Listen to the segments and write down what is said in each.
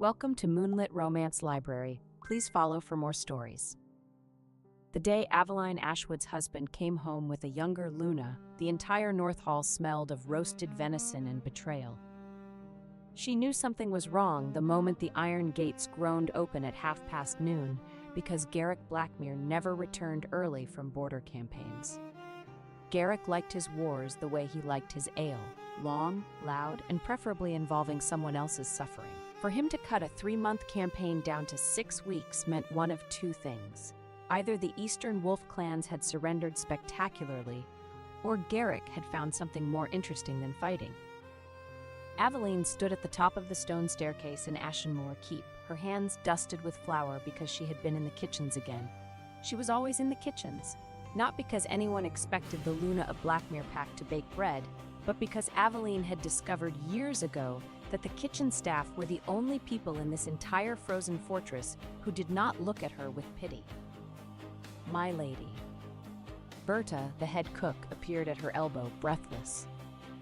Welcome to Moonlit Romance Library. Please follow for more stories. The day Aveline Ashwood's husband came home with a younger Luna, the entire North Hall smelled of roasted venison and betrayal. She knew something was wrong the moment the iron gates groaned open at noon, because Garrick Blackmere never returned early from border campaigns. Garrick liked his wars the way he liked his ale, long, loud, and preferably involving someone else's suffering. For him to cut a 3-month campaign down to 6 weeks meant one of two things. Either the Eastern Wolf clans had surrendered spectacularly, or Garrick had found something more interesting than fighting. Aveline stood at the top of the stone staircase in Ashenmoor Keep, her hands dusted with flour because she had been in the kitchens again. She was always in the kitchens, not because anyone expected the Luna of Blackmere pack to bake bread, but because Aveline had discovered years ago that the kitchen staff were the only people in this entire frozen fortress who did not look at her with pity. My lady. Berta, the head cook, appeared at her elbow, breathless.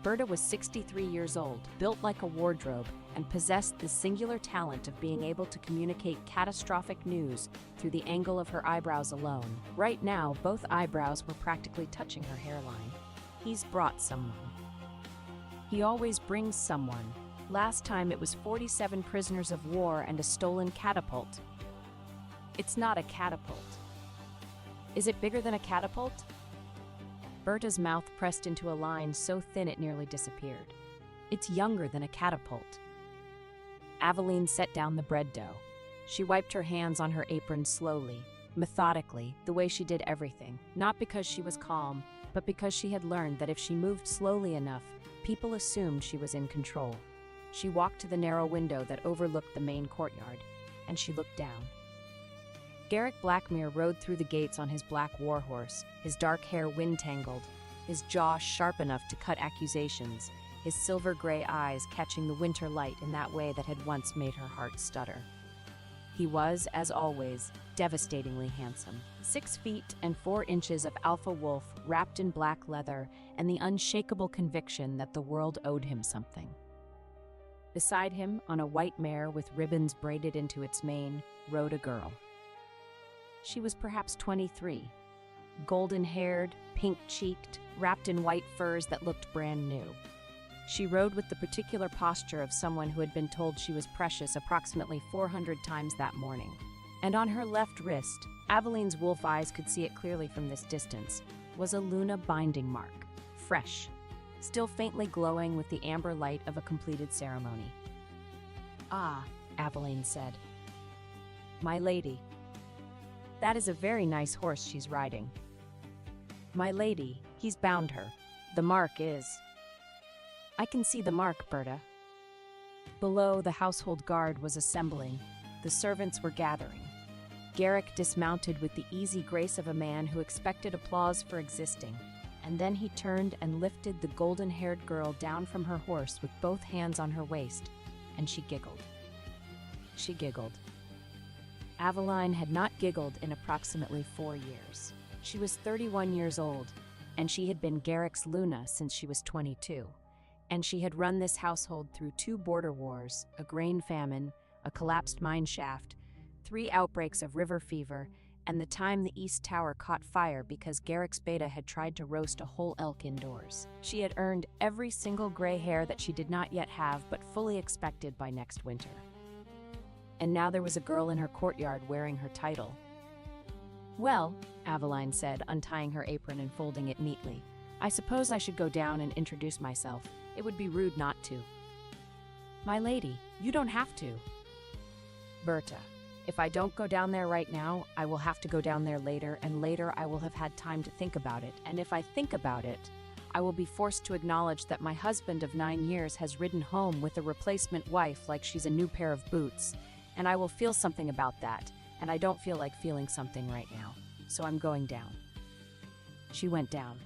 Berta was 63 years old, built like a wardrobe, and possessed the singular talent of being able to communicate catastrophic news through the angle of her eyebrows alone. Right now, both eyebrows were practically touching her hairline. He's brought someone. He always brings someone. Last time it was 47 prisoners of war and a stolen catapult. It's not a catapult. Is it bigger than a catapult? Berta's mouth pressed into a line so thin it nearly disappeared. It's younger than a catapult. Aveline set down the bread dough. She wiped her hands on her apron slowly, methodically, the way she did everything, not because she was calm, but because she had learned that if she moved slowly enough, people assumed she was in control. She walked to the narrow window that overlooked the main courtyard, and she looked down. Garrick Blackmere rode through the gates on his black warhorse, his dark hair wind-tangled, his jaw sharp enough to cut accusations, his silver-gray eyes catching the winter light in that way that had once made her heart stutter. He was, as always, devastatingly handsome. 6 feet and 4 inches of alpha wolf wrapped in black leather and the unshakable conviction that the world owed him something. Beside him, on a white mare with ribbons braided into its mane, rode a girl. She was perhaps 23, golden-haired, pink-cheeked, wrapped in white furs that looked brand new. She rode with the particular posture of someone who had been told she was precious approximately 400 times that morning. And on her left wrist, Aveline's wolf eyes could see it clearly from this distance, was a Luna binding mark, fresh, still faintly glowing with the amber light of a completed ceremony. "Ah," Aveline said. "My lady. That is a very nice horse she's riding." "My lady, he's bound her. The mark is—" "I can see the mark, Berta." Below, the household guard was assembling. The servants were gathering. Garrick dismounted with the easy grace of a man who expected applause for existing, and then he turned and lifted the golden-haired girl down from her horse with both hands on her waist, and she giggled. She giggled. Aveline had not giggled in approximately 4 years. She was 31 years old, and she had been Garrick's Luna since she was 22. And she had run this household through 2 border wars, a grain famine, a collapsed mine shaft, 3 outbreaks of river fever, and the time the East Tower caught fire because Garrick's beta had tried to roast a whole elk indoors. She had earned every single gray hair that she did not yet have but fully expected by next winter. And now there was a girl in her courtyard wearing her title. "Well," Aveline said, untying her apron and folding it neatly, "I suppose I should go down and introduce myself. It would be rude not to." "My lady, you don't have to." "Berta, if I don't go down there right now, I will have to go down there later, and later I will have had time to think about it, and if I think about it, I will be forced to acknowledge that my husband of 9 years has ridden home with a replacement wife like she's a new pair of boots, and I will feel something about that, and I don't feel like feeling something right now, so I'm going down." She went down.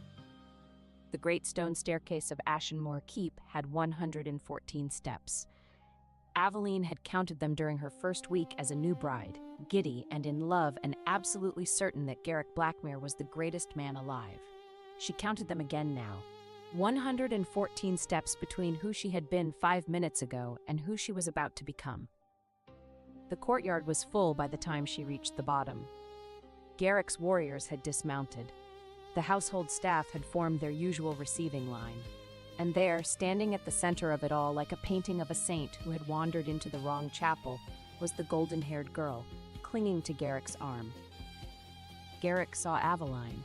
The great stone staircase of Ashenmoor Keep had 114 steps. Aveline had counted them during her first week as a new bride, giddy and in love and absolutely certain that Garrick Blackmere was the greatest man alive. She counted them again now. 114 steps between who she had been 5 minutes ago and who she was about to become. The courtyard was full by the time she reached the bottom. Garrick's warriors had dismounted. The household staff had formed their usual receiving line. And there, standing at the center of it all like a painting of a saint who had wandered into the wrong chapel, was the golden-haired girl, clinging to Garrick's arm. Garrick saw Aveline.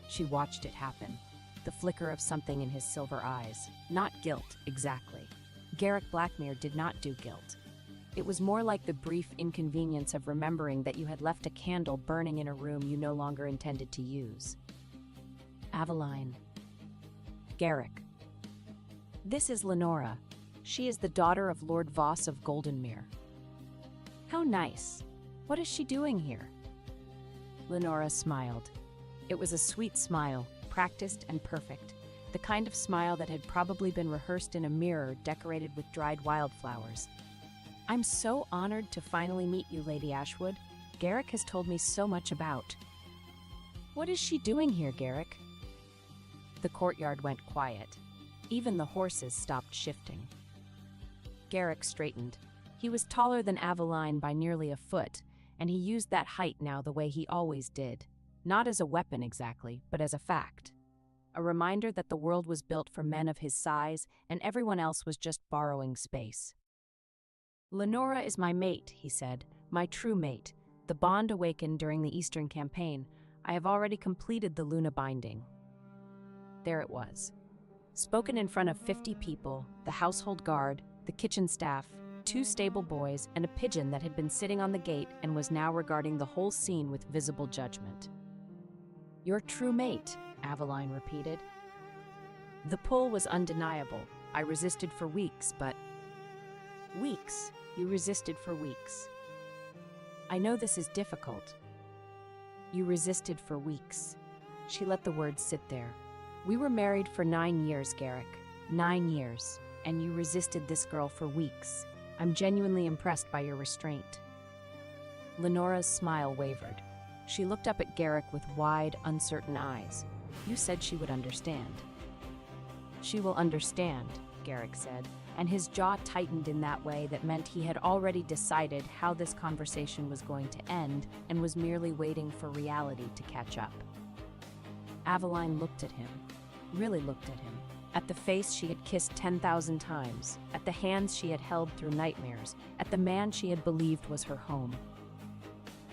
She watched it happen, the flicker of something in his silver eyes. Not guilt, exactly. Garrick Blackmere did not do guilt. It was more like the brief inconvenience of remembering that you had left a candle burning in a room you no longer intended to use. Aveline. Garrick. This is Lenora. She is the daughter of Lord Voss of Goldenmere. How nice. What is she doing here? Lenora smiled. It was a sweet smile, practiced and perfect, the kind of smile that had probably been rehearsed in a mirror decorated with dried wildflowers. I'm so honored to finally meet you, Lady Ashwood. Garrick has told me so much about. What is she doing here, Garrick? The courtyard went quiet. Even the horses stopped shifting. Garrick straightened. He was taller than Aveline by nearly a foot, and he used that height now the way he always did. Not as a weapon exactly, but as a fact. A reminder that the world was built for men of his size, and everyone else was just borrowing space. Lenora is my mate, he said, my true mate. The bond awakened during the Eastern Campaign. I have already completed the Luna binding. There it was. Spoken in front of 50 people, the household guard, the kitchen staff, 2 stable boys, and a pigeon that had been sitting on the gate and was now regarding the whole scene with visible judgment. Your true mate, Aveline repeated. The pull was undeniable. I resisted for weeks, but... Weeks? You resisted for weeks. I know this is difficult. You resisted for weeks. She let the words sit there. We were married for 9 years, Garrick. 9 years. And you resisted this girl for weeks. I'm genuinely impressed by your restraint. Lenora's smile wavered. She looked up at Garrick with wide, uncertain eyes. You said she would understand. She will understand, Garrick said, and his jaw tightened in that way that meant he had already decided how this conversation was going to end and was merely waiting for reality to catch up. Aveline looked at him, really looked at him, at the face she had kissed 10,000 times, at the hands she had held through nightmares, at the man she had believed was her home.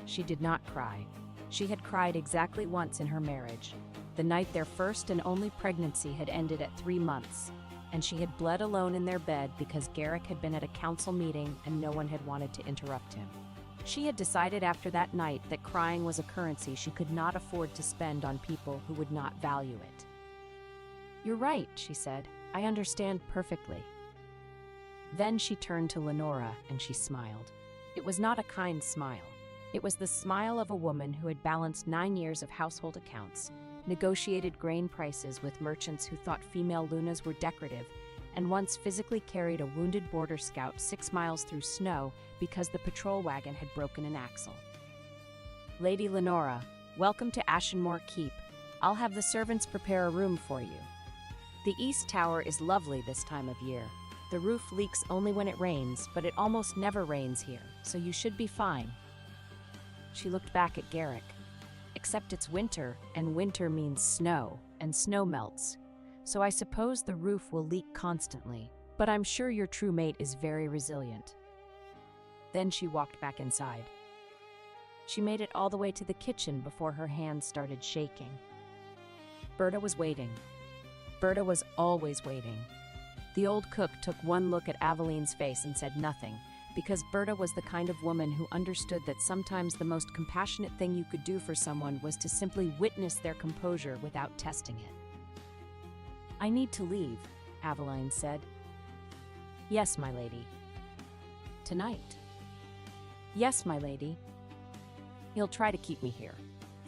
She did not cry. She had cried exactly once in her marriage, the night their first and only pregnancy had ended at 3 months, and she had bled alone in their bed because Garrick had been at a council meeting and no one had wanted to interrupt him. She had decided after that night that crying was a currency she could not afford to spend on people who would not value it. You're right, she said. I understand perfectly. Then she turned to Lenora and she smiled. It was not a kind smile. It was the smile of a woman who had balanced 9 years of household accounts, negotiated grain prices with merchants who thought female Lunas were decorative, and once physically carried a wounded border scout 6 miles through snow because the patrol wagon had broken an axle. Lady Lenora, welcome to Ashenmore Keep. I'll have the servants prepare a room for you. The East Tower is lovely this time of year. The roof leaks only when it rains, but it almost never rains here, so you should be fine. She looked back at Garrick. Except it's winter, and winter means snow, and snow melts. So I suppose the roof will leak constantly, but I'm sure your true mate is very resilient. Then she walked back inside. She made it all the way to the kitchen before her hands started shaking. Berta was waiting. Berta was always waiting. The old cook took one look at Aveline's face and said nothing, because Berta was the kind of woman who understood that sometimes the most compassionate thing you could do for someone was to simply witness their composure without testing it. I need to leave, Aveline said. Yes, my lady. Tonight? Yes, my lady. He'll try to keep me here,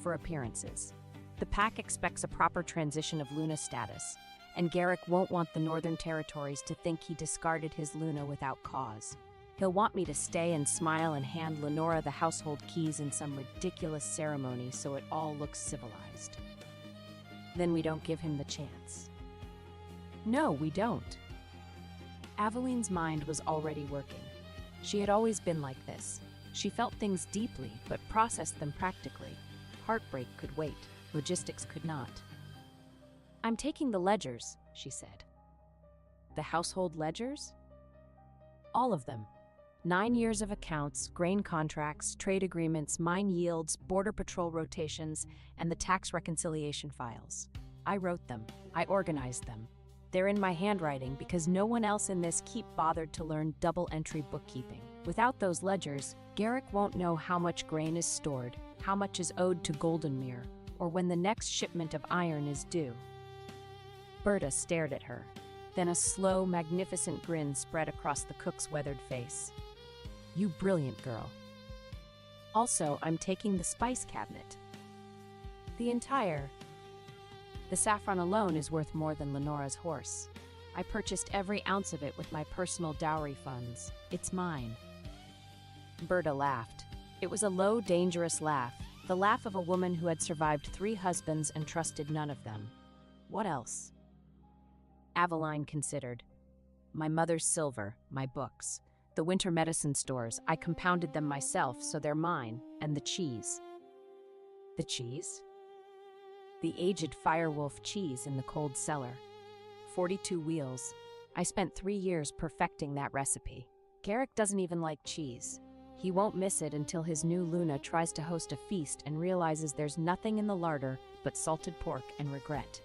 for appearances. The pack expects a proper transition of Luna status, and Garrick won't want the Northern Territories to think he discarded his Luna without cause. He'll want me to stay and smile and hand Lenora the household keys in some ridiculous ceremony so it all looks civilized. Then we don't give him the chance. No, we don't. Aveline's mind was already working. She had always been like this. She felt things deeply, but processed them practically. Heartbreak could wait. Logistics could not. "I'm taking the ledgers," she said. "The household ledgers?" "All of them. 9 years of accounts, grain contracts, trade agreements, mine yields, border patrol rotations, and the tax reconciliation files. I wrote them. I organized them. They're in my handwriting because no one else in this keep bothered to learn double-entry bookkeeping. Without those ledgers, Garrick won't know how much grain is stored, how much is owed to Goldenmere, or when the next shipment of iron is due." Berta stared at her. Then a slow, magnificent grin spread across the cook's weathered face. "You brilliant girl. Also, I'm taking the spice cabinet. The saffron alone is worth more than Lenora's horse. I purchased every ounce of it with my personal dowry funds. It's mine." Berta laughed. It was a low, dangerous laugh, the laugh of a woman who had survived 3 husbands and trusted none of them. What else? Aveline considered. "My mother's silver, my books. The winter medicine stores, I compounded them myself, so they're mine, and the cheese." "The cheese?" "The aged Firewolf cheese in the cold cellar. 42 wheels. I spent 3 years perfecting that recipe. Garrick doesn't even like cheese. He won't miss it until his new Luna tries to host a feast and realizes there's nothing in the larder but salted pork and regret."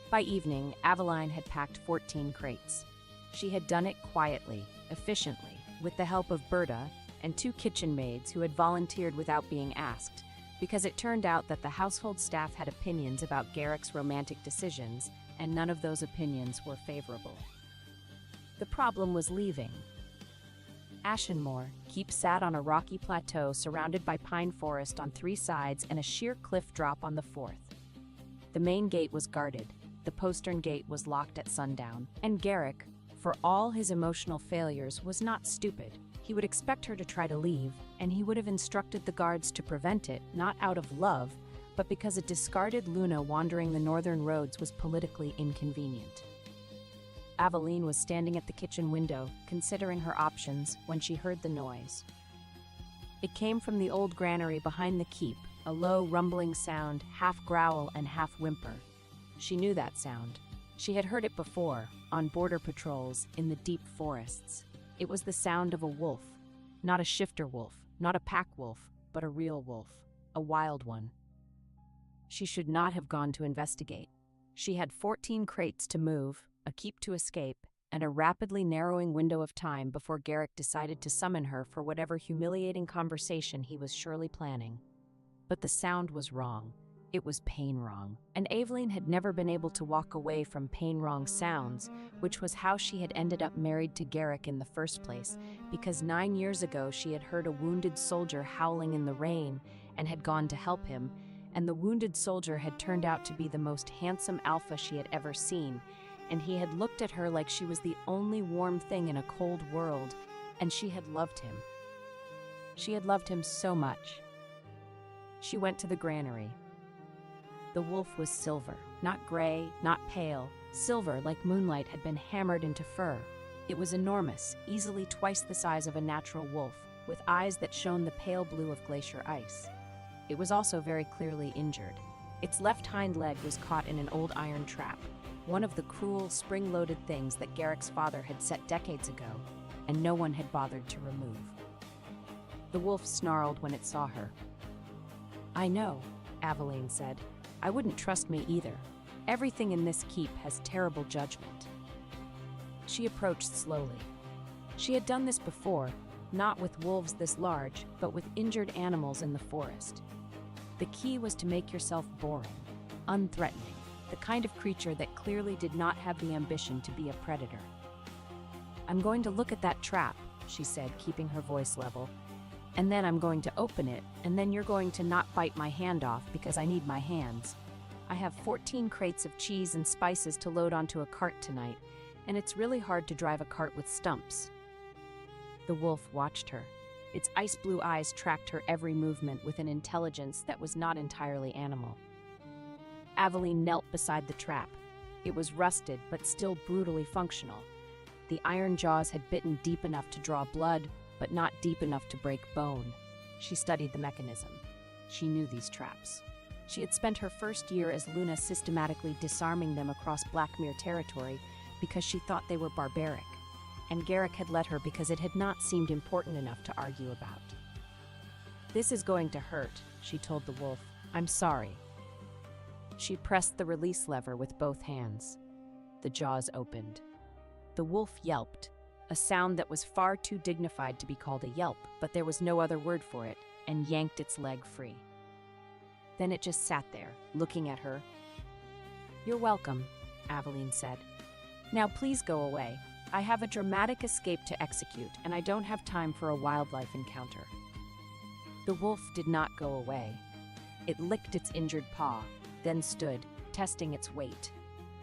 By evening, Aveline had packed 14 crates. She had done it quietly, efficiently, with the help of Berta and 2 kitchen maids who had volunteered without being asked, because it turned out that the household staff had opinions about Garrick's romantic decisions, and none of those opinions were favorable. The problem was leaving. Ashenmore Keep sat on a rocky plateau surrounded by pine forest on 3 sides and a sheer cliff drop on the 4th. The main gate was guarded. The postern gate was locked at sundown, and Garrick, for all his emotional failures, was not stupid. He would expect her to try to leave, and he would have instructed the guards to prevent it, not out of love, but because a discarded Luna wandering the northern roads was politically inconvenient. Aveline was standing at the kitchen window, considering her options, when she heard the noise. It came from the old granary behind the keep, a low, rumbling sound, half growl and half whimper. She knew that sound. She had heard it before, on border patrols, in the deep forests. It was the sound of a wolf. Not a shifter wolf, not a pack wolf, but a real wolf, a wild one. She should not have gone to investigate. She had 14 crates to move, a keep to escape, and a rapidly narrowing window of time before Garrick decided to summon her for whatever humiliating conversation he was surely planning. But the sound was wrong. It was pain-wrong, and Aveline had never been able to walk away from pain-wrong sounds, which was how she had ended up married to Garrick in the first place, because 9 years ago she had heard a wounded soldier howling in the rain and had gone to help him, and the wounded soldier had turned out to be the most handsome alpha she had ever seen, and he had looked at her like she was the only warm thing in a cold world, and she had loved him. She had loved him so much. She went to the granary. The wolf was silver, not gray, not pale. Silver, like moonlight, had been hammered into fur. It was enormous, easily twice the size of a natural wolf, with eyes that shone the pale blue of glacier ice. It was also very clearly injured. Its left hind leg was caught in an old iron trap, one of the cruel, spring-loaded things that Garrick's father had set decades ago, and no one had bothered to remove. The wolf snarled when it saw her. "I know," Aveline said. "I wouldn't trust me either. Everything in this keep has terrible judgment." She approached slowly. She had done this before, not with wolves this large, but with injured animals in the forest. The key was to make yourself boring, unthreatening, the kind of creature that clearly did not have the ambition to be a predator. "I'm going to look at that trap," she said, keeping her voice level. "And then I'm going to open it, and then you're going to not bite my hand off because I need my hands. I have 14 crates of cheese and spices to load onto a cart tonight, and it's really hard to drive a cart with stumps." The wolf watched her. Its ice blue eyes tracked her every movement with an intelligence that was not entirely animal. Aveline knelt beside the trap. It was rusted, but still brutally functional. The iron jaws had bitten deep enough to draw blood, but not deep enough to break bone. She studied the mechanism. She knew these traps. She had spent her first year as Luna systematically disarming them across Blackmere territory because she thought they were barbaric, and Garrick had let her because it had not seemed important enough to argue about. "This is going to hurt," she told the wolf. "I'm sorry." She pressed the release lever with both hands. The jaws opened. The wolf yelped, a sound that was far too dignified to be called a yelp, but there was no other word for it, and yanked its leg free. Then it just sat there, looking at her. "You're welcome," Aveline said. "Now please go away. I have a dramatic escape to execute, and I don't have time for a wildlife encounter." The wolf did not go away. It licked its injured paw, then stood, testing its weight.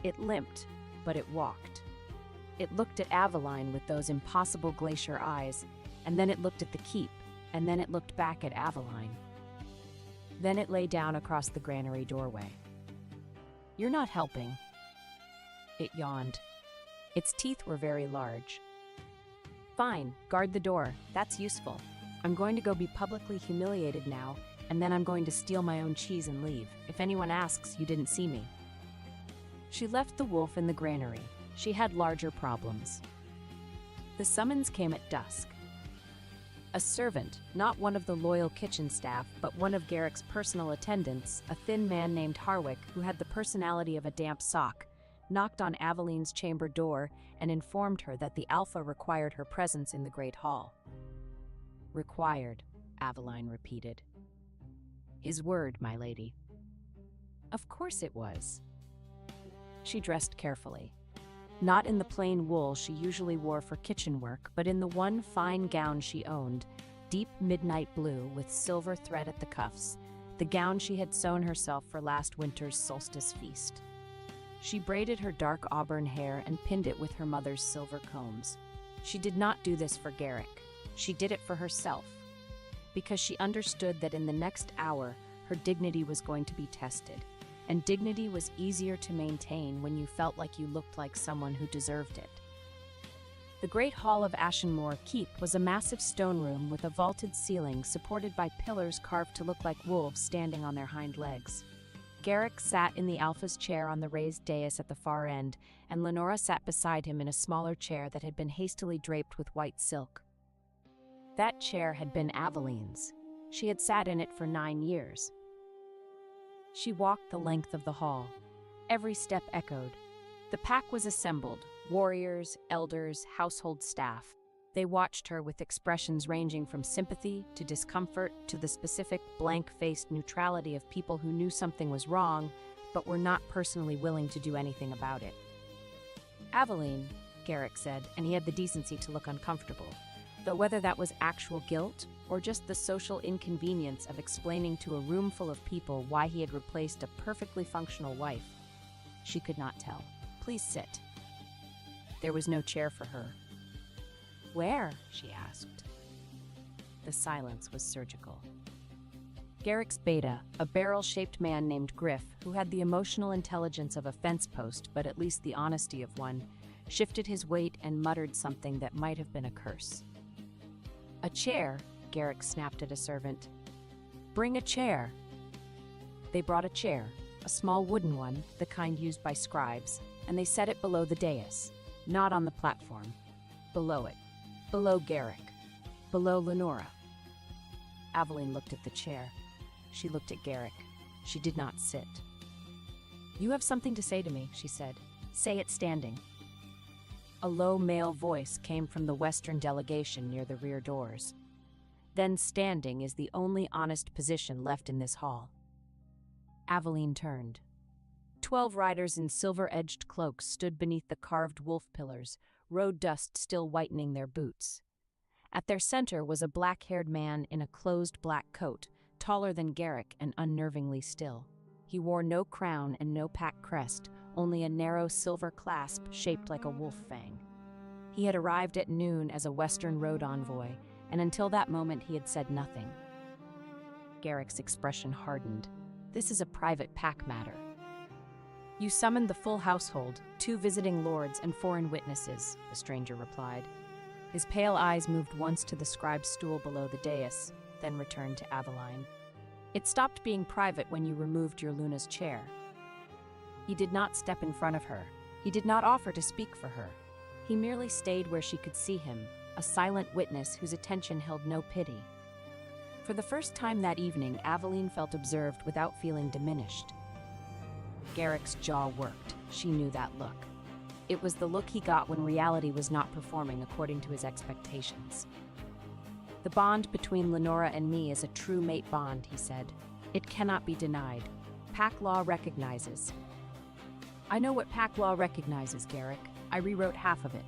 It limped, but it walked. It looked at Aveline with those impossible glacier eyes, and then it looked at the keep, and then it looked back at Aveline. Then it lay down across the granary doorway. "You're not helping." It yawned. Its teeth were very large. "Fine, guard the door. That's useful. I'm going to go be publicly humiliated now, and then I'm going to steal my own cheese and leave. If anyone asks, you didn't see me." She left the wolf in the granary. She had larger problems. The summons came at dusk. A servant, not one of the loyal kitchen staff, but one of Garrick's personal attendants, a thin man named Harwick, who had the personality of a damp sock, knocked on Aveline's chamber door and informed her that the Alpha required her presence in the Great Hall. "Required," Aveline repeated. "His word, my lady." Of course it was. She dressed carefully. Not in the plain wool she usually wore for kitchen work, but in the one fine gown she owned, deep midnight blue with silver thread at the cuffs, the gown she had sewn herself for last winter's solstice feast. She braided her dark auburn hair and pinned it with her mother's silver combs. She did not do this for Garrick. She did it for herself, because she understood that in the next hour her dignity was going to be tested. And dignity was easier to maintain when you felt like you looked like someone who deserved it. The Great Hall of Ashenmore Keep was a massive stone room with a vaulted ceiling supported by pillars carved to look like wolves standing on their hind legs. Garrick sat in the Alpha's chair on the raised dais at the far end, and Lenora sat beside him in a smaller chair that had been hastily draped with white silk. That chair had been Aveline's. She had sat in it for 9 years. She walked the length of the hall. Every step echoed. The pack was assembled, warriors, elders, household staff. They watched her with expressions ranging from sympathy to discomfort to the specific blank-faced neutrality of people who knew something was wrong, but were not personally willing to do anything about it. "Aveline," Garrick said, and he had the decency to look uncomfortable, though whether that was actual guilt or just the social inconvenience of explaining to a room full of people why he had replaced a perfectly functional wife, she could not tell. "Please sit." There was no chair for her. "Where?" she asked. The silence was surgical. Garrick's beta, a barrel-shaped man named Griff, who had the emotional intelligence of a fence post but at least the honesty of one, shifted his weight and muttered something that might have been a curse. "A chair," Garrick snapped at a servant. "Bring a chair." They brought a chair, a small wooden one, the kind used by scribes, and they set it below the dais, not on the platform. Below it. Below Garrick. Below Lenora. Aveline looked at the chair. She looked at Garrick. She did not sit. "You have something to say to me," she said. "Say it standing." A low male voice came from the Western delegation near the rear doors. "Then standing is the only honest position left in this hall." Aveline turned. 12 riders in silver-edged cloaks stood beneath the carved wolf pillars, road dust still whitening their boots. At their center was a black-haired man in a closed black coat, taller than Garrick and unnervingly still. He wore no crown and no pack crest, only a narrow silver clasp shaped like a wolf fang. He had arrived at noon as a Western road envoy, and until that moment he had said nothing. Garrick's expression hardened. "This is a private pack matter." You summoned the full household, 2 visiting lords and foreign witnesses, the stranger replied. His pale eyes moved once to the scribe's stool below the dais, then returned to Aveline. It stopped being private when you removed your Luna's chair. He did not step in front of her. He did not offer to speak for her. He merely stayed where she could see him, a silent witness whose attention held no pity. For the first time that evening, Aveline felt observed without feeling diminished. Garrick's jaw worked. She knew that look. It was the look he got when reality was not performing according to his expectations. The bond between Lenora and me is a true mate bond, he said. It cannot be denied. Pack law recognizes. I know what Pack law recognizes, Garrick. I rewrote half of it.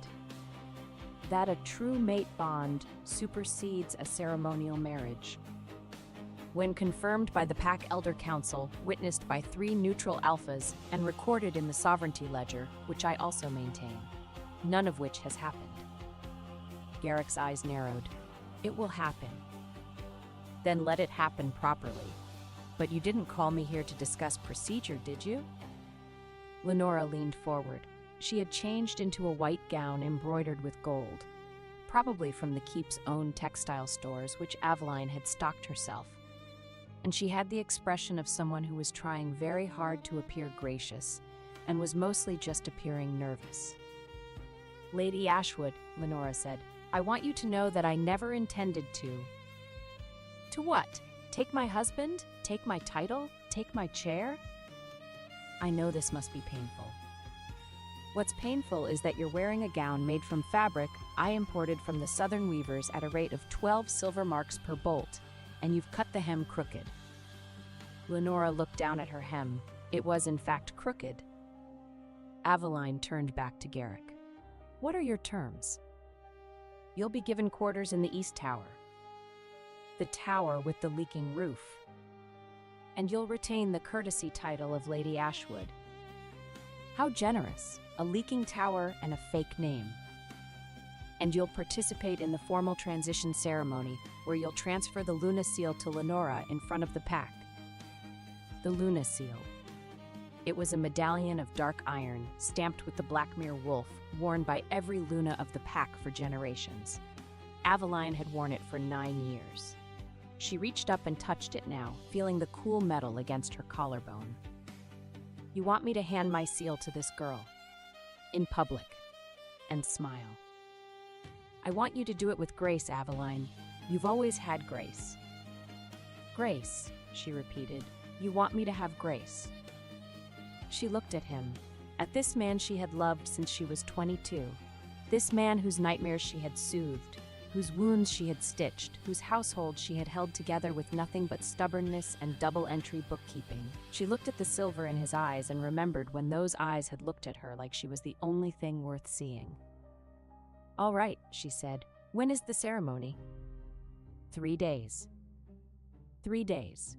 That a true mate bond supersedes a ceremonial marriage. When confirmed by the Pack Elder Council, witnessed by 3 neutral alphas, and recorded in the Sovereignty Ledger, which I also maintain, none of which has happened. Garrick's eyes narrowed. It will happen. Then let it happen properly. But you didn't call me here to discuss procedure, did you? Lenora leaned forward. She had changed into a white gown embroidered with gold, probably from the keep's own textile stores, which Aveline had stocked herself. And she had the expression of someone who was trying very hard to appear gracious, and was mostly just appearing nervous. Lady Ashwood, Lenora said, I want you to know that I never intended to. To what? Take my husband? Take my title? Take my chair? I know this must be painful. What's painful is that you're wearing a gown made from fabric I imported from the Southern weavers at a rate of 12 silver marks per bolt, and you've cut the hem crooked. Lenora looked down at her hem. It was in fact crooked. Aveline turned back to Garrick. What are your terms? You'll be given quarters in the East Tower. The tower with the leaking roof. And you'll retain the courtesy title of Lady Ashwood. How generous, a leaking tower and a fake name. And you'll participate in the formal transition ceremony, where you'll transfer the Luna Seal to Lenora in front of the Pack. The Luna Seal. It was a medallion of dark iron, stamped with the Blackmere wolf, worn by every Luna of the Pack for generations. Aveline had worn it for 9 years. She reached up and touched it now, feeling the cool metal against her collarbone. You want me to hand my seal to this girl, in public, and smile. I want you to do it with grace, Aveline. You've always had grace. Grace, she repeated. You want me to have grace. She looked at him, at this man she had loved since she was 22, this man whose nightmares she had soothed, whose wounds she had stitched, whose household she had held together with nothing but stubbornness and double-entry bookkeeping. She looked at the silver in his eyes and remembered when those eyes had looked at her like she was the only thing worth seeing. All right, she said. When is the ceremony? 3 days. 3 days.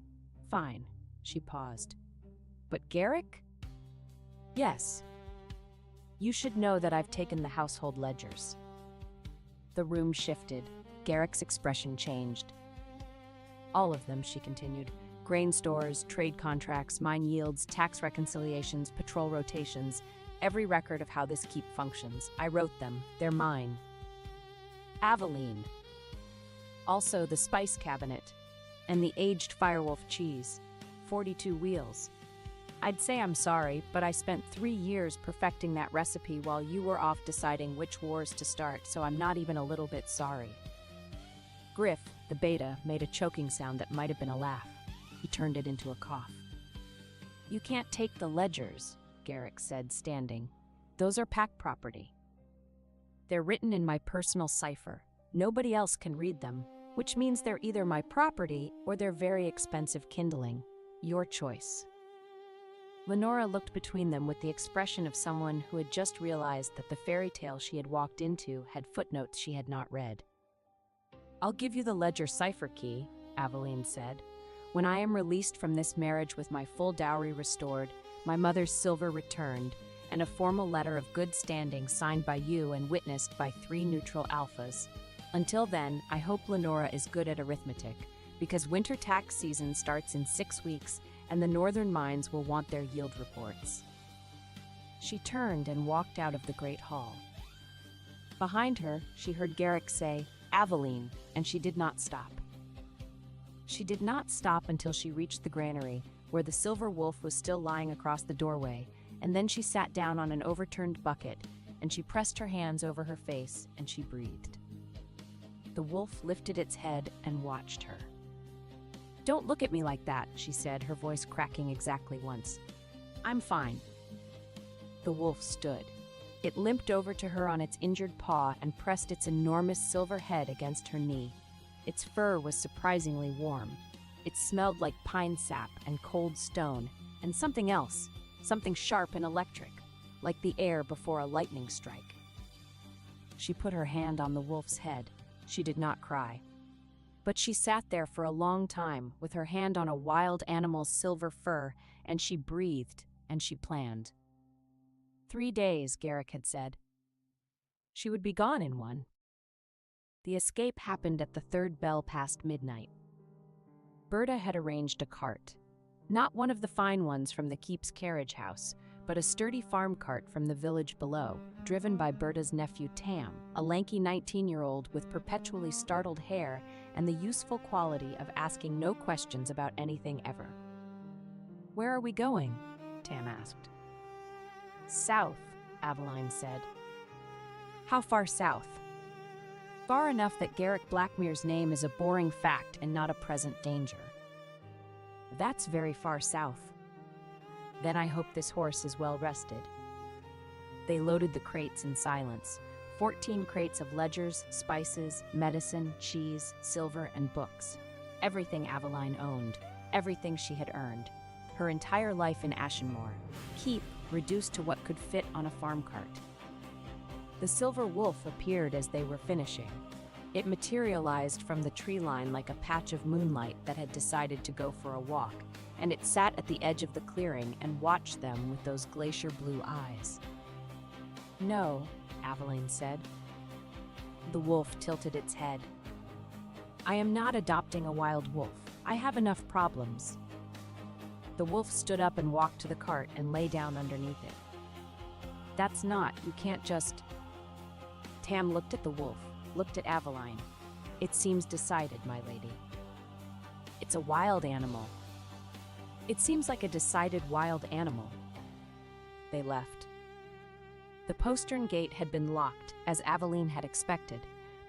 Fine. She paused. But Garrick? Yes. You should know that I've taken the household ledgers. The room shifted. Garrick's expression changed. All of them, she continued. Grain stores, trade contracts, mine yields, tax reconciliations, patrol rotations, every record of how this keep functions. I wrote them. They're mine. Aveline. Also the spice cabinet and the aged Firewolf cheese. 42 wheels. I'd say I'm sorry, but I spent 3 years perfecting that recipe while you were off deciding which wars to start, so I'm not even a little bit sorry. Griff, the beta, made a choking sound that might have been a laugh. He turned it into a cough. You can't take the ledgers, Garrick said, standing. Those are Pack property. They're written in my personal cipher. Nobody else can read them, which means they're either my property or they're very expensive kindling. Your choice. Lenora looked between them with the expression of someone who had just realized that the fairy tale she had walked into had footnotes she had not read. I'll give you the ledger cipher key, Aveline said. When I am released from this marriage with my full dowry restored, my mother's silver returned, and a formal letter of good standing signed by you and witnessed by 3 neutral alphas. Until then, I hope Lenora is good at arithmetic, because winter tax season starts in 6 weeks, and the northern mines will want their yield reports. She turned and walked out of the great hall. Behind her, she heard Garrick say, "Aveline," and she did not stop. She did not stop until she reached the granary, where the silver wolf was still lying across the doorway, and then she sat down on an overturned bucket, and she pressed her hands over her face, and she breathed. The wolf lifted its head and watched her. "Don't look at me like that," she said, her voice cracking exactly once. "I'm fine." The wolf stood. It limped over to her on its injured paw and pressed its enormous silver head against her knee. Its fur was surprisingly warm. It smelled like pine sap and cold stone, and something else, something sharp and electric, like the air before a lightning strike. She put her hand on the wolf's head. She did not cry. But she sat there for a long time, with her hand on a wild animal's silver fur, and she breathed, and she planned. 3 days, Garrick had said. She would be gone in one. The escape happened at the third bell past midnight. Berta had arranged a cart. Not one of the fine ones from the keep's carriage house, but a sturdy farm cart from the village below, driven by Berta's nephew Tam, a lanky 19-year-old with perpetually startled hair and the useful quality of asking no questions about anything ever. "Where are we going?" Tam asked. "South," Aveline said. "How far south?" "Far enough that Garrick Blackmere's name is a boring fact and not a present danger." "That's very far south." "Then I hope this horse is well rested." They loaded the crates in silence. 14 crates of ledgers, spices, medicine, cheese, silver, and books. Everything Aveline owned, everything she had earned. Her entire life in Ashenmore. Keep reduced to what could fit on a farm cart. The silver wolf appeared as they were finishing. It materialized from the tree line like a patch of moonlight that had decided to go for a walk, and it sat at the edge of the clearing and watched them with those glacier blue eyes. "No," Aveline said. The wolf tilted its head. "I am not adopting a wild wolf. I have enough problems." The wolf stood up and walked to the cart and lay down underneath it. "That's not, you can't just..." Tam looked at the wolf, looked at Aveline. "It seems decided, my lady." "It's a wild animal." "It seems like a decided wild animal." They left. The postern gate had been locked, as Aveline had expected,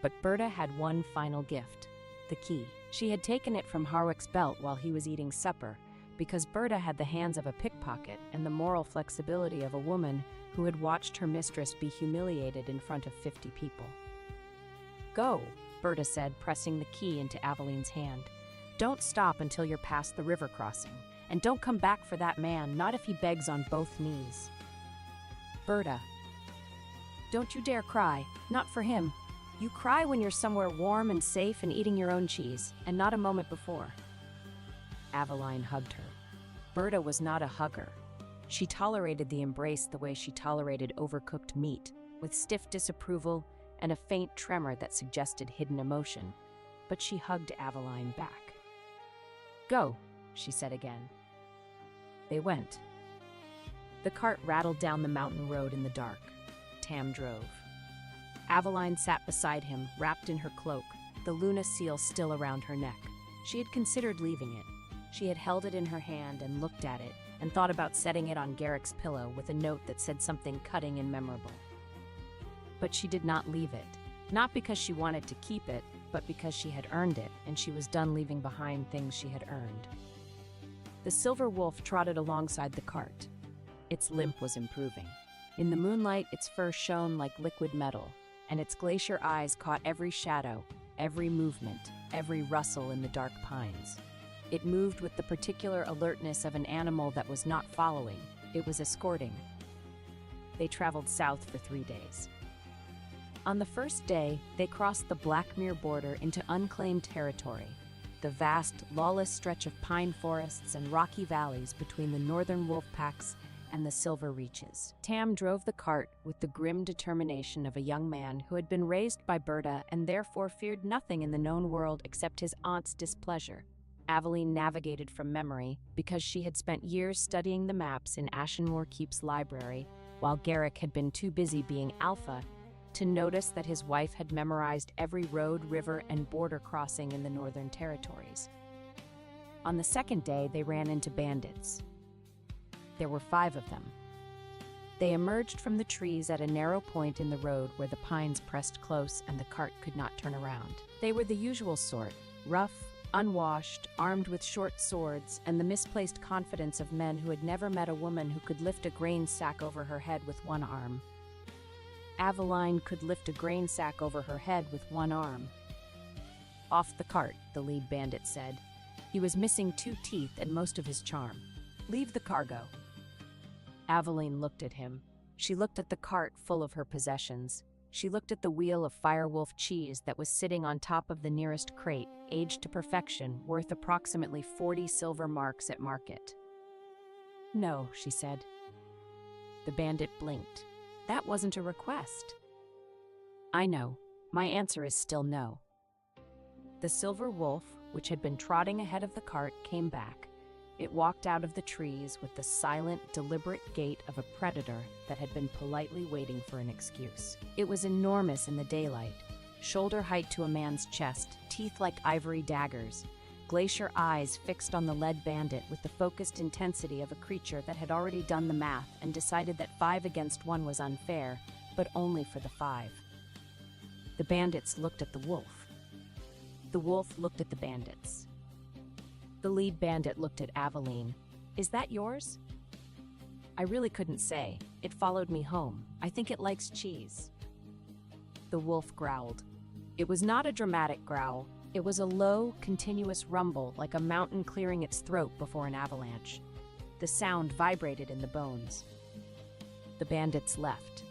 but Berta had one final gift, the key. She had taken it from Harwick's belt while he was eating supper, because Berta had the hands of a pickpocket and the moral flexibility of a woman who had watched her mistress be humiliated in front of 50 people. "Go," Berta said, pressing the key into Aveline's hand. "Don't stop until you're past the river crossing, and don't come back for that man, not if he begs on both knees." "Berta, don't you dare cry, not for him. You cry when you're somewhere warm and safe and eating your own cheese, and not a moment before." Aveline hugged her. Berta was not a hugger. She tolerated the embrace the way she tolerated overcooked meat, with stiff disapproval and a faint tremor that suggested hidden emotion, but she hugged Aveline back. "Go," she said again. They went. The cart rattled down the mountain road in the dark. Tam drove. Aveline sat beside him, wrapped in her cloak, the Luna seal still around her neck. She had considered leaving it. She had held it in her hand and looked at it, and thought about setting it on Garrick's pillow with a note that said something cutting and memorable. But she did not leave it, not because she wanted to keep it, but because she had earned it, and she was done leaving behind things she had earned. The silver wolf trotted alongside the cart. Its limp was improving. In the moonlight, its fur shone like liquid metal, and its glacier eyes caught every shadow, every movement, every rustle in the dark pines. It moved with the particular alertness of an animal that was not following, it was escorting. They traveled south for 3 days. On the first day, they crossed the Blackmere border into unclaimed territory, the vast, lawless stretch of pine forests and rocky valleys between the northern wolf packs and the Silver Reaches. Tam drove the cart with the grim determination of a young man who had been raised by Berta and therefore feared nothing in the known world except his aunt's displeasure. Aveline navigated from memory because she had spent years studying the maps in Ashenmore Keep's library while Garrick had been too busy being alpha to notice that his wife had memorized every road, river, and border crossing in the Northern Territories. On the second day, they ran into bandits. There were 5 of them. They emerged from the trees at a narrow point in the road where the pines pressed close and the cart could not turn around. They were the usual sort, rough, unwashed, armed with short swords, and the misplaced confidence of men who had never met a woman who could lift a grain sack over her head with one arm. Aveline could lift a grain sack over her head with one arm. "Off the cart," the lead bandit said. He was missing 2 teeth and most of his charm. "Leave the cargo." Aveline looked at him. She looked at the cart full of her possessions. She looked at the wheel of Firewolf cheese that was sitting on top of the nearest crate, aged to perfection, worth approximately 40 silver marks at market. "No," she said. The bandit blinked. "That wasn't a request." "I know. My answer is still no." The silver wolf, which had been trotting ahead of the cart, came back. It walked out of the trees with the silent, deliberate gait of a predator that had been politely waiting for an excuse. It was enormous in the daylight, shoulder height to a man's chest, teeth like ivory daggers, glacier eyes fixed on the lead bandit with the focused intensity of a creature that had already done the math and decided that 5 against 1 was unfair, but only for the 5. The bandits looked at the wolf. The wolf looked at the bandits. The lead bandit looked at Aveline. "Is that yours?" "I really couldn't say. It followed me home. I think it likes cheese." The wolf growled. It was not a dramatic growl. It was a low, continuous rumble like a mountain clearing its throat before an avalanche. The sound vibrated in the bones. The bandits left.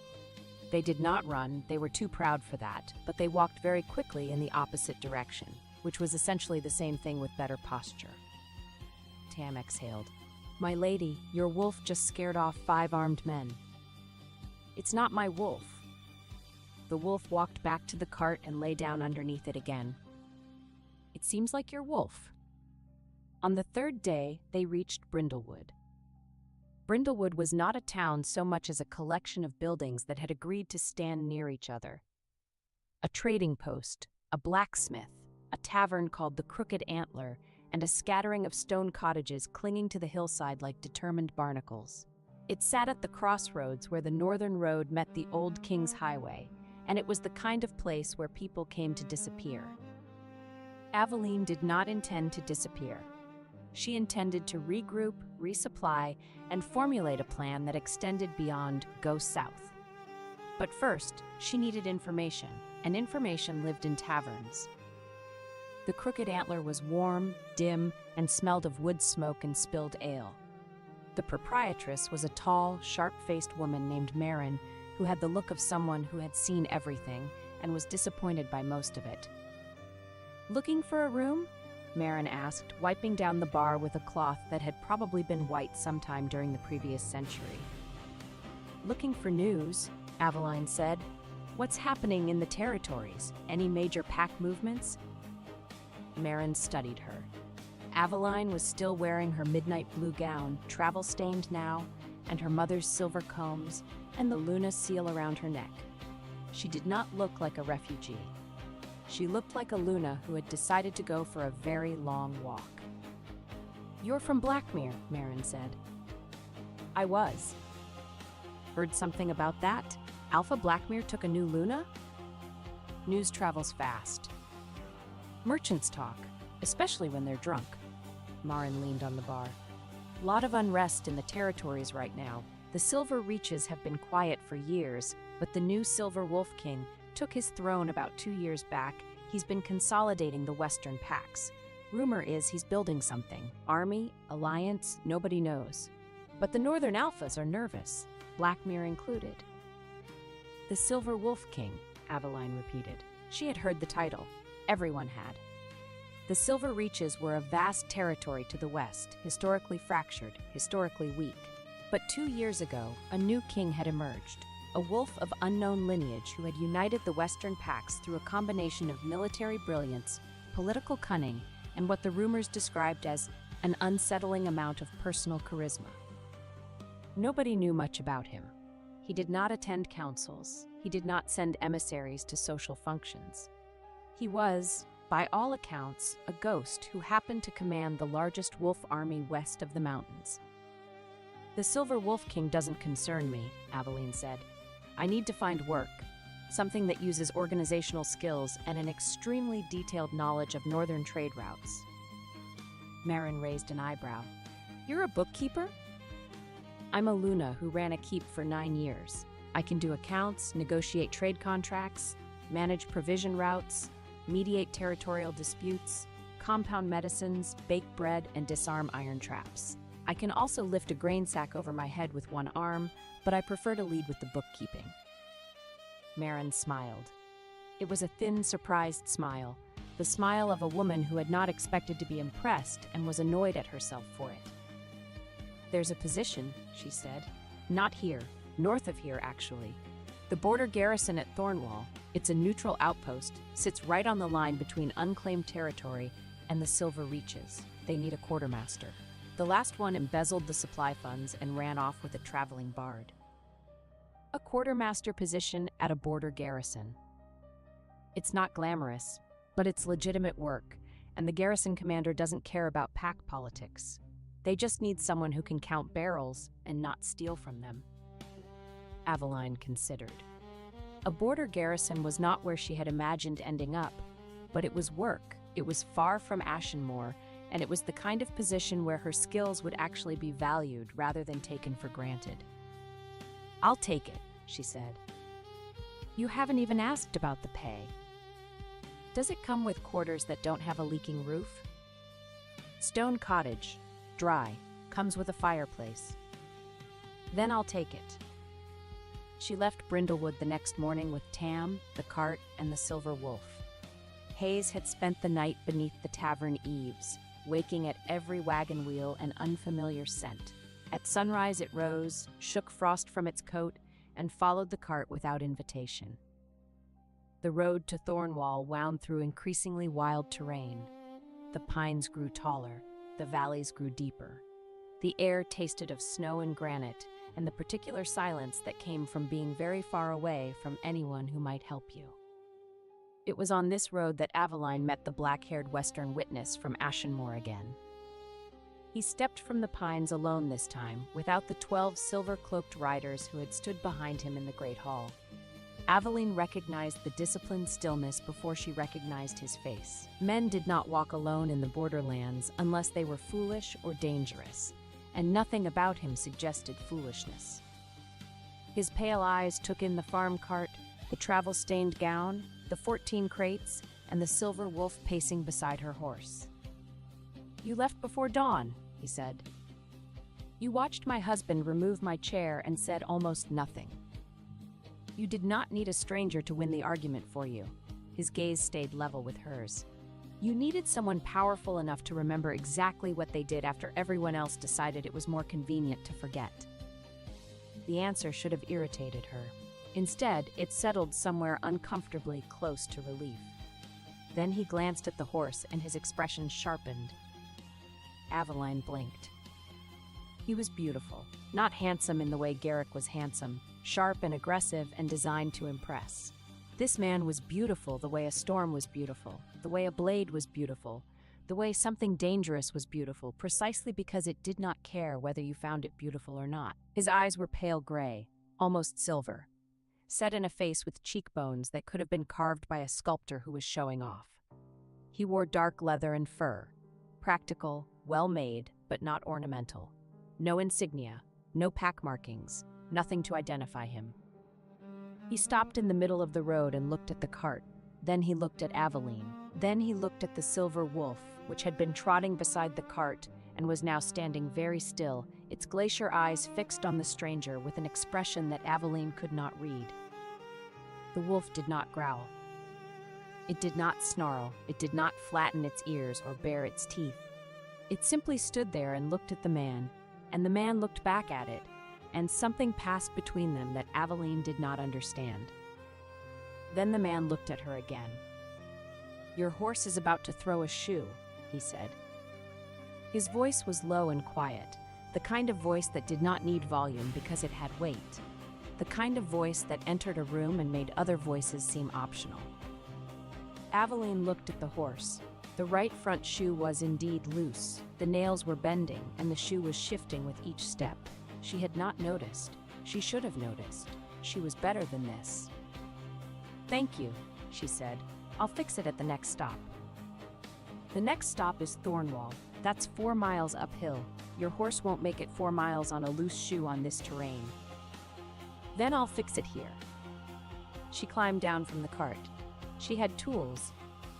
They did not run, they were too proud for that, but they walked very quickly in the opposite direction, which was essentially the same thing with better posture. Tam exhaled. "My lady, your wolf just scared off 5 armed men." "It's not my wolf." The wolf walked back to the cart and lay down underneath it again. "It seems like your wolf." On the 3rd day, they reached Brindlewood. Brindlewood was not a town so much as a collection of buildings that had agreed to stand near each other. A trading post, a blacksmith, a tavern called the Crooked Antler, and a scattering of stone cottages clinging to the hillside like determined barnacles. It sat at the crossroads where the northern road met the old King's Highway, and it was the kind of place where people came to disappear. Aveline did not intend to disappear. She intended to regroup, resupply, and formulate a plan that extended beyond go south. But first, she needed information, and information lived in taverns. The Crooked Antler was warm, dim, and smelled of wood smoke and spilled ale. The proprietress was a tall, sharp-faced woman named Marin, who had the look of someone who had seen everything and was disappointed by most of it. "Looking for a room?" Marin asked, wiping down the bar with a cloth that had probably been white sometime during the previous century. "Looking for news," Aveline said. "What's happening in the territories? Any major pack movements?" Marin studied her. Aveline was still wearing her midnight blue gown, travel-stained now, and her mother's silver combs, and the Luna seal around her neck. She did not look like a refugee. She looked like a Luna who had decided to go for a very long walk. "You're from Blackmere," Marin said. "I was." "Heard something about that? Alpha Blackmere took a new Luna?" "News travels fast. Merchants talk, especially when they're drunk." Marin leaned on the bar. "Lot of unrest in the territories right now. The Silver Reaches have been quiet for years, but the new Silver Wolf King took his throne about 2 years back. He's been consolidating the Western packs. Rumor is he's building something. Army, alliance, nobody knows. But the Northern Alphas are nervous, Blackmere included." "The Silver Wolf King," Aveline repeated. She had heard the title. Everyone had. The Silver Reaches were a vast territory to the west, historically fractured, historically weak. But 2 years ago, a new king had emerged. A wolf of unknown lineage who had united the Western packs through a combination of military brilliance, political cunning, and what the rumors described as an unsettling amount of personal charisma. Nobody knew much about him. He did not attend councils. He did not send emissaries to social functions. He was, by all accounts, a ghost who happened to command the largest wolf army west of the mountains. "The Silver Wolf King doesn't concern me," Aveline said. "I need to find work, something that uses organizational skills and an extremely detailed knowledge of northern trade routes." Marin raised an eyebrow. "You're a bookkeeper?" "I'm a Luna who ran a keep for 9 years. I can do accounts, negotiate trade contracts, manage provision routes, mediate territorial disputes, compound medicines, bake bread, and disarm iron traps. I can also lift a grain sack over my head with one arm, but I prefer to lead with the bookkeeping." Marin smiled. It was a thin, surprised smile, the smile of a woman who had not expected to be impressed and was annoyed at herself for it. "There's a position," she said. "Not here, north of here, actually. The border garrison at Thornwall, it's a neutral outpost, sits right on the line between unclaimed territory and the Silver Reaches. They need a quartermaster. The last one embezzled the supply funds and ran off with a traveling bard." A quartermaster position at a border garrison. It's not glamorous, but it's legitimate work, and the garrison commander doesn't care about pack politics. They just need someone who can count barrels and not steal from them. Aveline considered. A border garrison was not where she had imagined ending up, but it was work. It was far from Ashenmoor, and it was the kind of position where her skills would actually be valued rather than taken for granted. "I'll take it," she said. "You haven't even asked about the pay. Does it come with quarters that don't have a leaking roof?" "Stone cottage, dry, comes with a fireplace." "Then I'll take it." She left Brindlewood the next morning with Tam, the cart, and the Silver Wolf. Hayes had spent the night beneath the tavern eaves, waking at every wagon wheel an unfamiliar scent. At sunrise it rose, shook frost from its coat, and followed the cart without invitation. The road to Thornwall wound through increasingly wild terrain. The pines grew taller, the valleys grew deeper. The air tasted of snow and granite, and the particular silence that came from being very far away from anyone who might help you. It was on this road that Aveline met the black-haired Western witness from Ashenmoor again. He stepped from the pines alone this time, without the 12 silver-cloaked riders who had stood behind him in the Great Hall. Aveline recognized the disciplined stillness before she recognized his face. Men did not walk alone in the borderlands unless they were foolish or dangerous, and nothing about him suggested foolishness. His pale eyes took in the farm cart, the travel-stained gown, the 14 crates, and the Silver Wolf pacing beside her horse. "You left before dawn," he said. "You watched my husband remove my chair and said almost nothing. You did not need a stranger to win the argument for you." His gaze stayed level with hers. "You needed someone powerful enough to remember exactly what they did after everyone else decided it was more convenient to forget." The answer should have irritated her. Instead, it settled somewhere uncomfortably close to relief. Then he glanced at the horse and his expression sharpened. Aveline blinked. He was beautiful, not handsome in the way Garrick was handsome, sharp and aggressive and designed to impress. This man was beautiful the way a storm was beautiful, the way a blade was beautiful, the way something dangerous was beautiful, precisely because it did not care whether you found it beautiful or not. His eyes were pale gray, almost silver, set in a face with cheekbones that could have been carved by a sculptor who was showing off. He wore dark leather and fur, practical, well-made, but not ornamental. No insignia, no pack markings, nothing to identify him. He stopped in the middle of the road and looked at the cart. Then he looked at Aveline. Then he looked at the Silver Wolf, which had been trotting beside the cart and was now standing very still, its glacier eyes fixed on the stranger with an expression that Aveline could not read. The wolf did not growl. It did not snarl. It did not flatten its ears or bare its teeth. It simply stood there and looked at the man, and the man looked back at it, and something passed between them that Aveline did not understand. Then the man looked at her again. "Your horse is about to throw a shoe," he said. His voice was low and quiet, the kind of voice that did not need volume because it had weight. the kind of voice that entered a room and made other voices seem optional. Aveline looked at the horse. The right front shoe was indeed loose. The nails were bending, and the shoe was shifting with each step. She had not noticed. She should have noticed. She was better than this. "Thank you," she said. "I'll fix it at the next stop." "The next stop is Thornwall. That's 4 miles uphill. Your horse won't make it 4 miles on a loose shoe on this terrain." "Then I'll fix it here." She climbed down from the cart. She had tools,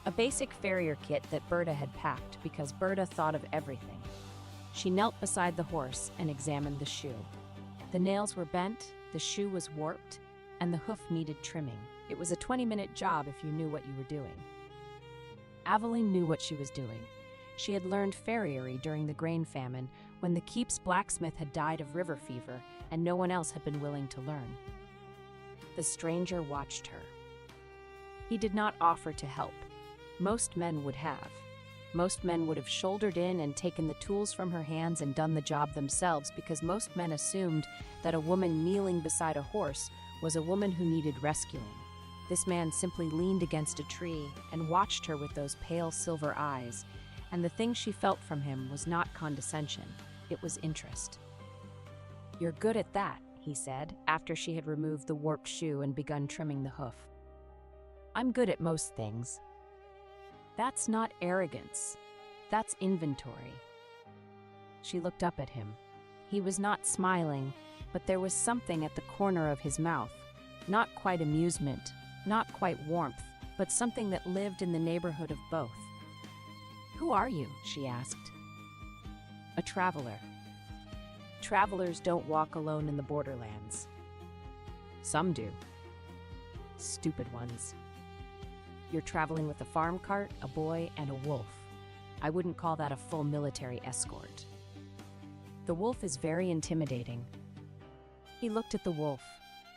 a basic farrier kit that Berta had packed because Berta thought of everything. She knelt beside the horse and examined the shoe. The nails were bent, the shoe was warped, and the hoof needed trimming. It was a 20-minute job if you knew what you were doing. Aveline knew what she was doing. She had learned farriery during the grain famine when the keep's blacksmith had died of river fever and no one else had been willing to learn. The stranger watched her. He did not offer to help. Most men would have. Most men would have shouldered in and taken the tools from her hands and done the job themselves because most men assumed that a woman kneeling beside a horse was a woman who needed rescuing. This man simply leaned against a tree and watched her with those pale silver eyes, and the thing she felt from him was not condescension, it was interest. "You're good at that," he said, after she had removed the warped shoe and begun trimming the hoof. "I'm good at most things." "That's not arrogance. That's inventory." She looked up at him. He was not smiling, but there was something at the corner of his mouth. Not quite amusement, not quite warmth, but something that lived in the neighborhood of both. "Who are you?" she asked. "A traveler. Travelers don't walk alone in the borderlands." "Some do. Stupid ones. You're traveling with a farm cart, a boy, and a wolf. I wouldn't call that a full military escort." "The wolf is very intimidating." He looked at the wolf.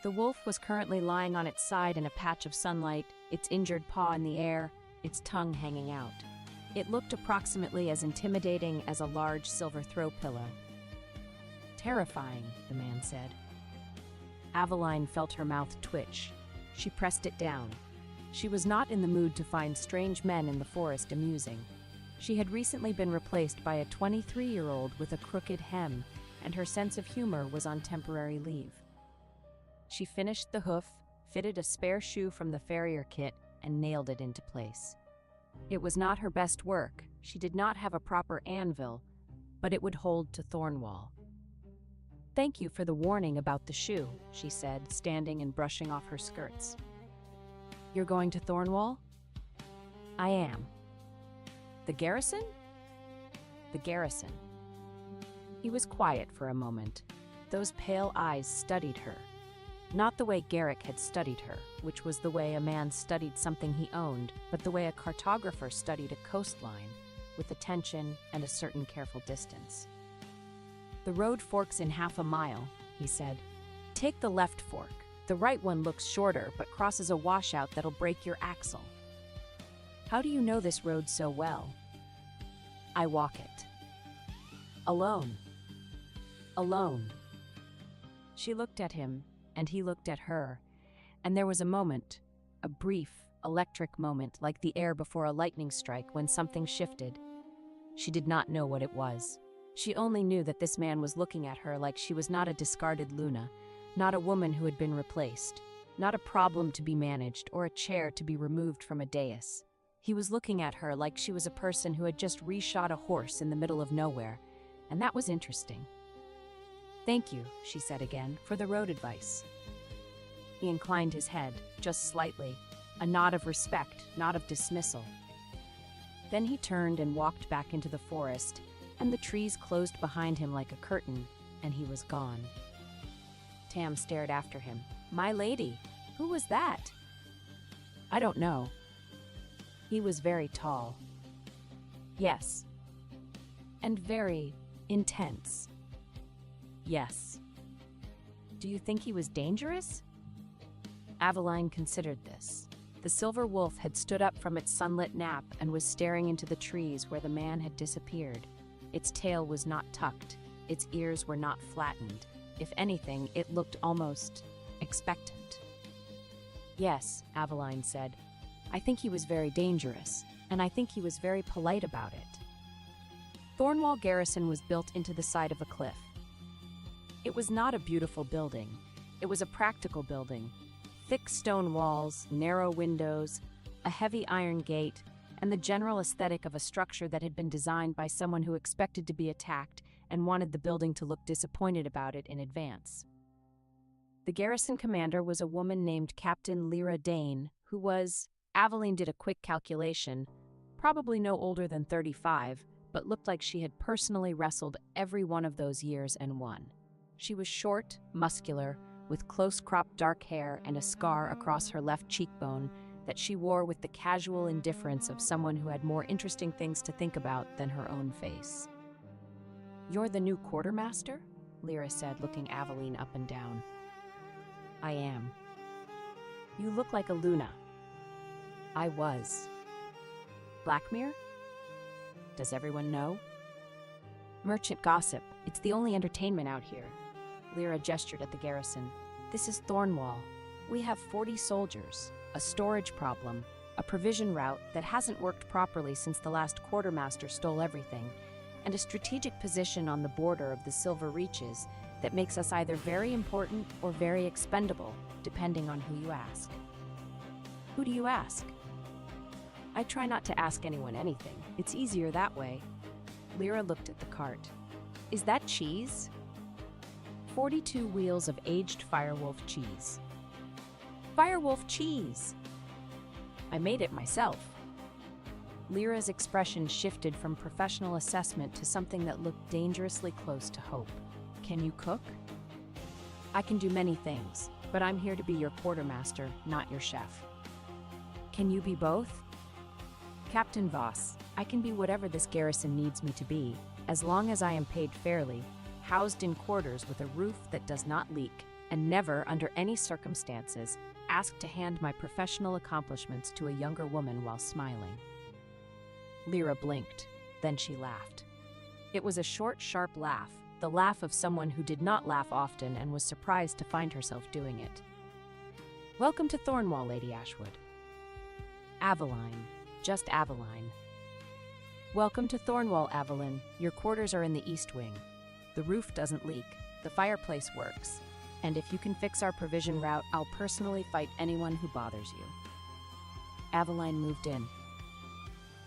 The wolf was currently lying on its side in a patch of sunlight, its injured paw in the air, its tongue hanging out. It looked approximately as intimidating as a large silver throw pillow. "Terrifying," the man said. Aveline felt her mouth twitch. She pressed it down. She was not in the mood to find strange men in the forest amusing. She had recently been replaced by a 23-year-old with a crooked hem, and her sense of humor was on temporary leave. She finished the hoof, fitted a spare shoe from the farrier kit, and nailed it into place. It was not her best work. She did not have a proper anvil, but it would hold to Thornwall. "Thank you for the warning about the shoe," she said, standing and brushing off her skirts. "You're going to Thornwall?" "I am." "The garrison?" "The garrison." He was quiet for a moment. Those pale eyes studied her. Not the way Garrick had studied her, which was the way a man studied something he owned, but the way a cartographer studied a coastline, with attention and a certain careful distance. "The road forks in half a mile," he said. "Take the left fork. The right one looks shorter, but crosses a washout that'll break your axle." "How do you know this road so well?" "I walk it." "Alone?" "Alone." She looked at him, and he looked at her, and there was a moment, a brief, electric moment like the air before a lightning strike when something shifted. She did not know what it was. She only knew that this man was looking at her like she was not a discarded Luna, not a woman who had been replaced, not a problem to be managed or a chair to be removed from a dais. He was looking at her like she was a person who had just reshot a horse in the middle of nowhere, and that was interesting. "Thank you," she said again, "for the road advice." He inclined his head, just slightly, a nod of respect, not of dismissal. Then he turned and walked back into the forest, and the trees closed behind him like a curtain, and he was gone. Tam stared after him. "My lady, who was that?" "I don't know." "He was very tall." "Yes." "And very intense." "Yes." "Do you think he was dangerous?" Aveline considered this. The silver wolf had stood up from its sunlit nap and was staring into the trees where the man had disappeared. Its tail was not tucked. Its ears were not flattened. If anything, it looked almost expectant. Yes, Aveline said. I think he was very dangerous, and I think he was very polite about it. Thornwall Garrison was built into the side of a cliff. It was not a beautiful building. It was a practical building. Thick stone walls, narrow windows, a heavy iron gate, and the general aesthetic of a structure that had been designed by someone who expected to be attacked and wanted the building to look disappointed about it in advance. The garrison commander was a woman named Captain Lyra Dane, who was, Aveline did a quick calculation, probably no older than 35, but looked like she had personally wrestled every one of those years and won. She was short, muscular, with close-cropped dark hair and a scar across her left cheekbone that she wore with the casual indifference of someone who had more interesting things to think about than her own face. "You're the new quartermaster?" Lyra said, looking Aveline up and down. "I am." "You look like a Luna." "I was." "Blackmere? Does everyone know?" "Merchant gossip. It's the only entertainment out here." Lyra gestured at the garrison. "This is Thornwall. We have 40 soldiers, a storage problem, a provision route that hasn't worked properly since the last quartermaster stole everything, and a strategic position on the border of the Silver Reaches that makes us either very important or very expendable, depending on who you ask." "Who do you ask?" "I try not to ask anyone anything. It's easier that way." Lyra looked at the cart. "Is that cheese?" 42 wheels of aged Firewolf cheese. "Firewolf cheese!" "I made it myself." Lyra's expression shifted from professional assessment to something that looked dangerously close to hope. "Can you cook?" "I can do many things, but I'm here to be your quartermaster, not your chef." "Can you be both?" "Captain Voss, I can be whatever this garrison needs me to be, as long as I am paid fairly, housed in quarters with a roof that does not leak, and never, under any circumstances, asked to hand my professional accomplishments to a younger woman while smiling." Lyra blinked, then she laughed. It was a short, sharp laugh, the laugh of someone who did not laugh often and was surprised to find herself doing it. "Welcome to Thornwall, Lady Ashwood." "Aveline. Just Aveline." "Welcome to Thornwall, Aveline. Your quarters are in the East Wing. The roof doesn't leak, the fireplace works, and if you can fix our provision route, I'll personally fight anyone who bothers you." Aveline moved in.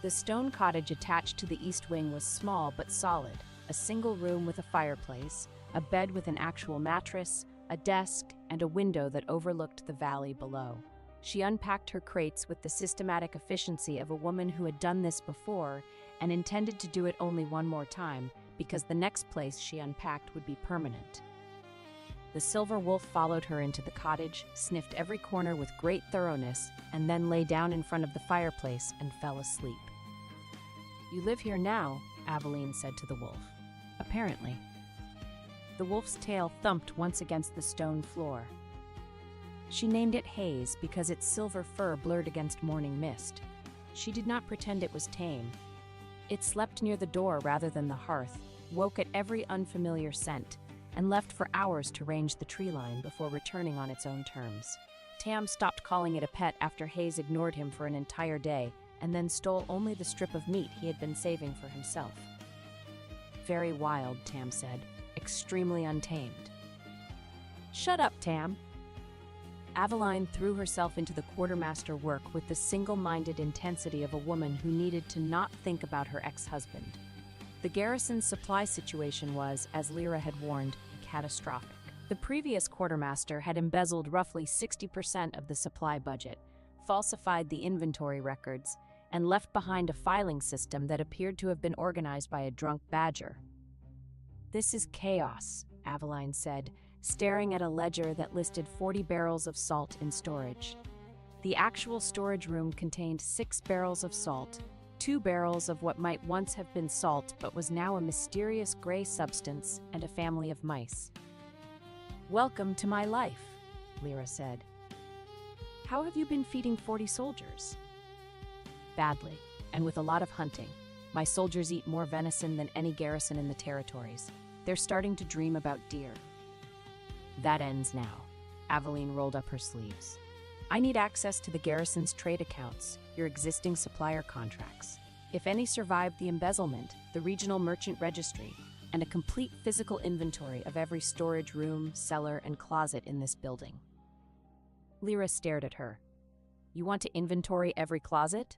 The stone cottage attached to the East Wing was small but solid, a single room with a fireplace, a bed with an actual mattress, a desk, and a window that overlooked the valley below. She unpacked her crates with the systematic efficiency of a woman who had done this before and intended to do it only one more time, because the next place she unpacked would be permanent. The Silver Wolf followed her into the cottage, sniffed every corner with great thoroughness, and then lay down in front of the fireplace and fell asleep. "You live here now," Aveline said to the wolf. "Apparently." The wolf's tail thumped once against the stone floor. She named it Haze because its silver fur blurred against morning mist. She did not pretend it was tame. It slept near the door rather than the hearth, woke at every unfamiliar scent, and left for hours to range the tree line before returning on its own terms. Tam stopped calling it a pet after Hayes ignored him for an entire day and then stole only the strip of meat he had been saving for himself. "Very wild," Tam said, "extremely untamed." "Shut up, Tam." Aveline threw herself into the quartermaster work with the single-minded intensity of a woman who needed to not think about her ex-husband. The garrison's supply situation was, as Lyra had warned, catastrophic. The previous quartermaster had embezzled roughly 60% of the supply budget, falsified the inventory records, and left behind a filing system that appeared to have been organized by a drunk badger. "This is chaos," Aveline said, staring at a ledger that listed 40 barrels of salt in storage. The actual storage room contained 6 barrels of salt, 2 barrels of what might once have been salt but was now a mysterious gray substance, and a family of mice. "Welcome to my life," Lyra said. "How have you been feeding 40 soldiers?" "Badly, and with a lot of hunting. My soldiers eat more venison than any garrison in the territories. They're starting to dream about deer." "That ends now." Aveline rolled up her sleeves. I need access to the garrison's trade accounts, your existing supplier contracts. If any survived the embezzlement, the regional merchant registry, and a complete physical inventory of every storage room, cellar, and closet in this building. Lyra stared at her. You want to inventory every closet?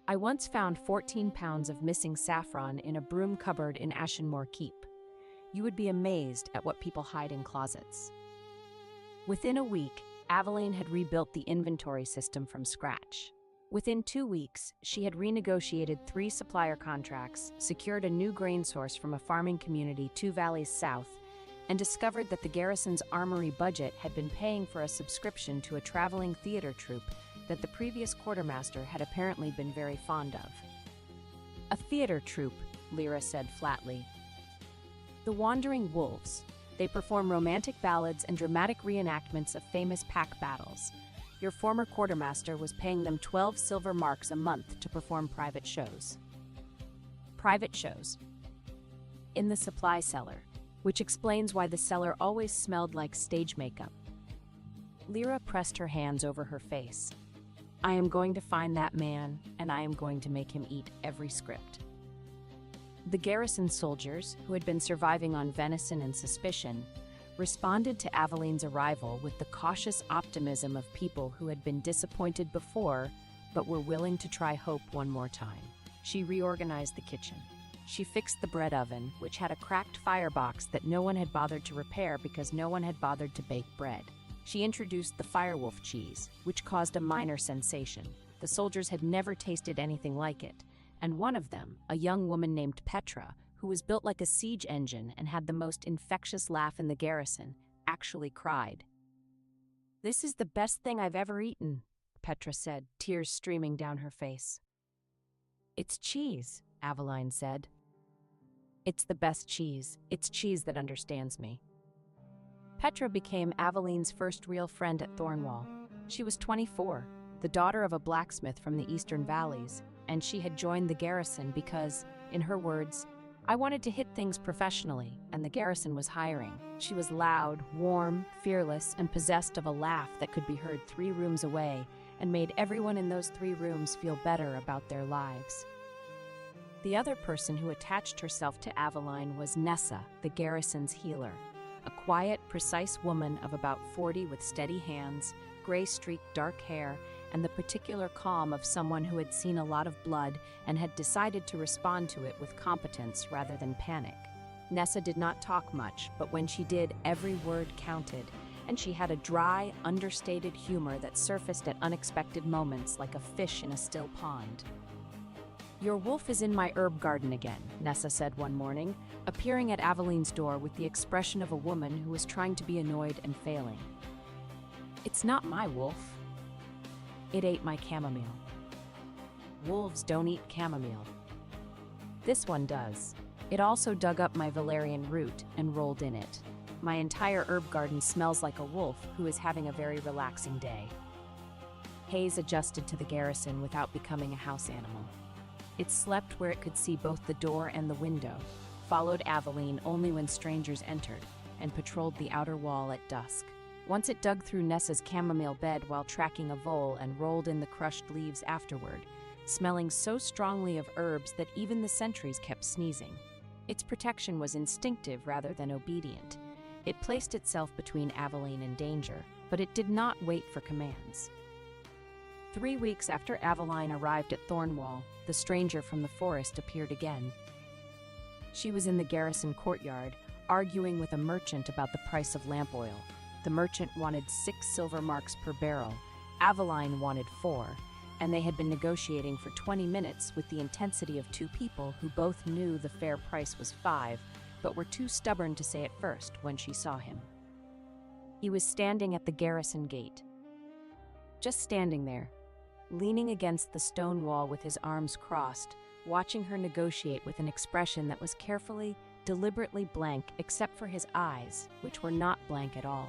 I once found 14 pounds of missing saffron in a broom cupboard in Ashenmore Keep. You would be amazed at what people hide in closets. Within a week, Aveline had rebuilt the inventory system from scratch. Within 2 weeks, she had renegotiated 3 supplier contracts, secured a new grain source from a farming community 2 valleys south, and discovered that the garrison's armory budget had been paying for a subscription to a traveling theater troupe that the previous quartermaster had apparently been very fond of. A theater troupe, Lyra said flatly. The Wandering Wolves. They perform romantic ballads and dramatic reenactments of famous pack battles. Your former quartermaster was paying them 12 silver marks a month to perform private shows. Private shows. In the supply cellar, which explains why the cellar always smelled like stage makeup. Lyra pressed her hands over her face. I am going to find that man, and I am going to make him eat every script. The garrison soldiers, who had been surviving on venison and suspicion, responded to Aveline's arrival with the cautious optimism of people who had been disappointed before, but were willing to try hope one more time. She reorganized the kitchen. She fixed the bread oven, which had a cracked firebox that no one had bothered to repair because no one had bothered to bake bread. She introduced the Firewolf cheese, which caused a minor sensation. The soldiers had never tasted anything like it, and one of them, a young woman named Petra, who was built like a siege engine and had the most infectious laugh in the garrison, actually cried. This is the best thing I've ever eaten, Petra said, tears streaming down her face. It's cheese, Aveline said. It's the best cheese. It's cheese that understands me. Petra became Aveline's first real friend at Thornwall. She was 24, the daughter of a blacksmith from the Eastern Valleys, and she had joined the garrison because, in her words, I wanted to hit things professionally, and the garrison was hiring. She was loud, warm, fearless, and possessed of a laugh that could be heard 3 rooms away and made everyone in those 3 rooms feel better about their lives. The other person who attached herself to Aveline was Nessa, the garrison's healer, a quiet, precise woman of about 40 with steady hands, gray-streaked dark hair, and the particular calm of someone who had seen a lot of blood and had decided to respond to it with competence rather than panic. Nessa did not talk much, but when she did, every word counted, and she had a dry, understated humor that surfaced at unexpected moments like a fish in a still pond. Your wolf is in my herb garden again, Nessa said one morning, appearing at Aveline's door with the expression of a woman who was trying to be annoyed and failing. It's not my wolf. It ate my chamomile. Wolves don't eat chamomile. This one does. It also dug up my valerian root and rolled in it. My entire herb garden smells like a wolf who is having a very relaxing day. Hayes adjusted to the garrison without becoming a house animal. It slept where it could see both the door and the window, followed Aveline only when strangers entered, and patrolled the outer wall at dusk. Once it dug through Nessa's chamomile bed while tracking a vole and rolled in the crushed leaves afterward, smelling so strongly of herbs that even the sentries kept sneezing. Its protection was instinctive rather than obedient. It placed itself between Aveline and danger, but it did not wait for commands. 3 weeks after Aveline arrived at Thornwall, the stranger from the forest appeared again. She was in the garrison courtyard, arguing with a merchant about the price of lamp oil. The merchant wanted 6 silver marks per barrel, Aveline wanted 4, and they had been negotiating for 20 minutes with the intensity of 2 people who both knew the fair price was 5, but were too stubborn to say it first when she saw him. He was standing at the garrison gate. Just standing there, leaning against the stone wall with his arms crossed, watching her negotiate with an expression that was carefully, deliberately blank except for his eyes, which were not blank at all.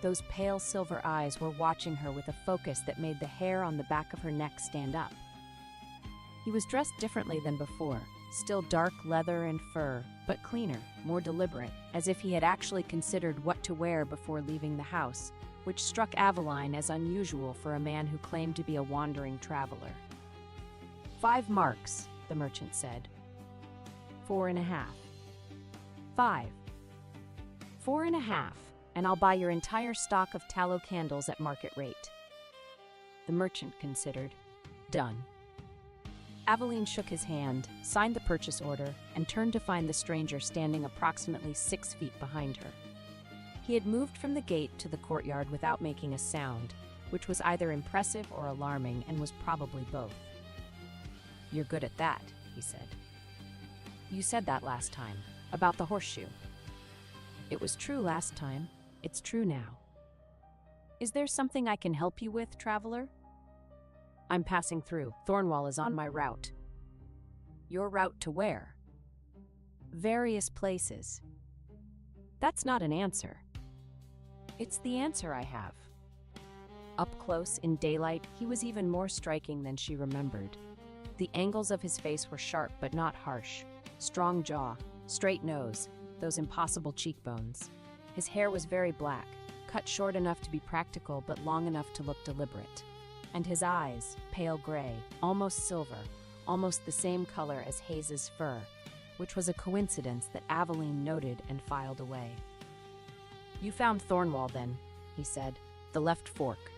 Those pale silver eyes were watching her with a focus that made the hair on the back of her neck stand up. He was dressed differently than before, still dark leather and fur, but cleaner, more deliberate, as if he had actually considered what to wear before leaving the house, which struck Aveline as unusual for a man who claimed to be a wandering traveler. 5 marks, the merchant said. 4.5. 5. 4.5, and I'll buy your entire stock of tallow candles at market rate. The merchant considered. Done. Aveline shook his hand, signed the purchase order, and turned to find the stranger standing approximately 6 feet behind her. He had moved from the gate to the courtyard without making a sound, which was either impressive or alarming and was probably both. "You're good at that," he said. "You said that last time, about the horseshoe." "It was true last time. It's true now." "Is there something I can help you with, traveler?" "I'm passing through. Thornwall is on my route." "Your route to where?" "Various places." "That's not an answer." "It's the answer I have." Up close, in daylight, he was even more striking than she remembered. The angles of his face were sharp but not harsh. Strong jaw, straight nose, those impossible cheekbones. His hair was very black, cut short enough to be practical but long enough to look deliberate. And his eyes, pale gray, almost silver, almost the same color as Hayes's fur, which was a coincidence that Aveline noted and filed away. "You found Thornwall, then," he said. "The left fork."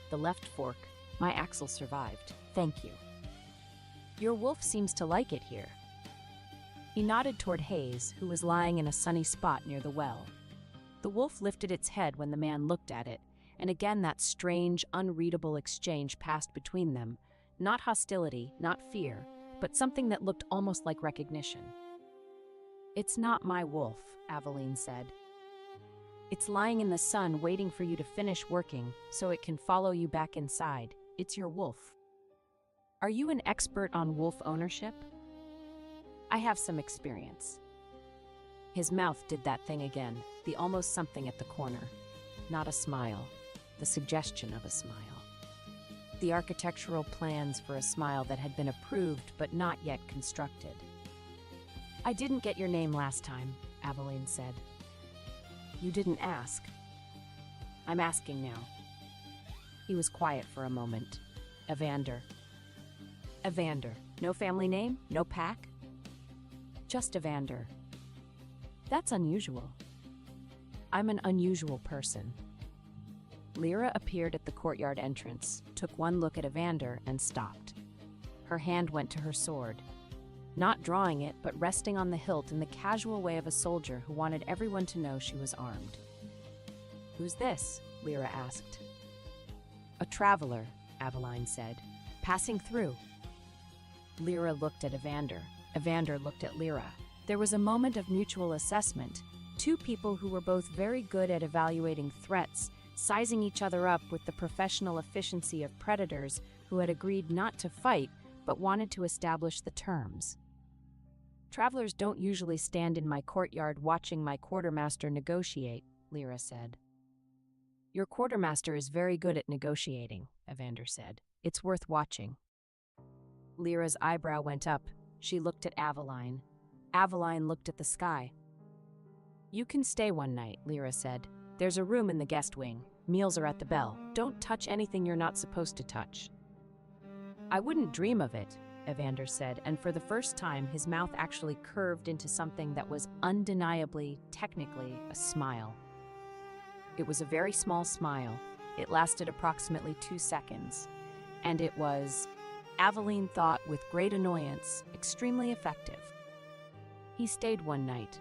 "The left fork. My axle survived. Thank you." "Your wolf seems to like it here." He nodded toward Hayes, who was lying in a sunny spot near the well. The wolf lifted its head when the man looked at it, and again that strange, unreadable exchange passed between them. Not hostility, not fear, but something that looked almost like recognition. "It's not my wolf," Aveline said. "It's lying in the sun waiting for you to finish working so it can follow you back inside. It's your wolf." "Are you an expert on wolf ownership?" "I have some experience." His mouth did that thing again, the almost something at the corner. Not a smile, the suggestion of a smile. The architectural plans for a smile that had been approved but not yet constructed. "I didn't get your name last time," Aveline said. "You didn't ask." "I'm asking now." He was quiet for a moment. "Evander." "Evander. No family name? No pack?" "Just Evander." "That's unusual." "I'm an unusual person." Lyra appeared at the courtyard entrance, took one look at Evander, and stopped. Her hand went to her sword, not drawing it, but resting on the hilt in the casual way of a soldier who wanted everyone to know she was armed. "Who's this?" Lyra asked. "A traveler," Aveline said, "passing through." Lyra looked at Evander. Evander looked at Lyra. There was a moment of mutual assessment. Two people who were both very good at evaluating threats, sizing each other up with the professional efficiency of predators who had agreed not to fight but wanted to establish the terms. "Travelers don't usually stand in my courtyard watching my quartermaster negotiate," Lyra said. "Your quartermaster is very good at negotiating," Evander said. "It's worth watching." Lyra's eyebrow went up. She looked at Aveline. Aveline looked at the sky. "You can stay one night," Lyra said. "There's a room in the guest wing. Meals are at the bell. Don't touch anything you're not supposed to touch." "I wouldn't dream of it," Evander said, and for the first time his mouth actually curved into something that was undeniably, technically, a smile. It was a very small smile. It lasted approximately 2 seconds. And it was, Aveline thought with great annoyance, extremely effective. He stayed one night.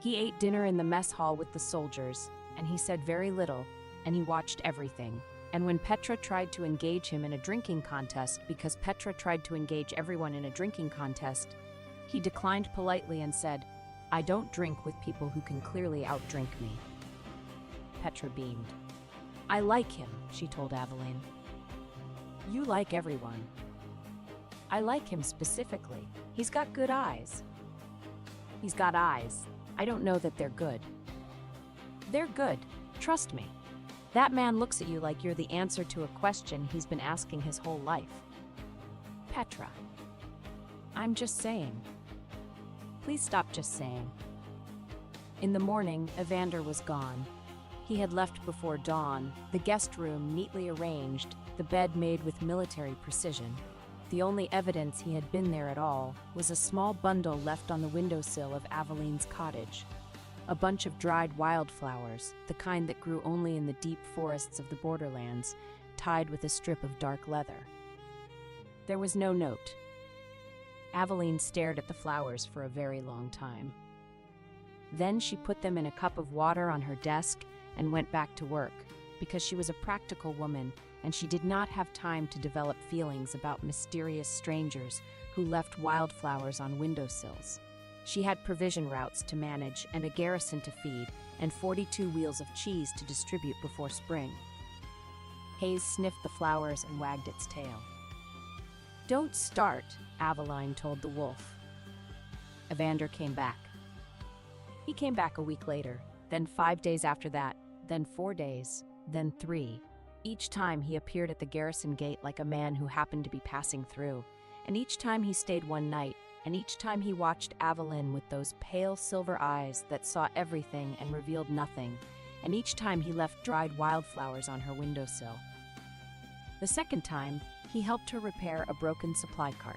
He ate dinner in the mess hall with the soldiers, and he said very little, and he watched everything. And when Petra tried to engage him in a drinking contest, because Petra tried to engage everyone in a drinking contest, he declined politely and said, "I don't drink with people who can clearly outdrink me." Petra beamed. "I like him," she told Aveline. "You like everyone." "I like him specifically. He's got good eyes." "He's got eyes. I don't know that they're good." "They're good. Trust me. That man looks at you like you're the answer to a question he's been asking his whole life." "Petra." I'm just saying. Please stop just saying. In the morning, Evander was gone. He had left before dawn, the guest room neatly arranged, the bed made with military precision. The only evidence he had been there at all was a small bundle left on the windowsill of Aveline's cottage. A bunch of dried wildflowers, the kind that grew only in the deep forests of the borderlands, tied with a strip of dark leather. There was no note. Aveline stared at the flowers for a very long time. Then she put them in a cup of water on her desk and went back to work, because she was a practical woman and she did not have time to develop feelings about mysterious strangers who left wildflowers on windowsills. She had provision routes to manage and a garrison to feed and 42 wheels of cheese to distribute before spring. Hayes sniffed the flowers and wagged its tail. "Don't start," Aveline told the wolf. Evander came back. He came back a week later, then 5 days after that, then 4 days, then 3. Each time he appeared at the garrison gate like a man who happened to be passing through, and each time he stayed one night, and each time he watched Aveline with those pale silver eyes that saw everything and revealed nothing, and each time he left dried wildflowers on her windowsill. The second time, he helped her repair a broken supply cart.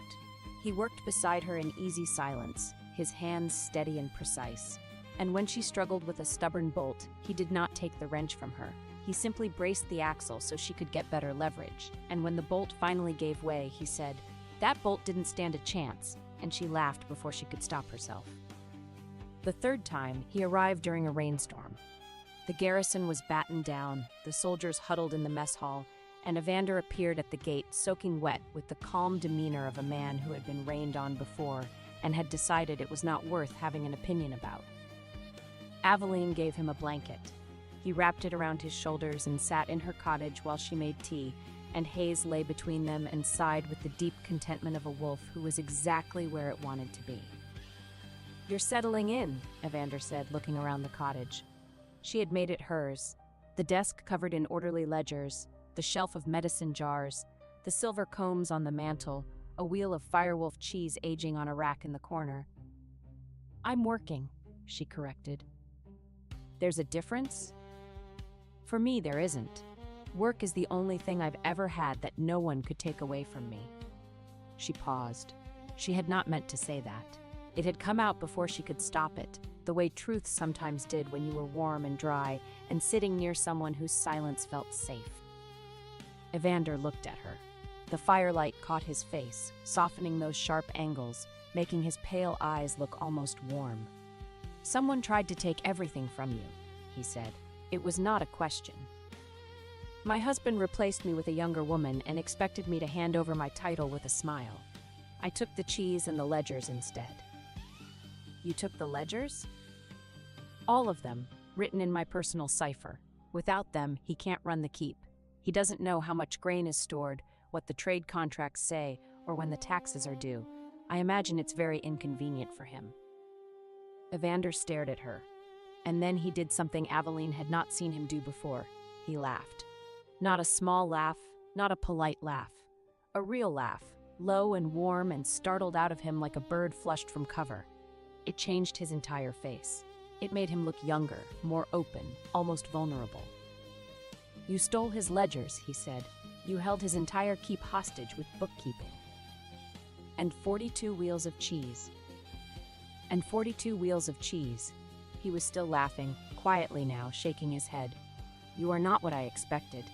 He worked beside her in easy silence, his hands steady and precise. And when she struggled with a stubborn bolt, he did not take the wrench from her. He simply braced the axle so she could get better leverage. And when the bolt finally gave way, he said, "That bolt didn't stand a chance," and she laughed before she could stop herself. The third time, he arrived during a rainstorm. The garrison was battened down, the soldiers huddled in the mess hall, and Evander appeared at the gate soaking wet with the calm demeanor of a man who had been rained on before and had decided it was not worth having an opinion about. Aveline gave him a blanket. He wrapped it around his shoulders and sat in her cottage while she made tea, and Hayes lay between them and sighed with the deep contentment of a wolf who was exactly where it wanted to be. "You're settling in," Evander said, looking around the cottage. She had made it hers, the desk covered in orderly ledgers, the shelf of medicine jars, the silver combs on the mantel, a wheel of Firewolf cheese aging on a rack in the corner. "I'm working," she corrected. "There's a difference?" "For me, there isn't. Work is the only thing I've ever had that no one could take away from me." She paused. She had not meant to say that. It had come out before she could stop it, the way truth sometimes did when you were warm and dry and sitting near someone whose silence felt safe. Evander looked at her. The firelight caught his face, softening those sharp angles, making his pale eyes look almost warm. "Someone tried to take everything from you," he said. "It was not a question. My husband replaced me with a younger woman and expected me to hand over my title with a smile. I took the cheese and the ledgers instead." "You took the ledgers?" "All of them, written in my personal cipher. Without them, he can't run the keep. He doesn't know how much grain is stored, what the trade contracts say, or when the taxes are due. I imagine it's very inconvenient for him." Evander stared at her, and then he did something Aveline had not seen him do before. He laughed. Not a small laugh, not a polite laugh. A real laugh, low and warm and startled out of him like a bird flushed from cover. It changed his entire face. It made him look younger, more open, almost vulnerable. "You stole his ledgers," he said. "You held his entire keep hostage with bookkeeping. And 42 wheels of cheese. And 42 wheels of cheese." He was still laughing, quietly now, shaking his head. "You are not what I expected."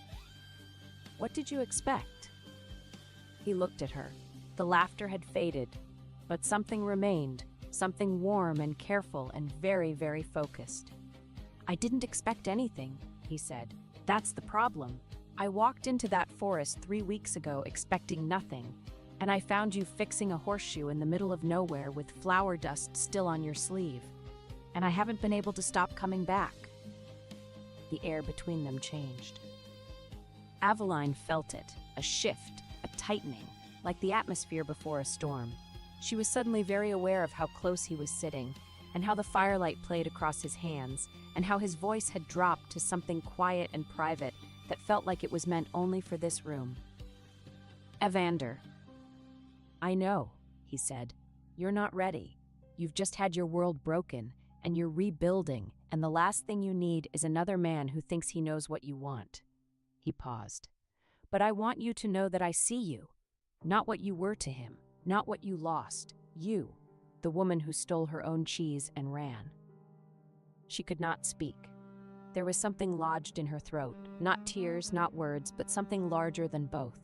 "What did you expect?" He looked at her. The laughter had faded, but something remained, something warm and careful and very, very focused. "I didn't expect anything," he said. "That's the problem. I walked into that forest 3 weeks ago expecting nothing, and I found you fixing a horseshoe in the middle of nowhere with flower dust still on your sleeve, and I haven't been able to stop coming back." The air between them changed. Aveline felt it, a shift, a tightening, like the atmosphere before a storm. She was suddenly very aware of how close he was sitting, and how the firelight played across his hands, and how his voice had dropped to something quiet and private that felt like it was meant only for this room. "Evander." "I know," he said. "You're not ready. You've just had your world broken, and you're rebuilding, and the last thing you need is another man who thinks he knows what you want." He paused. "But I want you to know that I see you. Not what you were to him, not what you lost. You, the woman who stole her own cheese and ran." She could not speak. There was something lodged in her throat, not tears, not words, but something larger than both.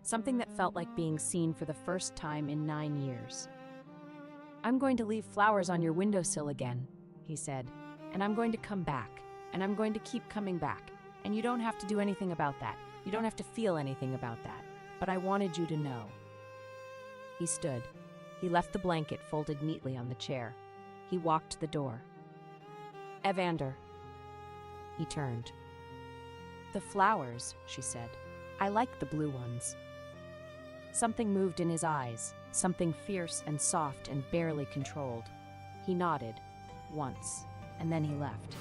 Something that felt like being seen for the first time in 9 years. "I'm going to leave flowers on your windowsill again," he said, "and I'm going to come back, and I'm going to keep coming back, and you don't have to do anything about that. You don't have to feel anything about that, but I wanted you to know." He stood. He left the blanket folded neatly on the chair. He walked to the door. "Evander." He turned. "The flowers," she said. "I like the blue ones." Something moved in his eyes, something fierce and soft and barely controlled. He nodded, once, and then he left.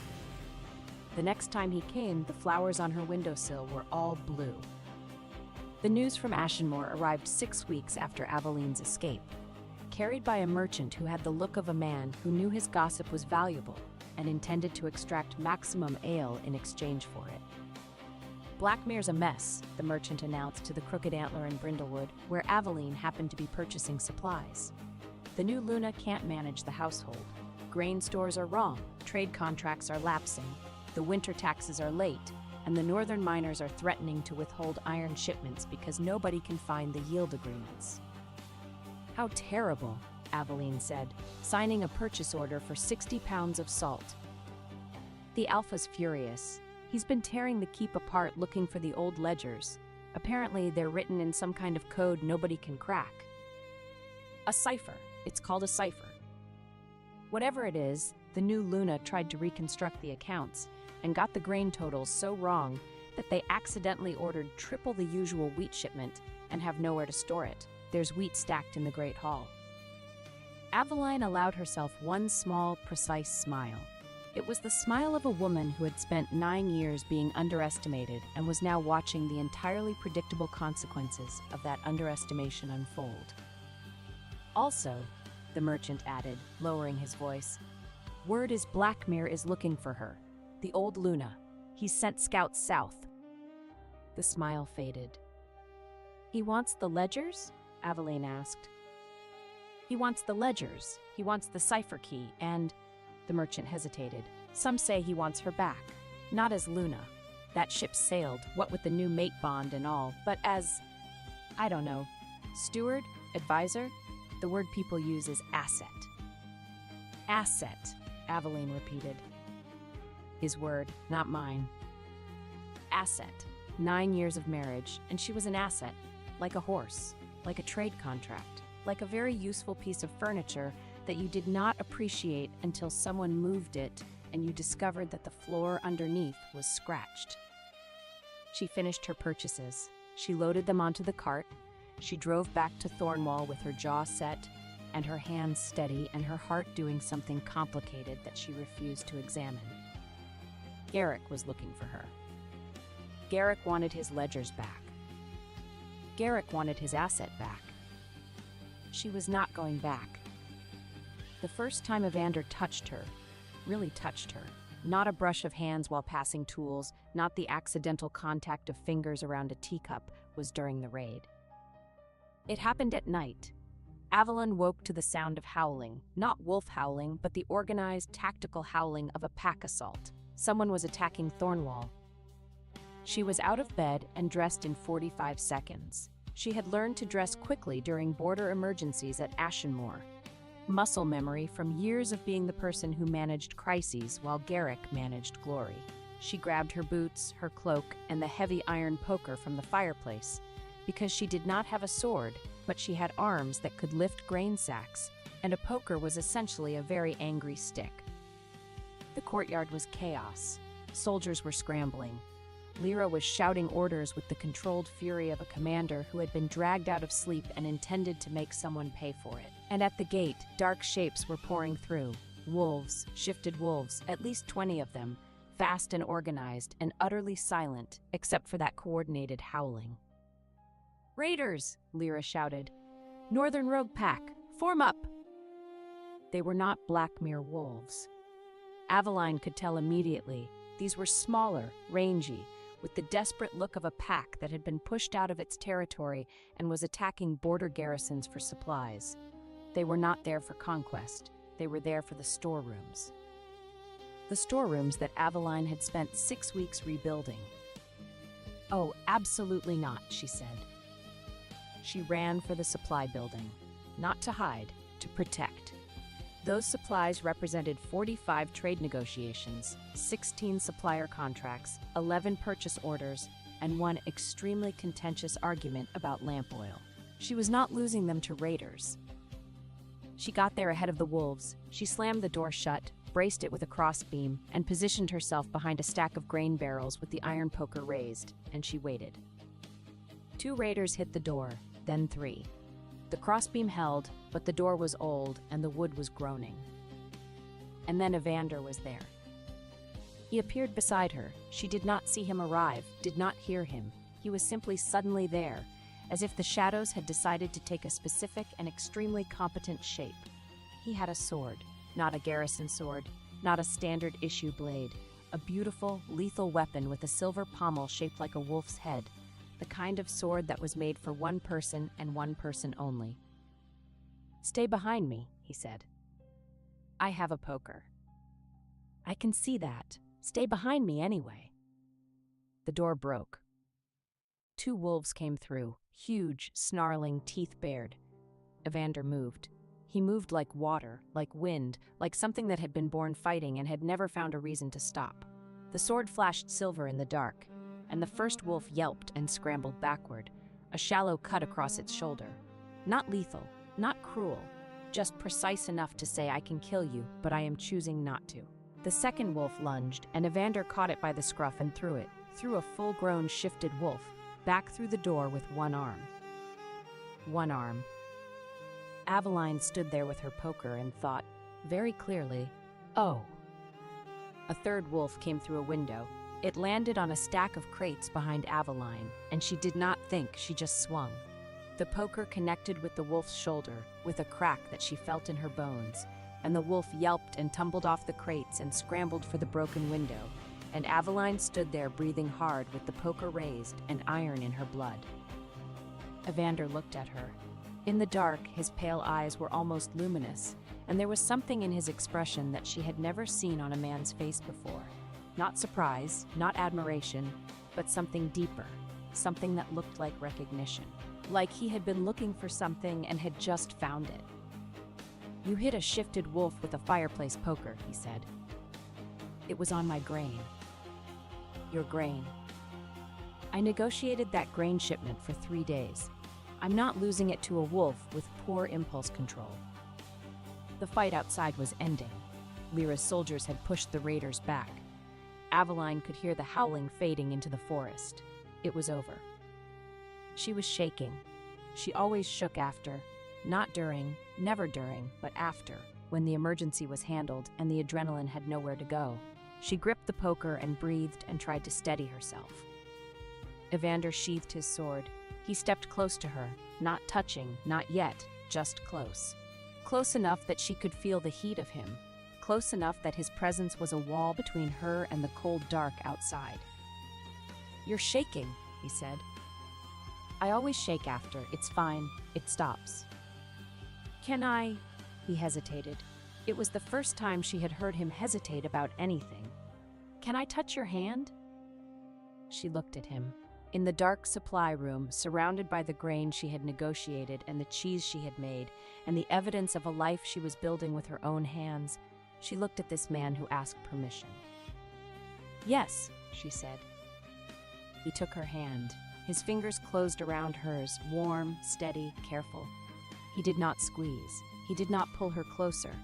The next time he came, the flowers on her windowsill were all blue. The news from Ashenmore arrived 6 weeks after Aveline's escape, carried by a merchant who had the look of a man who knew his gossip was valuable and intended to extract maximum ale in exchange for it. "Blackmere's a mess," the merchant announced to the Crooked Antler in Brindlewood, where Aveline happened to be purchasing supplies. "The new Luna can't manage the household. Grain stores are wrong, trade contracts are lapsing, the winter taxes are late, and the northern miners are threatening to withhold iron shipments because nobody can find the yield agreements." "How terrible," Aveline said, signing a purchase order for 60 pounds of salt. "The Alpha's furious. He's been tearing the keep apart looking for the old ledgers. Apparently they're written in some kind of code nobody can crack. A cipher. It's called a cipher. Whatever it is, the new Luna tried to reconstruct the accounts and got the grain totals so wrong that they accidentally ordered triple the usual wheat shipment and have nowhere to store it. There's wheat stacked in the Great Hall." Aveline allowed herself one small, precise smile. It was the smile of a woman who had spent 9 years being underestimated and was now watching the entirely predictable consequences of that underestimation unfold. "Also," the merchant added, lowering his voice, "word is Blackmere is looking for her. The old Luna. He's sent scouts south." The smile faded. "He wants the ledgers?" Aveline asked. "He wants the ledgers. He wants the cipher key, and..." The merchant hesitated. "Some say he wants her back. Not as Luna. That ship sailed, what with the new mate bond and all, but as, I don't know, steward, advisor? The word people use is asset." "Asset," Aveline repeated. His word, not mine. Asset. 9 years of marriage, and she was an asset, like a horse, like a trade contract, like a very useful piece of furniture that you did not appreciate until someone moved it and you discovered that the floor underneath was scratched. She finished her purchases. She loaded them onto the cart. She drove back to Thornwall with her jaw set and her hands steady and her heart doing something complicated that she refused to examine. Garrick was looking for her. Garrick wanted his ledgers back. Garrick wanted his asset back. She was not going back. The first time Evander touched her, really touched her, not a brush of hands while passing tools, not the accidental contact of fingers around a teacup, was during the raid. It happened at night. Avalon woke to the sound of howling, not wolf howling, but the organized, tactical howling of a pack assault. Someone was attacking Thornwall. She was out of bed and dressed in 45 seconds. She had learned to dress quickly during border emergencies at Ashenmore. Muscle memory from years of being the person who managed crises while Garrick managed glory. She grabbed her boots, her cloak, and the heavy iron poker from the fireplace. Because she did not have a sword, but she had arms that could lift grain sacks, and a poker was essentially a very angry stick. The courtyard was chaos. Soldiers were scrambling. Lyra was shouting orders with the controlled fury of a commander who had been dragged out of sleep and intended to make someone pay for it. And at the gate, dark shapes were pouring through. Wolves, shifted wolves, at least 20 of them, fast and organized and utterly silent, except for that coordinated howling. "Raiders!" Lyra shouted. "Northern Rogue Pack! Form up! They were not Blackmere wolves. Aveline could tell immediately. These were smaller, rangy, with the desperate look of a pack that had been pushed out of its territory and was attacking border garrisons for supplies. They were not there for conquest. They were there for the storerooms. The storerooms that Aveline had spent 6 weeks rebuilding. "Oh, absolutely not," she said. She ran for the supply building, not to hide, to protect. Those supplies represented 45 trade negotiations, 16 supplier contracts, 11 purchase orders, and one extremely contentious argument about lamp oil. She was not losing them to raiders. She got there ahead of the wolves. She slammed the door shut, braced it with a crossbeam, and positioned herself behind a stack of grain barrels with the iron poker raised, and she waited. 2 raiders hit the door, then 3. The crossbeam held, but the door was old and the wood was groaning. And then Evander was there. He appeared beside her. She did not see him arrive, did not hear him. He was simply suddenly there, as if the shadows had decided to take a specific and extremely competent shape. He had a sword, not a garrison sword, not a standard issue blade, a beautiful, lethal weapon with a silver pommel shaped like a wolf's head, the kind of sword that was made for one person and one person only. "Stay behind me," he said. "I have a poker." "I can see that. Stay behind me anyway." The door broke. 2 wolves came through, huge, snarling, teeth bared. Evander moved. He moved like water, like wind, like something that had been born fighting and had never found a reason to stop. The sword flashed silver in the dark, and the first wolf yelped and scrambled backward, a shallow cut across its shoulder. Not lethal, not cruel, just precise enough to say, "I can kill you, but I am choosing not to." The second wolf lunged, and Evander caught it by the scruff and threw a full-grown, shifted wolf, back through the door with one arm. One arm. Aveline stood there with her poker and thought, very clearly, "Oh." A third wolf came through a window. It landed on a stack of crates behind Aveline, and she did not think, she just swung. The poker connected with the wolf's shoulder, with a crack that she felt in her bones, and the wolf yelped and tumbled off the crates and scrambled for the broken window, and Aveline stood there breathing hard with the poker raised and iron in her blood. Evander looked at her. In the dark, his pale eyes were almost luminous, and there was something in his expression that she had never seen on a man's face before. Not surprise, not admiration, but something deeper, something that looked like recognition. Like he had been looking for something and had just found it. "You hit a shifted wolf with a fireplace poker," he said. "It was on my grain." "Your grain." "I negotiated that grain shipment for 3 days. I'm not losing it to a wolf with poor impulse control." The fight outside was ending. Lyra's soldiers had pushed the raiders back. Aveline could hear the howling fading into the forest. It was over. She was shaking. She always shook after, not during, never during, but after, when the emergency was handled and the adrenaline had nowhere to go. She gripped the poker and breathed and tried to steady herself. Evander sheathed his sword. He stepped close to her, not touching, not yet, just close. Close enough that she could feel the heat of him, close enough that his presence was a wall between her and the cold dark outside. "You're shaking," he said. "I always shake after. It's fine. It stops." "Can I?" He hesitated. It was the first time she had heard him hesitate about anything. "Can I touch your hand?" She looked at him. In the dark supply room, surrounded by the grain she had negotiated and the cheese she had made, and the evidence of a life she was building with her own hands, she looked at this man who asked permission. "Yes," she said. He took her hand. His fingers closed around hers, warm, steady, careful. He did not squeeze. He did not pull her closer.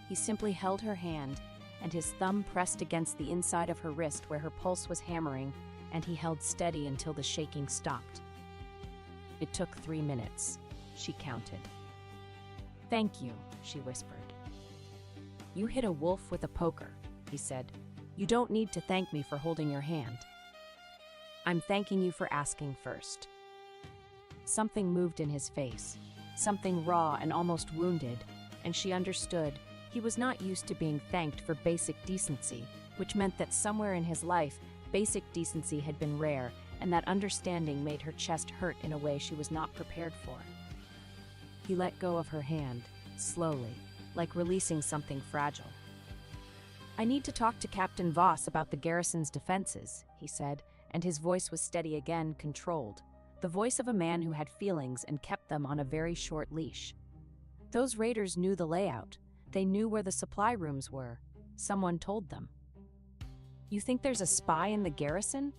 He simply held her hand, and his thumb pressed against the inside of her wrist where her pulse was hammering, and he held steady until the shaking stopped. It took 3 minutes. She counted. "Thank you," she whispered. "You hit a wolf with a poker," he said. "You don't need to thank me for holding your hand. I'm thanking you for asking first." Something moved in his face. something raw and almost wounded, and she understood he was not used to being thanked for basic decency, which meant that somewhere in his life, basic decency had been rare, and that understanding made her chest hurt in a way she was not prepared for. He let go of her hand, slowly, like releasing something fragile. "I need to talk to Captain Voss about the garrison's defenses," he said, and his voice was steady again, controlled, the voice of a man who had feelings and kept them on a very short leash. Those raiders knew the layout. They knew where the supply rooms were. Someone told them. "You think there's a spy in the garrison?"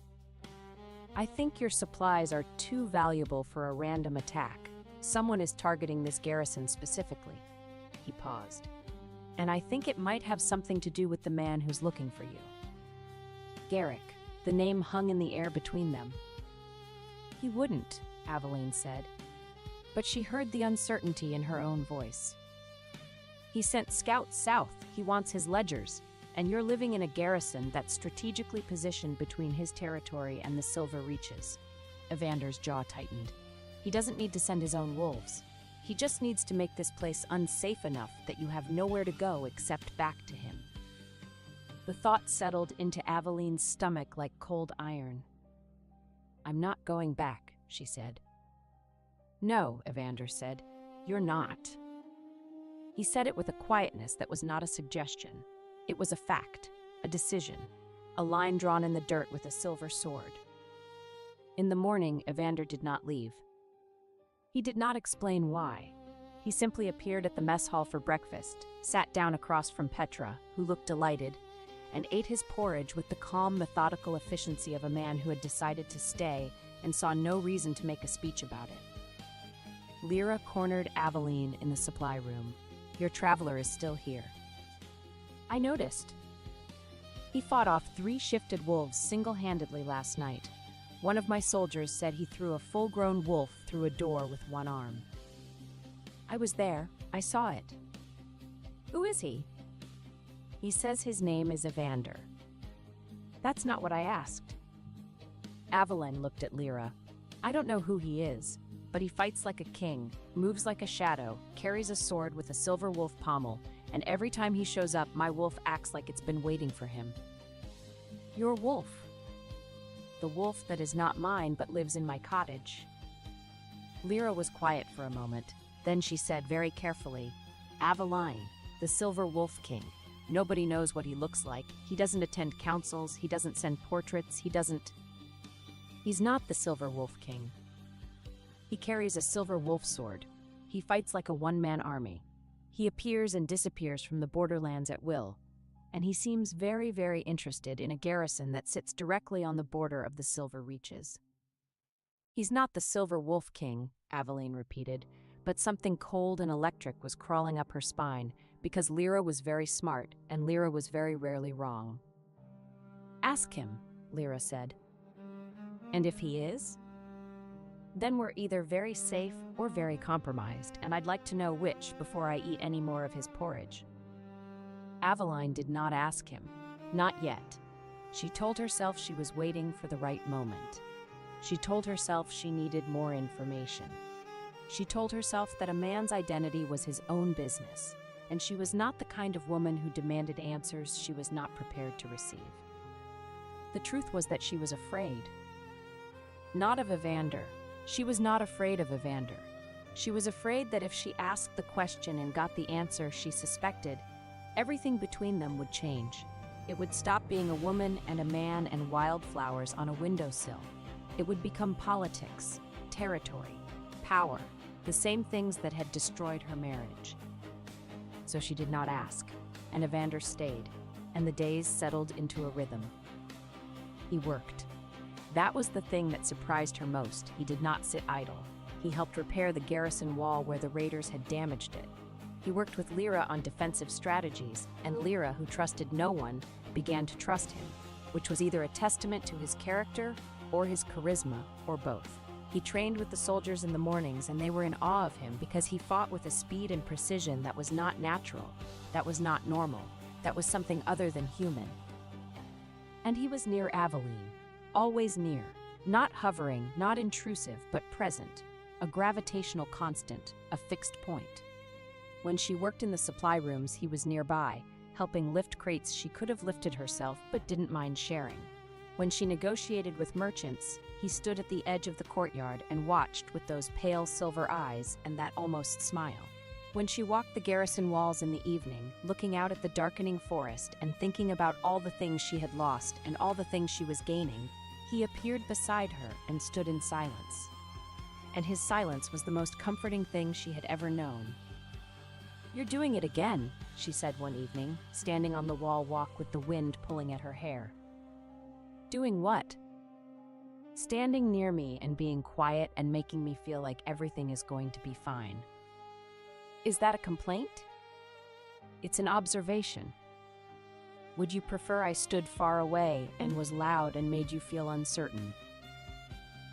"I think your supplies are too valuable for a random attack. Someone is targeting this garrison specifically." He paused. "And I think it might have something to do with the man who's looking for you." Garrick. The name hung in the air between them. "He wouldn't," Aveline said. But she heard the uncertainty in her own voice. "He sent scouts south. He wants his ledgers. And you're living in a garrison that's strategically positioned between his territory and the Silver Reaches." Evander's jaw tightened. "He doesn't need to send his own wolves. He just needs to make this place unsafe enough that you have nowhere to go except back to him." The thought settled into Aveline's stomach like cold iron. "I'm not going back," she said. "No," Evander said, "you're not." He said it with a quietness that was not a suggestion. It was a fact, a decision, a line drawn in the dirt with a silver sword. In the morning, Evander did not leave. He did not explain why. He simply appeared at the mess hall for breakfast, sat down across from Petra, who looked delighted, and ate his porridge with the calm, methodical efficiency of a man who had decided to stay and saw no reason to make a speech about it. Lyra cornered Aveline in the supply room. "Your traveler is still here." "I noticed. He fought off 3 shifted wolves single-handedly last night. One of my soldiers said he threw a full-grown wolf through a door with one arm." "I was there. I saw it." "Who is he?" "He says his name is Evander." "That's not what I asked." Aveline looked at Lyra. "I don't know who he is, but he fights like a king, moves like a shadow, carries a sword with a silver wolf pommel, and every time he shows up, my wolf acts like it's been waiting for him." "Your wolf?" "The wolf that is not mine but lives in my cottage." Lyra was quiet for a moment. Then she said very carefully, "Aveline, the Silver Wolf King. Nobody knows what he looks like. He doesn't attend councils. He doesn't send portraits. He's not the Silver Wolf King. He carries a silver wolf sword. He fights like a one-man army. He appears and disappears from the borderlands at will. And he seems very, very interested in a garrison that sits directly on the border of the Silver Reaches." "He's not the Silver Wolf King," Aveline repeated, but something cold and electric was crawling up her spine because Lyra was very smart and Lyra was very rarely wrong. "Ask him," Lyra said. "And if he is? Then we're either very safe or very compromised, and I'd like to know which before I eat any more of his porridge." Aveline did not ask him. Not yet. She told herself she was waiting for the right moment. She told herself she needed more information. She told herself that a man's identity was his own business, and she was not the kind of woman who demanded answers she was not prepared to receive. The truth was that she was afraid. Not of Evander. She was not afraid of Evander. She was afraid that if she asked the question and got the answer she suspected, everything between them would change. It would stop being a woman and a man and wildflowers on a windowsill. It would become politics, territory, power, the same things that had destroyed her marriage. So she did not ask, and Evander stayed, and the days settled into a rhythm. He worked. That was the thing that surprised her most. He did not sit idle. He helped repair the garrison wall where the raiders had damaged it. He worked with Lyra on defensive strategies, and Lyra, who trusted no one, began to trust him, which was either a testament to his character or his charisma, or both. He trained with the soldiers in the mornings, and they were in awe of him because he fought with a speed and precision that was not natural, that was not normal, that was something other than human. And he was near Aveline, always near, not hovering, not intrusive, but present, a gravitational constant, a fixed point. When she worked in the supply rooms, he was nearby, helping lift crates she could have lifted herself but didn't mind sharing. When she negotiated with merchants, he stood at the edge of the courtyard and watched with those pale silver eyes and that almost smile. When she walked the garrison walls in the evening, looking out at the darkening forest and thinking about all the things she had lost and all the things she was gaining, he appeared beside her and stood in silence. And his silence was the most comforting thing she had ever known. "You're doing it again," she said one evening, standing on the wall walk with the wind pulling at her hair. "Doing what?" "Standing near me and being quiet and making me feel like everything is going to be fine." "Is that a complaint?" "It's an observation." "Would you prefer I stood far away and was loud and made you feel uncertain?"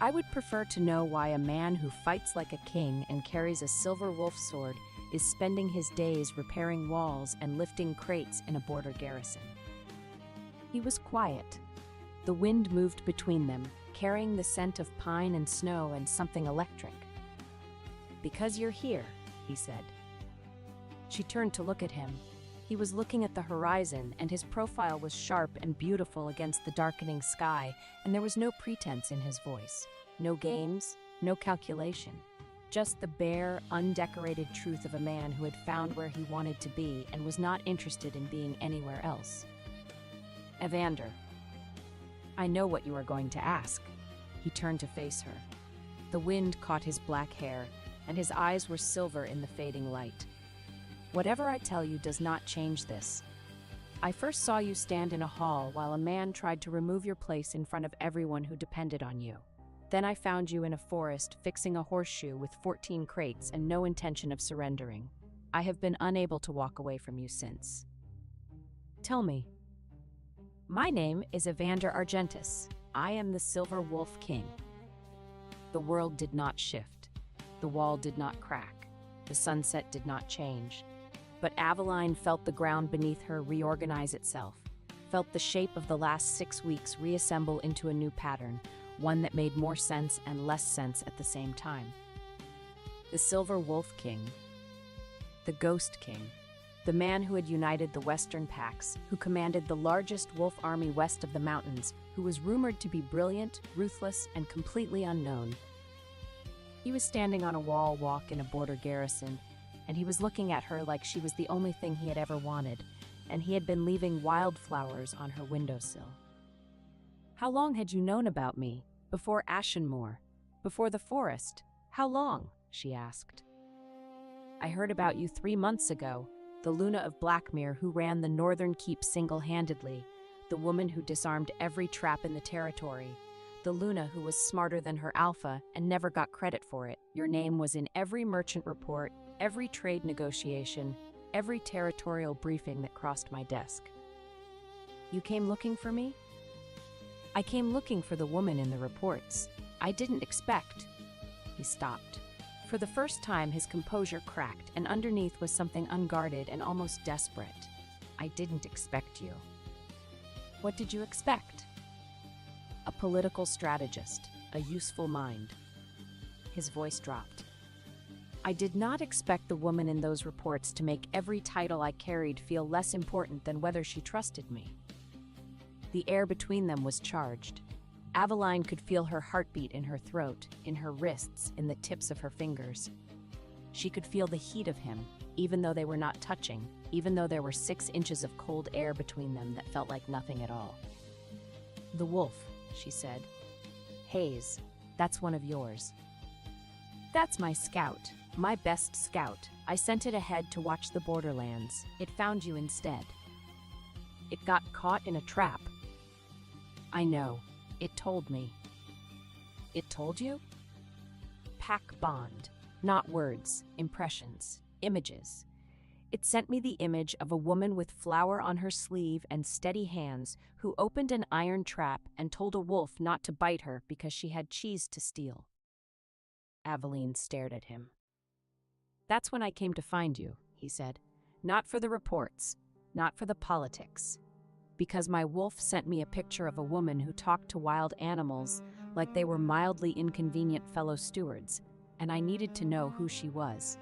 "I would prefer to know why a man who fights like a king and carries a silver wolf sword is spending his days repairing walls and lifting crates in a border garrison." He was quiet. The wind moved between them, carrying the scent of pine and snow and something electric. "Because you're here," he said. She turned to look at him. He was looking at the horizon, and his profile was sharp and beautiful against the darkening sky, and there was no pretense in his voice. No games, no calculation. Just the bare, undecorated truth of a man who had found where he wanted to be and was not interested in being anywhere else. "Evander, I know what you are going to ask." He turned to face her. The wind caught his black hair, and his eyes were silver in the fading light. "Whatever I tell you does not change this. I first saw you stand in a hall while a man tried to remove your place in front of everyone who depended on you. Then I found you in a forest fixing a horseshoe with 14 crates and no intention of surrendering. I have been unable to walk away from you since." "Tell me." "My name is Evander Argentus. I am the Silver Wolf King." The world did not shift. The wall did not crack. The sunset did not change. But Aveline felt the ground beneath her reorganize itself, felt the shape of the last 6 weeks reassemble into a new pattern, one that made more sense and less sense at the same time. The Silver Wolf King. The Ghost King. The man who had united the Western Pacts, who commanded the largest wolf army west of the mountains, who was rumored to be brilliant, ruthless, and completely unknown. He was standing on a wall walk in a border garrison, and he was looking at her like she was the only thing he had ever wanted, and he had been leaving wildflowers on her windowsill. "How long had you known about me? Before Ashenmoor? Before the forest? How long?" she asked. "I heard about you 3 months ago, the Luna of Blackmere who ran the northern keep single-handedly, the woman who disarmed every trap in the territory, the Luna who was smarter than her alpha and never got credit for it. Your name was in every merchant report, every trade negotiation, every territorial briefing that crossed my desk. You came looking for me?" "I came looking for the woman in the reports. I didn't expect." He stopped. For the first time, his composure cracked, and underneath was something unguarded and almost desperate. "I didn't expect you." "What did you expect?" "A political strategist, a useful mind." His voice dropped. "I did not expect the woman in those reports to make every title I carried feel less important than whether she trusted me." The air between them was charged. Aveline could feel her heartbeat in her throat, in her wrists, in the tips of her fingers. She could feel the heat of him, even though they were not touching, even though there were 6 inches of cold air between them that felt like nothing at all. "The wolf," she said. "Hayes, that's one of yours." "That's my scout, my best scout. I sent it ahead to watch the borderlands. It found you instead." "It got caught in a trap." "I know. It told me." "It told you?" "Pack bond. Not words, impressions, images. It sent me the image of a woman with flour on her sleeve and steady hands who opened an iron trap and told a wolf not to bite her because she had cheese to steal." Aveline stared at him. "That's when I came to find you," he said. "Not for the reports, not for the politics. Because my wolf sent me a picture of a woman who talked to wild animals like they were mildly inconvenient fellow stewards. and I needed to know who she was.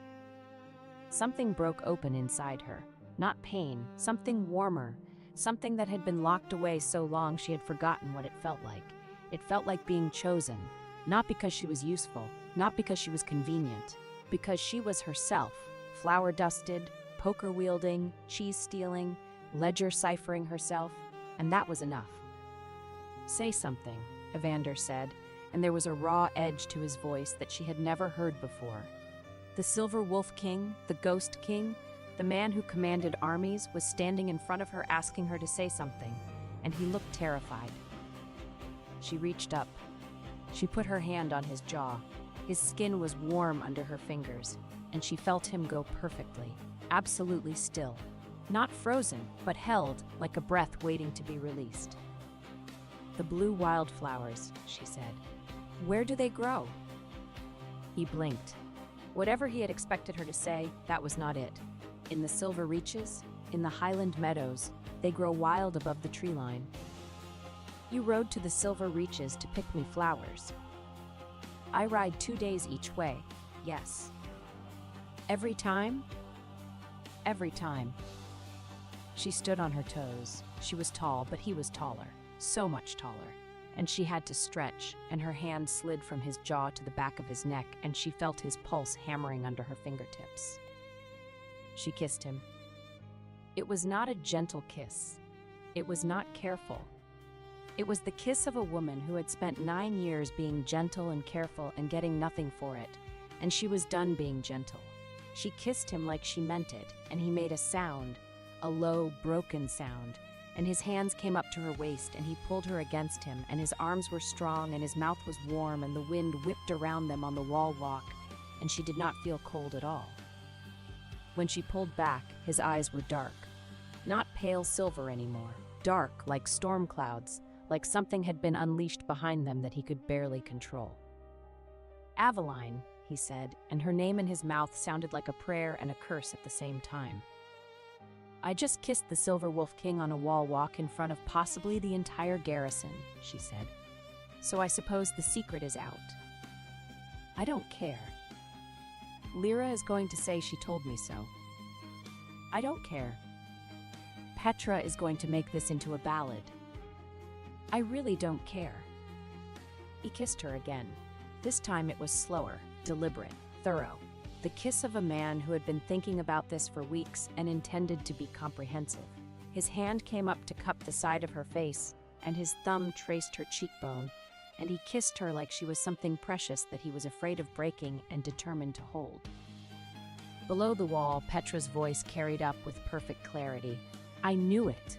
Something broke open inside her. Not pain, something warmer, something that had been locked away so long she had forgotten what it felt like. It felt like being chosen, not because she was useful, not because she was convenient, because she was herself, flower-dusted, poker-wielding, cheese-stealing, ledger-ciphering herself, and that was enough. "Say something," Evander said, and there was a raw edge to his voice that she had never heard before. The Silver Wolf King, the Ghost King, the man who commanded armies, was standing in front of her asking her to say something, and he looked terrified. She reached up. She put her hand on his jaw. His skin was warm under her fingers, and she felt him go perfectly, absolutely still. Not frozen, but held like a breath waiting to be released. "The blue wildflowers," she said. "Where do they grow?" He blinked. Whatever he had expected her to say, that was not it. In the silver reaches, in the highland meadows, they grow wild above the tree line. "You rode to the silver reaches to pick me flowers." "I ride 2 days each way, yes." "Every time?" "Every time." She stood on her toes. She was tall, but he was taller, so much taller. And she had to stretch, and her hand slid from his jaw to the back of his neck, and she felt his pulse hammering under her fingertips. She kissed him. It was not a gentle kiss. It was not careful. It was the kiss of a woman who had spent 9 years being gentle and careful and getting nothing for it, and she was done being gentle. She kissed him like she meant it, and he made a sound, a low, broken sound, and his hands came up to her waist, and he pulled her against him, and his arms were strong, and his mouth was warm, and the wind whipped around them on the wall walk, and she did not feel cold at all. When she pulled back, his eyes were dark. Not pale silver anymore. Dark, like storm clouds, like something had been unleashed behind them that he could barely control. "Aveline," he said, and her name in his mouth sounded like a prayer and a curse at the same time. "I just kissed the Silver Wolf King on a wall walk in front of possibly the entire garrison," she said. "So I suppose the secret is out." "I don't care." "Lyra is going to say she told me so." "I don't care." "Petra is going to make this into a ballad." "I really don't care." He kissed her again. This time it was slower, deliberate, thorough. The kiss of a man who had been thinking about this for weeks and intended to be comprehensive. His hand came up to cup the side of her face, and his thumb traced her cheekbone, and he kissed her like she was something precious that he was afraid of breaking and determined to hold. Below the wall, Petra's voice carried up with perfect clarity. "I knew it."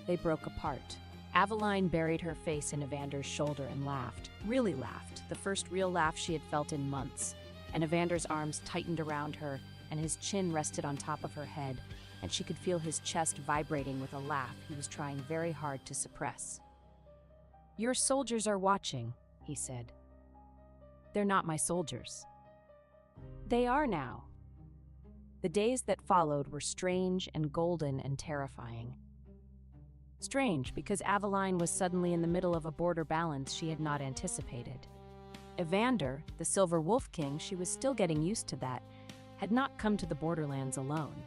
They broke apart. Aveline buried her face in Evander's shoulder and laughed, really laughed, the first real laugh she had felt in months. And Evander's arms tightened around her, and his chin rested on top of her head, and she could feel his chest vibrating with a laugh he was trying very hard to suppress. "Your soldiers are watching," he said. "They're not my soldiers." "They are now." The days that followed were strange and golden and terrifying. Strange, because Aveline was suddenly in the middle of a border balance she had not anticipated. Evander, the Silver Wolf King, she was still getting used to that, had not come to the borderlands alone.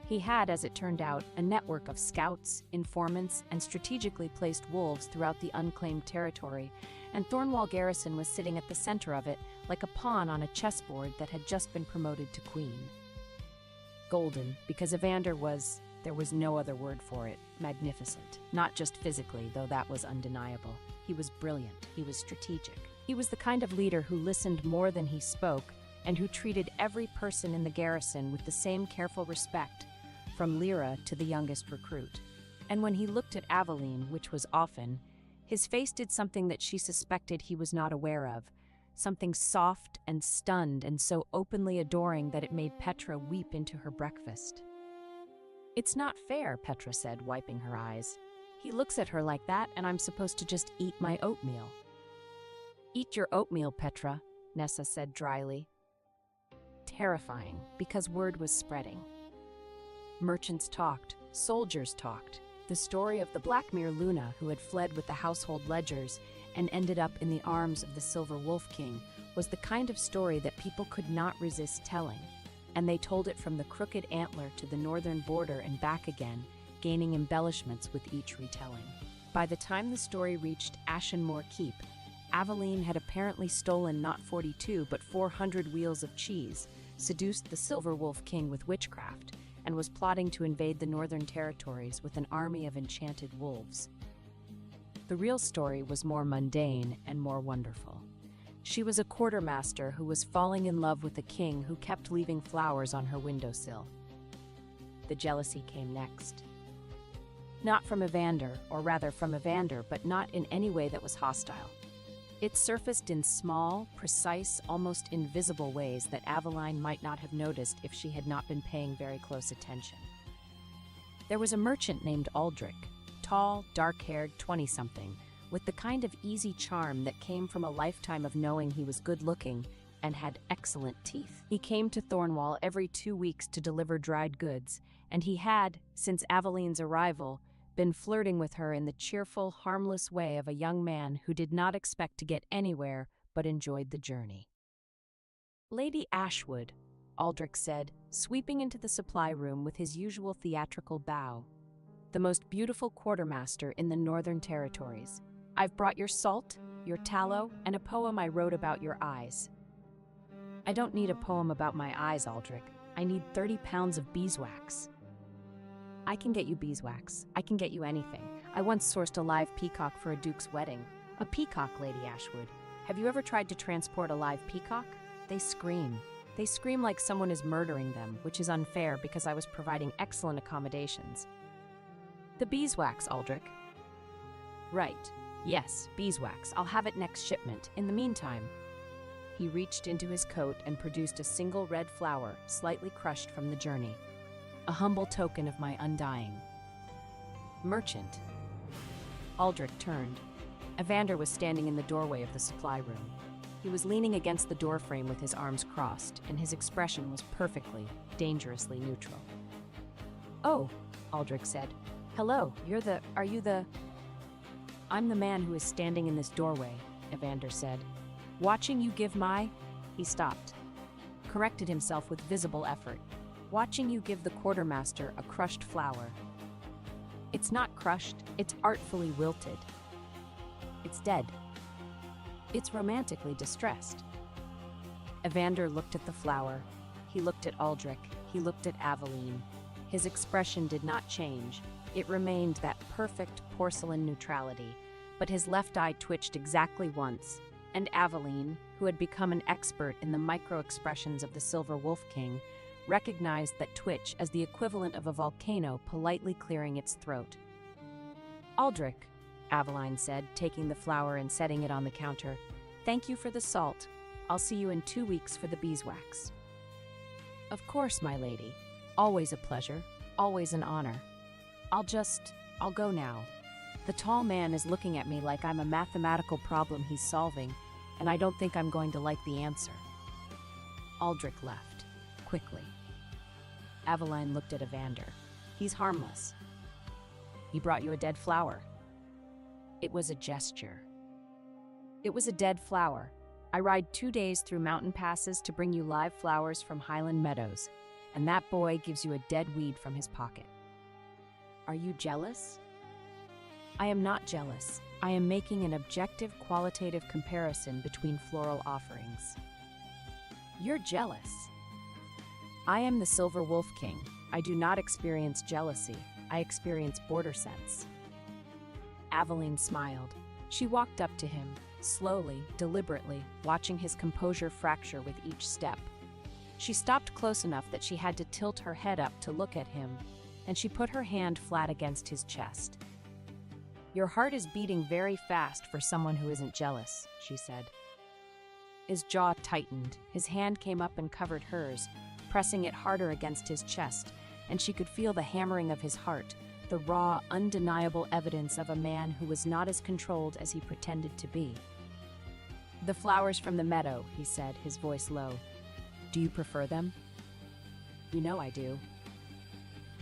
He had, as it turned out, a network of scouts, informants, and strategically placed wolves throughout the unclaimed territory, and Thornwall Garrison was sitting at the center of it, like a pawn on a chessboard that had just been promoted to queen. Golden, because Evander was, there was no other word for it, magnificent. Not just physically, though that was undeniable. He was brilliant. He was strategic. He was the kind of leader who listened more than he spoke, and who treated every person in the garrison with the same careful respect, from Lyra to the youngest recruit. And when he looked at Aveline, which was often, his face did something that she suspected he was not aware of, something soft and stunned and so openly adoring that it made Petra weep into her breakfast. "It's not fair," Petra said, wiping her eyes. "He looks at her like that, and I'm supposed to just eat my oatmeal." "Eat your oatmeal, Petra," Nessa said dryly. Terrifying, because word was spreading. Merchants talked, soldiers talked. The story of the Blackmere Luna who had fled with the household ledgers and ended up in the arms of the Silver Wolf King was the kind of story that people could not resist telling, and they told it from the Crooked Antler to the northern border and back again, gaining embellishments with each retelling. By the time the story reached Ashenmore Keep, Aveline had apparently stolen not 42 but 400 wheels of cheese, seduced the Silver Wolf King with witchcraft, and was plotting to invade the Northern Territories with an army of enchanted wolves. The real story was more mundane and more wonderful. She was a quartermaster who was falling in love with a king who kept leaving flowers on her windowsill. The jealousy came next. Not from Evander, or rather from Evander, but not in any way that was hostile. It surfaced in small, precise, almost invisible ways that Aveline might not have noticed if she had not been paying very close attention. There was a merchant named Aldrich, tall, dark-haired 20-something, with the kind of easy charm that came from a lifetime of knowing he was good-looking and had excellent teeth. He came to Thornwall every 2 weeks to deliver dried goods, and he had, since Aveline's arrival, been flirting with her in the cheerful, harmless way of a young man who did not expect to get anywhere but enjoyed the journey. "Lady Ashwood," Aldrich said, sweeping into the supply room with his usual theatrical bow. "The most beautiful quartermaster in the Northern Territories. I've brought your salt, your tallow, and a poem I wrote about your eyes." "I don't need a poem about my eyes, Aldrich. I need 30 pounds of beeswax." "I can get you beeswax. I can get you anything. I once sourced a live peacock for a duke's wedding." "A peacock, Lady Ashwood. Have you ever tried to transport a live peacock? They scream. They scream like someone is murdering them, which is unfair because I was providing excellent accommodations." "The beeswax, Aldrich." "Right. Yes, beeswax. I'll have it next shipment. In the meantime..." He reached into his coat and produced a single red flower, slightly crushed from the journey. "A humble token of my undying." "Merchant." Aldrich turned. Evander was standing in the doorway of the supply room. He was leaning against the doorframe with his arms crossed, and his expression was perfectly, dangerously neutral. "Oh," Aldrich said. "Hello, are you the..." "I'm the man who is standing in this doorway," Evander said. "Watching you give my..." He stopped, corrected himself with visible effort. "Watching you give the quartermaster a crushed flower. It's not crushed, it's artfully wilted. It's dead. It's romantically distressed." Evander looked at the flower. He looked at Aldrich. He looked at Aveline. His expression did not change. It remained that perfect porcelain neutrality, but his left eye twitched exactly once, and Aveline, who had become an expert in the micro-expressions of the Silver Wolf King, recognized that twitch as the equivalent of a volcano politely clearing its throat. "Aldrich," Aveline said, taking the flower and setting it on the counter, "thank you for the salt. I'll see you in 2 weeks for the beeswax." "Of course, my lady. Always a pleasure, always an honor. I'll go now. The tall man is looking at me like I'm a mathematical problem he's solving, and I don't think I'm going to like the answer." Aldrich left, quickly. Aveline looked at Evander. "He's harmless." "He brought you a dead flower." It was a gesture. "It was a dead flower. I ride 2 days through mountain passes to bring you live flowers from Highland meadows, and that boy gives you a dead weed from his pocket." "Are you jealous?" "I am not jealous. I am making an objective qualitative comparison between floral offerings." "You're jealous." "I am the Silver Wolf King. I do not experience jealousy. I experience border sense." Aveline smiled. She walked up to him, slowly, deliberately, watching his composure fracture with each step. She stopped close enough that she had to tilt her head up to look at him, and she put her hand flat against his chest. "Your heart is beating very fast for someone who isn't jealous," she said. His jaw tightened. His hand came up and covered hers, pressing it harder against his chest, and she could feel the hammering of his heart, the raw, undeniable evidence of a man who was not as controlled as he pretended to be. "The flowers from the meadow," he said, his voice low. "Do you prefer them?" "You know I do."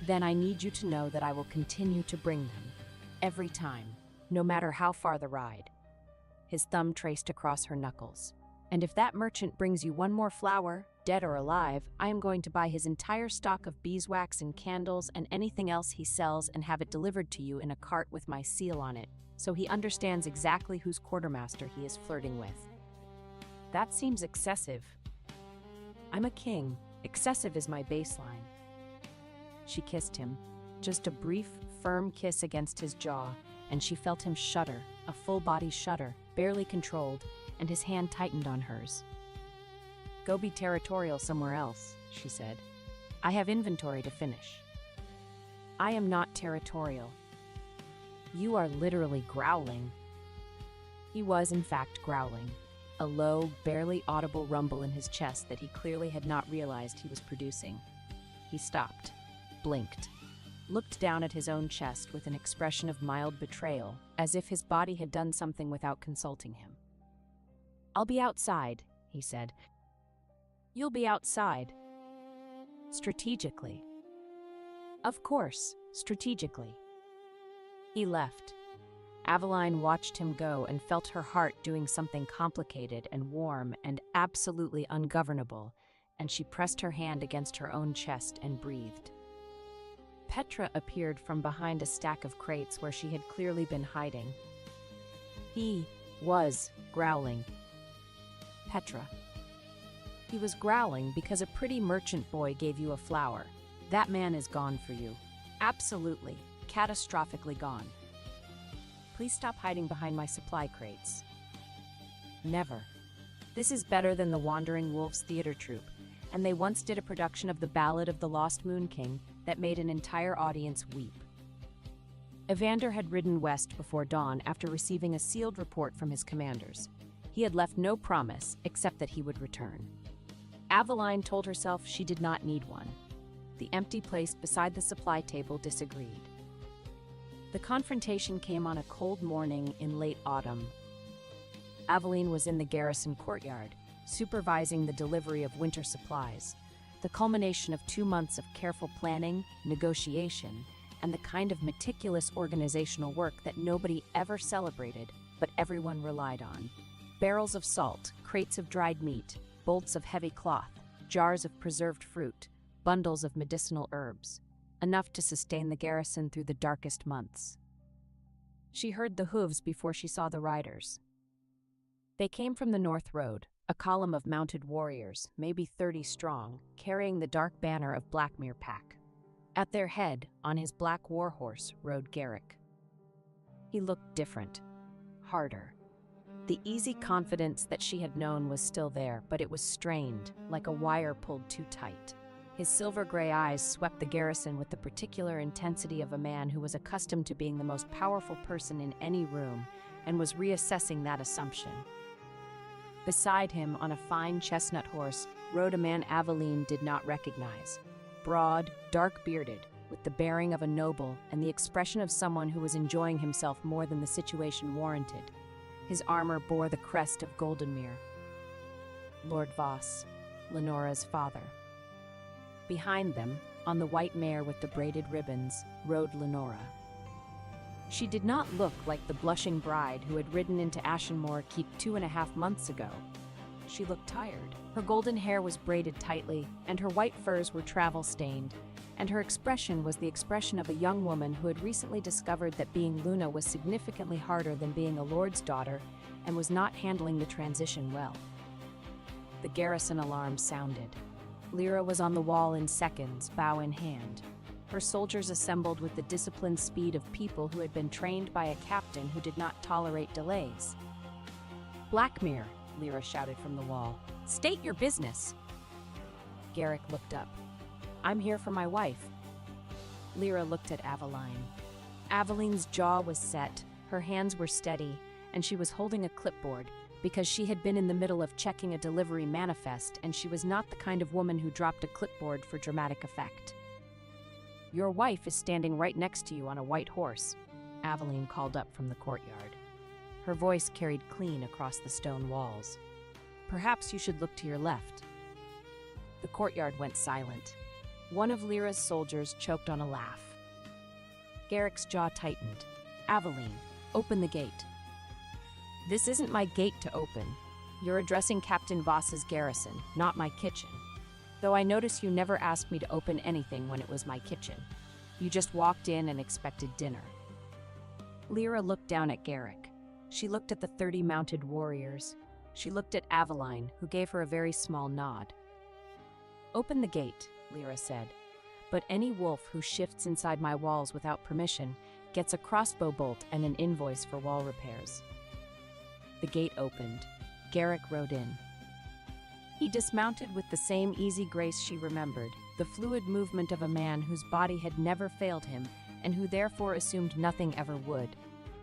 "Then I need you to know that I will continue to bring them. Every time, no matter how far the ride." His thumb traced across her knuckles. And if that merchant brings you one more flower, dead or alive, I am going to buy his entire stock of beeswax and candles and anything else he sells and have it delivered to you in a cart with my seal on it, so he understands exactly whose quartermaster he is flirting with. That seems excessive. I'm a king. Excessive is my baseline. She kissed him, just a brief, firm kiss against his jaw, and she felt him shudder, a full-body shudder, barely controlled, and his hand tightened on hers. Go be territorial somewhere else, she said. I have inventory to finish. I am not territorial. You are literally growling. He was, in fact, growling, a low, barely audible rumble in his chest that he clearly had not realized he was producing. He stopped, blinked, looked down at his own chest with an expression of mild betrayal, as if his body had done something without consulting him. I'll be outside, he said. You'll be outside. Strategically. Of course, strategically. He left. Aveline watched him go and felt her heart doing something complicated and warm and absolutely ungovernable, and she pressed her hand against her own chest and breathed. Petra appeared from behind a stack of crates where she had clearly been hiding. He was growling. Petra. He was growling because a pretty merchant boy gave you a flower. That man is gone for you. Absolutely, catastrophically gone. Please stop hiding behind my supply crates. Never. This is better than the Wandering Wolves theater troupe, and they once did a production of The Ballad of the Lost Moon King that made an entire audience weep. Evander had ridden west before dawn after receiving a sealed report from his commanders. He had left no promise except that he would return. Aveline told herself she did not need one. The empty place beside the supply table disagreed. The confrontation came on a cold morning in late autumn. Aveline was in the garrison courtyard, supervising the delivery of winter supplies, the culmination of 2 months of careful planning, negotiation, and the kind of meticulous organizational work that nobody ever celebrated, but everyone relied on. Barrels of salt, crates of dried meat, bolts of heavy cloth, jars of preserved fruit, bundles of medicinal herbs, enough to sustain the garrison through the darkest months. She heard the hooves before she saw the riders. They came from the North Road, a column of mounted warriors, maybe 30 strong, carrying the dark banner of Blackmere Pack. At their head, on his black warhorse, rode Garrick. He looked different, harder. The easy confidence that she had known was still there, but it was strained, like a wire pulled too tight. His silver-gray eyes swept the garrison with the particular intensity of a man who was accustomed to being the most powerful person in any room and was reassessing that assumption. Beside him, on a fine chestnut horse, rode a man Aveline did not recognize. Broad, dark-bearded, with the bearing of a noble and the expression of someone who was enjoying himself more than the situation warranted. His armor bore the crest of Goldenmere. Lord Voss, Lenora's father. Behind them, on the white mare with the braided ribbons, rode Lenora. She did not look like the blushing bride who had ridden into Ashenmore Keep 2.5 months ago. She looked tired. Her golden hair was braided tightly, and her white furs were travel-stained, and her expression was the expression of a young woman who had recently discovered that being Luna was significantly harder than being a lord's daughter and was not handling the transition well. The garrison alarm sounded. Lyra was on the wall in seconds, bow in hand. Her soldiers assembled with the disciplined speed of people who had been trained by a captain who did not tolerate delays. Blackmere, Lyra shouted from the wall. State your business. Garrick looked up. I'm here for my wife. Lyra looked at Aveline. Aveline's jaw was set, her hands were steady, and she was holding a clipboard because she had been in the middle of checking a delivery manifest and she was not the kind of woman who dropped a clipboard for dramatic effect. Your wife is standing right next to you on a white horse, Aveline called up from the courtyard. Her voice carried clean across the stone walls. Perhaps you should look to your left. The courtyard went silent. One of Lyra's soldiers choked on a laugh. Garrick's jaw tightened. Aveline, open the gate. This isn't my gate to open. You're addressing Captain Voss's garrison, not my kitchen. Though I notice you never asked me to open anything when it was my kitchen. You just walked in and expected dinner." Lyra looked down at Garrick. She looked at the 30 mounted warriors. She looked at Aveline, who gave her a very small nod. "Open the gate," Lyra said. "But any wolf who shifts inside my walls without permission gets a crossbow bolt and an invoice for wall repairs." The gate opened. Garrick rode in. He dismounted with the same easy grace she remembered, the fluid movement of a man whose body had never failed him and who therefore assumed nothing ever would.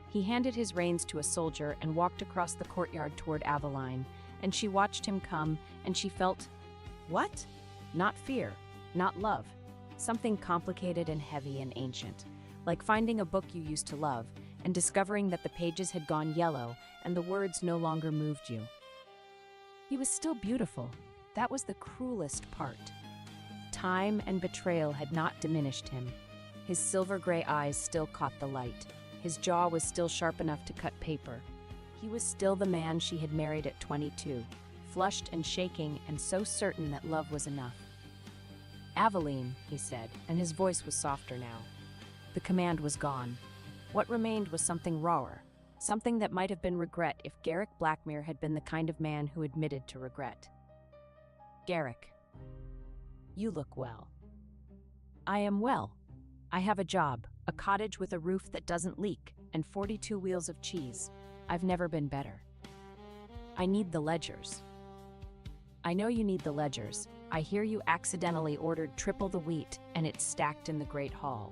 He handed his reins to a soldier and walked across the courtyard toward Aveline, and she watched him come, and she felt, what? Not fear, not love. Something complicated and heavy and ancient, like finding a book you used to love and discovering that the pages had gone yellow and the words no longer moved you. He was still beautiful. That was the cruelest part. Time and betrayal had not diminished him. His silver-gray eyes still caught the light. His jaw was still sharp enough to cut paper. He was still the man she had married at 22, flushed and shaking and so certain that love was enough. "Aveline," he said, and his voice was softer now. The command was gone. What remained was something rawer, something that might have been regret if Garrick Blackmere had been the kind of man who admitted to regret. "Garrick, you look well." "I am well. I have a job, a cottage with a roof that doesn't leak, and 42 wheels of cheese. I've never been better." "I need the ledgers." "I know you need the ledgers. I hear you accidentally ordered triple the wheat, and it's stacked in the Great Hall."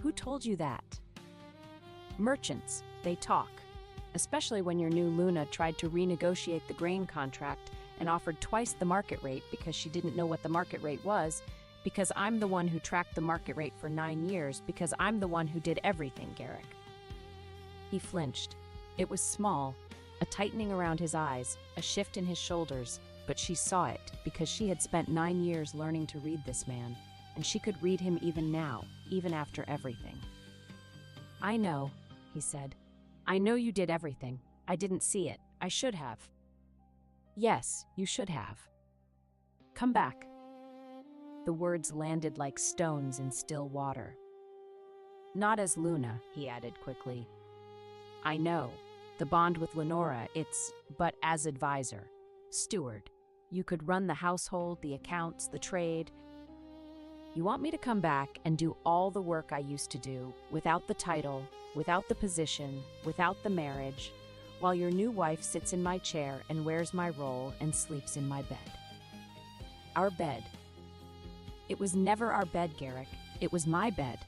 "Who told you that?" "Merchants. They talk. Especially when your new Luna tried to renegotiate the grain contract and offered twice the market rate because she didn't know what the market rate was, because I'm the one who tracked the market rate for 9 years, because I'm the one who did everything, Garrick." He flinched. It was small, a tightening around his eyes, a shift in his shoulders, but she saw it because she had spent 9 years learning to read this man, and she could read him even now, even after everything. "I know," he said. "I know you did everything. I didn't see it. I should have." "Yes, you should have. Come back." The words landed like stones in still water. "Not as Luna," he added quickly. "I know. The bond with Lenora, but as advisor. Steward. You could run the household, the accounts, the trade. You want me to come back and do all the work I used to do, without the title, without the position, without the marriage, while your new wife sits in my chair and wears my role and sleeps in my bed." "Our bed." "It was never our bed, Garrick. It was my bed.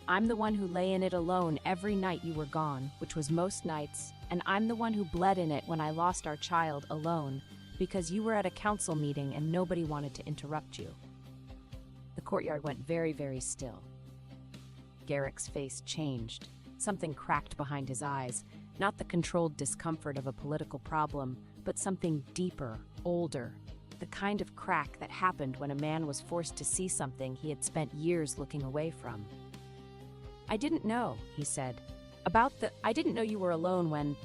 I'm the one who lay in it alone every night you were gone, which was most nights, and I'm the one who bled in it when I lost our child alone, because you were at a council meeting and nobody wanted to interrupt you." The courtyard went very, very still. Garrick's face changed. Something cracked behind his eyes, not the controlled discomfort of a political problem, but something deeper, older, the kind of crack that happened when a man was forced to see something he had spent years looking away from. "I didn't know," he said. I didn't know you were alone when—"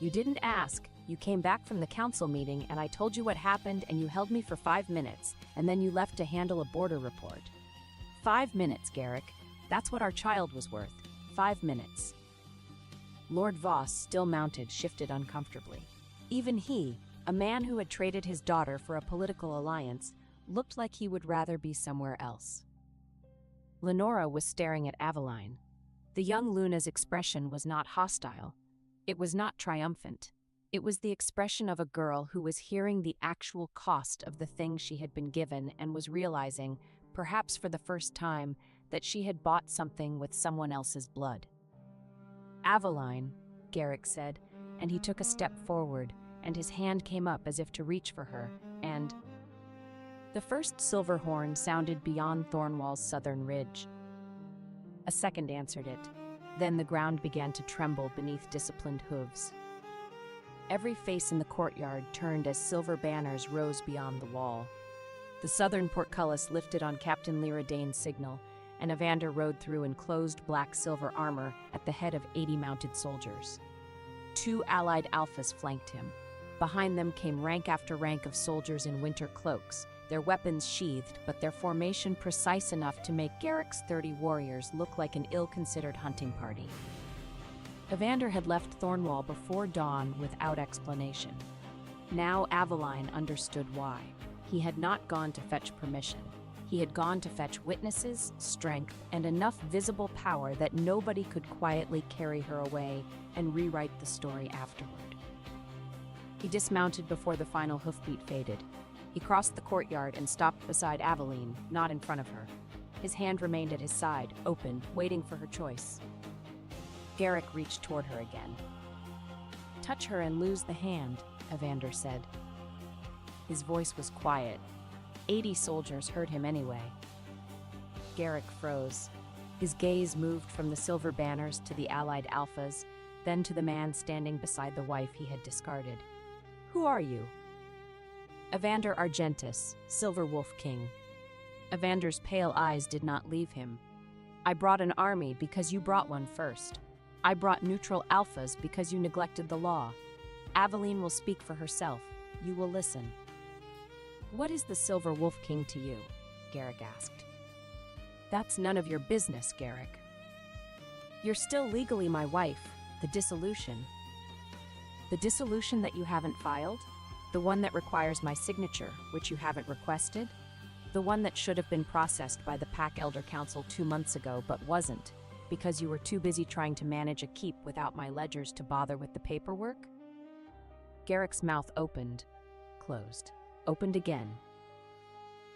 "You didn't ask. You came back from the council meeting and I told you what happened and you held me for 5 minutes and then you left to handle a border report. 5 minutes, Garrick. That's what our child was worth. 5 minutes." Lord Voss, still mounted, shifted uncomfortably. Even he, a man who had traded his daughter for a political alliance, looked like he would rather be somewhere else. Lenora was staring at Aveline. The young Luna's expression was not hostile. It was not triumphant. It was the expression of a girl who was hearing the actual cost of the thing she had been given and was realizing, perhaps for the first time, that she had bought something with someone else's blood. "Aveline," Garrick said, and he took a step forward, and his hand came up as if to reach for her, and the first silver horn sounded beyond Thornwall's southern ridge. A second answered it. Then the ground began to tremble beneath disciplined hooves. Every face in the courtyard turned as silver banners rose beyond the wall. The southern portcullis lifted on Captain Lyra Dane's signal, and Evander rode through in closed black-silver armor at the head of 80 mounted soldiers. 2 allied alphas flanked him. Behind them came rank after rank of soldiers in winter cloaks, their weapons sheathed, but their formation precise enough to make Garrick's 30 warriors look like an ill-considered hunting party. Evander had left Thornwall before dawn without explanation. Now Aveline understood why. He had not gone to fetch permission. He had gone to fetch witnesses, strength, and enough visible power that nobody could quietly carry her away and rewrite the story afterward. He dismounted before the final hoofbeat faded. He crossed the courtyard and stopped beside Aveline, not in front of her. His hand remained at his side, open, waiting for her choice. Garrick reached toward her again. "Touch her and lose the hand," Evander said. His voice was quiet. 80 soldiers heard him anyway. Garrick froze. His gaze moved from the silver banners to the allied alphas, then to the man standing beside the wife he had discarded. "Who are you?" "Evander Argentus, Silver Wolf King." Evander's pale eyes did not leave him. "I brought an army because you brought one first. I brought neutral alphas because you neglected the law. Aveline will speak for herself. You will listen." "What is the Silver Wolf King to you?" Garrick asked. "That's none of your business, Garrick." "You're still legally my wife. The dissolution." "The dissolution that you haven't filed? The one that requires my signature, which you haven't requested? The one that should have been processed by the Pack Elder Council 2 months ago but wasn't, because you were too busy trying to manage a keep without my ledgers to bother with the paperwork?" Garrick's mouth opened, closed, opened again.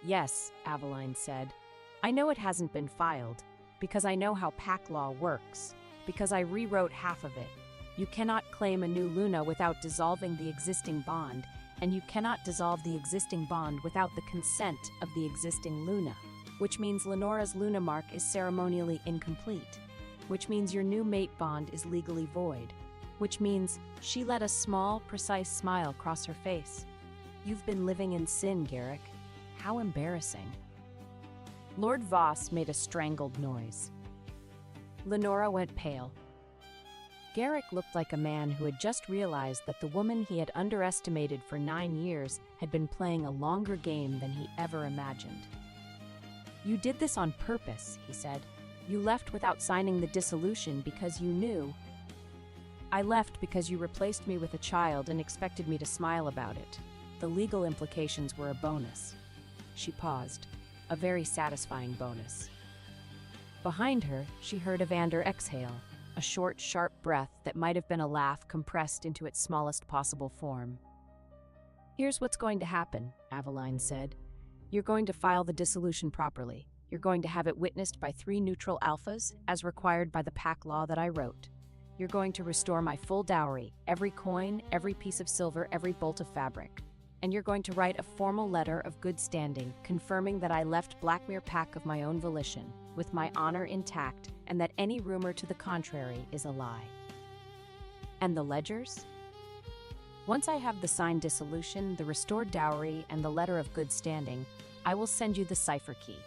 "Yes," Aveline said. "I know it hasn't been filed, because I know how Pack law works, because I rewrote half of it. You cannot claim a new Luna without dissolving the existing bond, and you cannot dissolve the existing bond without the consent of the existing Luna, which means Lenora's Luna mark is ceremonially incomplete, which means your new mate bond is legally void, which means she let a small, precise smile cross her face. You've been living in sin, Garrick. How embarrassing." Lord Voss made a strangled noise. Lenora went pale. Garrick looked like a man who had just realized that the woman he had underestimated for 9 years had been playing a longer game than he ever imagined. "You did this on purpose," he said. "You left without signing the dissolution because you knew." "I left because you replaced me with a child and expected me to smile about it. The legal implications were a bonus." She paused. A very satisfying bonus. Behind her, she heard Evander exhale, a short, sharp breath that might have been a laugh compressed into its smallest possible form. "Here's what's going to happen," Aveline said. "You're going to file the dissolution properly. You're going to have it witnessed by 3 neutral alphas, as required by the Pack law that I wrote. You're going to restore my full dowry, every coin, every piece of silver, every bolt of fabric. And you're going to write a formal letter of good standing, confirming that I left Blackmere Pack of my own volition, with my honor intact, and that any rumor to the contrary is a lie." "And the ledgers?" "Once I have the signed dissolution, the restored dowry, and the letter of good standing, I will send you the cipher key.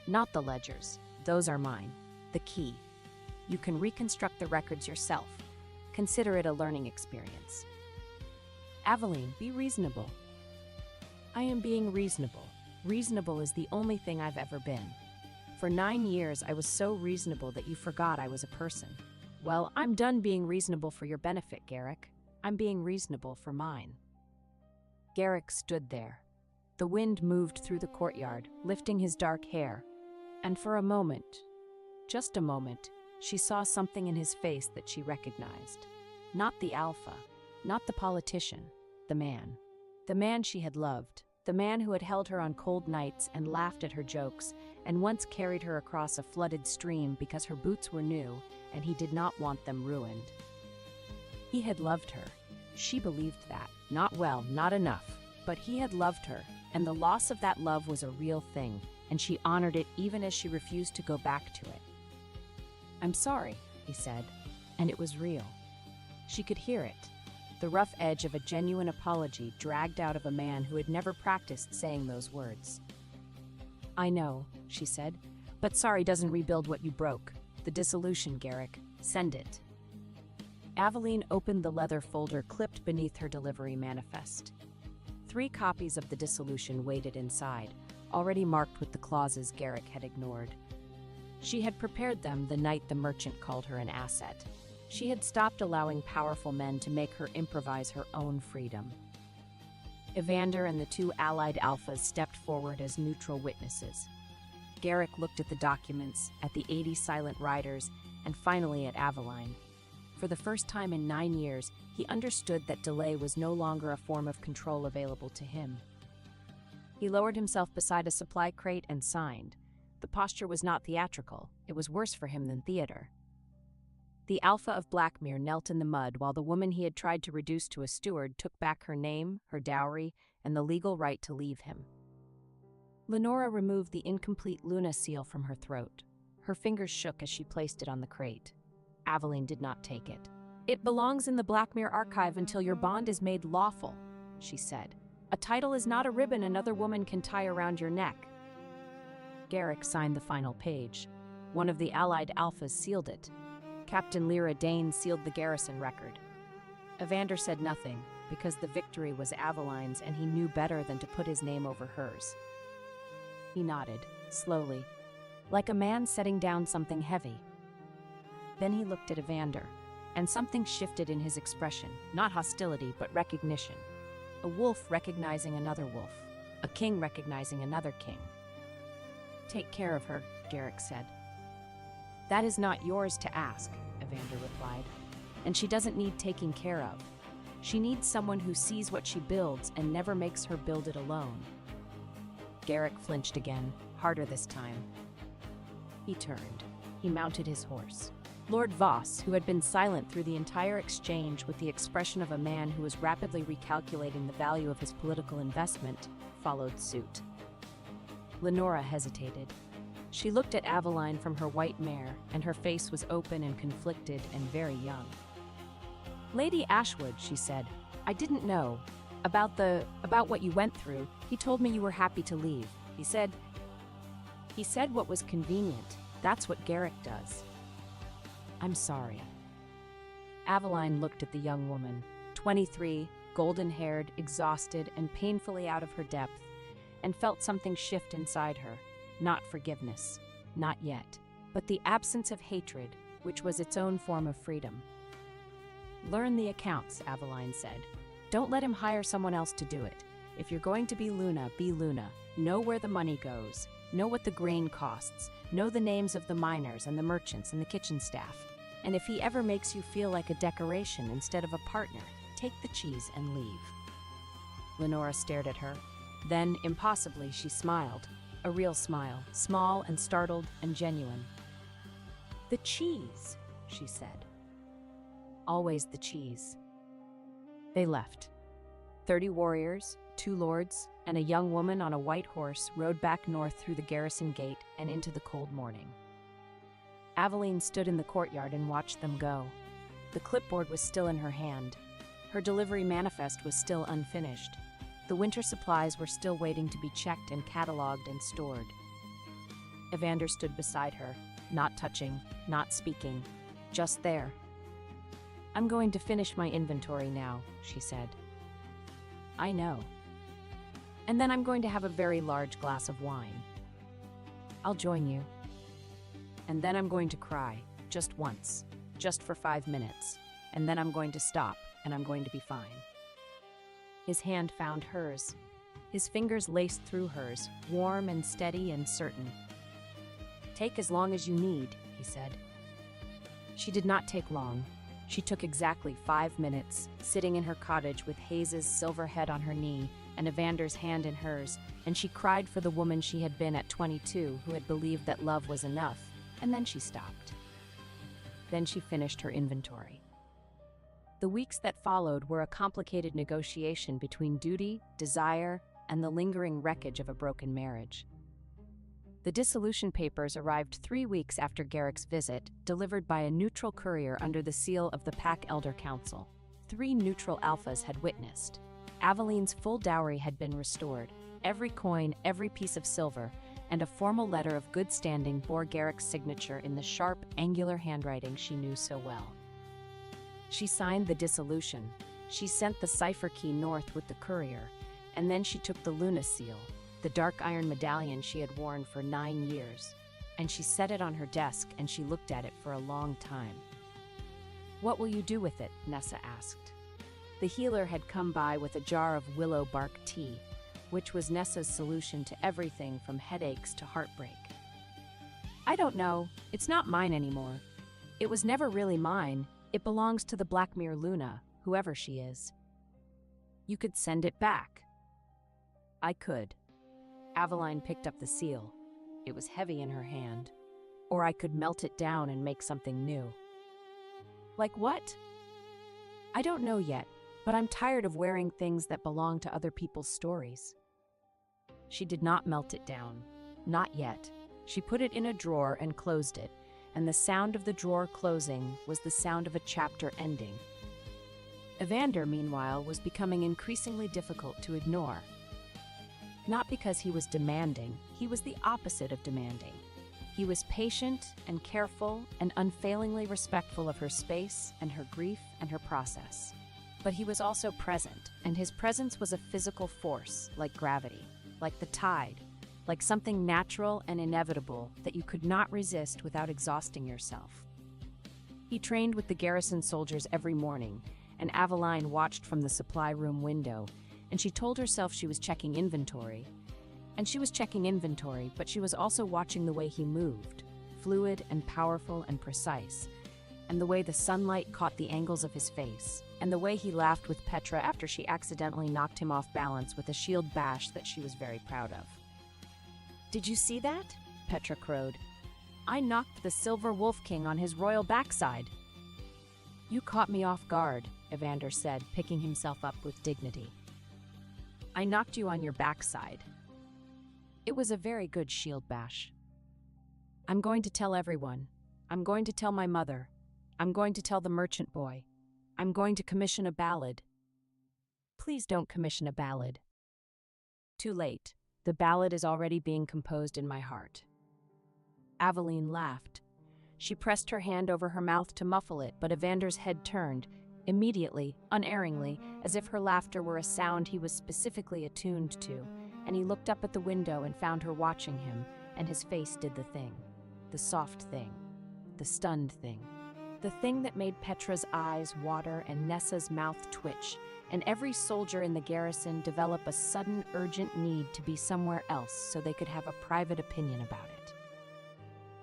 Not the ledgers. Those are mine. The key. You can reconstruct the records yourself. Consider it a learning experience." "Aveline, be reasonable." "I am being reasonable. Reasonable is the only thing I've ever been. For 9 years, I was so reasonable that you forgot I was a person. Well, I'm done being reasonable for your benefit, Garrick. I'm being reasonable for mine." Garrick stood there. The wind moved through the courtyard, lifting his dark hair. And for a moment, just a moment, she saw something in his face that she recognized. Not the alpha, not the politician, the man. The man she had loved, the man who had held her on cold nights and laughed at her jokes, and once carried her across a flooded stream because her boots were new and he did not want them ruined. He had loved her. She believed that. Not well, not enough. But he had loved her, and the loss of that love was a real thing, and she honored it even as she refused to go back to it. "I'm sorry," he said, and it was real. She could hear it. The rough edge of a genuine apology dragged out of a man who had never practiced saying those words. "I know," she said, "but sorry doesn't rebuild what you broke. The dissolution, Garrick. Send it." Aveline opened the leather folder clipped beneath her delivery manifest. 3 copies of the dissolution waited inside, already marked with the clauses Garrick had ignored. She had prepared them the night the merchant called her an asset. She had stopped allowing powerful men to make her improvise her own freedom. Evander and the 2 allied alphas stepped forward as neutral witnesses. Garrick looked at the documents, at the 80 silent riders, and finally at Aveline. For the first time in 9 years, he understood that delay was no longer a form of control available to him. He lowered himself beside a supply crate and signed. The posture was not theatrical. It was worse for him than theater. The Alpha of Blackmere knelt in the mud while the woman he had tried to reduce to a steward took back her name, her dowry, and the legal right to leave him. Lenora removed the incomplete Luna seal from her throat. Her fingers shook as she placed it on the crate. Aveline did not take it. "It belongs in the Blackmere archive until your bond is made lawful," she said. "A title is not a ribbon another woman can tie around your neck." Garrick signed the final page. One of the allied alphas sealed it. Captain Lyra Dane sealed the garrison record. Evander said nothing, because the victory was Aveline's and he knew better than to put his name over hers. He nodded, slowly, like a man setting down something heavy. Then he looked at Evander, and something shifted in his expression, not hostility, but recognition. A wolf recognizing another wolf, a king recognizing another king. "Take care of her," Garrick said. "That is not yours to ask," Evander replied. "And she doesn't need taking care of. She needs someone who sees what she builds and never makes her build it alone." Garrick flinched again, harder this time. He turned. He mounted his horse. Lord Voss, who had been silent through the entire exchange with the expression of a man who was rapidly recalculating the value of his political investment, followed suit. Lenora hesitated. She looked at Aveline from her white mare, and her face was open and conflicted and very young. "Lady Ashwood," she said, "I didn't know. About what you went through. He told me you were happy to leave. He said what was convenient. That's what Garrick does." "I'm sorry." Aveline looked at the young woman, 23, golden-haired, exhausted, and painfully out of her depth, and felt something shift inside her. Not forgiveness, not yet, but the absence of hatred, which was its own form of freedom. "Learn the accounts," Aveline said. "Don't let him hire someone else to do it. If you're going to be Luna, be Luna. Know where the money goes. Know what the grain costs. Know the names of the miners and the merchants and the kitchen staff. And if he ever makes you feel like a decoration instead of a partner, take the cheese and leave." Lenora stared at her. Then, impossibly, she smiled. A real smile, small and startled and genuine. "The cheese," she said. "Always the cheese." They left. 30 warriors, 2 lords, and a young woman on a white horse rode back north through the garrison gate and into the cold morning. Aveline stood in the courtyard and watched them go. The clipboard was still in her hand. Her delivery manifest was still unfinished. The winter supplies were still waiting to be checked and cataloged and stored. Evander stood beside her, not touching, not speaking, just there. "I'm going to finish my inventory now," she said. "I know. And then I'm going to have a very large glass of wine. I'll join you. And then I'm going to cry, just once, just for 5 minutes, and then I'm going to stop, and I'm going to be fine." His hand found hers. His fingers laced through hers, warm and steady and certain. "Take as long as you need," he said. She did not take long. She took exactly 5 minutes, sitting in her cottage with Hayes's silver head on her knee and Evander's hand in hers, and she cried for the woman she had been at 22 who had believed that love was enough, and then she stopped. Then she finished her inventory. The weeks that followed were a complicated negotiation between duty, desire, and the lingering wreckage of a broken marriage. The dissolution papers arrived 3 weeks after Garrick's visit, delivered by a neutral courier under the seal of the Pack Elder Council. 3 neutral alphas had witnessed. Aveline's full dowry had been restored, every coin, every piece of silver, and a formal letter of good standing bore Garrick's signature in the sharp, angular handwriting she knew so well. She signed the dissolution. She sent the cipher key north with the courier, and then she took the Luna seal, the dark iron medallion she had worn for 9 years, and she set it on her desk and she looked at it for a long time. "What will you do with it?" Nessa asked. The healer had come by with a jar of willow bark tea, which was Nessa's solution to everything from headaches to heartbreak. "I don't know. It's not mine anymore. It was never really mine. It belongs to the Blackmere Luna, whoever she is." "You could send it back." "I could." Aveline picked up the seal. It was heavy in her hand. "Or I could melt it down and make something new." "Like what?" "I don't know yet, but I'm tired of wearing things that belong to other people's stories." She did not melt it down. Not yet. She put it in a drawer and closed it, and the sound of the drawer closing was the sound of a chapter ending. Evander, meanwhile, was becoming increasingly difficult to ignore. Not because he was demanding, he was the opposite of demanding. He was patient and careful and unfailingly respectful of her space and her grief and her process. But he was also present, and his presence was a physical force, like gravity, like the tide, like something natural and inevitable that you could not resist without exhausting yourself. He trained with the garrison soldiers every morning, and Aveline watched from the supply room window, and she told herself she was checking inventory. And she was checking inventory, but she was also watching the way he moved, fluid and powerful and precise, and the way the sunlight caught the angles of his face, and the way he laughed with Petra after she accidentally knocked him off balance with a shield bash that she was very proud of. "Did you see that?" Petra crowed. "I knocked the Silver Wolf King on his royal backside." "You caught me off guard," Evander said, picking himself up with dignity. "I knocked you on your backside. It was a very good shield bash. I'm going to tell everyone. I'm going to tell my mother. I'm going to tell the merchant boy. I'm going to commission a ballad." "Please don't commission a ballad." "Too late. The ballad is already being composed in my heart." Aveline laughed. She pressed her hand over her mouth to muffle it, but Evander's head turned, immediately, unerringly, as if her laughter were a sound he was specifically attuned to, and he looked up at the window and found her watching him, and his face did the thing. The soft thing. The stunned thing. The thing that made Petra's eyes water and Nessa's mouth twitch, and every soldier in the garrison develop a sudden, urgent need to be somewhere else so they could have a private opinion about it.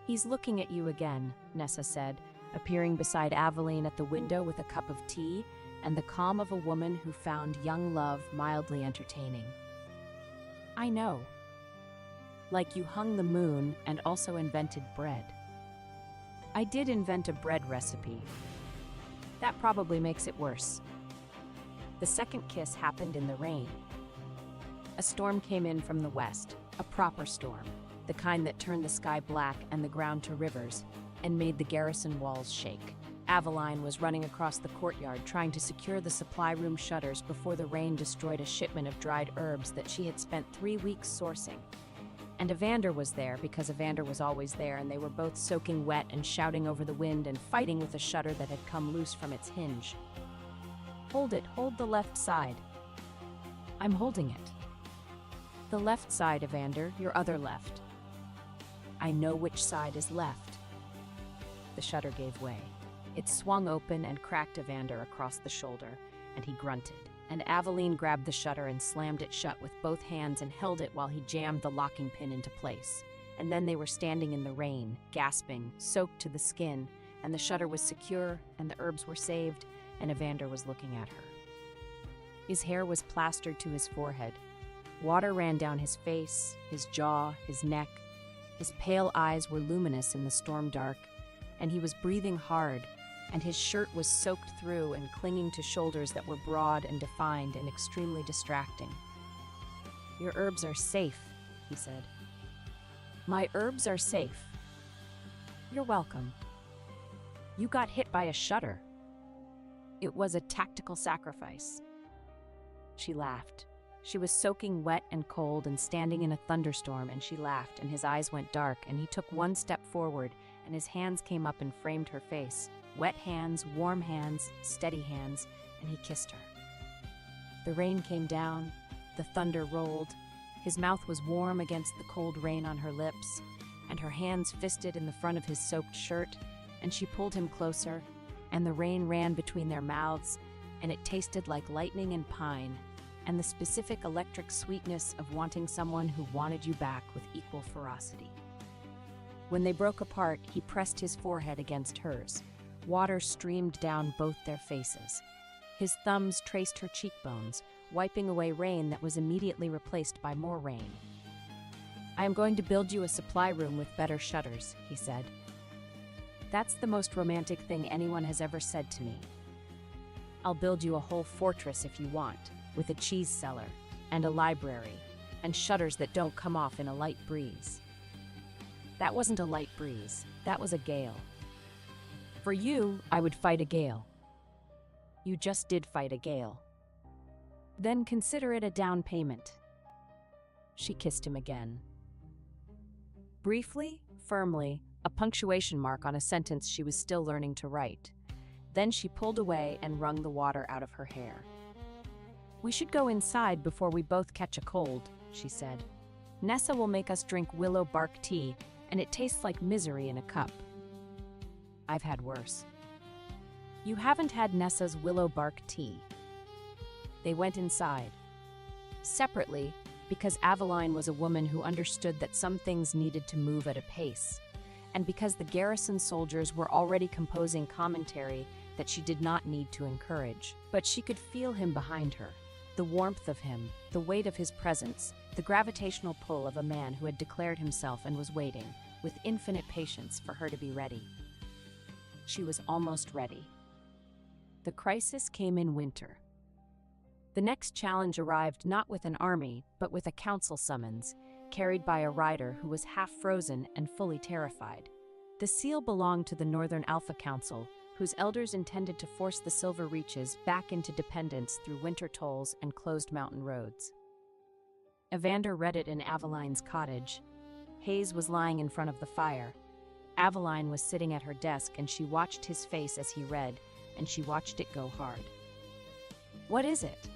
"He's looking at you again," Nessa said, appearing beside Aveline at the window with a cup of tea and the calm of a woman who found young love mildly entertaining. "I know. Like you hung the moon and also invented bread." "I did invent a bread recipe. That probably makes it worse." The second kiss happened in the rain. A storm came in from the west, a proper storm, the kind that turned the sky black and the ground to rivers, and made the garrison walls shake. Aveline was running across the courtyard trying to secure the supply room shutters before the rain destroyed a shipment of dried herbs that she had spent 3 weeks sourcing. And Evander was there because Evander was always there, and they were both soaking wet and shouting over the wind and fighting with a shutter that had come loose from its hinge. "Hold it, hold the left side." "I'm holding it." "The left side, Evander, your other left." "I know which side is left." The shutter gave way. It swung open and cracked Evander across the shoulder, and he grunted. And Aveline grabbed the shutter and slammed it shut with both hands and held it while he jammed the locking pin into place. And then they were standing in the rain, gasping, soaked to the skin, and the shutter was secure, and the herbs were saved, and Evander was looking at her. His hair was plastered to his forehead. Water ran down his face, his jaw, his neck. His pale eyes were luminous in the storm dark, and he was breathing hard, and his shirt was soaked through and clinging to shoulders that were broad and defined and extremely distracting. "Your herbs are safe," he said. "My herbs are safe." "You're welcome." "You got hit by a shutter." "It was a tactical sacrifice." She laughed. She was soaking wet and cold and standing in a thunderstorm, and she laughed, and his eyes went dark, and he took one step forward, and his hands came up and framed her face. Wet hands, warm hands, steady hands, and he kissed her. The rain came down, the thunder rolled. His mouth was warm against the cold rain on her lips, and her hands fisted in the front of his soaked shirt, and she pulled him closer, and the rain ran between their mouths, and it tasted like lightning and pine, and the specific electric sweetness of wanting someone who wanted you back with equal ferocity. When they broke apart, he pressed his forehead against hers. Water streamed down both their faces. His thumbs traced her cheekbones, wiping away rain that was immediately replaced by more rain. "I am going to build you a supply room with better shutters," he said. "That's the most romantic thing anyone has ever said to me. I'll build you a whole fortress if you want, with a cheese cellar, and a library, and shutters that don't come off in a light breeze." That wasn't a light breeze, that was a gale. "For you, I would fight a gale." "You just did fight a gale." "Then consider it a down payment." She kissed him again. Briefly, firmly, a punctuation mark on a sentence she was still learning to write. Then she pulled away and wrung the water out of her hair. "We should go inside before we both catch a cold," she said. "Nessa will make us drink willow bark tea, and it tastes like misery in a cup." "I've had worse." "You haven't had Nessa's willow bark tea." They went inside. Separately, because Aveline was a woman who understood that some things needed to move at a pace, and because the garrison soldiers were already composing commentary that she did not need to encourage. But she could feel him behind her, the warmth of him, the weight of his presence, the gravitational pull of a man who had declared himself and was waiting, with infinite patience, for her to be ready. She was almost ready. The crisis came in winter. The next challenge arrived not with an army, but with a council summons, carried by a rider who was half frozen and fully terrified. The seal belonged to the Northern Alpha Council, whose elders intended to force the Silver Reaches back into dependence through winter tolls and closed mountain roads. Evander read it in Aveline's cottage. Hayes was lying in front of the fire. Aveline was sitting at her desk, and she watched his face as he read, and she watched it go hard. "What is it?"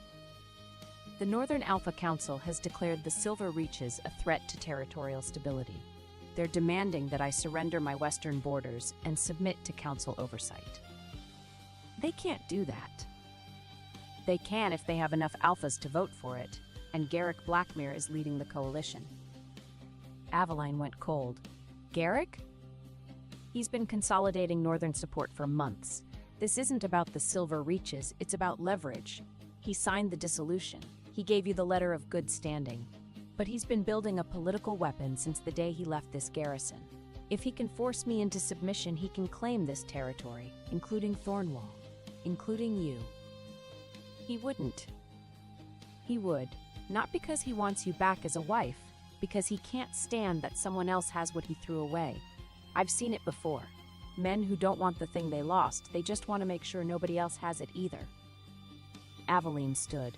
"The Northern Alpha Council has declared the Silver Reaches a threat to territorial stability. They're demanding that I surrender my western borders and submit to council oversight." "They can't do that." "They can if they have enough alphas to vote for it, and Garrick Blackmere is leading the coalition." Aveline went cold. "Garrick?" "He's been consolidating Northern support for months. This isn't about the Silver Reaches, it's about leverage. He signed the dissolution. He gave you the letter of good standing. But he's been building a political weapon since the day he left this garrison. If he can force me into submission, he can claim this territory, including Thornwall, including you." "He wouldn't." "He would, not because he wants you back as a wife, because he can't stand that someone else has what he threw away. I've seen it before. Men who don't want the thing they lost, they just want to make sure nobody else has it either." Aveline stood.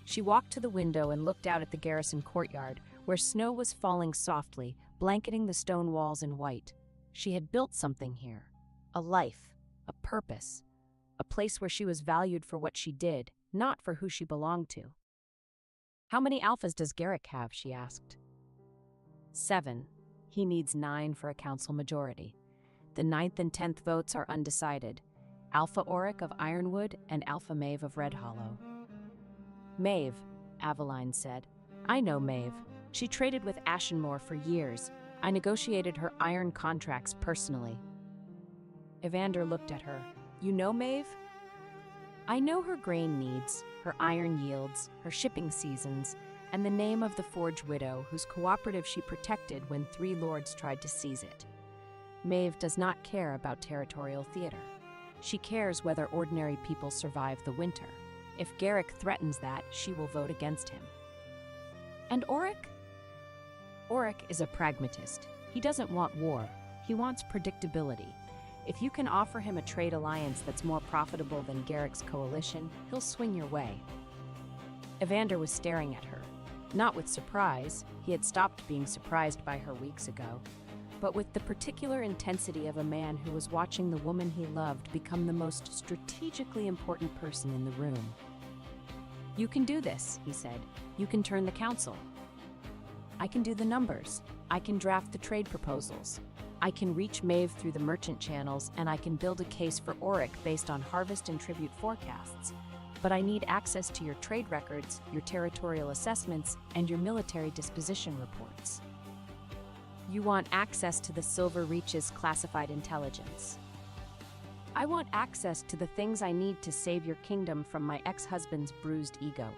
She walked to the window and looked out at the garrison courtyard, where snow was falling softly, blanketing the stone walls in white. She had built something here. A life, a purpose, a place where she was valued for what she did, not for who she belonged to. "How many alphas does Garrick have?" she asked. 7. He needs 9 for a council majority. The 9th and 10th votes are undecided. Alpha Auric of Ironwood and Alpha Maeve of Red Hollow. "Maeve," Aveline said. "I know Maeve. She traded with Ashenmore for years. I negotiated her iron contracts personally." Evander looked at her. "You know Maeve?" "I know her grain needs, her iron yields, her shipping seasons, and the name of the Forge Widow, whose cooperative she protected when 3 lords tried to seize it. Maeve does not care about territorial theater. She cares whether ordinary people survive the winter. If Garrick threatens that, she will vote against him." "And Auric?" "Auric is a pragmatist. He doesn't want war. He wants predictability. If you can offer him a trade alliance that's more profitable than Garrick's coalition, he'll swing your way." Evander was staring at her. Not with surprise. He had stopped being surprised by her weeks ago. but with the particular intensity of a man who was watching the woman he loved become the most strategically important person in the room. "You can do this," he said. "You can turn the council. I can do the numbers. I can draft the trade proposals. I can reach Maeve through the merchant channels, and I can build a case for Auric based on harvest and tribute forecasts. But I need access to your trade records, your territorial assessments, and your military disposition reports." "You want access to the Silver Reach's classified intelligence." "I want access to the things I need to save your kingdom from my ex-husband's bruised ego."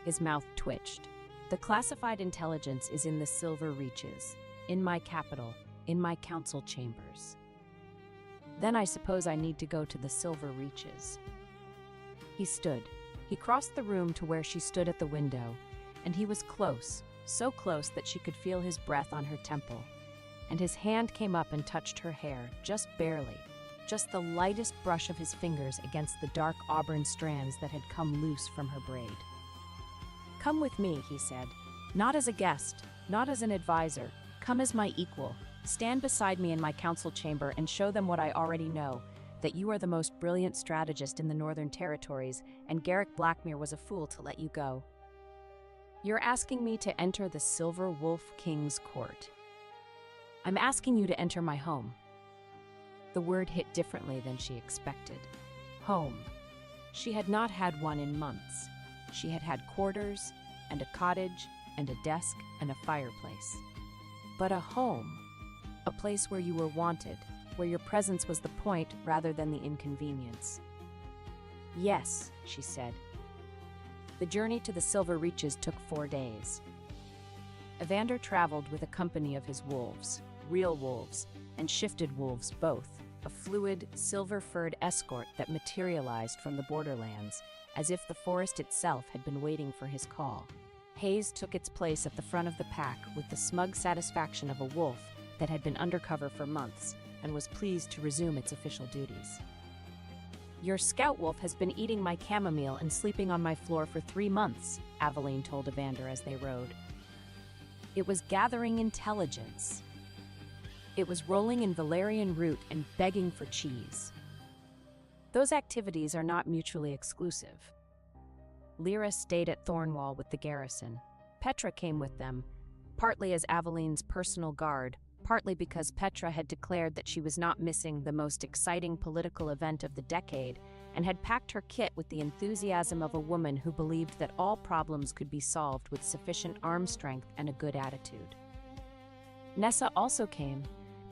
His mouth twitched. "The classified intelligence is in the Silver Reaches, in my capital, in my council chambers." "Then I suppose I need to go to the Silver Reaches." He stood. He crossed the room to where she stood at the window, and he was close, so close that she could feel his breath on her temple, and his hand came up and touched her hair, just barely, just the lightest brush of his fingers against the dark auburn strands that had come loose from her braid. "Come with me," he said. "Not as a guest, not as an advisor. Come as my equal. Stand beside me in my council chamber and show them what I already know, that you are the most brilliant strategist in the Northern Territories, and Garrick Blackmere was a fool to let you go. You're asking me to enter the Silver Wolf King's court. I'm asking you to enter my home." The word hit differently than she expected. Home. She had not had one in months. She had had quarters, and a cottage, and a desk, and a fireplace. But a home. A place where you were wanted, where your presence was the point rather than the inconvenience. "Yes," she said. The journey to the Silver Reaches took 4 days. Evander traveled with a company of his wolves, real wolves, and shifted wolves both, a fluid, silver-furred escort that materialized from the borderlands, as if the forest itself had been waiting for his call. Hayes took its place at the front of the pack with the smug satisfaction of a wolf that had been undercover for months and was pleased to resume its official duties. "Your scout wolf has been eating my chamomile and sleeping on my floor for 3 months, Aveline told Evander as they rode. It was gathering intelligence. It was rolling in valerian root and begging for cheese. Those activities are not mutually exclusive. Lyra stayed at Thornwall with the garrison. Petra came with them, partly as Aveline's personal guard, partly because Petra had declared that she was not missing the most exciting political event of the decade and had packed her kit with the enthusiasm of a woman who believed that all problems could be solved with sufficient arm strength and a good attitude. Nessa also came,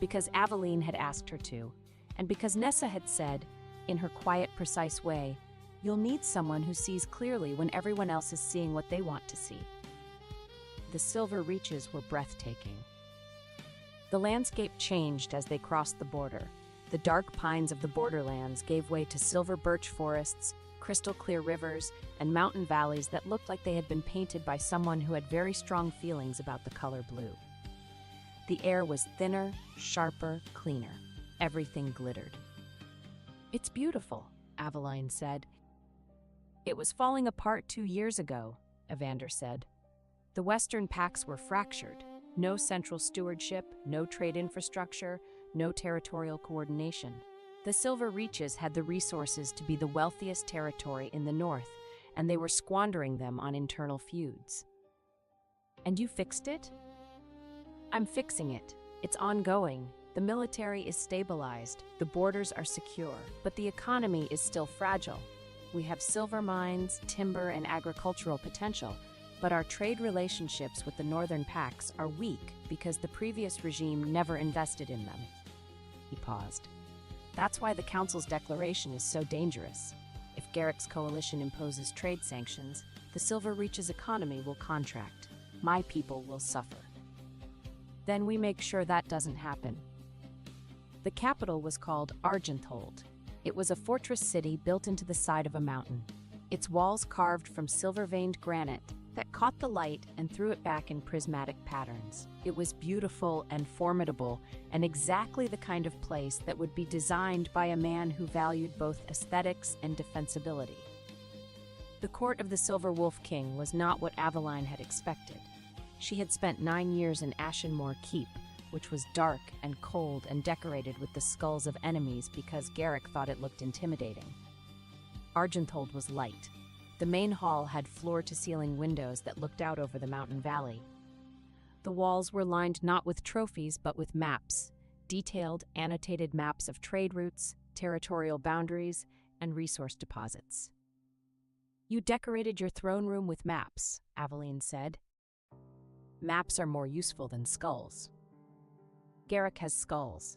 because Aveline had asked her to, and because Nessa had said, in her quiet, precise way, "You'll need someone who sees clearly when everyone else is seeing what they want to see." The Silver Reaches were breathtaking. The landscape changed as they crossed the border. The dark pines of the borderlands gave way to silver birch forests, crystal-clear rivers, and mountain valleys that looked like they had been painted by someone who had very strong feelings about the color blue. The air was thinner, sharper, cleaner. Everything glittered. "It's beautiful," Aveline said. "It was falling apart 2 years ago," Evander said. "The Western Pacts were fractured. No central stewardship, no trade infrastructure, no territorial coordination. The Silver Reaches had the resources to be the wealthiest territory in the north, and they were squandering them on internal feuds." "And you fixed it?" "I'm fixing it. It's ongoing. The military is stabilized, the borders are secure, but the economy is still fragile. We have silver mines, timber, and agricultural potential, but our trade relationships with the Northern Pacts are weak because the previous regime never invested in them." He paused. "That's why the Council's declaration is so dangerous. If Garrick's coalition imposes trade sanctions, the Silver Reaches economy will contract. My people will suffer. Then we make sure that doesn't happen." The capital was called Argenthold. It was a fortress city built into the side of a mountain, its walls carved from silver-veined granite that caught the light and threw it back in prismatic patterns. It was beautiful and formidable, and exactly the kind of place that would be designed by a man who valued both aesthetics and defensibility. The court of the Silver Wolf King was not what Aveline had expected. She had spent 9 years in Ashenmore Keep, which was dark and cold and decorated with the skulls of enemies because Garrick thought it looked intimidating. Argenthold was light. The main hall had floor-to-ceiling windows that looked out over the mountain valley. The walls were lined not with trophies but with maps, detailed, annotated maps of trade routes, territorial boundaries, and resource deposits. "You decorated your throne room with maps," Aveline said. "Maps are more useful than skulls." Garrick has skulls.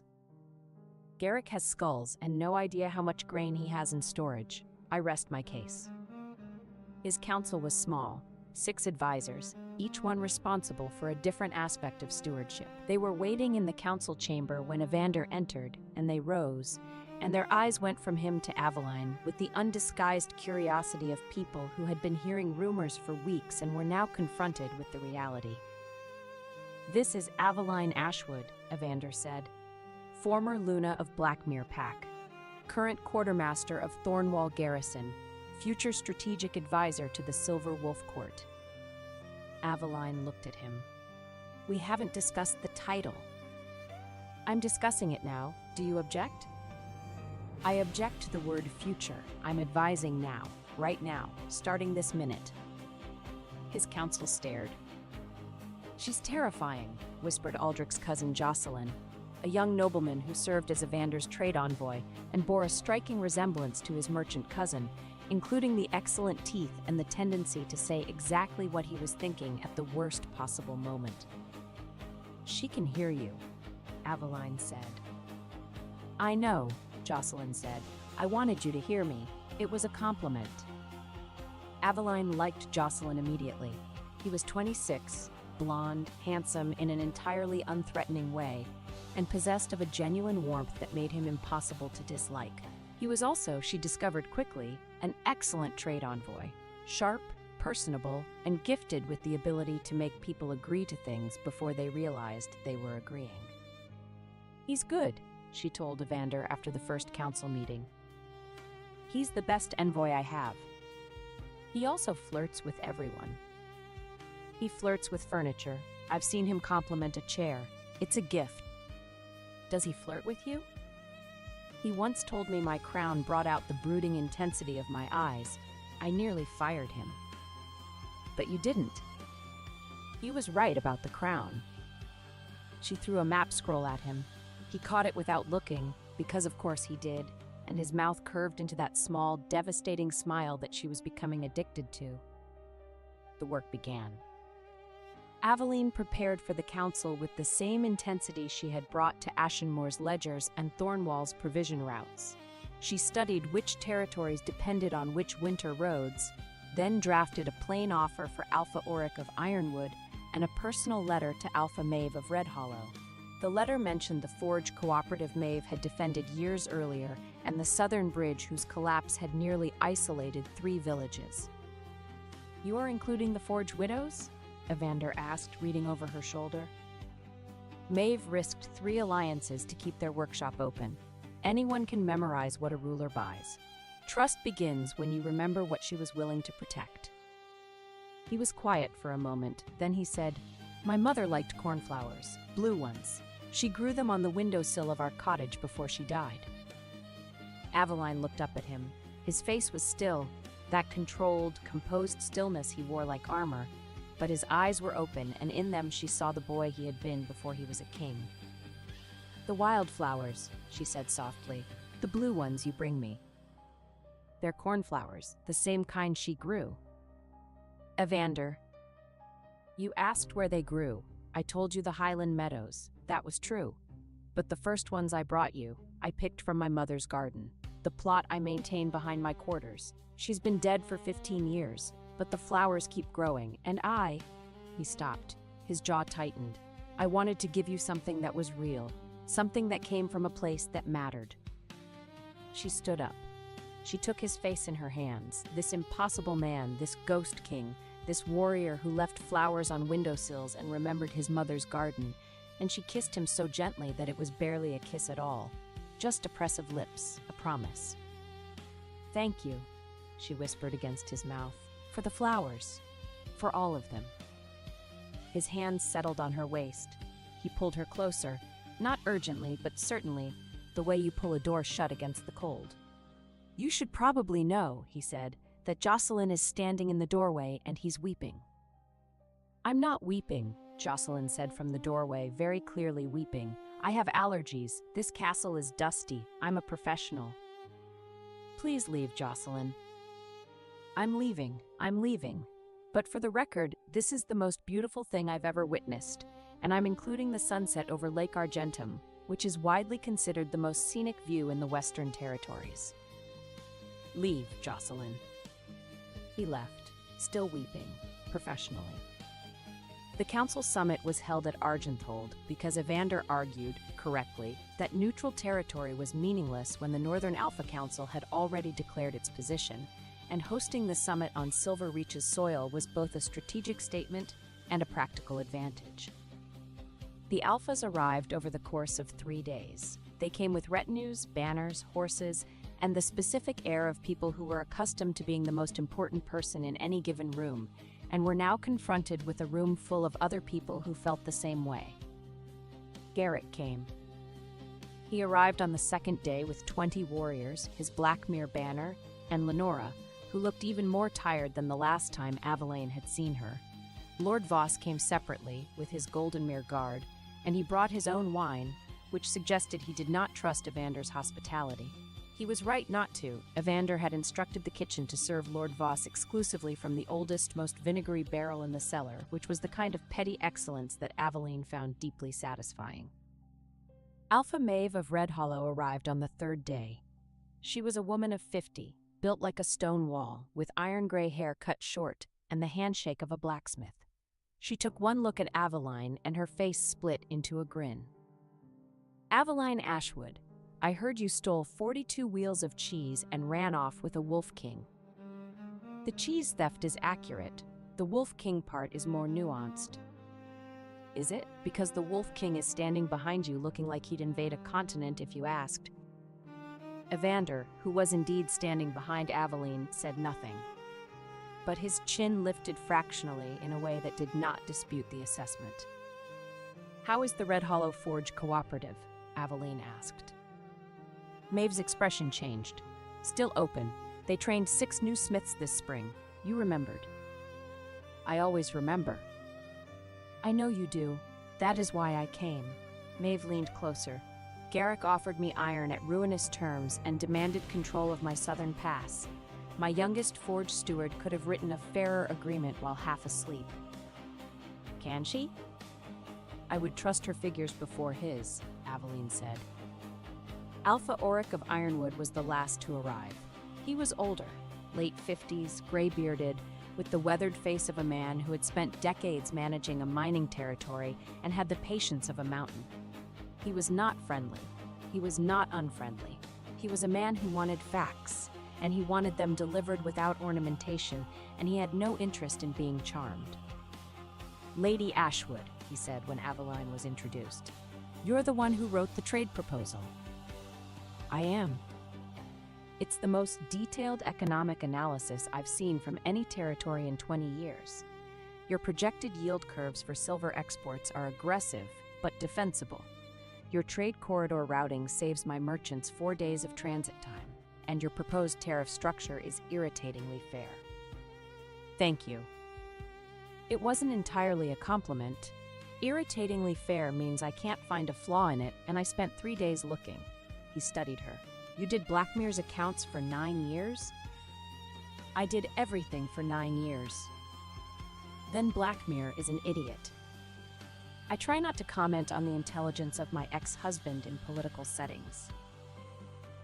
Garrick has skulls and no idea how much grain he has in storage. I rest my case. His council was small, 6 advisors, each one responsible for a different aspect of stewardship. They were waiting in the council chamber when Evander entered, and they rose, and their eyes went from him to Aveline with the undisguised curiosity of people who had been hearing rumors for weeks and were now confronted with the reality. "This is Aveline Ashwood," Evander said, "former Luna of Blackmere Pack, current quartermaster of Thornwall Garrison, future strategic advisor to the Silver Wolf Court." Aveline looked at him. "We haven't discussed the title." "I'm discussing it now. Do you object?" "I object to the word future. I'm advising now, right now, starting this minute." His council stared. "She's terrifying," whispered Aldrich's cousin Jocelyn, a young nobleman who served as Evander's trade envoy and bore a striking resemblance to his merchant cousin, including the excellent teeth and the tendency to say exactly what he was thinking at the worst possible moment. "She can hear you," Aveline said. "I know," Jocelyn said. "I wanted you to hear me. It was a compliment." Aveline liked Jocelyn immediately. He was 26, blonde, handsome in an entirely unthreatening way, and possessed of a genuine warmth that made him impossible to dislike. He was also, she discovered quickly, an excellent trade envoy, sharp, personable, and gifted with the ability to make people agree to things before they realized they were agreeing. "He's good," she told Evander after the first council meeting. "He's the best envoy I have. He also flirts with everyone. He flirts with furniture. I've seen him compliment a chair. It's a gift." "Does he flirt with you?" "He once told me my crown brought out the brooding intensity of my eyes. I nearly fired him." "But you didn't." "He was right about the crown." She threw a map scroll at him. He caught it without looking, because of course he did, and his mouth curved into that small, devastating smile that she was becoming addicted to. The work began. Aveline prepared for the council with the same intensity she had brought to Ashenmoor's ledgers and Thornwall's provision routes. She studied which territories depended on which winter roads, then drafted a plain offer for Alpha Auric of Ironwood and a personal letter to Alpha Maeve of Red Hollow. The letter mentioned the forge cooperative Maeve had defended years earlier and the southern bridge whose collapse had nearly isolated 3 villages. "You are including the Forge Widows?" Evander asked, reading over her shoulder. "Maeve risked 3 alliances to keep their workshop open. Anyone can memorize what a ruler buys. Trust begins when you remember what she was willing to protect." He was quiet for a moment, then he said, "My mother liked cornflowers, blue ones. She grew them on the windowsill of our cottage before she died." Aveline looked up at him. His face was still, that controlled, composed stillness he wore like armor, but his eyes were open, and in them she saw the boy he had been before he was a king. "The wildflowers," she said softly, "the blue ones you bring me. They're cornflowers, the same kind she grew." "Evander, you asked where they grew. I told you the Highland Meadows. That was true. But the first ones I brought you, I picked from my mother's garden, the plot I maintain behind my quarters. She's been dead for 15 years. But the flowers keep growing, and He stopped. His jaw tightened. "I wanted to give you something that was real, something that came from a place that mattered." She stood up. She took his face in her hands, this impossible man, this ghost king, this warrior who left flowers on windowsills and remembered his mother's garden, and she kissed him so gently that it was barely a kiss at all, just a press of lips, a promise. "Thank you," she whispered against his mouth. "For the flowers. For all of them." His hands settled on her waist. He pulled her closer, not urgently, but certainly, the way you pull a door shut against the cold. "You should probably know," he said, "that Jocelyn is standing in the doorway and he's weeping." "I'm not weeping," Jocelyn said from the doorway, very clearly weeping. "I have allergies. This castle is dusty. I'm a professional." "Please leave, Jocelyn." I'm leaving. But for the record, this is the most beautiful thing I've ever witnessed, and I'm including the sunset over Lake Argentum, which is widely considered the most scenic view in the Western Territories." "Leave, Jocelyn." He left, still weeping, professionally. The council summit was held at Argenthold because Evander argued, correctly, that neutral territory was meaningless when the Northern Alpha Council had already declared its position, and hosting the summit on Silver Reach's soil was both a strategic statement and a practical advantage. The Alphas arrived over the course of 3 days. They came with retinues, banners, horses, and the specific air of people who were accustomed to being the most important person in any given room, and were now confronted with a room full of other people who felt the same way. Garrick came. He arrived on the second day with 20 warriors, his Blackmere banner, and Lenora, who looked even more tired than the last time Aveline had seen her. Lord Voss came separately, with his Goldenmere guard, and he brought his own wine, which suggested he did not trust Evander's hospitality. He was right not to. Evander had instructed the kitchen to serve Lord Voss exclusively from the oldest, most vinegary barrel in the cellar, which was the kind of petty excellence that Aveline found deeply satisfying. Alpha Maeve of Red Hollow arrived on the third day. She was a woman of 50, built like a stone wall, with iron-gray hair cut short and the handshake of a blacksmith. She took one look at Aveline, and her face split into a grin. "Aveline Ashwood, I heard you stole 42 wheels of cheese and ran off with a Wolf King." "The cheese theft is accurate. The Wolf King part is more nuanced." "Is it? Because the Wolf King is standing behind you looking like he'd invade a continent if you asked." Evander, who was indeed standing behind Aveline, said nothing. But his chin lifted fractionally in a way that did not dispute the assessment. "How is the Red Hollow Forge cooperative?" Aveline asked. Maeve's expression changed. "Still open. They trained 6 new smiths this spring. You remembered." "I always remember." "I know you do. That is why I came." Maeve leaned closer. "Garrick offered me iron at ruinous terms and demanded control of my southern pass. My youngest forge steward could have written a fairer agreement while half asleep." "Can she?" "I would trust her figures before his," Aveline said. Alpha Auric of Ironwood was the last to arrive. He was older, late 50s, gray-bearded, with the weathered face of a man who had spent decades managing a mining territory and had the patience of a mountain. He was not friendly. He was not unfriendly. He was a man who wanted facts, and he wanted them delivered without ornamentation, and he had no interest in being charmed. "Lady Ashwood," he said when Aveline was introduced. "You're the one who wrote the trade proposal." "I am." "It's the most detailed economic analysis I've seen from any territory in 20 years. Your projected yield curves for silver exports are aggressive, but defensible. Your trade corridor routing saves my merchants 4 days of transit time, and your proposed tariff structure is irritatingly fair." "Thank you." It wasn't entirely a compliment. Irritatingly fair means I can't find a flaw in it, and I spent 3 days looking. He studied her. "You did Blackmere's accounts for 9 years?" "I did everything for 9 years." "Then Blackmere is an idiot." I try not to comment on the intelligence of my ex-husband in political settings.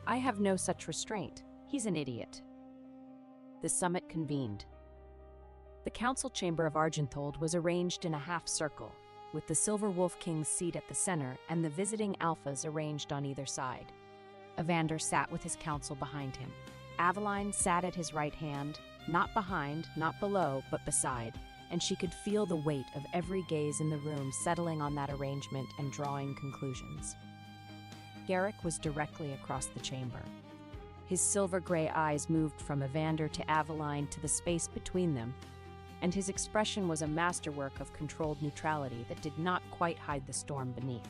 I have no such restraint. He's an idiot. The summit convened. The council chamber of Argenthold was arranged in a half-circle, with the Silver Wolf King's seat at the center and the visiting alphas arranged on either side. Evander sat with his council behind him. Aveline sat at his right hand, not behind, not below, but beside, and she could feel the weight of every gaze in the room settling on that arrangement and drawing conclusions. Garrick was directly across the chamber. His silver-gray eyes moved from Evander to Aveline to the space between them, and his expression was a masterwork of controlled neutrality that did not quite hide the storm beneath.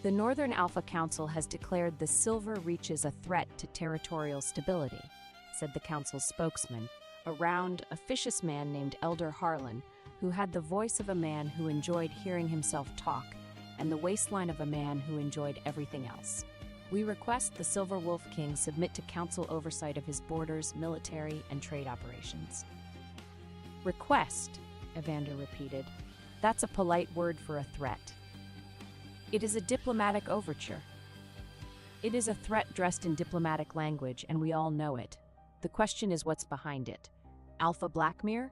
The Northern Alpha Council has declared the Silver Reaches a threat to territorial stability, said the council's spokesman, a round, officious man named Elder Harlan, who had the voice of a man who enjoyed hearing himself talk and the waistline of a man who enjoyed everything else. We request the Silver Wolf King submit to council oversight of his borders, military, and trade operations. Request, Evander repeated. That's a polite word for a threat. It is a diplomatic overture. It is a threat dressed in diplomatic language, and we all know it. The question is what's behind it. Alpha Blackmere?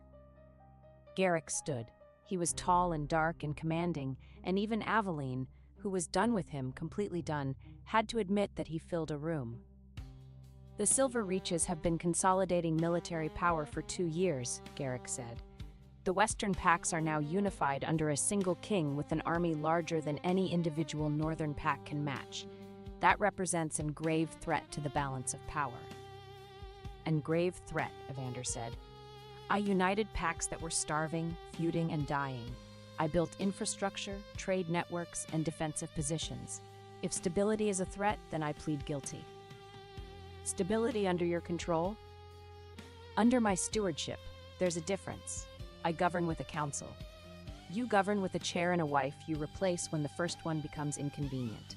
Garrick stood. He was tall and dark and commanding, and even Aveline, who was done with him, completely done, had to admit that he filled a room. The Silver Reaches have been consolidating military power for 2 years, Garrick said. The Western Pacts are now unified under a single king with an army larger than any individual Northern Pact can match. That represents a grave threat to the balance of power. And grave threat, Evander said. I united pacts that were starving, feuding, and dying. I built infrastructure, trade networks, and defensive positions. If stability is a threat, then I plead guilty. Stability under your control? Under my stewardship, there's a difference. I govern with a council. You govern with a chair and a wife you replace when the first one becomes inconvenient.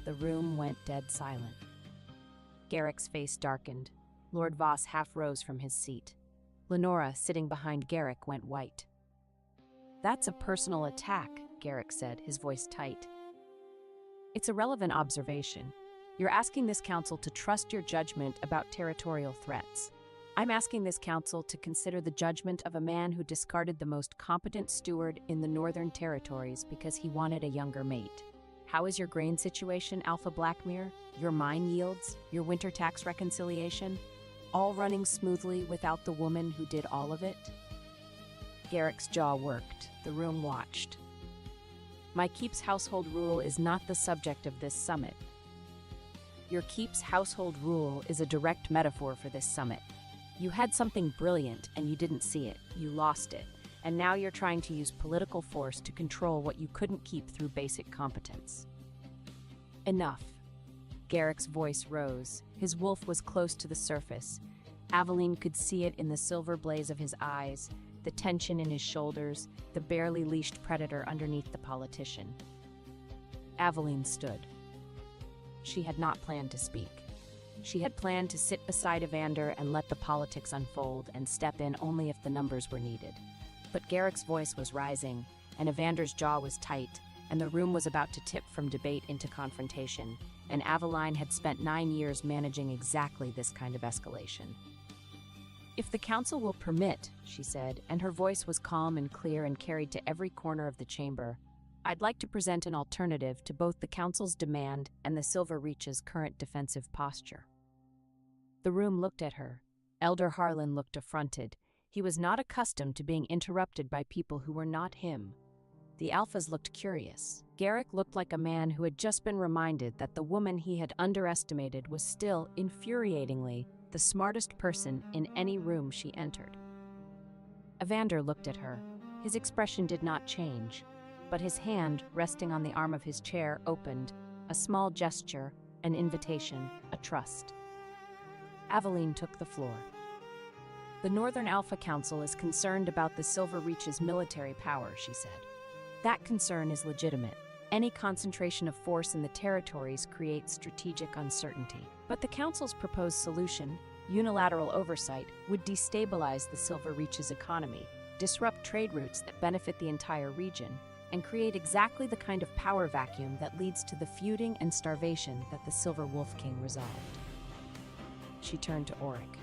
The room went dead silent. Garrick's face darkened. Lord Voss half rose from his seat. Lenora, sitting behind Garrick, went white. That's a personal attack, Garrick said, his voice tight. It's a relevant observation. You're asking this council to trust your judgment about territorial threats. I'm asking this council to consider the judgment of a man who discarded the most competent steward in the Northern Territories because he wanted a younger mate. How is your grain situation, Alpha Blackmere? Your mine yields? Your winter tax reconciliation? All running smoothly without the woman who did all of it? Garrick's jaw worked. The room watched. My keep's household rule is not the subject of this summit. Your keep's household rule is a direct metaphor for this summit. You had something brilliant and you didn't see it. You lost it. And now you're trying to use political force to control what you couldn't keep through basic competence. Enough. Garrick's voice rose. His wolf was close to the surface. Aveline could see it in the silver blaze of his eyes, the tension in his shoulders, the barely leashed predator underneath the politician. Aveline stood. She had not planned to speak. She had planned to sit beside Evander and let the politics unfold and step in only if the numbers were needed. But Garrick's voice was rising, and Evander's jaw was tight, and the room was about to tip from debate into confrontation, and Aveline had spent 9 years managing exactly this kind of escalation. If the council will permit, she said, and her voice was calm and clear and carried to every corner of the chamber, I'd like to present an alternative to both the council's demand and the Silver Reach's current defensive posture. The room looked at her. Elder Harlan looked affronted. He was not accustomed to being interrupted by people who were not him. The Alphas looked curious. Garrick looked like a man who had just been reminded that the woman he had underestimated was still, infuriatingly, the smartest person in any room she entered. Evander looked at her. His expression did not change, but his hand, resting on the arm of his chair, opened, a small gesture, an invitation, a trust. Aveline took the floor. The Northern Alpha Council is concerned about the Silver Reach's military power, she said. That concern is legitimate. Any concentration of force in the territories creates strategic uncertainty. But the Council's proposed solution, unilateral oversight, would destabilize the Silver Reach's economy, disrupt trade routes that benefit the entire region, and create exactly the kind of power vacuum that leads to the feuding and starvation that the Silver Wolf King resolved. She turned to Auric.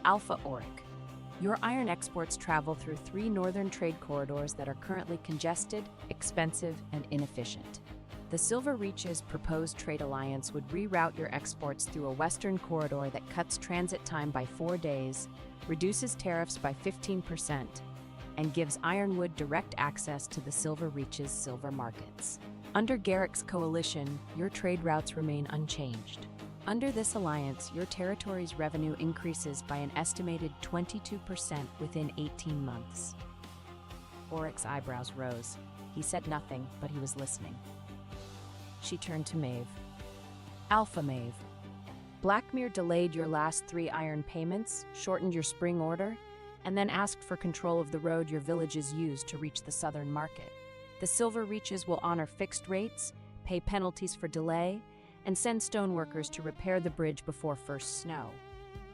Alpha Auric, your iron exports travel through 3 northern trade corridors that are currently congested, expensive, and inefficient. The Silver Reach's proposed trade alliance would reroute your exports through a western corridor that cuts transit time by 4 days, reduces tariffs by 15%, and gives Ironwood direct access to the Silver Reach's silver markets. Under Garrick's coalition, your trade routes remain unchanged. Under this alliance, your territory's revenue increases by an estimated 22% within 18 months. Oric's eyebrows rose. He said nothing, but he was listening. She turned to Maeve. Alpha Maeve. Blackmere delayed your last 3 iron payments, shortened your spring order, and then asked for control of the road your villages use to reach the southern market. The Silver Reaches will honor fixed rates, pay penalties for delay, and send stoneworkers to repair the bridge before first snow.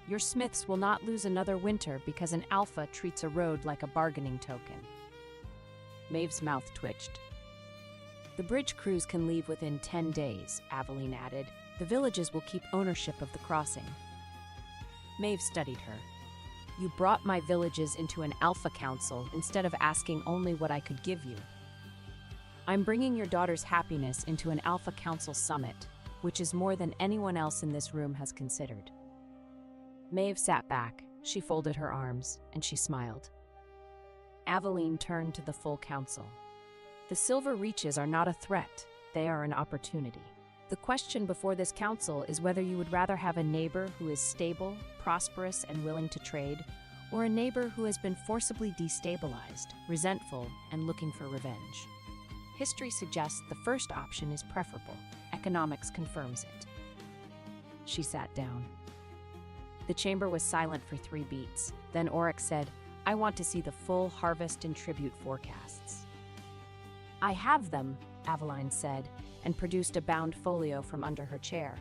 Your smiths will not lose another winter because an alpha treats a road like a bargaining token. Maeve's mouth twitched. The bridge crews can leave within 10 days, Aveline added. The villages will keep ownership of the crossing. Maeve studied her. You brought my villages into an alpha council instead of asking only what I could give you. I'm bringing your daughter's happiness into an alpha council summit, which is more than anyone else in this room has considered. Maeve sat back, she folded her arms, and she smiled. Aveline turned to the full council. The Silver Reaches are not a threat, they are an opportunity. The question before this council is whether you would rather have a neighbor who is stable, prosperous, and willing to trade, or a neighbor who has been forcibly destabilized, resentful, and looking for revenge. History suggests the first option is preferable. Economics confirms it. She sat down. The chamber was silent for 3 beats. Then Oric said, I want to see the full harvest and tribute forecasts. I have them, Aveline said, and produced a bound folio from under her chair.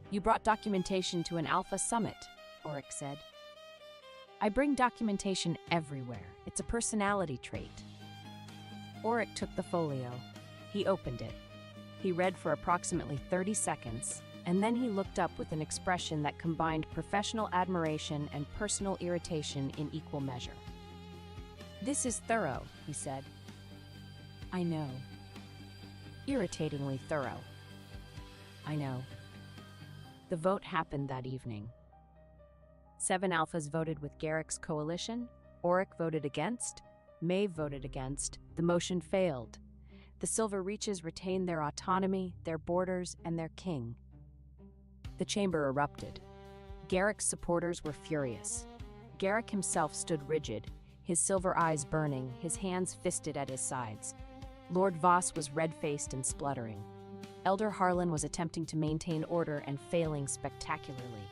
You brought documentation to an alpha summit, Oric said. I bring documentation everywhere. It's a personality trait. Oric took the folio. He opened it. He read for approximately 30 seconds, and then he looked up with an expression that combined professional admiration and personal irritation in equal measure. This is thorough, he said. I know. Irritatingly thorough. I know. The vote happened that evening. 7 alphas voted with Garrick's coalition, Oric voted against, Maeve voted against. The motion failed. The Silver Reaches retained their autonomy, their borders, and their king. The chamber erupted. Garrick's supporters were furious. Garrick himself stood rigid, his silver eyes burning, his hands fisted at his sides. Lord Voss was red-faced and spluttering. Elder Harlan was attempting to maintain order and failing spectacularly.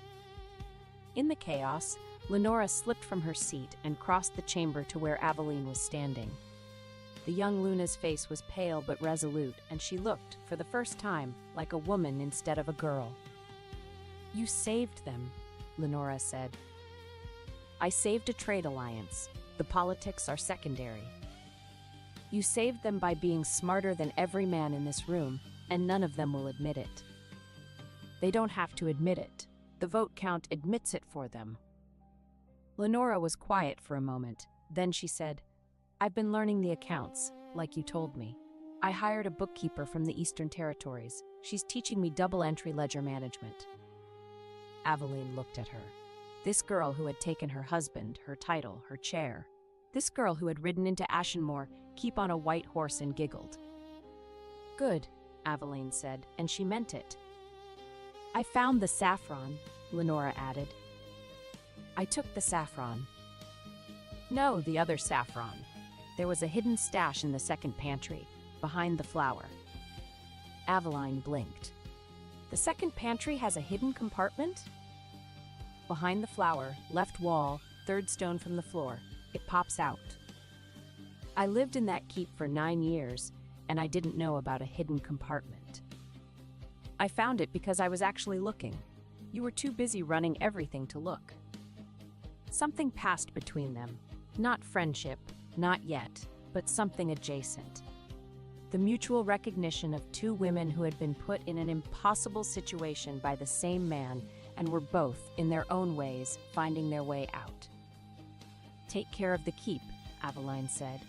In the chaos, Lenora slipped from her seat and crossed the chamber to where Aveline was standing. The young Luna's face was pale but resolute, and she looked, for the first time, like a woman instead of a girl. You saved them, Lenora said. I saved a trade alliance. The politics are secondary. You saved them by being smarter than every man in this room, and none of them will admit it. They don't have to admit it. The vote count admits it for them. Lenora was quiet for a moment. Then she said, I've been learning the accounts, like you told me. I hired a bookkeeper from the Eastern Territories. She's teaching me double-entry ledger management. Aveline looked at her. This girl who had taken her husband, her title, her chair. This girl who had ridden into Ashenmore, keep on a white horse, and giggled. Good, Aveline said, and she meant it. I found the saffron, Lenora added. I took the saffron. No, the other saffron. There was a hidden stash in the second pantry, behind the flour. Aveline blinked. The second pantry has a hidden compartment? Behind the flour, left wall, 3rd stone from the floor. It pops out. I lived in that keep for 9 years, and I didn't know about a hidden compartment. I found it because I was actually looking. You were too busy running everything to look. Something passed between them. Not friendship, not yet, but something adjacent. The mutual recognition of 2 women who had been put in an impossible situation by the same man and were both, in their own ways, finding their way out. Take care of the keep, Aveline said.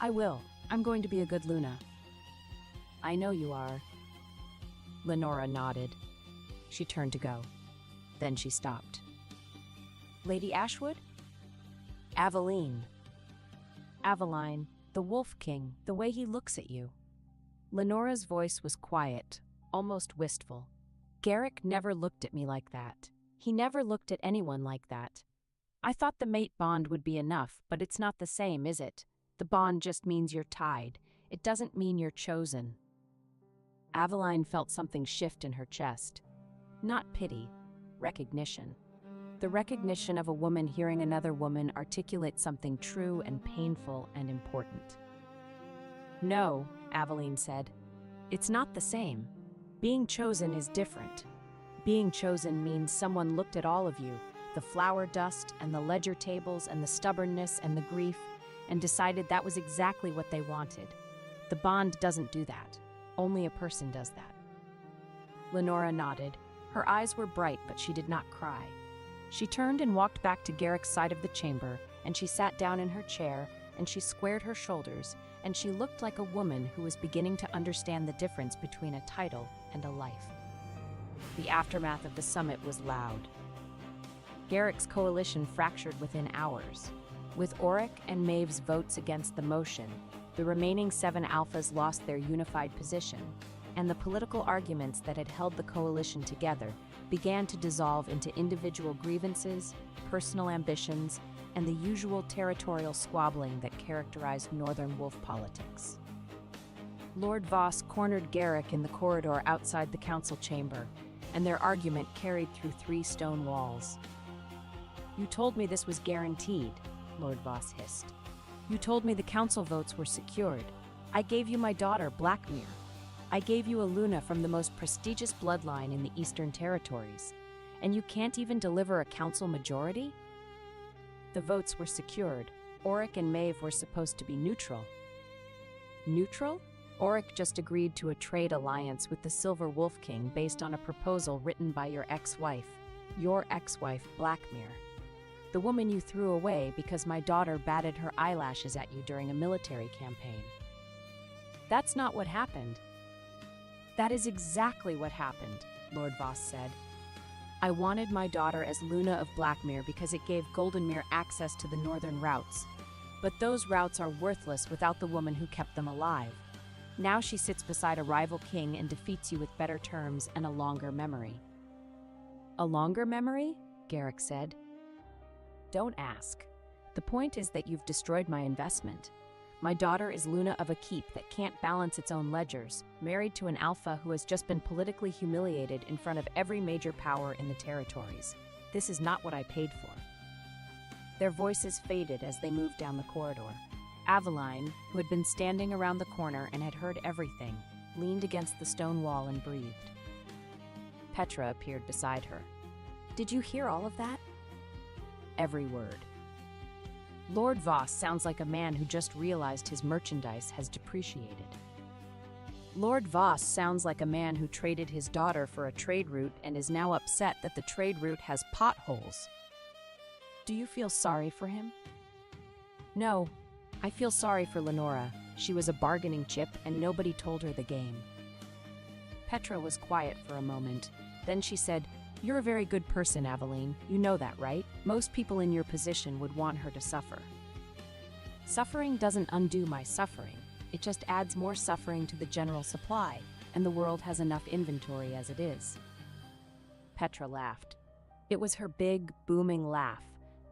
I will. I'm going to be a good Luna. I know you are. Lenora nodded. She turned to go. Then she stopped. Lady Ashwood? Aveline. Aveline, the Wolf King, the way he looks at you. Lenora's voice was quiet, almost wistful. Garrick never looked at me like that. He never looked at anyone like that. I thought the mate bond would be enough, but it's not the same, is it? The bond just means you're tied. It doesn't mean you're chosen. Aveline felt something shift in her chest. Not pity, recognition. The recognition of a woman hearing another woman articulate something true and painful and important. No, Aveline said. It's not the same. Being chosen is different. Being chosen means someone looked at all of you, the flower dust and the ledger tables and the stubbornness and the grief, and decided that was exactly what they wanted. The bond doesn't do that. Only a person does that. Lenora nodded. Her eyes were bright, but she did not cry. She turned and walked back to Garrick's side of the chamber, and she sat down in her chair, and she squared her shoulders, and she looked like a woman who was beginning to understand the difference between a title and a life. The aftermath of the summit was loud. Garrick's coalition fractured within hours. With Auric and Maeve's votes against the motion, the remaining 7 alphas lost their unified position, and the political arguments that had held the coalition together began to dissolve into individual grievances, personal ambitions, and the usual territorial squabbling that characterized Northern Wolf politics. Lord Voss cornered Garrick in the corridor outside the council chamber, and their argument carried through 3 stone walls. "You told me this was guaranteed," Lord Voss hissed. "You told me the council votes were secured. I gave you my daughter, Blackmere. I gave you a Luna from the most prestigious bloodline in the Eastern Territories, and you can't even deliver a council majority?" The votes were secured. Auric and Maeve were supposed to be neutral. Neutral? Auric just agreed to a trade alliance with the Silver Wolf King based on a proposal written by your ex-wife, Blackmere. The woman you threw away because my daughter batted her eyelashes at you during a military campaign. That's not what happened. That is exactly what happened, Lord Voss said. I wanted my daughter as Luna of Blackmere because it gave Goldenmere access to the northern routes. But those routes are worthless without the woman who kept them alive. Now she sits beside a rival king and defeats you with better terms and a longer memory. A longer memory? Garrick said. Don't ask. The point is that you've destroyed my investment. My daughter is Luna of a keep that can't balance its own ledgers, married to an alpha who has just been politically humiliated in front of every major power in the territories. This is not what I paid for. Their voices faded as they moved down the corridor. Aveline, who had been standing around the corner and had heard everything, leaned against the stone wall and breathed. Petra appeared beside her. Did you hear all of that? Every word. Lord Voss sounds like a man who just realized his merchandise has depreciated. Lord Voss sounds like a man who traded his daughter for a trade route and is now upset that the trade route has potholes. Do you feel sorry for him? No, I feel sorry for Lenora. She was a bargaining chip and nobody told her the game. Petra was quiet for a moment. Then she said, You're a very good person, Aveline. You know that, right? Most people in your position would want her to suffer. Suffering doesn't undo my suffering. It just adds more suffering to the general supply, and the world has enough inventory as it is. Petra laughed. It was her big, booming laugh,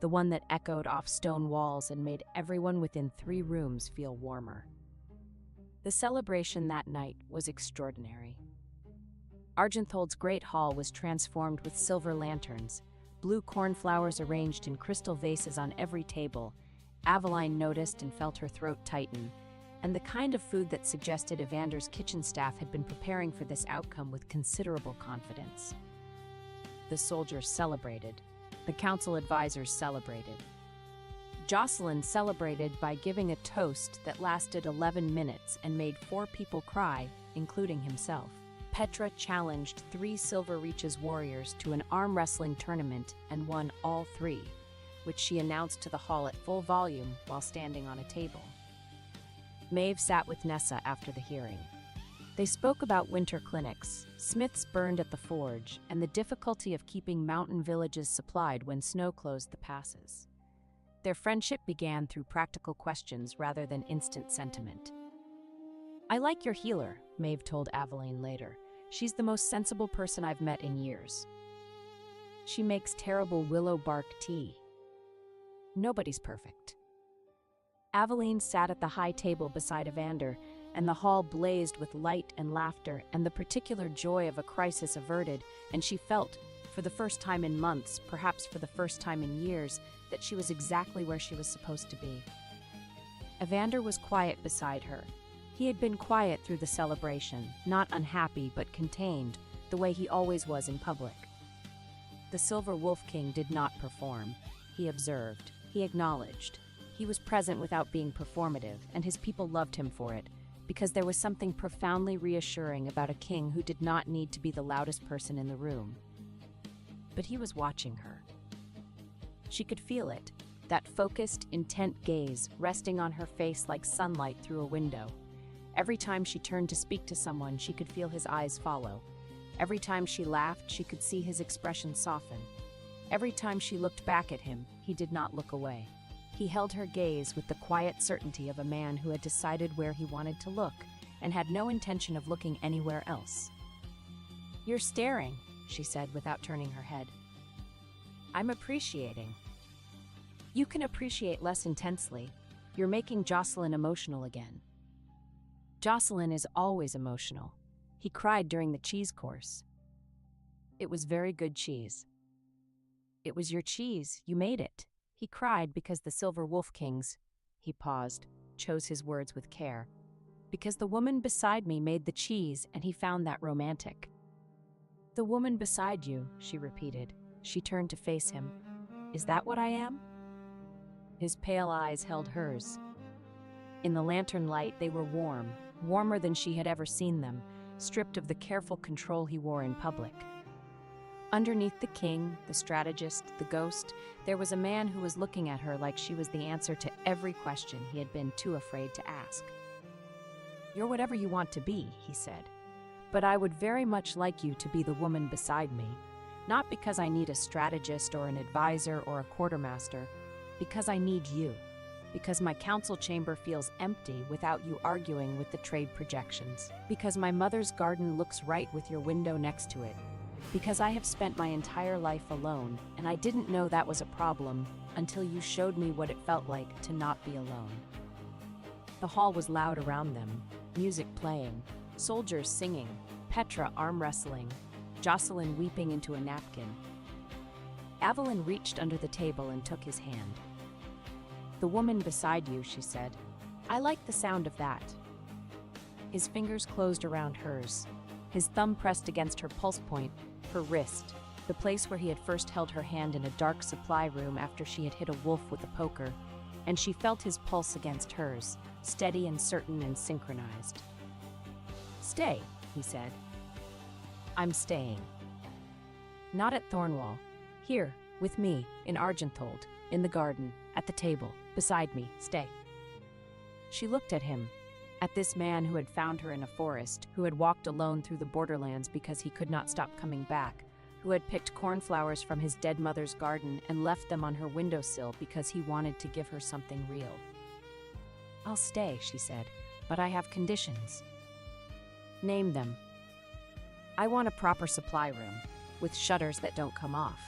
the one that echoed off stone walls and made everyone within 3 rooms feel warmer. The celebration that night was extraordinary. Argenthold's great hall was transformed with silver lanterns, blue cornflowers arranged in crystal vases on every table. Aveline noticed and felt her throat tighten, and the kind of food that suggested Evander's kitchen staff had been preparing for this outcome with considerable confidence. The soldiers celebrated. The council advisors celebrated. Jocelyn celebrated by giving a toast that lasted 11 minutes and made 4 people cry, including himself. Petra challenged 3 Silver Reaches warriors to an arm wrestling tournament and won all 3, which she announced to the hall at full volume while standing on a table. Maeve sat with Nessa after the hearing. They spoke about winter clinics, smiths burned at the forge, and the difficulty of keeping mountain villages supplied when snow closed the passes. Their friendship began through practical questions rather than instant sentiment. I like your healer, Maeve told Aveline later. She's the most sensible person I've met in years. She makes terrible willow bark tea. Nobody's perfect. Aveline sat at the high table beside Evander, and the hall blazed with light and laughter and the particular joy of a crisis averted, and she felt, for the first time in months, perhaps for the first time in years, that she was exactly where she was supposed to be. Evander was quiet beside her. He had been quiet through the celebration, not unhappy but contained, the way he always was in public. The Silver Wolf King did not perform. He observed. He acknowledged. He was present without being performative, and his people loved him for it, because there was something profoundly reassuring about a king who did not need to be the loudest person in the room. But he was watching her. She could feel it, that focused, intent gaze resting on her face like sunlight through a window. Every time she turned to speak to someone, she could feel his eyes follow. Every time she laughed, she could see his expression soften. Every time she looked back at him, he did not look away. He held her gaze with the quiet certainty of a man who had decided where he wanted to look and had no intention of looking anywhere else. "You're staring," she said without turning her head. "I'm appreciating." "You can appreciate less intensely. You're making Jocelyn emotional again." Jocelyn is always emotional. He cried during the cheese course. It was very good cheese. It was your cheese. You made it. He cried because the Silver Wolf Kings, he paused, chose his words with care, because the woman beside me made the cheese and he found that romantic. "The woman beside you," she repeated. She turned to face him. "Is that what I am?" His pale eyes held hers. In the lantern light, they were warm, warmer than she had ever seen them, stripped of the careful control he wore in public. Underneath the king, the strategist, the ghost, there was a man who was looking at her like she was the answer to every question he had been too afraid to ask. "You're whatever you want to be," he said. "But I would very much like you to be the woman beside me, not because I need a strategist or an advisor or a quartermaster, because I need you, because my council chamber feels empty without you arguing with the trade projections, because my mother's garden looks right with your window next to it, because I have spent my entire life alone, and I didn't know that was a problem until you showed me what it felt like to not be alone." The hall was loud around them, music playing, soldiers singing, Petra arm wrestling, Jocelyn weeping into a napkin. Aveline reached under the table and took his hand. "The woman beside you," she said. "I like the sound of that." His fingers closed around hers. His thumb pressed against her pulse point, her wrist, the place where he had first held her hand in a dark supply room after she had hit a wolf with a poker, and she felt his pulse against hers, steady and certain and synchronized. "Stay," he said. "I'm staying." "Not at Thornwall. Here, with me, in Argenthold, in the garden, at the table, beside me. Stay." She looked at him, at this man who had found her in a forest, who had walked alone through the borderlands because he could not stop coming back, who had picked cornflowers from his dead mother's garden and left them on her windowsill because he wanted to give her something real. "I'll stay," she said, "but I have conditions." "Name them." "I want a proper supply room, with shutters that don't come off."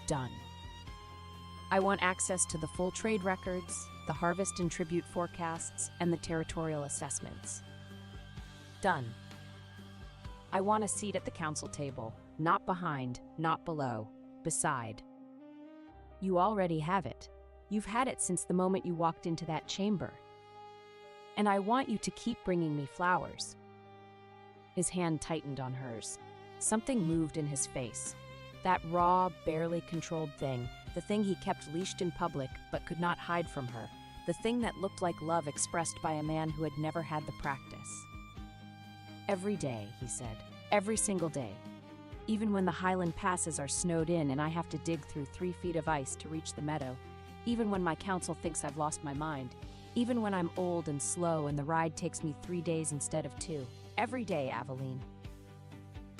"Done." "I want access to the full trade records, the harvest and tribute forecasts, and the territorial assessments." "Done." "I want a seat at the council table, not behind, not below, beside." "You already have it. You've had it since the moment you walked into that chamber. And I want you to keep bringing me flowers." His hand tightened on hers. Something moved in his face. That raw, barely controlled thing, the thing he kept leashed in public but could not hide from her, the thing that looked like love expressed by a man who had never had the practice. "Every day," he said, "every single day. Even when the Highland passes are snowed in and I have to dig through 3 feet of ice to reach the meadow, even when my council thinks I've lost my mind, even when I'm old and slow and the ride takes me 3 days instead of 2. Every day, Aveline."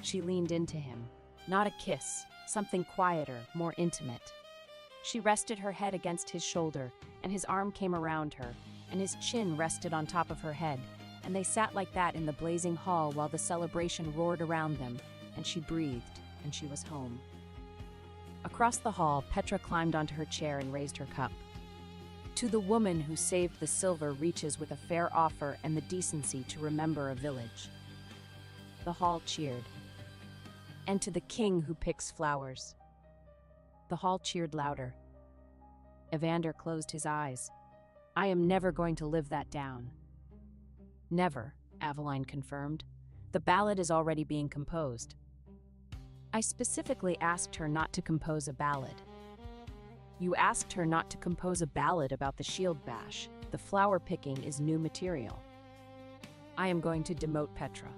She leaned into him. Not a kiss, something quieter, more intimate. She rested her head against his shoulder, and his arm came around her, and his chin rested on top of her head, and they sat like that in the blazing hall while the celebration roared around them, and she breathed, and she was home. Across the hall, Petra climbed onto her chair and raised her cup. To the woman who saved the silver reaches with a fair offer and the decency to remember a village. The hall cheered. And to the king who picks flowers. The hall cheered louder. Evander closed his eyes. I am never going to live that down. Never, Aveline confirmed. The ballad is already being composed. I specifically asked her not to compose a ballad. You asked her not to compose a ballad about the shield bash. The flower picking is new material. I am going to demote Petra.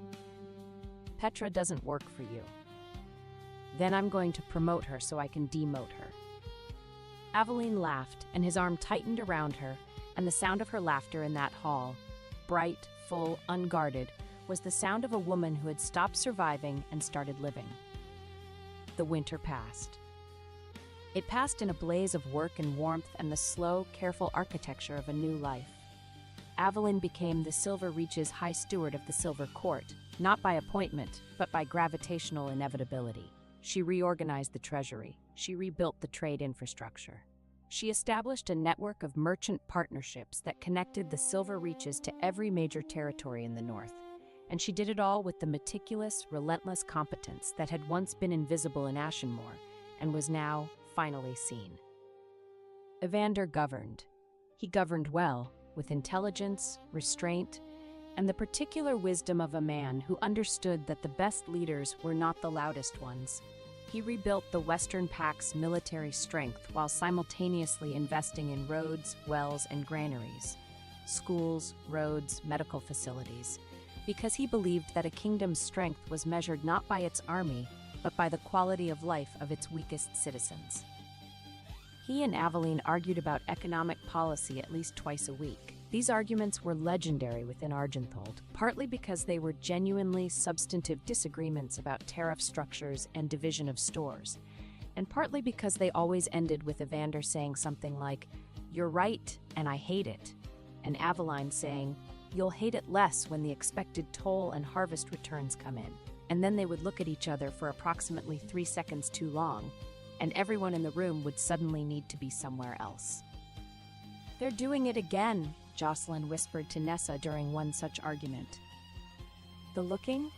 Petra doesn't work for you. Then I'm going to promote her so I can demote her. Aveline laughed, and his arm tightened around her, and the sound of her laughter in that hall, bright, full, unguarded, was the sound of a woman who had stopped surviving and started living. The winter passed. It passed in a blaze of work and warmth and the slow, careful architecture of a new life. Aveline became the Silver Reach's High Steward of the Silver Court, not by appointment, but by gravitational inevitability. She reorganized the treasury. She rebuilt the trade infrastructure. She established a network of merchant partnerships that connected the Silver Reaches to every major territory in the north. And she did it all with the meticulous, relentless competence that had once been invisible in Ashenmoor and was now finally seen. Evander governed. He governed well, with intelligence, restraint, and the particular wisdom of a man who understood that the best leaders were not the loudest ones. He rebuilt the Western Pact's military strength while simultaneously investing in roads, wells, and granaries, schools, roads, medical facilities, because he believed that a kingdom's strength was measured not by its army, but by the quality of life of its weakest citizens. He and Aveline argued about economic policy at least twice a week. These arguments were legendary within Argenthold, partly because they were genuinely substantive disagreements about tariff structures and division of stores, and partly because they always ended with Evander saying something like, "You're right, and I hate it," and Aveline saying, "You'll hate it less when the expected toll and harvest returns come in." And then they would look at each other for approximately 3 seconds too long, and everyone in the room would suddenly need to be somewhere else. "They're doing it again," Jocelyn whispered to Nessa during one such argument. The looking?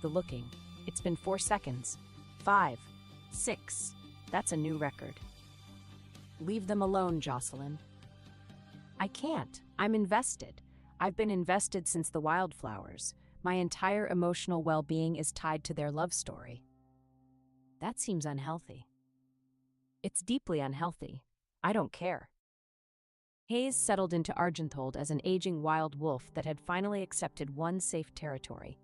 The looking. It's been 4 seconds. 5. 6. That's a new record. Leave them alone, Jocelyn. I can't. I'm invested. I've been invested since the Wildflowers. My entire emotional well-being is tied to their love story. That seems unhealthy. It's deeply unhealthy. I don't care. Hayes settled into Argenthold as an aging wild wolf that had finally accepted one safe territory.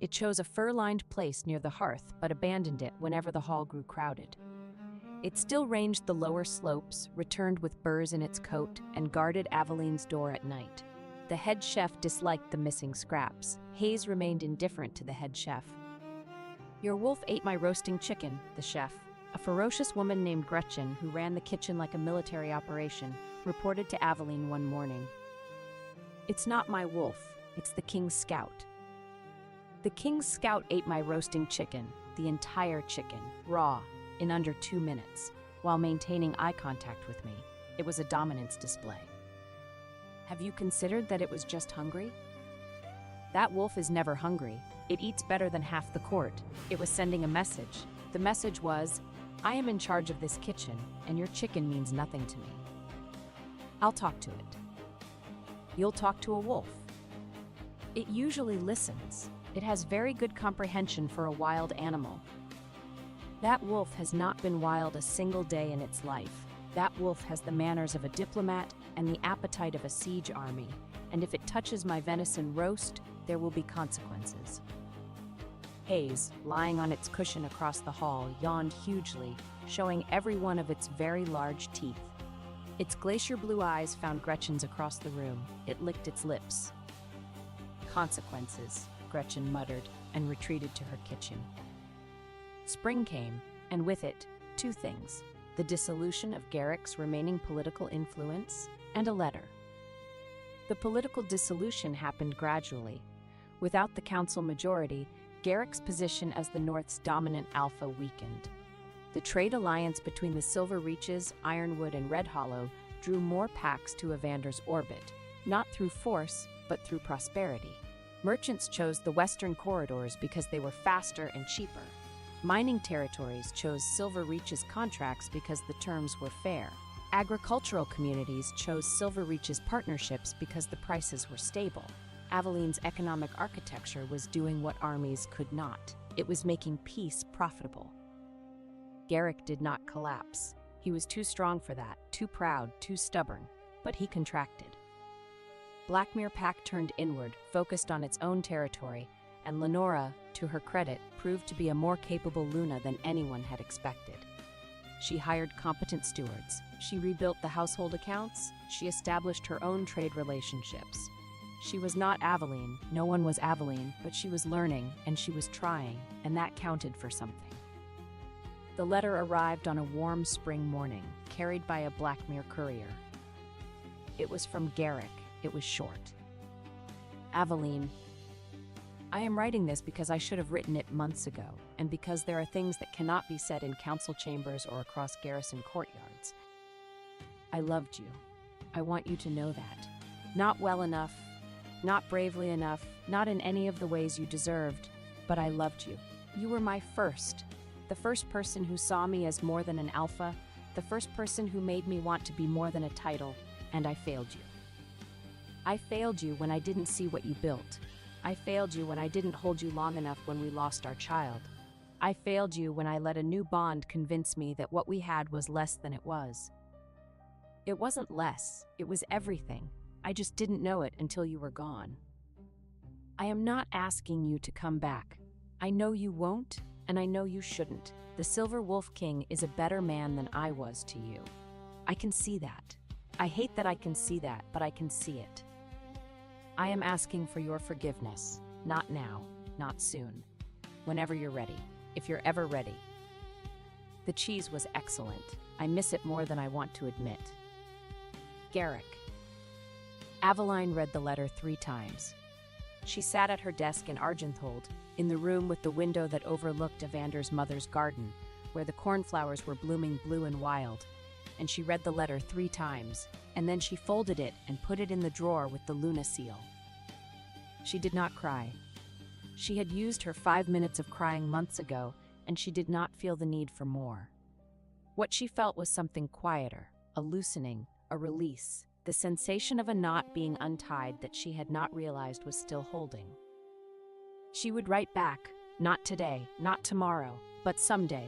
It chose a fur-lined place near the hearth, but abandoned it whenever the hall grew crowded. It still ranged the lower slopes, returned with burrs in its coat, and guarded Aveline's door at night. The head chef disliked the missing scraps. Hayes remained indifferent to the head chef. Your wolf ate my roasting chicken, the chef, a ferocious woman named Gretchen, who ran the kitchen like a military operation, reported to Aveline one morning. It's not my wolf, it's the King's Scout. The King's Scout ate my roasting chicken, the entire chicken, raw, in under 2 minutes, while maintaining eye contact with me. It was a dominance display. Have you considered that it was just hungry? That wolf is never hungry. It eats better than half the court. It was sending a message. The message was, I am in charge of this kitchen, and your chicken means nothing to me. I'll talk to it. You'll talk to a wolf. It usually listens. It has very good comprehension for a wild animal. That wolf has not been wild a single day in its life. That wolf has the manners of a diplomat and the appetite of a siege army, and if it touches my venison roast, there will be consequences. Hayes, lying on its cushion across the hall, yawned hugely, showing every one of its very large teeth. Its glacier blue eyes found Gretchen's across the room. It licked its lips. Consequences, Gretchen muttered, and retreated to her kitchen. Spring came, and with it, 2 things: the dissolution of Garrick's remaining political influence, and a letter. The political dissolution happened gradually. Without the council majority, Garrick's position as the North's dominant alpha weakened. The trade alliance between the Silver Reaches, Ironwood, and Red Hollow drew more packs to Evander's orbit, not through force, but through prosperity. Merchants chose the western corridors because they were faster and cheaper. Mining territories chose Silver Reaches contracts because the terms were fair. Agricultural communities chose Silver Reaches partnerships because the prices were stable. Avaleen's economic architecture was doing what armies could not. It was making peace profitable. Garrick did not collapse. He was too strong for that, too proud, too stubborn, but he contracted. Blackmere Pack turned inward, focused on its own territory, and Lenora, to her credit, proved to be a more capable Luna than anyone had expected. She hired competent stewards. She rebuilt the household accounts. She established her own trade relationships. She was not Aveline, no one was Aveline, but she was learning, and she was trying, and that counted for something. The letter arrived on a warm spring morning, carried by a Blackmere courier. It was from Garrick. It was short. Aveline, I am writing this because I should have written it months ago, and because there are things that cannot be said in council chambers or across garrison courtyards. I loved you. I want you to know that. Not well enough, not bravely enough, not in any of the ways you deserved, but I loved you. You were my first, the first person who saw me as more than an alpha, the first person who made me want to be more than a title, and I failed you. I failed you when I didn't see what you built. I failed you when I didn't hold you long enough when we lost our child. I failed you when I let a new bond convince me that what we had was less than it was. It wasn't less, it was everything. I just didn't know it until you were gone. I am not asking you to come back. I know you won't, and I know you shouldn't. The Silver Wolf King is a better man than I was to you. I can see that. I hate that I can see that, but I can see it. I am asking for your forgiveness. Not now, not soon. Whenever you're ready, if you're ever ready. The cheese was excellent. I miss it more than I want to admit. Garrick. Aveline read the letter 3 times. She sat at her desk in Argenthold, in the room with the window that overlooked Evander's mother's garden, where the cornflowers were blooming blue and wild, and she read the letter 3 times, and then she folded it and put it in the drawer with the Luna seal. She did not cry. She had used her 5 minutes of crying months ago, and she did not feel the need for more. What she felt was something quieter, a loosening, a release, the sensation of a knot being untied that she had not realized was still holding. She would write back, not today, not tomorrow, but someday.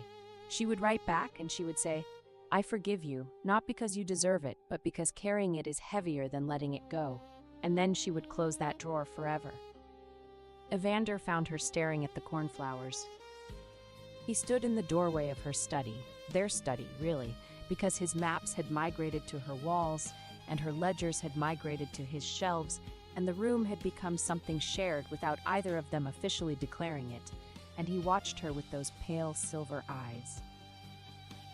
She would write back and she would say, I forgive you, not because you deserve it, but because carrying it is heavier than letting it go. And then she would close that drawer forever. Evander found her staring at the cornflowers. He stood in the doorway of her study, their study, really, because his maps had migrated to her walls, and her ledgers had migrated to his shelves, and the room had become something shared without either of them officially declaring it, and he watched her with those pale silver eyes.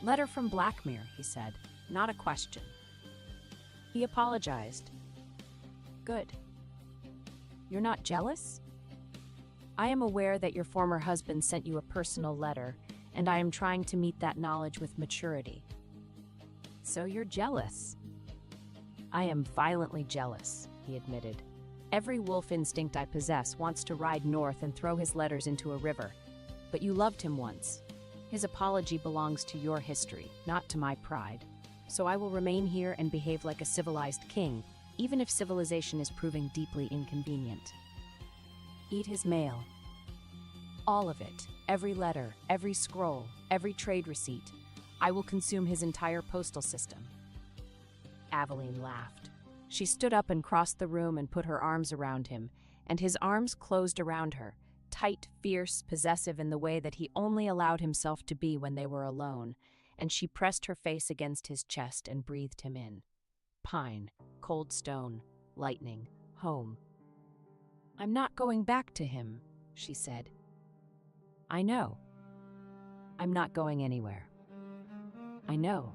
Letter from Blackmere, he said, not a question. He apologized. Good. You're not jealous? I am aware that your former husband sent you a personal letter, and I am trying to meet that knowledge with maturity. So you're jealous. I am violently jealous, he admitted. Every wolf instinct I possess wants to ride north and throw his letters into a river. But you loved him once. His apology belongs to your history, not to my pride. So I will remain here and behave like a civilized king, even if civilization is proving deeply inconvenient. Eat his mail. All of it, every letter, every scroll, every trade receipt. I will consume his entire postal system. Aveline laughed. She stood up and crossed the room and put her arms around him, and his arms closed around her, tight, fierce, possessive in the way that he only allowed himself to be when they were alone, and she pressed her face against his chest and breathed him in. Pine, cold stone, lightning, home. I'm not going back to him, she said. I know. I'm not going anywhere. I know.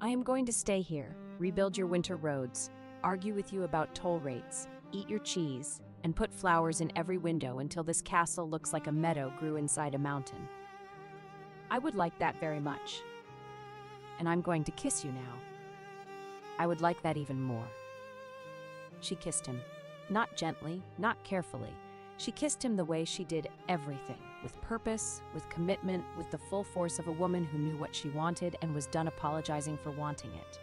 I am going to stay here, rebuild your winter roads. argue with you about toll rates, eat your cheese, and put flowers in every window until this castle looks like a meadow grew inside a mountain. I would like that very much. And I'm going to kiss you now. I would like that even more. She kissed him. Not gently, not carefully. She kissed him the way she did everything, with purpose, with commitment, with the full force of a woman who knew what she wanted and was done apologizing for wanting it.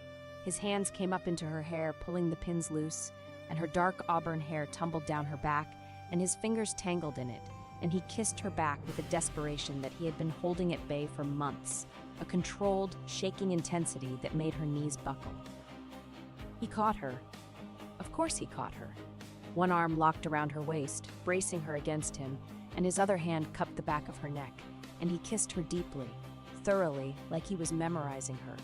His hands came up into her hair, pulling the pins loose, and her dark auburn hair tumbled down her back, and his fingers tangled in it, and he kissed her back with a desperation that he had been holding at bay for months, a controlled, shaking intensity that made her knees buckle. He caught her. Of course he caught her. One arm locked around her waist, bracing her against him, and his other hand cupped the back of her neck, and he kissed her deeply, thoroughly, like he was memorizing her,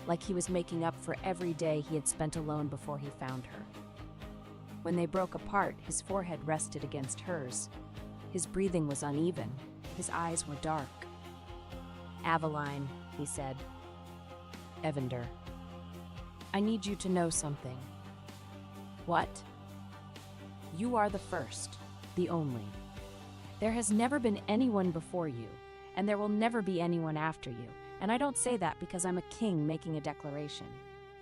like he was making up for every day he had spent alone before he found her. When they broke apart, his forehead rested against hers. His breathing was uneven. His eyes were dark. "Aveline," he said. "Evander, I need you to know something." "What?" "You are the first, the only. There has never been anyone before you, and there will never be anyone after you. And I don't say that because I'm a king making a declaration.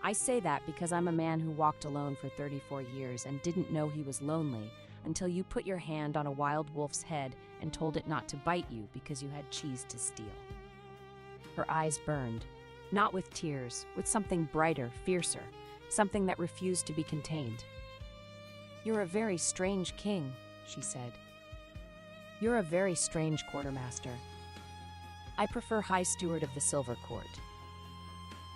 I say that because I'm a man who walked alone for 34 years and didn't know he was lonely until you put your hand on a wild wolf's head and told it not to bite you because you had cheese to steal." Her eyes burned, not with tears, with something brighter, fiercer, something that refused to be contained. "You're a very strange king," she said. "You're a very strange quartermaster. I prefer High Steward of the Silver Court.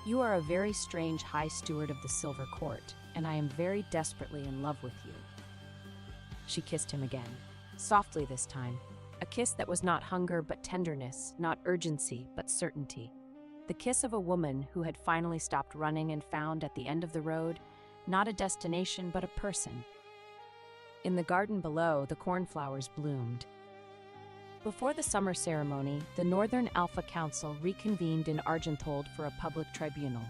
You are a very strange High Steward of the Silver Court, and I am very desperately in love with you." She kissed him again, softly this time, a kiss that was not hunger but tenderness, not urgency but certainty. The kiss of a woman who had finally stopped running and found at the end of the road not a destination but a person. In the garden below, the cornflowers bloomed. Before the summer ceremony, the Northern Alpha Council reconvened in Argenthold for a public tribunal.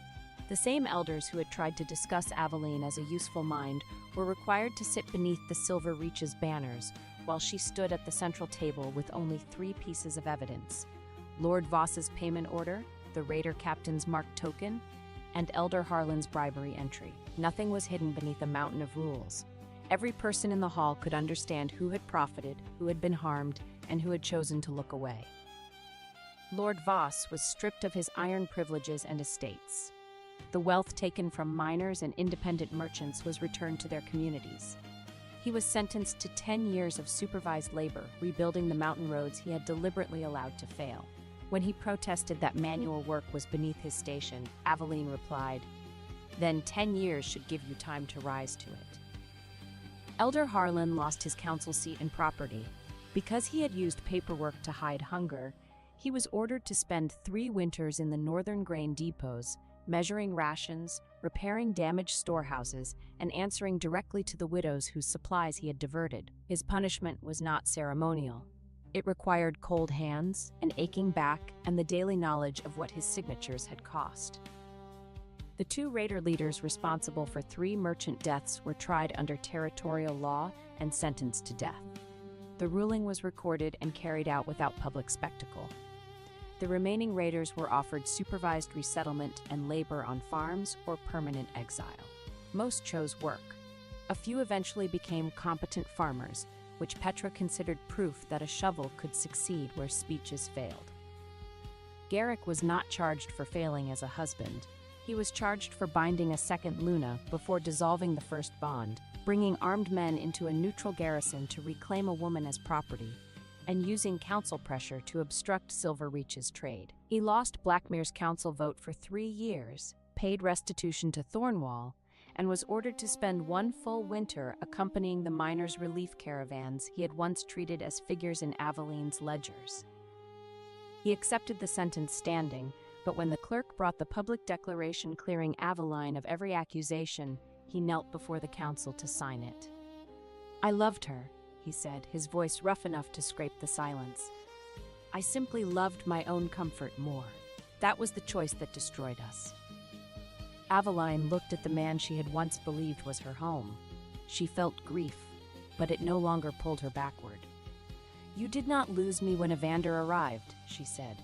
The same elders who had tried to discuss Aveline as a useful mind were required to sit beneath the Silver Reach's banners, while she stood at the central table with only 3 pieces of evidence: Lord Voss's payment order, the raider captain's marked token, and Elder Harlan's bribery entry. Nothing was hidden beneath a mountain of rules. Every person in the hall could understand who had profited, who had been harmed, and who had chosen to look away. Lord Voss was stripped of his iron privileges and estates. The wealth taken from miners and independent merchants was returned to their communities. He was sentenced to 10 years of supervised labor, rebuilding the mountain roads he had deliberately allowed to fail. When he protested that manual work was beneath his station, Aveline replied, "Then 10 years should give you time to rise to it." Elder Harlan lost his council seat and property. Because he had used paperwork to hide hunger, he was ordered to spend 3 winters in the northern grain depots, measuring rations, repairing damaged storehouses, and answering directly to the widows whose supplies he had diverted. His punishment was not ceremonial. It required cold hands, an aching back, and the daily knowledge of what his signatures had cost. The 2 raider leaders responsible for 3 merchant deaths were tried under territorial law and sentenced to death. The ruling was recorded and carried out without public spectacle. The remaining raiders were offered supervised resettlement and labor on farms or permanent exile. Most chose work. A few eventually became competent farmers, which Petra considered proof that a shovel could succeed where speeches failed. Garrick was not charged for failing as a husband. He was charged for binding a second Luna before dissolving the first bond, bringing armed men into a neutral garrison to reclaim a woman as property, and using council pressure to obstruct Silver Reach's trade. He lost Blackmere's council vote for 3 years, paid restitution to Thornwall, and was ordered to spend 1 full winter accompanying the miners' relief caravans he had once treated as figures in Aveline's ledgers. He accepted the sentence standing, but when the clerk brought the public declaration clearing Aveline of every accusation, he knelt before the council to sign it. "I loved her," he said, his voice rough enough to scrape the silence. "I simply loved my own comfort more. That was the choice that destroyed us." Aveline looked at the man she had once believed was her home. She felt grief, but it no longer pulled her backward. "You did not lose me when Evander arrived," she said.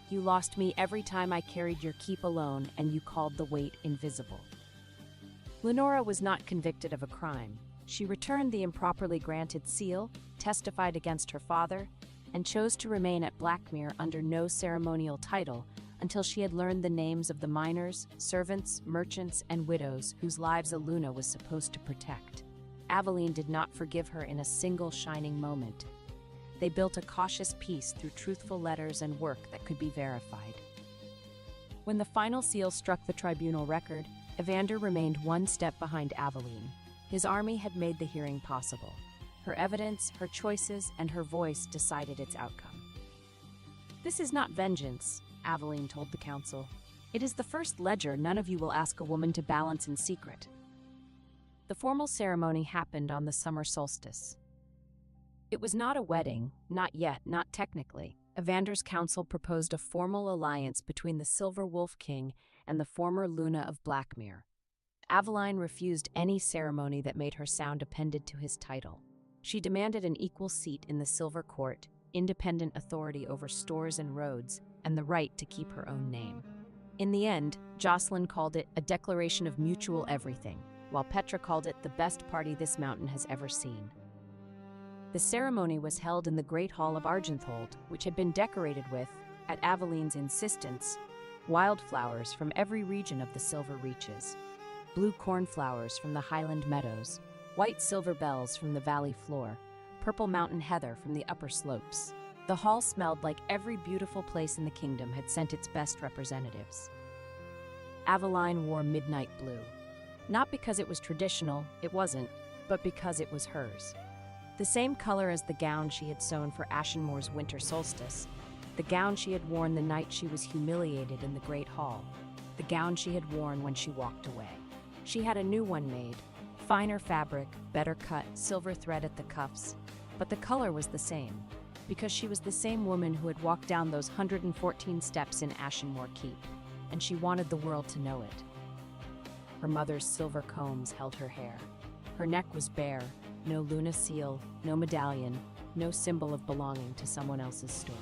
"You lost me every time I carried your keep alone and you called the weight invisible." Lenora was not convicted of a crime. She returned the improperly granted seal, testified against her father, and chose to remain at Blackmere under no ceremonial title until she had learned the names of the miners, servants, merchants, and widows whose lives Aluna was supposed to protect. Aveline did not forgive her in a single shining moment. They built a cautious peace through truthful letters and work that could be verified. When the final seal struck the tribunal record, Evander remained one step behind Aveline. His army had made the hearing possible. Her evidence, her choices, and her voice decided its outcome. "This is not vengeance," Aveline told the council. "It is the first ledger none of you will ask a woman to balance in secret." The formal ceremony happened on the summer solstice. It was not a wedding, not yet, not technically. Evander's council proposed a formal alliance between the Silver Wolf King and the former Luna of Blackmere. Aveline refused any ceremony that made her sound appended to his title. She demanded an equal seat in the Silver Court, independent authority over stores and roads, and the right to keep her own name. In the end, Jocelyn called it a declaration of mutual everything, while Petra called it the best party this mountain has ever seen. The ceremony was held in the Great Hall of Argenthold, which had been decorated with, at Aveline's insistence, wildflowers from every region of the Silver Reaches. Blue cornflowers from the highland meadows, white silver bells from the valley floor, purple mountain heather from the upper slopes. The hall smelled like every beautiful place in the kingdom had sent its best representatives. Aveline wore midnight blue. Not because it was traditional, it wasn't, but because it was hers. The same color as the gown she had sewn for Ashenmoor's winter solstice, the gown she had worn the night she was humiliated in the Great Hall, the gown she had worn when she walked away. She had a new one made, finer fabric, better cut, silver thread at the cuffs, but the color was the same, because she was the same woman who had walked down those 114 steps in Ashenmoor Keep, and she wanted the world to know it. Her mother's silver combs held her hair. Her neck was bare, no Luna seal, no medallion, no symbol of belonging to someone else's story.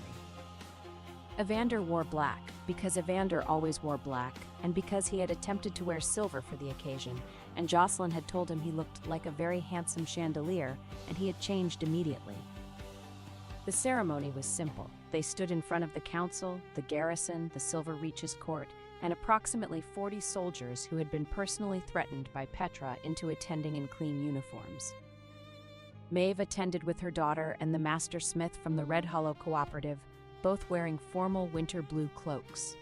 Evander wore black, because Evander always wore black, and because he had attempted to wear silver for the occasion, and Jocelyn had told him he looked like a very handsome chandelier, and he had changed immediately. The ceremony was simple. They stood in front of the council, the garrison, the Silver Reaches court, and approximately 40 soldiers who had been personally threatened by Petra into attending in clean uniforms. Maeve attended with her daughter and the master smith from the Red Hollow Cooperative, both wearing formal winter blue cloaks.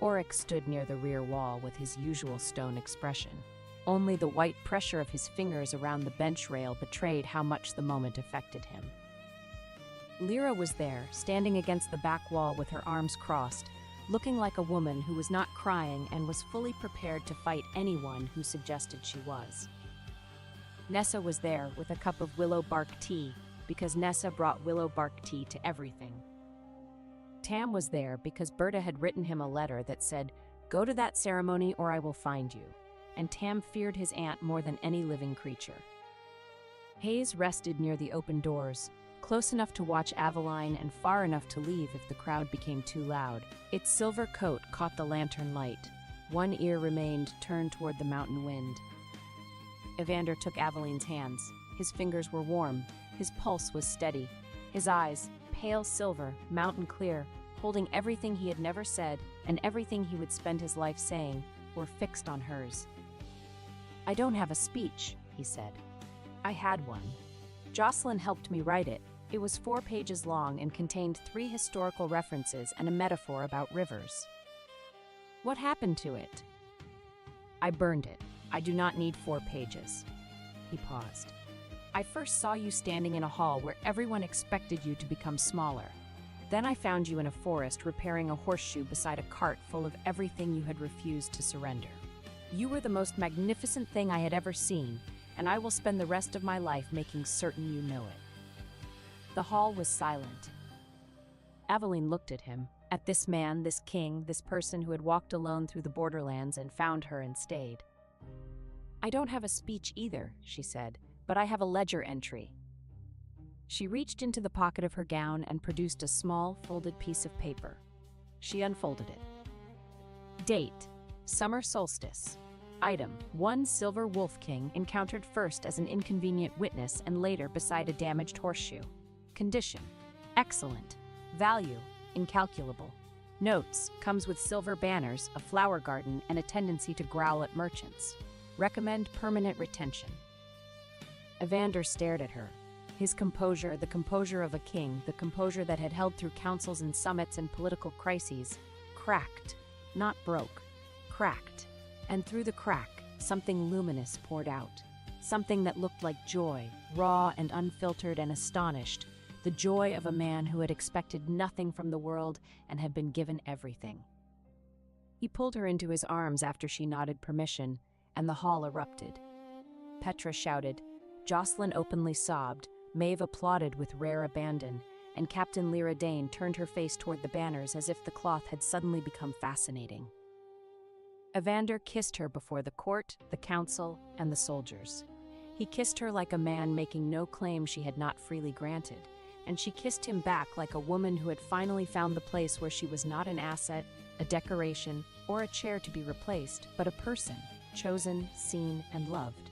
Oryx stood near the rear wall with his usual stone expression. Only the white pressure of his fingers around the bench rail betrayed how much the moment affected him. Lyra was there, standing against the back wall with her arms crossed, looking like a woman who was not crying and was fully prepared to fight anyone who suggested she was. Nessa was there with a cup of willow bark tea, because Nessa brought willow bark tea to everything. Tam was there because Berta had written him a letter that said, "Go to that ceremony or I will find you," and Tam feared his aunt more than any living creature. Hayes rested near the open doors, close enough to watch Aveline and far enough to leave if the crowd became too loud. Its silver coat caught the lantern light. One ear remained turned toward the mountain wind. Evander took Aveline's hands. His fingers were warm. His pulse was steady. His eyes, pale silver, mountain clear, holding everything he had never said and everything he would spend his life saying, were fixed on hers. "I don't have a speech," he said. "I had one. Jocelyn helped me write it. It was 4 pages long and contained 3 historical references and a metaphor about rivers." "What happened to it?" "I burned it. I do not need 4 pages." He paused. "I first saw you standing in a hall where everyone expected you to become smaller. Then I found you in a forest repairing a horseshoe beside a cart full of everything you had refused to surrender. You were the most magnificent thing I had ever seen, and I will spend the rest of my life making certain you know it." The hall was silent. Aveline looked at him. At this man, this king, this person who had walked alone through the borderlands and found her and stayed. "I don't have a speech either," she said, "but I have a ledger entry." She reached into the pocket of her gown and produced a small, folded piece of paper. She unfolded it. Date: summer solstice. Item: one silver wolf king encountered first as an inconvenient witness and later beside a damaged horseshoe. Condition: excellent. Value: incalculable. Notes: comes with silver banners, a flower garden, and a tendency to growl at merchants. Recommend permanent retention. Evander stared at her. His composure, the composure of a king, the composure that had held through councils and summits and political crises, cracked, not broke, cracked. And through the crack, something luminous poured out. Something that looked like joy, raw and unfiltered and astonished. The joy of a man who had expected nothing from the world and had been given everything. He pulled her into his arms after she nodded permission, and the hall erupted. Petra shouted, Jocelyn openly sobbed, Maeve applauded with rare abandon, and Captain Lyra Dane turned her face toward the banners as if the cloth had suddenly become fascinating. Evander kissed her before the court, the council, and the soldiers. He kissed her like a man making no claim she had not freely granted, and she kissed him back like a woman who had finally found the place where she was not an asset, a decoration, or a chair to be replaced, but a person, chosen, seen, and loved.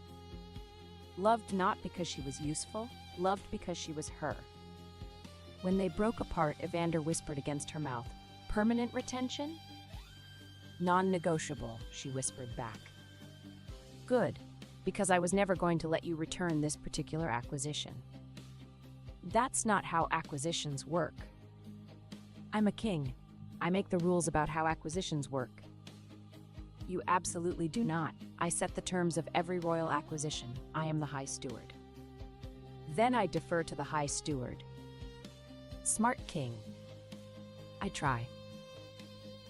Loved not because she was useful, loved because she was her. When they broke apart, Evander whispered against her mouth, "Permanent retention?" "Non-negotiable," she whispered back. "Good, because I was never going to let you return this particular acquisition." "That's not how acquisitions work." "I'm a king. I make the rules about how acquisitions work." "You absolutely do not. I set the terms of every royal acquisition. I am the High Steward." "Then I defer to the High Steward." "Smart king." "I try."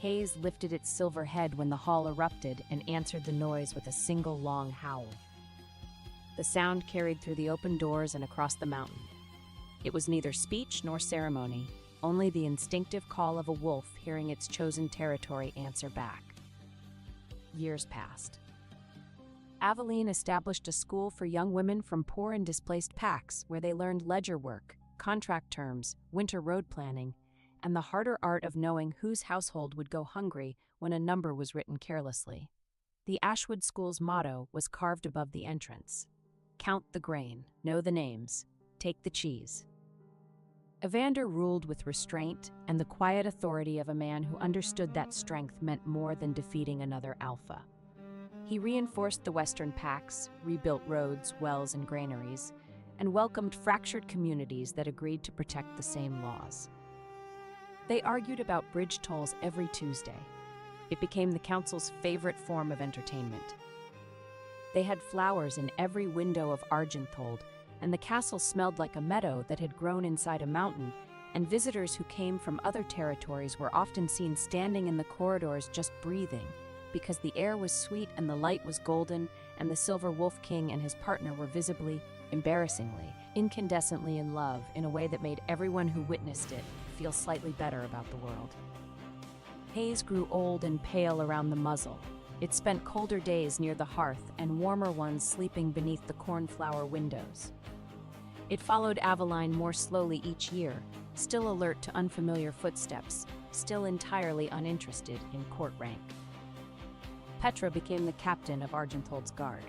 Hayes lifted its silver head when the hall erupted and answered the noise with a single long howl. The sound carried through the open doors and across the mountain. It was neither speech nor ceremony, only the instinctive call of a wolf hearing its chosen territory answer back. Years passed. Aveline established a school for young women from poor and displaced packs where they learned ledger work, contract terms, winter road planning, and the harder art of knowing whose household would go hungry when a number was written carelessly. The Ashwood School's motto was carved above the entrance: "Count the grain, know the names, take the cheese." Evander ruled with restraint and the quiet authority of a man who understood that strength meant more than defeating another alpha. He reinforced the Western packs, rebuilt roads, wells, and granaries, and welcomed fractured communities that agreed to protect the same laws. They argued about bridge tolls every Tuesday. It became the council's favorite form of entertainment. They had flowers in every window of Argenthold, and the castle smelled like a meadow that had grown inside a mountain, and visitors who came from other territories were often seen standing in the corridors just breathing, because the air was sweet and the light was golden, and the Silver Wolf King and his partner were visibly, embarrassingly, incandescently in love in a way that made everyone who witnessed it feel slightly better about the world. Hayes grew old and pale around the muzzle. It spent colder days near the hearth and warmer ones sleeping beneath the cornflower windows. It followed Aveline more slowly each year, still alert to unfamiliar footsteps, still entirely uninterested in court rank. Petra became the captain of Argenthold's guard.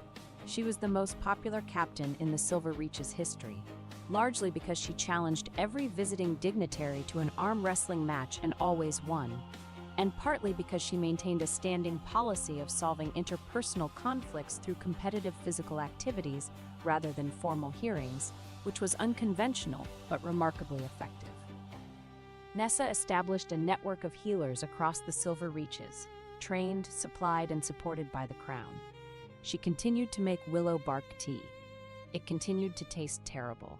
She was the most popular captain in the Silver Reach's history, largely because she challenged every visiting dignitary to an arm wrestling match and always won, and partly because she maintained a standing policy of solving interpersonal conflicts through competitive physical activities rather than formal hearings, which was unconventional but remarkably effective. Nessa established a network of healers across the Silver Reaches, trained, supplied, and supported by the Crown. She continued to make willow bark tea. It continued to taste terrible.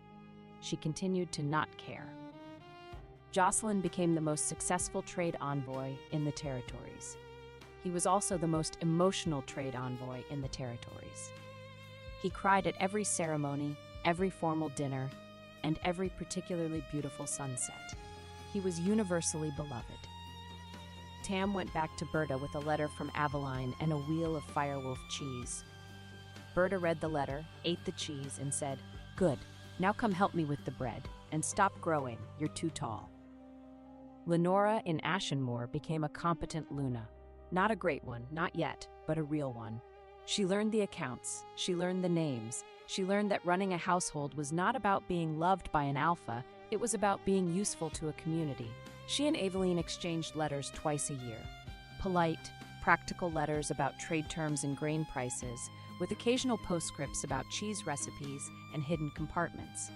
She continued to not care. Jocelyn became the most successful trade envoy in the territories. He was also the most emotional trade envoy in the territories. He cried at every ceremony, every formal dinner, and every particularly beautiful sunset. He was universally beloved. Tam went back to Berta with a letter from Aveline and a wheel of Firewolf cheese. Berta read the letter, ate the cheese, and said, "Good, now come help me with the bread, and stop growing, you're too tall." Lenora in Ashenmoor became a competent Luna. Not a great one, not yet, but a real one. She learned the accounts, she learned the names, she learned that running a household was not about being loved by an alpha, it was about being useful to a community. She and Aveline exchanged letters twice a year. Polite, practical letters about trade terms and grain prices, with occasional postscripts about cheese recipes and hidden compartments.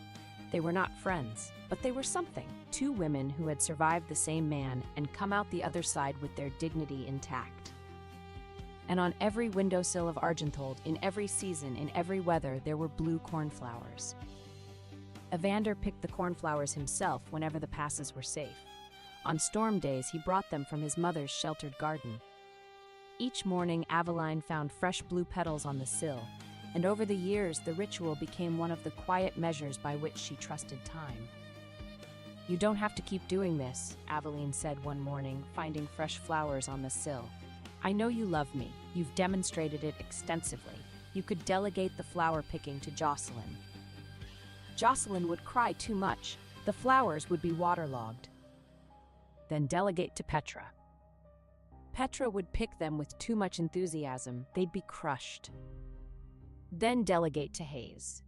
They were not friends, but they were something. Two women who had survived the same man and come out the other side with their dignity intact. And on every windowsill of Argenthold, in every season, in every weather, there were blue cornflowers. Evander picked the cornflowers himself whenever the passes were safe. On storm days, he brought them from his mother's sheltered garden. Each morning, Aveline found fresh blue petals on the sill, and over the years, the ritual became one of the quiet measures by which she trusted time. "You don't have to keep doing this," Aveline said one morning, finding fresh flowers on the sill. "I know you love me. You've demonstrated it extensively. You could delegate the flower picking to Jocelyn." Jocelyn would cry too much. The flowers would be waterlogged. Then delegate to Petra. Petra would pick them with too much enthusiasm. They'd be crushed. Then delegate to Hayes.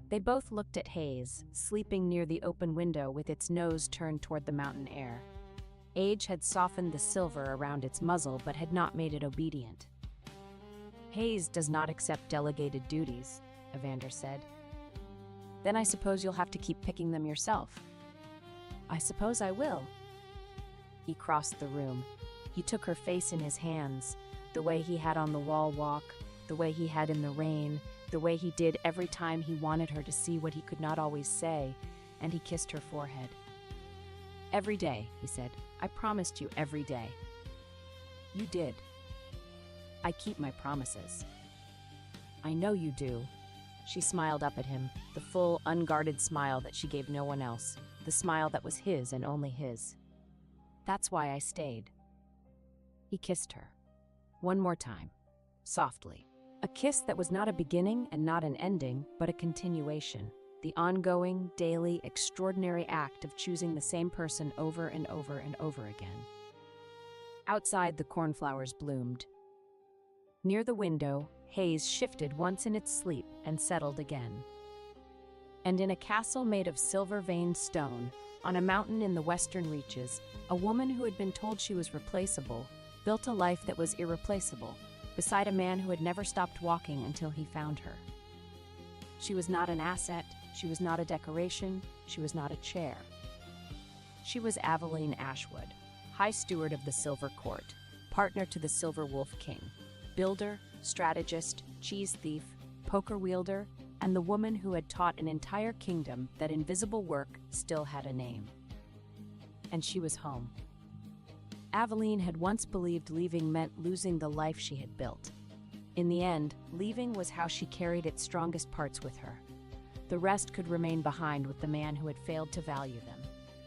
They both looked at Hayes, sleeping near the open window with its nose turned toward the mountain air. Age had softened the silver around its muzzle but had not made it obedient. "Hayes does not accept delegated duties," Evander said. "Then I suppose you'll have to keep picking them yourself." "I suppose I will." He crossed the room. He took her face in his hands, the way he had on the wall walk, the way he had in the rain, the way he did every time he wanted her to see what he could not always say, and he kissed her forehead. "Every day," he said. "I promised you every day." "You did." "I keep my promises." "I know you do." She smiled up at him, the full, unguarded smile that she gave no one else, the smile that was his and only his. "That's why I stayed." He kissed her. One more time, softly. A kiss that was not a beginning and not an ending, but a continuation. The ongoing, daily, extraordinary act of choosing the same person over and over and over again. Outside, the cornflowers bloomed. Near the window, Hayes shifted once in its sleep and settled again. And in a castle made of silver-veined stone, on a mountain in the western reaches, a woman who had been told she was replaceable built a life that was irreplaceable, beside a man who had never stopped walking until he found her. She was not an asset, she was not a decoration, she was not a chair. She was Aveline Ashwood, High Steward of the Silver Court, partner to the Silver Wolf King, builder, strategist, cheese thief, poker wielder, and the woman who had taught an entire kingdom that invisible work still had a name. And she was home. Aveline had once believed leaving meant losing the life she had built. In the end, leaving was how she carried its strongest parts with her. The rest could remain behind with the man who had failed to value them.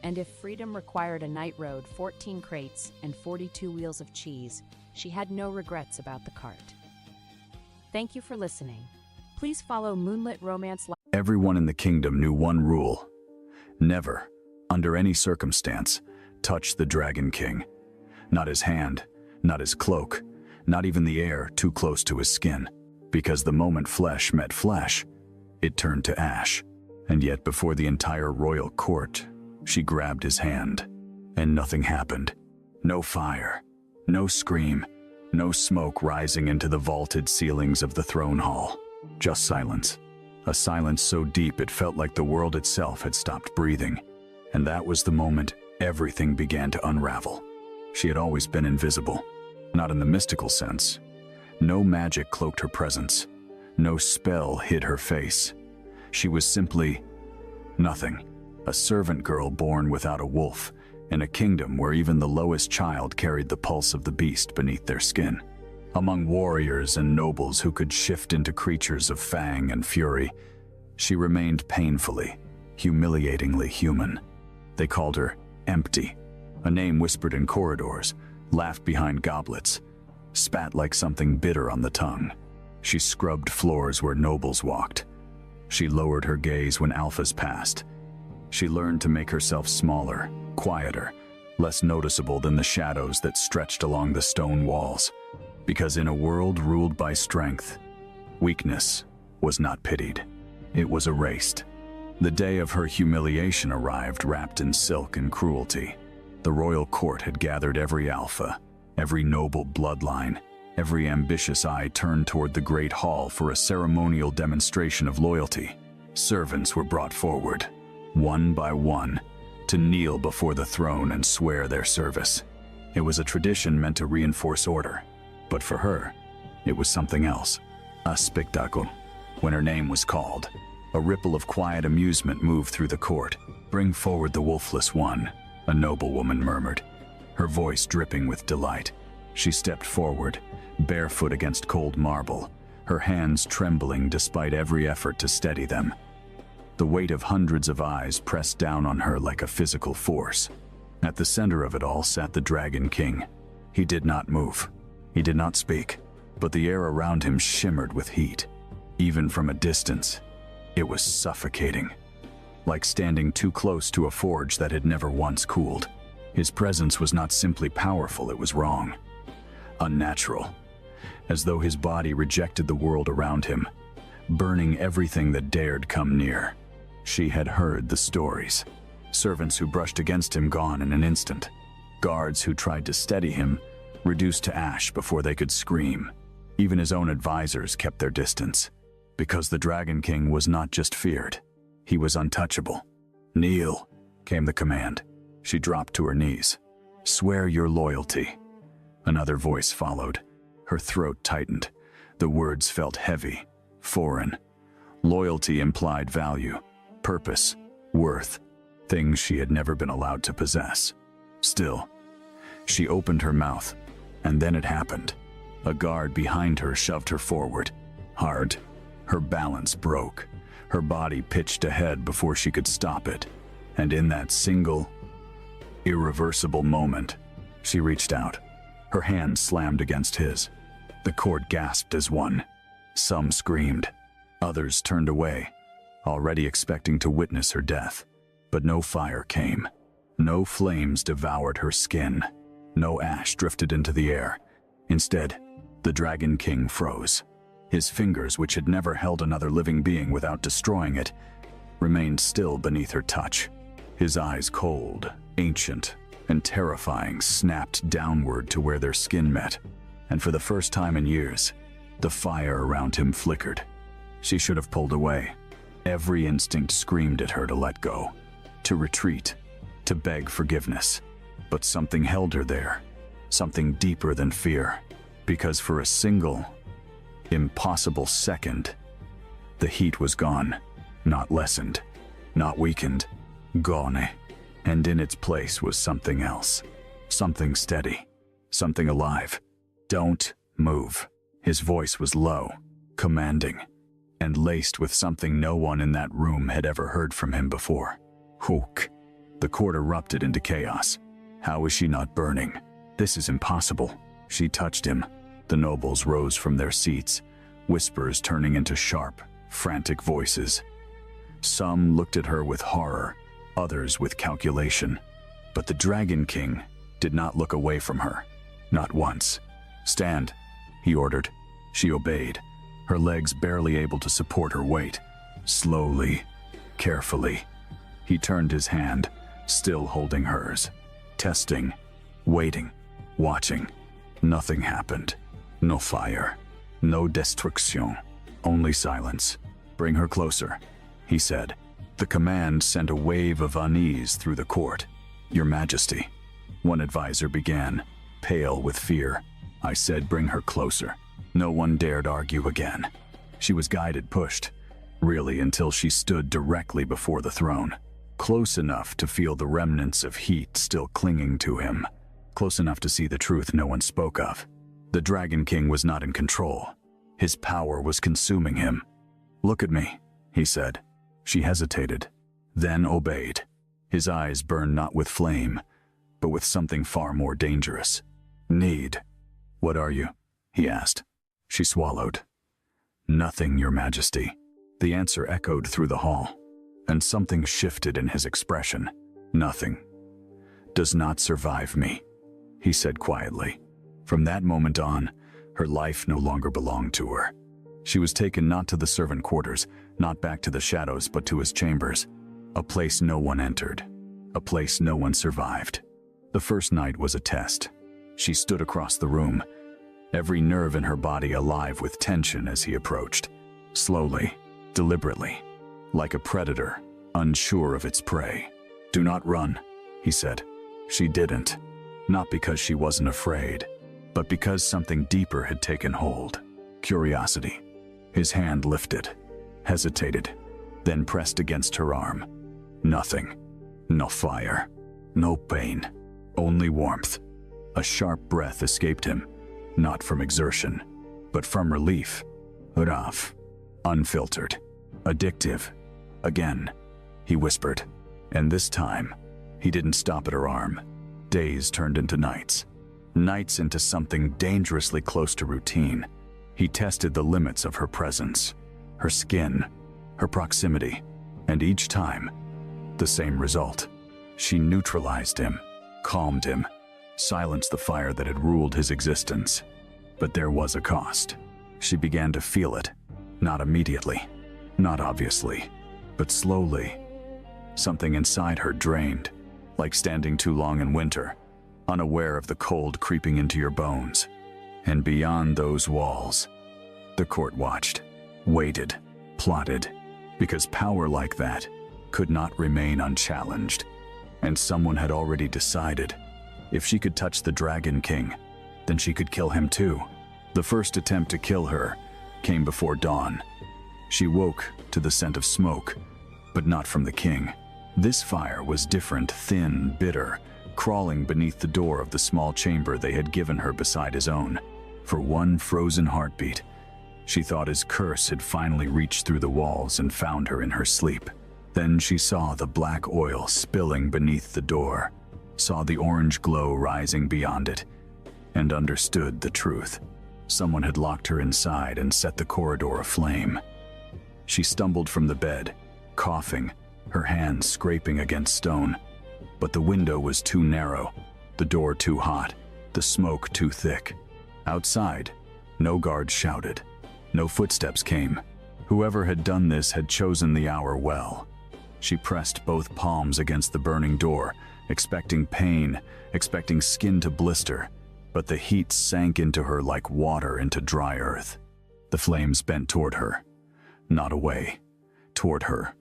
And if freedom required a night road, 14 crates, and 42 wheels of cheese, she had no regrets about the cart. Thank you for listening. Please follow Moonlit Romance. Everyone in the kingdom knew one rule: never, under any circumstance, touch the Dragon King. Not his hand, not his cloak, not even the air too close to his skin, because the moment flesh met flesh, it turned to ash. And yet before the entire royal court, she grabbed his hand, and nothing happened. No fire, no scream, no smoke rising into the vaulted ceilings of the throne hall. Just silence. A silence so deep it felt like the world itself had stopped breathing. And that was the moment everything began to unravel. She had always been invisible, not in the mystical sense. No magic cloaked her presence. No spell hid her face. She was simply nothing. A servant girl born without a wolf, in a kingdom where even the lowest child carried the pulse of the beast beneath their skin. Among warriors and nobles who could shift into creatures of fang and fury, she remained painfully, humiliatingly human. They called her Empty, a name whispered in corridors, laughed behind goblets, spat like something bitter on the tongue. She scrubbed floors where nobles walked. She lowered her gaze when alphas passed. She learned to make herself smaller, quieter, less noticeable than the shadows that stretched along the stone walls. Because in a world ruled by strength, weakness was not pitied. It was erased. The day of her humiliation arrived wrapped in silk and cruelty. The royal court had gathered every alpha, every noble bloodline, every ambitious eye turned toward the great hall for a ceremonial demonstration of loyalty. Servants were brought forward, one by one, to kneel before the throne and swear their service. It was a tradition meant to reinforce order, but for her, it was something else. A spectacle. When her name was called, a ripple of quiet amusement moved through the court. "Bring forward the wolfless one," a noblewoman murmured, her voice dripping with delight. She stepped forward, barefoot against cold marble, her hands trembling despite every effort to steady them. The weight of hundreds of eyes pressed down on her like a physical force. At the center of it all sat the Dragon King. He did not move. He did not speak, but the air around him shimmered with heat. Even from a distance, it was suffocating, like standing too close to a forge that had never once cooled. His presence was not simply powerful, it was wrong, unnatural, as though his body rejected the world around him, burning everything that dared come near. She had heard the stories. Servants who brushed against him gone in an instant. Guards who tried to steady him, reduced to ash before they could scream. Even his own advisors kept their distance. Because the Dragon King was not just feared, he was untouchable. "Kneel," came the command. She dropped to her knees. "Swear your loyalty." Another voice followed. Her throat tightened. The words felt heavy, foreign. Loyalty implied value, purpose, worth, things she had never been allowed to possess. Still, she opened her mouth, and then it happened. A guard behind her shoved her forward, hard. Her balance broke. Her body pitched ahead before she could stop it. And in that single, irreversible moment, she reached out. Her hand slammed against his. The court gasped as one. Some screamed. Others turned away, already expecting to witness her death. But no fire came. No flames devoured her skin. No ash drifted into the air. Instead, the Dragon King froze. His fingers, which had never held another living being without destroying it, remained still beneath her touch. His eyes, cold, ancient, and terrifying, snapped downward to where their skin met. And for the first time in years, the fire around him flickered. She should have pulled away. Every instinct screamed at her to let go, to retreat, to beg forgiveness. But something held her there, something deeper than fear. Because for a single, impossible second, the heat was gone, not lessened, not weakened, gone. And in its place was something else, something steady, something alive. "Don't move." His voice was low, commanding, and laced with something no one in that room had ever heard from him before. Hook. The court erupted into chaos. How is she not burning? This is impossible. She touched him. The nobles rose from their seats, whispers turning into sharp, frantic voices. Some looked at her with horror, others with calculation. But the Dragon King did not look away from her. Not once. "Stand," he ordered. She obeyed, her legs barely able to support her weight. Slowly, carefully, he turned his hand, still holding hers. Testing, waiting, watching. Nothing happened. No fire, no destruction, only silence. "Bring her closer," he said. The command sent a wave of unease through the court. "Your Majesty," one advisor began, pale with fear. "I said bring her closer." No one dared argue again. She was guided, pushed, really until she stood directly before the throne, close enough to feel the remnants of heat still clinging to him, close enough to see the truth no one spoke of. The Dragon King was not in control. His power was consuming him. "Look at me," he said. She hesitated, then obeyed. His eyes burned not with flame, but with something far more dangerous. Need. What are you? He asked. She swallowed. Nothing, Your Majesty. The answer echoed through the hall, and something shifted in his expression. Nothing. Does not survive me, he said quietly. From that moment on, her life no longer belonged to her. She was taken not to the servant quarters, not back to the shadows, but to his chambers. A place no one entered. A place no one survived. The first night was a test. She stood across the room, every nerve in her body alive with tension as he approached. Slowly, deliberately, like a predator, unsure of its prey. Do not run, he said. She didn't. Not because she wasn't afraid, but because something deeper had taken hold. Curiosity. His hand lifted, hesitated, then pressed against her arm. Nothing. No fire. No pain. Only warmth. A sharp breath escaped him, not from exertion, but from relief. Enough. Unfiltered. Addictive. Again, he whispered. And this time, he didn't stop at her arm. Days turned into nights. Nights into something dangerously close to routine. He tested the limits of her presence, her skin, her proximity, and each time, the same result. She neutralized him, calmed him, silenced the fire that had ruled his existence. But there was a cost. She began to feel it, not immediately, not obviously, but slowly. Something inside her drained, like standing too long in winter, unaware of the cold creeping into your bones. And beyond those walls, the court watched, waited, plotted, because power like that could not remain unchallenged. And someone had already decided, if she could touch the Dragon King, then she could kill him too. The first attempt to kill her came before dawn. She woke to the scent of smoke, but not from the king. This fire was different, thin, bitter, crawling beneath the door of the small chamber they had given her beside his own. For one frozen heartbeat, she thought his curse had finally reached through the walls and found her in her sleep. Then she saw the black oil spilling beneath the door, saw the orange glow rising beyond it, and understood the truth. Someone had locked her inside and set the corridor aflame. She stumbled from the bed, coughing, her hands scraping against stone. But the window was too narrow, the door too hot, the smoke too thick. Outside, no guards shouted, no footsteps came. Whoever had done this had chosen the hour well. She pressed both palms against the burning door, expecting pain, expecting skin to blister, but the heat sank into her like water into dry earth. The flames bent toward her, not away, toward her,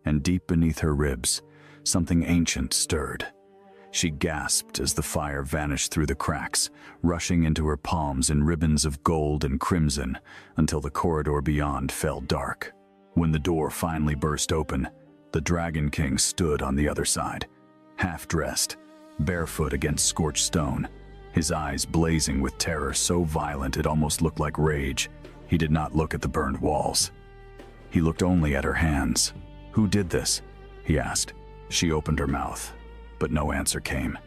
and deep beneath her ribs, something ancient stirred. She gasped as the fire vanished through the cracks, rushing into her palms in ribbons of gold and crimson until the corridor beyond fell dark. When the door finally burst open, the Dragon King stood on the other side, half-dressed, barefoot against scorched stone, his eyes blazing with terror so violent it almost looked like rage. He did not look at the burned walls. He looked only at her hands. "Who did this?" he asked. She opened her mouth, but no answer came,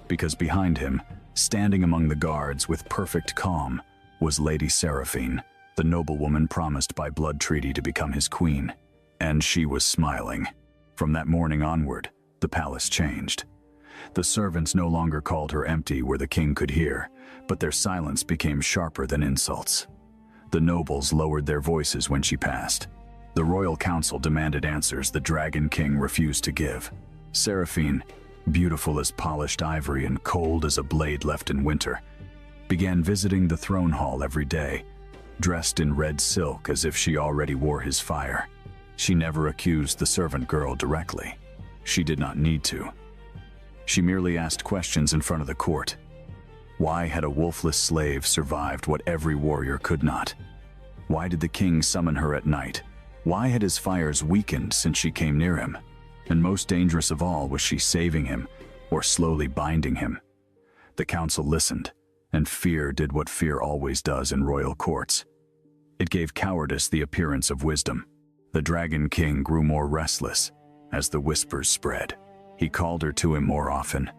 because behind him, standing among the guards with perfect calm, was Lady Seraphine, the noblewoman promised by blood treaty to become his queen. And she was smiling. From that morning onward, the palace changed. The servants no longer called her empty where the king could hear, but their silence became sharper than insults. The nobles lowered their voices when she passed. The royal council demanded answers the Dragon King refused to give. Seraphine, beautiful as polished ivory and cold as a blade left in winter, began visiting the throne hall every day, dressed in red silk as if she already wore his fire. She never accused the servant girl directly. She did not need to. She merely asked questions in front of the court. Why had a wolfless slave survived what every warrior could not? Why did the king summon her at night? Why had his fires weakened since she came near him? And most dangerous of all, was she saving him or slowly binding him? The council listened, and fear did what fear always does in royal courts. It gave cowardice the appearance of wisdom. The Dragon King grew more restless as the whispers spread. He called her to him more often,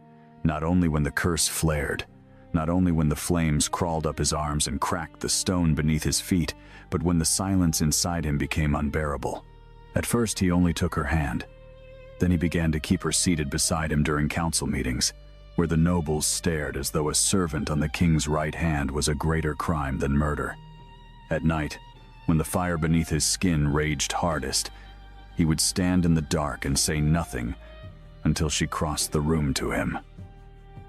not only when the curse flared, Not only when the flames crawled up his arms and cracked the stone beneath his feet, but when the silence inside him became unbearable. At first, he only took her hand. Then he began to keep her seated beside him during council meetings, where the nobles stared as though a servant on the king's right hand was a greater crime than murder. At night, when the fire beneath his skin raged hardest, he would stand in the dark and say nothing until she crossed the room to him.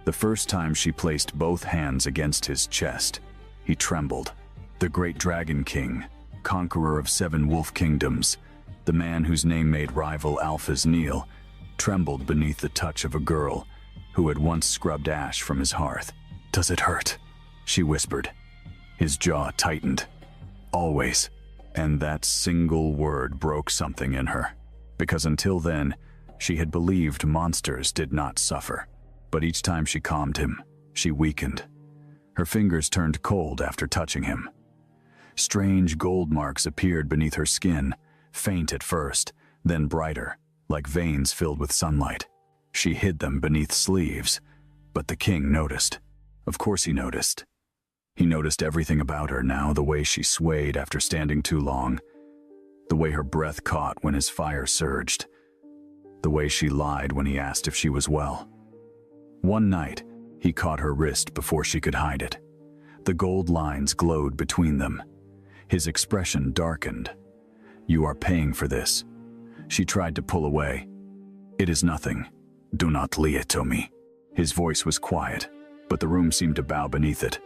The first time she placed both hands against his chest, he trembled. The great Dragon King, conqueror of 7 wolf kingdoms, the man whose name made rival Alphas kneel, trembled beneath the touch of a girl who had once scrubbed ash from his hearth. "Does it hurt?" she whispered. His jaw tightened. "Always." And that single word broke something in her, because until then, she had believed monsters did not suffer. But each time she calmed him, she weakened. Her fingers turned cold after touching him. Strange gold marks appeared beneath her skin, faint at first, then brighter, like veins filled with sunlight. She hid them beneath sleeves, but the king noticed. Of course he noticed. He noticed everything about her now, the way she swayed after standing too long, the way her breath caught when his fire surged, the way she lied when he asked if she was well. One night, he caught her wrist before she could hide it. The gold lines glowed between them. His expression darkened. "You are paying for this." She tried to pull away. "It is nothing. Do not lie to me." His voice was quiet, but the room seemed to bow beneath it.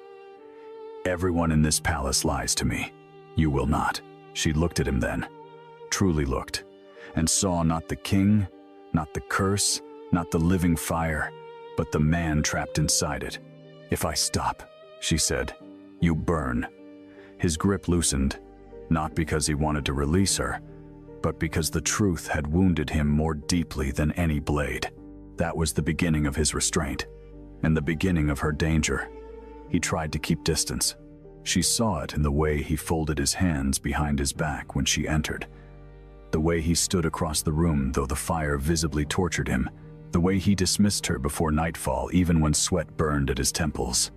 "Everyone in this palace lies to me. You will not." She looked at him then, truly looked, and saw not the king, not the curse, not the living fire, but the man trapped inside it. "If I stop," she said, "you burn." His grip loosened, not because he wanted to release her, but because the truth had wounded him more deeply than any blade. That was the beginning of his restraint, and the beginning of her danger. He tried to keep distance. She saw it in the way he folded his hands behind his back when she entered, the way he stood across the room though the fire visibly tortured him, the way he dismissed her before nightfall even when sweat burned at his temples.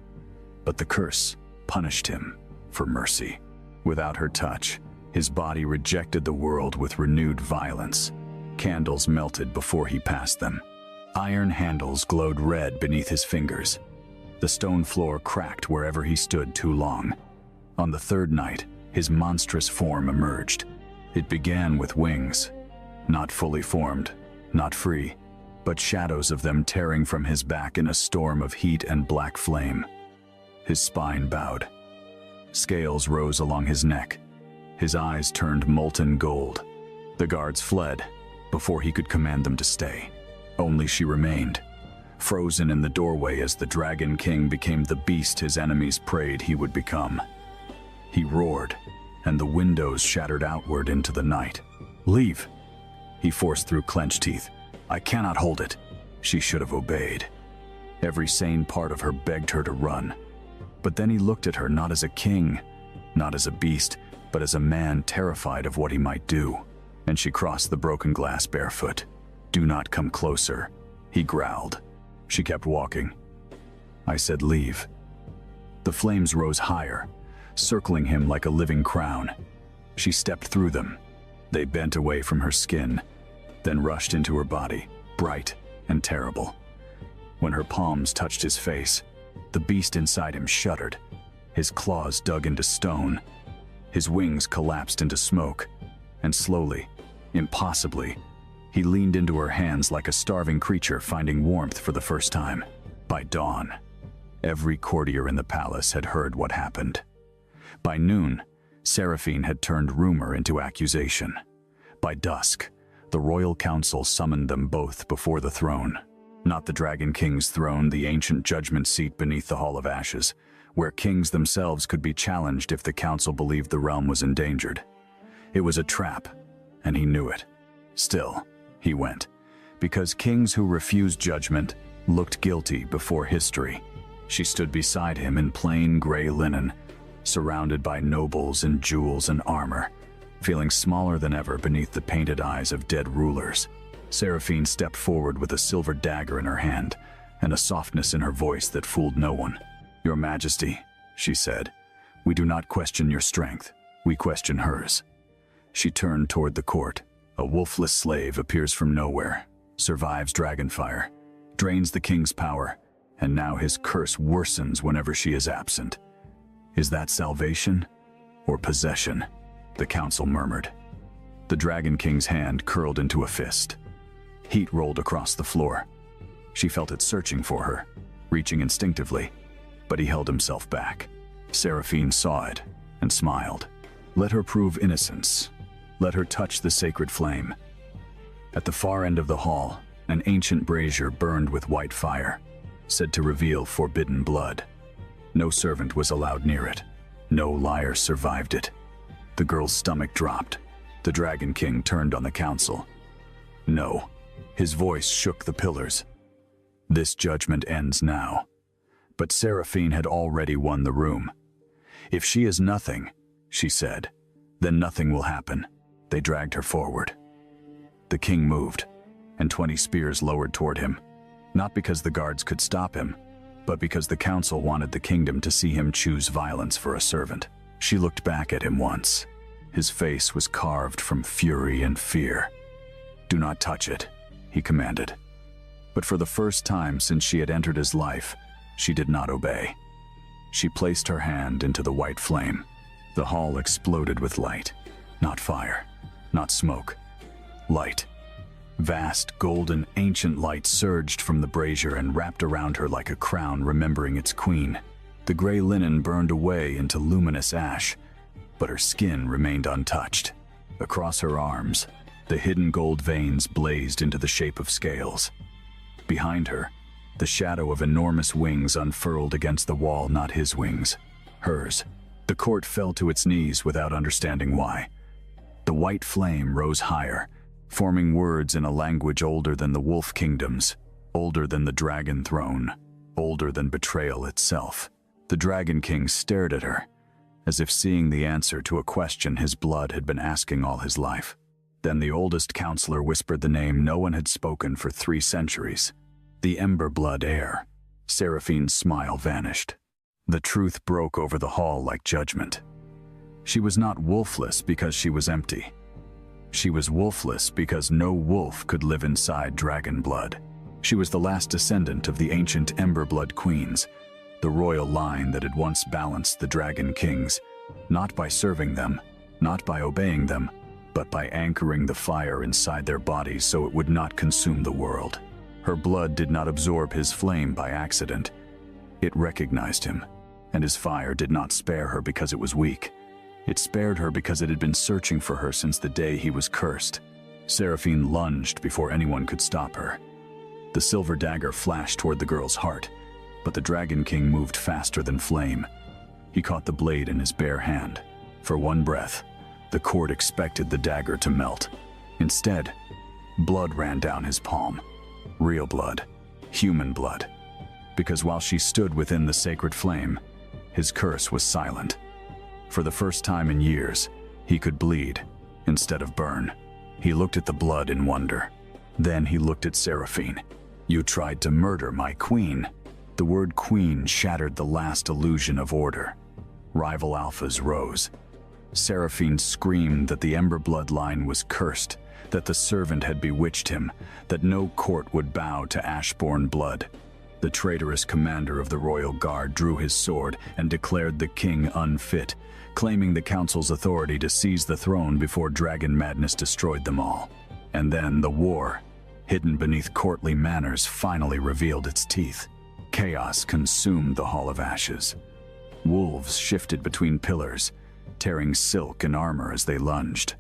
But the curse punished him for mercy. Without her touch, his body rejected the world with renewed violence. Candles melted before he passed them. Iron handles glowed red beneath his fingers. The stone floor cracked wherever he stood too long. On the third night, his monstrous form emerged. It began with wings, not fully formed, not free, but shadows of them tearing from his back in a storm of heat and black flame. His spine bowed. Scales rose along his neck. His eyes turned molten gold. The guards fled before he could command them to stay. Only she remained, frozen in the doorway as the Dragon King became the beast his enemies prayed he would become. He roared, and the windows shattered outward into the night. "Leave," he forced through clenched teeth. "I cannot hold it." She should have obeyed. Every sane part of her begged her to run. But then he looked at her not as a king, not as a beast, but as a man terrified of what he might do. And she crossed the broken glass barefoot. "Do not come closer," he growled. She kept walking. I said, "Leave." The flames rose higher, circling him like a living crown. She stepped through them. They bent away from her skin, then rushed into her body, bright and terrible. When her palms touched his face, the beast inside him shuddered. His claws dug into stone. His wings collapsed into smoke, and slowly, impossibly, he leaned into her hands like a starving creature finding warmth for the first time. By dawn, every courtier in the palace had heard what happened. By noon, Seraphine had turned rumor into accusation. By dusk, the royal council summoned them both before the throne. Not the Dragon King's throne, the ancient judgment seat beneath the Hall of Ashes, where kings themselves could be challenged if the council believed the realm was endangered. It was a trap, and he knew it. Still, he went, because kings who refused judgment looked guilty before history. She stood beside him in plain gray linen, surrounded by nobles in jewels and armor, feeling smaller than ever beneath the painted eyes of dead rulers. Seraphine stepped forward with a silver dagger in her hand and a softness in her voice that fooled no one. "Your Majesty," she said, "we do not question your strength, we question hers." She turned toward the court. A wolfless slave appears from nowhere, survives dragonfire, drains the king's power, and now his curse worsens whenever she is absent. "Is that salvation or possession?" the council murmured. The Dragon King's hand curled into a fist. Heat rolled across the floor. She felt it searching for her, reaching instinctively, but he held himself back. Seraphine saw it and smiled. Let her prove innocence. Let her touch the sacred flame. At the far end of the hall, an ancient brazier burned with white fire, said to reveal forbidden blood. No servant was allowed near it. No liar survived it. The girl's stomach dropped. The Dragon King turned on the council. "No." His voice shook the pillars. "This judgment ends now." But Seraphine had already won the room. "If she is nothing," she said, "then nothing will happen." They dragged her forward. The king moved, and 20 spears lowered toward him, not because the guards could stop him, but because the council wanted the kingdom to see him choose violence for a servant. She looked back at him once. His face was carved from fury and fear. "Do not touch it," he commanded. But for the first time since she had entered his life, she did not obey. She placed her hand into the white flame. The hall exploded with light. Not fire, not smoke. Light. Vast, golden, ancient light surged from the brazier and wrapped around her like a crown remembering its queen. The gray linen burned away into luminous ash, but her skin remained untouched. Across her arms, the hidden gold veins blazed into the shape of scales. Behind her, the shadow of enormous wings unfurled against the wall, not his wings, hers. The court fell to its knees without understanding why. The white flame rose higher, forming words in a language older than the wolf kingdoms, older than the dragon throne, older than betrayal itself. The Dragon King stared at her, as if seeing the answer to a question his blood had been asking all his life. Then the oldest counselor whispered the name no one had spoken for 3 centuries. The Ember Blood Heir. Seraphine's smile vanished. The truth broke over the hall like judgment. She was not wolfless because she was empty. She was wolfless because no wolf could live inside dragon blood. She was the last descendant of the ancient Emberblood queens, the royal line that had once balanced the Dragon Kings, not by serving them, not by obeying them, but by anchoring the fire inside their bodies so it would not consume the world. Her blood did not absorb his flame by accident. It recognized him, and his fire did not spare her because it was weak. It spared her because it had been searching for her since the day he was cursed. Seraphine lunged before anyone could stop her. The silver dagger flashed toward the girl's heart, but the Dragon King moved faster than flame. He caught the blade in his bare hand. For one breath, the court expected the dagger to melt. Instead, blood ran down his palm. Real blood. Human blood. Because while she stood within the sacred flame, his curse was silent. For the first time in years, he could bleed instead of burn. He looked at the blood in wonder. Then he looked at Seraphine. "You tried to murder my queen." The word queen shattered the last illusion of order. Rival alphas rose. Seraphine screamed that the Ember bloodline was cursed, that the servant had bewitched him, that no court would bow to Ashborn blood. The traitorous commander of the royal guard drew his sword and declared the king unfit, claiming the council's authority to seize the throne before dragon madness destroyed them all. And then the war, hidden beneath courtly manners, finally revealed its teeth. Chaos consumed the Hall of Ashes. Wolves shifted between pillars, tearing silk and armor as they lunged.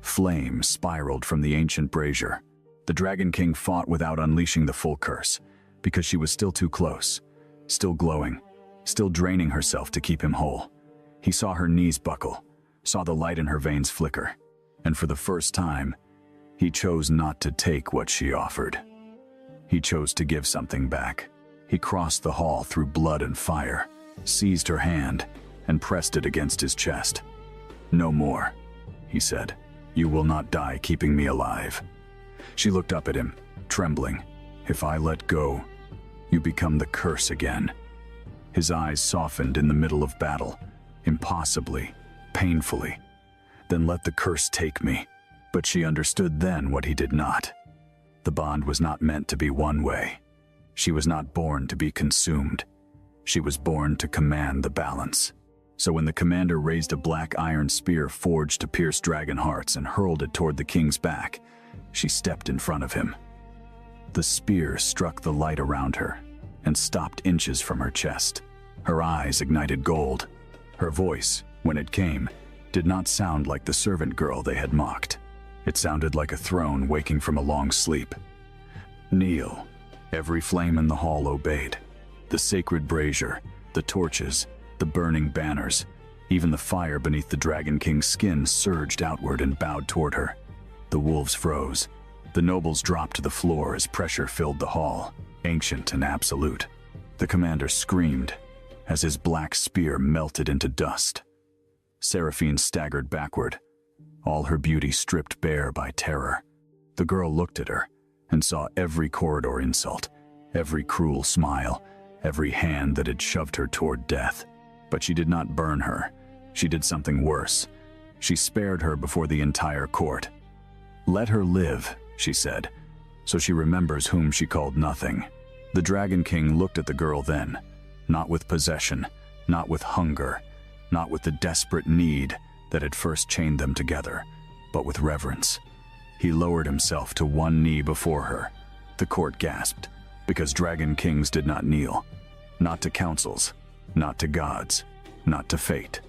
Flame spiraled from the ancient brazier. The Dragon King fought without unleashing the full curse, because she was still too close, still glowing, still draining herself to keep him whole. He saw her knees buckle, saw the light in her veins flicker, and for the first time, he chose not to take what she offered. He chose to give something back. He crossed the hall through blood and fire, seized her hand, and pressed it against his chest. "No more," he said. "You will not die keeping me alive." She looked up at him, trembling. "If I let go, you become the curse again." His eyes softened in the middle of battle, impossibly, painfully. Then let the curse take me. But she understood then what he did not. The bond was not meant to be one way. She was not born to be consumed. She was born to command the balance. So when the commander raised a black iron spear forged to pierce dragon hearts and hurled it toward the king's back, she stepped in front of him. The spear struck the light around her and stopped inches from her chest. Her eyes ignited gold. Her voice, when it came, did not sound like the servant girl they had mocked. It sounded like a throne waking from a long sleep. Kneel. Every flame in the hall obeyed. The sacred brazier, the torches, the burning banners, even the fire beneath the Dragon King's skin surged outward and bowed toward her. The wolves froze. The nobles dropped to the floor as pressure filled the hall, ancient and absolute. The commander screamed as his black spear melted into dust. Seraphine staggered backward, all her beauty stripped bare by terror. The girl looked at her and saw every corridor insult, every cruel smile, every hand that had shoved her toward death. But she did not burn her. She did something worse. She spared her before the entire court. "Let her live," she said, "so she remembers whom she called nothing." The Dragon King looked at the girl then, not with possession, not with hunger, not with the desperate need that had first chained them together, but with reverence. He lowered himself to one knee before her. The court gasped, because Dragon Kings did not kneel. Not to councils, not to gods, not to fate.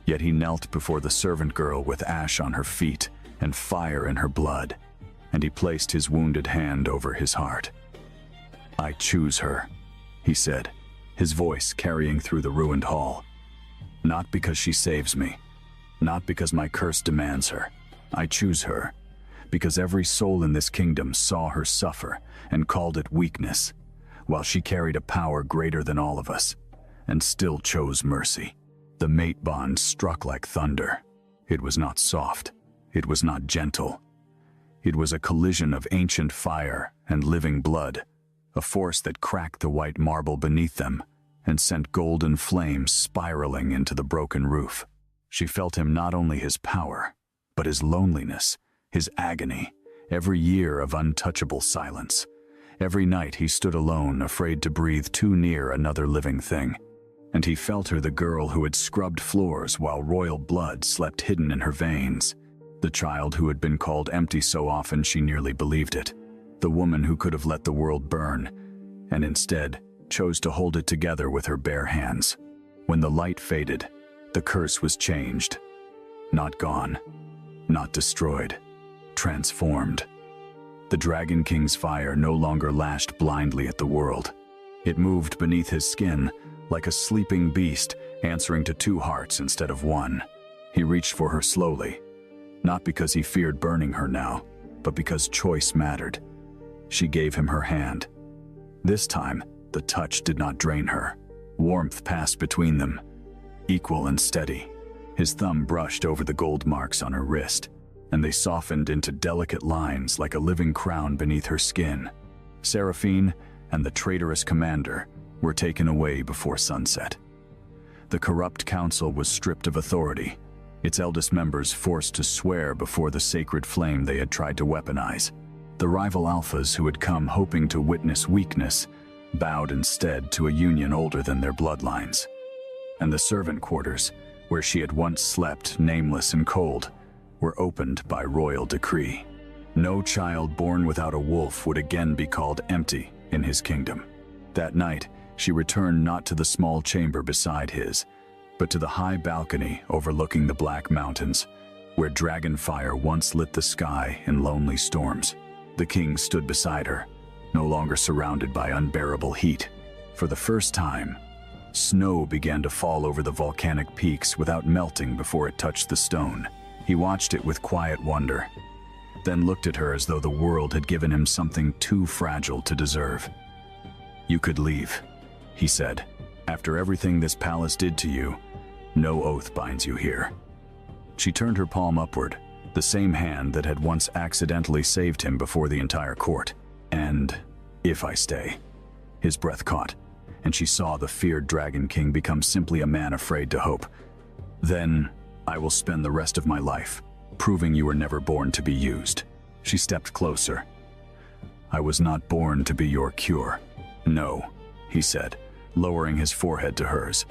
Yet he knelt before the servant girl with ash on her feet and fire in her blood, and he placed his wounded hand over his heart. "I choose her," he said, his voice carrying through the ruined hall. "Not because she saves me, not because my curse demands her. I choose her because every soul in this kingdom saw her suffer and called it weakness, while she carried a power greater than all of us, and still chose mercy." The mate bond struck like thunder. It was not soft. It was not gentle. It was a collision of ancient fire and living blood, a force that cracked the white marble beneath them and sent golden flames spiraling into the broken roof. She felt him not only his power, but his loneliness, his agony, every year of untouchable silence. Every night he stood alone, afraid to breathe too near another living thing. And he felt her, the girl who had scrubbed floors while royal blood slept hidden in her veins. The child who had been called empty so often she nearly believed it. The woman who could have let the world burn, and instead chose to hold it together with her bare hands. When the light faded, the curse was changed. Not gone, not destroyed, transformed. The Dragon King's fire no longer lashed blindly at the world. It moved beneath his skin, like a sleeping beast answering to two hearts instead of one. He reached for her slowly, not because he feared burning her now, but because choice mattered. She gave him her hand. This time, the touch did not drain her. Warmth passed between them, equal and steady. His thumb brushed over the gold marks on her wrist, and they softened into delicate lines like a living crown beneath her skin. Seraphine and the traitorous commander were taken away before sunset. The corrupt council was stripped of authority, its eldest members forced to swear before the sacred flame they had tried to weaponize. The rival alphas who had come hoping to witness weakness bowed instead to a union older than their bloodlines. And the servant quarters, where she had once slept nameless and cold, were opened by royal decree. No child born without a wolf would again be called empty in his kingdom. That night, she returned not to the small chamber beside his, but to the high balcony overlooking the Black Mountains, where dragon fire once lit the sky in lonely storms. The king stood beside her, no longer surrounded by unbearable heat. For the first time, snow began to fall over the volcanic peaks without melting before it touched the stone. He watched it with quiet wonder, then looked at her as though the world had given him something too fragile to deserve. "You could leave," he said. "After everything this palace did to you, no oath binds you here." She turned her palm upward, the same hand that had once accidentally saved him before the entire court. "And if I stay?" His breath caught, and she saw the feared Dragon King become simply a man afraid to hope. Then, I will spend the rest of my life proving you were never born to be used. She stepped closer. I was not born to be your cure. No, he said, lowering his forehead to hers.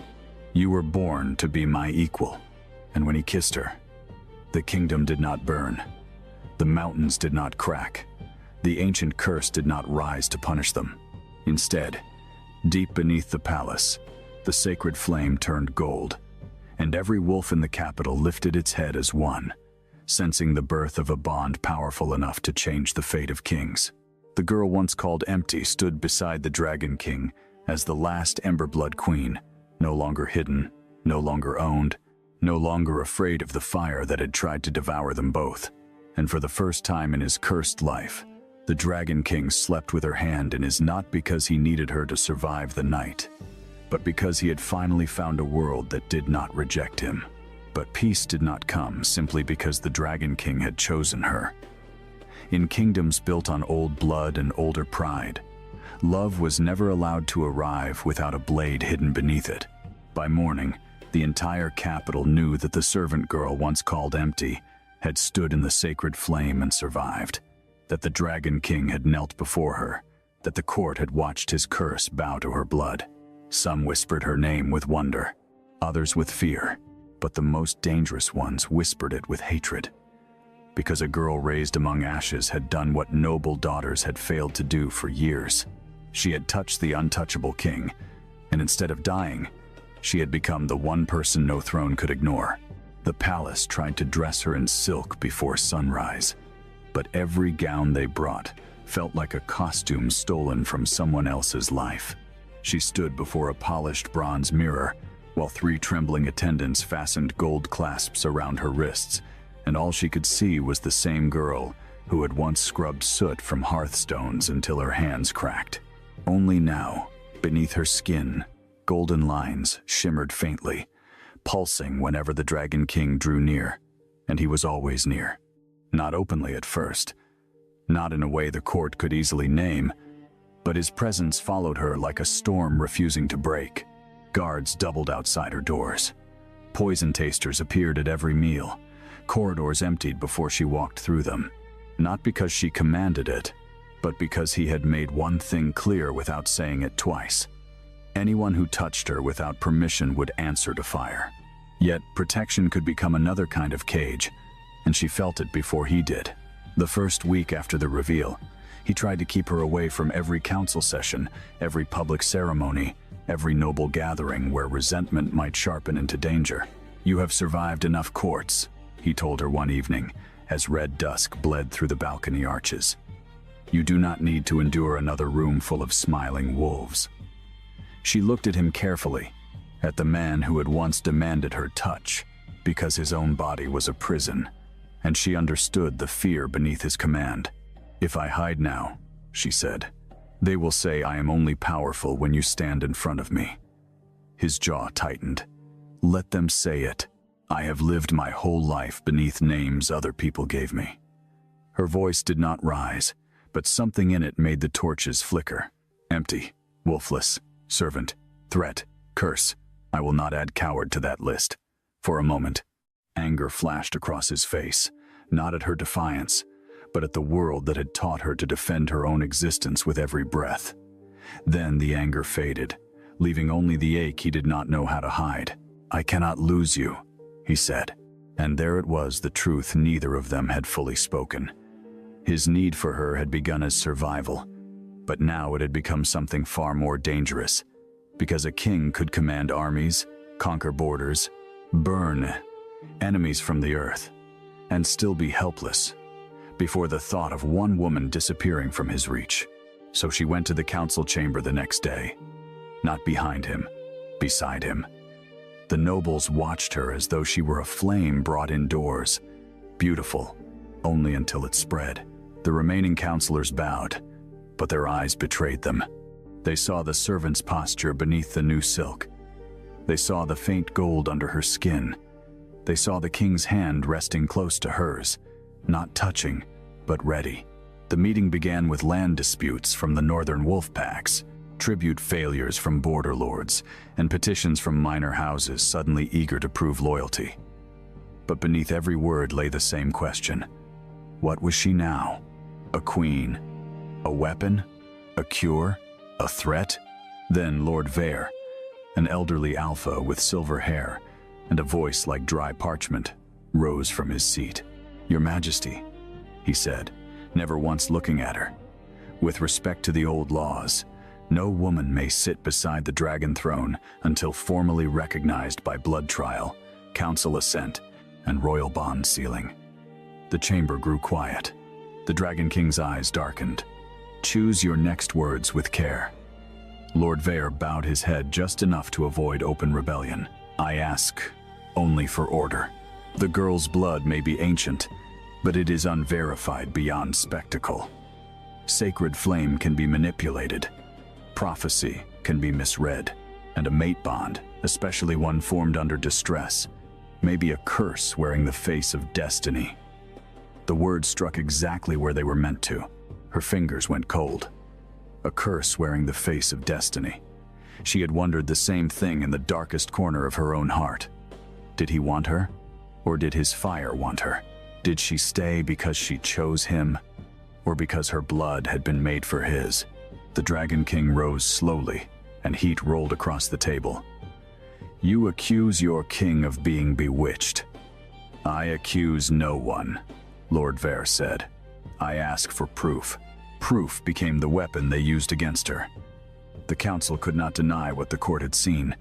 You were born to be my equal. And when he kissed her, the kingdom did not burn. The mountains did not crack. The ancient curse did not rise to punish them. Instead, deep beneath the palace, the sacred flame turned gold, and every wolf in the capital lifted its head as one, sensing the birth of a bond powerful enough to change the fate of kings. The girl once called Empty stood beside the Dragon King as the last Emberblood Queen, no longer hidden, no longer owned, no longer afraid of the fire that had tried to devour them both. And for the first time in his cursed life, the Dragon King slept with her hand in his, not because he needed her to survive the night, but because he had finally found a world that did not reject him. But peace did not come simply because the Dragon King had chosen her. In kingdoms built on old blood and older pride, love was never allowed to arrive without a blade hidden beneath it. By morning, the entire capital knew that the servant girl once called Empty had stood in the sacred flame and survived, that the Dragon King had knelt before her, that the court had watched his curse bow to her blood. Some whispered her name with wonder, others with fear, but the most dangerous ones whispered it with hatred. Because a girl raised among ashes had done what noble daughters had failed to do for years. She had touched the untouchable king, and instead of dying, she had become the one person no throne could ignore. The palace tried to dress her in silk before sunrise, but every gown they brought felt like a costume stolen from someone else's life. She stood before a polished bronze mirror, while 3 trembling attendants fastened gold clasps around her wrists, and all she could see was the same girl who had once scrubbed soot from hearthstones until her hands cracked. Only now, beneath her skin, golden lines shimmered faintly, pulsing whenever the Dragon King drew near, and he was always near. Not openly at first, not in a way the court could easily name, but his presence followed her like a storm refusing to break. Guards doubled outside her doors. Poison tasters appeared at every meal. Corridors emptied before she walked through them, not because she commanded it, but because he had made one thing clear without saying it twice. Anyone who touched her without permission would answer to fire. Yet protection could become another kind of cage, and she felt it before he did. The first week after the reveal, he tried to keep her away from every council session, every public ceremony, every noble gathering where resentment might sharpen into danger. "You have survived enough courts," he told her one evening, as red dusk bled through the balcony arches. "You do not need to endure another room full of smiling wolves." She looked at him carefully, at the man who had once demanded her touch, because his own body was a prison, and she understood the fear beneath his command. "If I hide now," she said, "they will say I am only powerful when you stand in front of me." His jaw tightened. "Let them say it. I have lived my whole life beneath names other people gave me." Her voice did not rise, but something in it made the torches flicker. "Empty, wolfless, servant, threat, curse. I will not add coward to that list." For a moment, anger flashed across his face, not at her defiance, but at the world that had taught her to defend her own existence with every breath. Then the anger faded, leaving only the ache he did not know how to hide. "I cannot lose you," he said. And there it was, the truth neither of them had fully spoken. His need for her had begun as survival, but now it had become something far more dangerous, because a king could command armies, conquer borders, burn enemies from the earth, and still be helpless before the thought of one woman disappearing from his reach. So she went to the council chamber the next day, not behind him, beside him. The nobles watched her as though she were a flame brought indoors, beautiful, only until it spread. The remaining counselors bowed, but their eyes betrayed them. They saw the servant's posture beneath the new silk. They saw the faint gold under her skin. They saw the king's hand resting close to hers, not touching, but ready. The meeting began with land disputes from the northern wolf packs. tribute failures from border lords, and petitions from minor houses suddenly eager to prove loyalty. But beneath every word lay the same question. What was she now? A queen? A weapon? A cure? A threat? Then Lord Vare, an elderly alpha with silver hair and a voice like dry parchment, rose from his seat. "Your Majesty," he said, never once looking at her. "With respect to the old laws, no woman may sit beside the dragon throne until formally recognized by blood trial, council assent, and royal bond sealing." The chamber grew quiet. The Dragon King's eyes darkened. "Choose your next words with care." Lord Vare bowed his head just enough to avoid open rebellion. "I ask only for order. The girl's blood may be ancient, but it is unverified beyond spectacle. Sacred flame can be manipulated. Prophecy can be misread, and a mate bond, especially one formed under distress, may be a curse wearing the face of destiny." The words struck exactly where they were meant to. Her fingers went cold. A curse wearing the face of destiny. She had wondered the same thing in the darkest corner of her own heart. Did he want her? Or did his fire want her? Did she stay because she chose him? Or because her blood had been made for his? The Dragon King rose slowly, and heat rolled across the table. "You accuse your king of being bewitched. I accuse no one," Lord Vare said. "I ask for proof." Proof became the weapon they used against her. The council could not deny what the court had seen,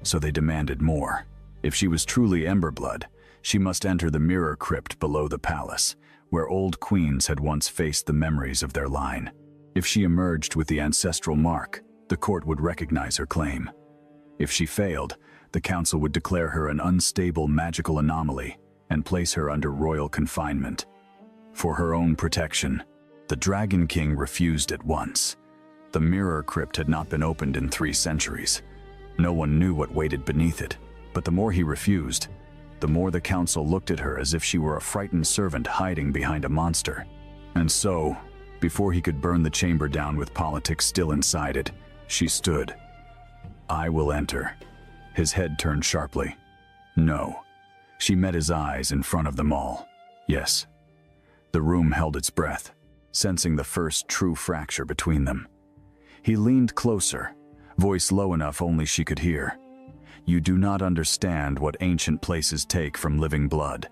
so they demanded more. If she was truly Emberblood, she must enter the mirror crypt below the palace, where old queens had once faced the memories of their line. If she emerged with the ancestral mark, the court would recognize her claim. If she failed, the council would declare her an unstable magical anomaly and place her under royal confinement. For her own protection, the Dragon King refused at once. The mirror crypt had not been opened in 3 centuries. No one knew what waited beneath it, but the more he refused, the more the council looked at her as if she were a frightened servant hiding behind a monster. And so, before he could burn the chamber down with politics still inside it, she stood. "I will enter." His head turned sharply. "No." She met his eyes in front of them all. "Yes." The room held its breath, sensing the first true fracture between them. He leaned closer, voice low enough only she could hear. "You do not understand what ancient places take from living blood."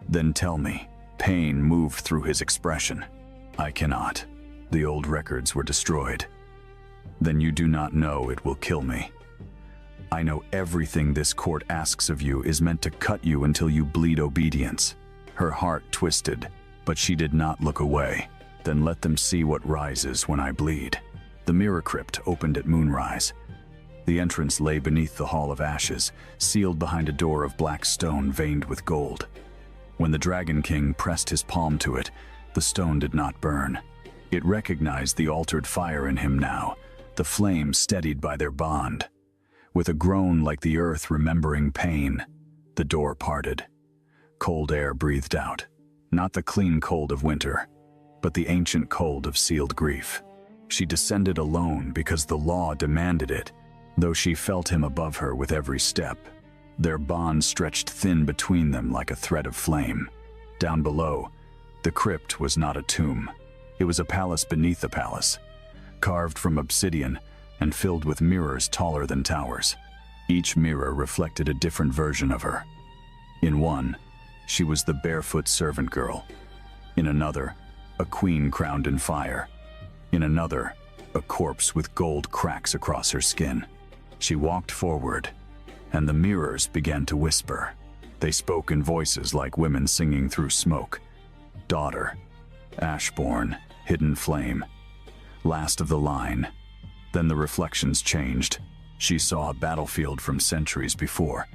"Then tell me." Pain moved through his expression. "I cannot. The old records were destroyed." "Then you do not know it will kill me." "I know everything this court asks of you is meant to cut you until you bleed obedience." Her heart twisted, but she did not look away. "Then let them see what rises when I bleed." The mirror crypt opened at moonrise. The entrance lay beneath the Hall of Ashes, sealed behind a door of black stone veined with gold. When the Dragon King pressed his palm to it, the stone did not burn. It recognized the altered fire in him now, the flame steadied by their bond. With a groan like the earth remembering pain, the door parted. Cold air breathed out, not the clean cold of winter, but the ancient cold of sealed grief. She descended alone because the law demanded it, though she felt him above her with every step. Their bond stretched thin between them like a thread of flame. Down below, the crypt was not a tomb. It was a palace beneath the palace, carved from obsidian and filled with mirrors taller than towers. Each mirror reflected a different version of her. In one, she was the barefoot servant girl. In another, a queen crowned in fire. In another, a corpse with gold cracks across her skin. She walked forward, and the mirrors began to whisper. They spoke in voices like women singing through smoke. Daughter, Ashborn, hidden flame, last of the line. Then the reflections changed. She saw a battlefield from centuries before.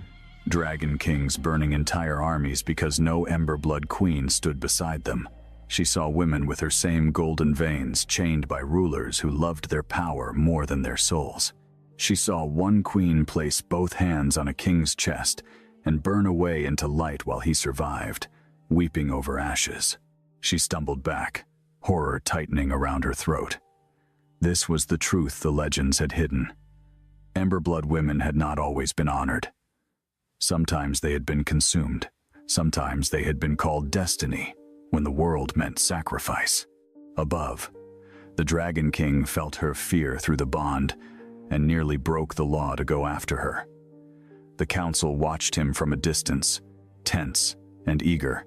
Dragon kings burning entire armies because no Emberblood queen stood beside them. She saw women with her same golden veins chained by rulers who loved their power more than their souls. She saw one queen place both hands on a king's chest and burn away into light while he survived, weeping over ashes. She stumbled back, horror tightening around her throat. This was the truth the legends had hidden. Emberblood women had not always been honored. Sometimes they had been consumed. Sometimes they had been called destiny, when the world meant sacrifice. Above, the Dragon King felt her fear through the bond and nearly broke the law to go after her. The council watched him from a distance, tense and eager,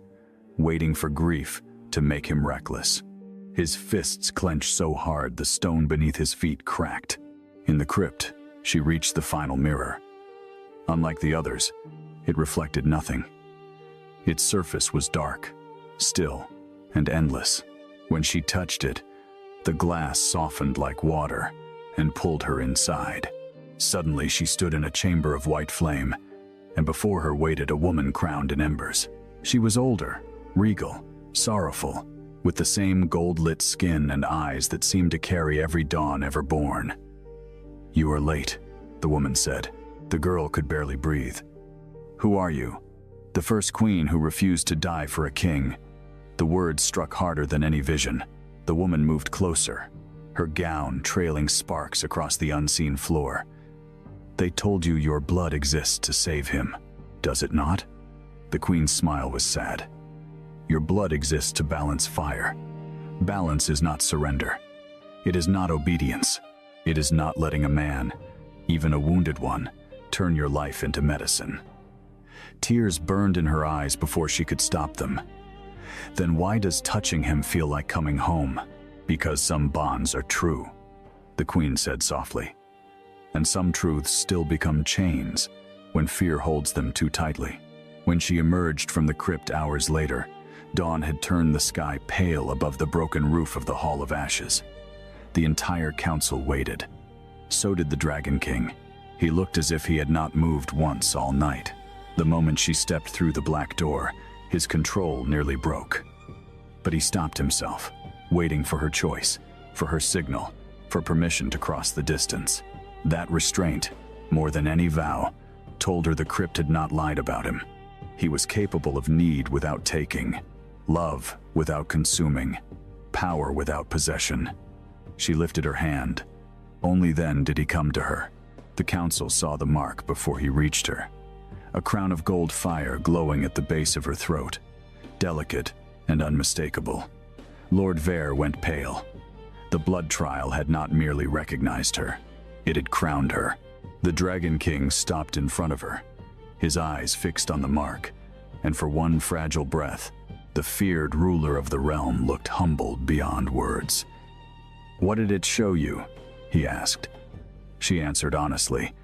waiting for grief to make him reckless. His fists clenched so hard the stone beneath his feet cracked. In the crypt, she reached the final mirror. Unlike the others, it reflected nothing. Its surface was dark, still, and endless. When she touched it, the glass softened like water and pulled her inside. Suddenly, she stood in a chamber of white flame, and before her waited a woman crowned in embers. She was older, regal, sorrowful, with the same gold-lit skin and eyes that seemed to carry every dawn ever born. "You are late," the woman said. The girl could barely breathe. "Who are you?" "The first queen who refused to die for a king." The words struck harder than any vision. The woman moved closer, her gown trailing sparks across the unseen floor. "They told you your blood exists to save him, does it not?" The queen's smile was sad. "Your blood exists to balance fire. Balance is not surrender. It is not obedience. It is not letting a man, even a wounded one, turn your life into medicine." Tears burned in her eyes before she could stop them. "Then why does touching him feel like coming home?" "Because some bonds are true," the queen said softly. "And some truths still become chains when fear holds them too tightly." When she emerged from the crypt hours later, dawn had turned the sky pale above the broken roof of the Hall of Ashes. The entire council waited. So did the Dragon King. He looked as if he had not moved once all night. The moment she stepped through the black door, his control nearly broke. But he stopped himself, waiting for her choice, for her signal, for permission to cross the distance. That restraint, more than any vow, told her the crypt had not lied about him. He was capable of need without taking, love without consuming, power without possession. She lifted her hand. Only then did he come to her. The council saw the mark before he reached her. A crown of gold fire glowing at the base of her throat, delicate and unmistakable. Lord Vare went pale. The blood trial had not merely recognized her, it had crowned her. The Dragon King stopped in front of her, his eyes fixed on the mark, and for one fragile breath, the feared ruler of the realm looked humbled beyond words. "What did it show you?" he asked. She answered honestly,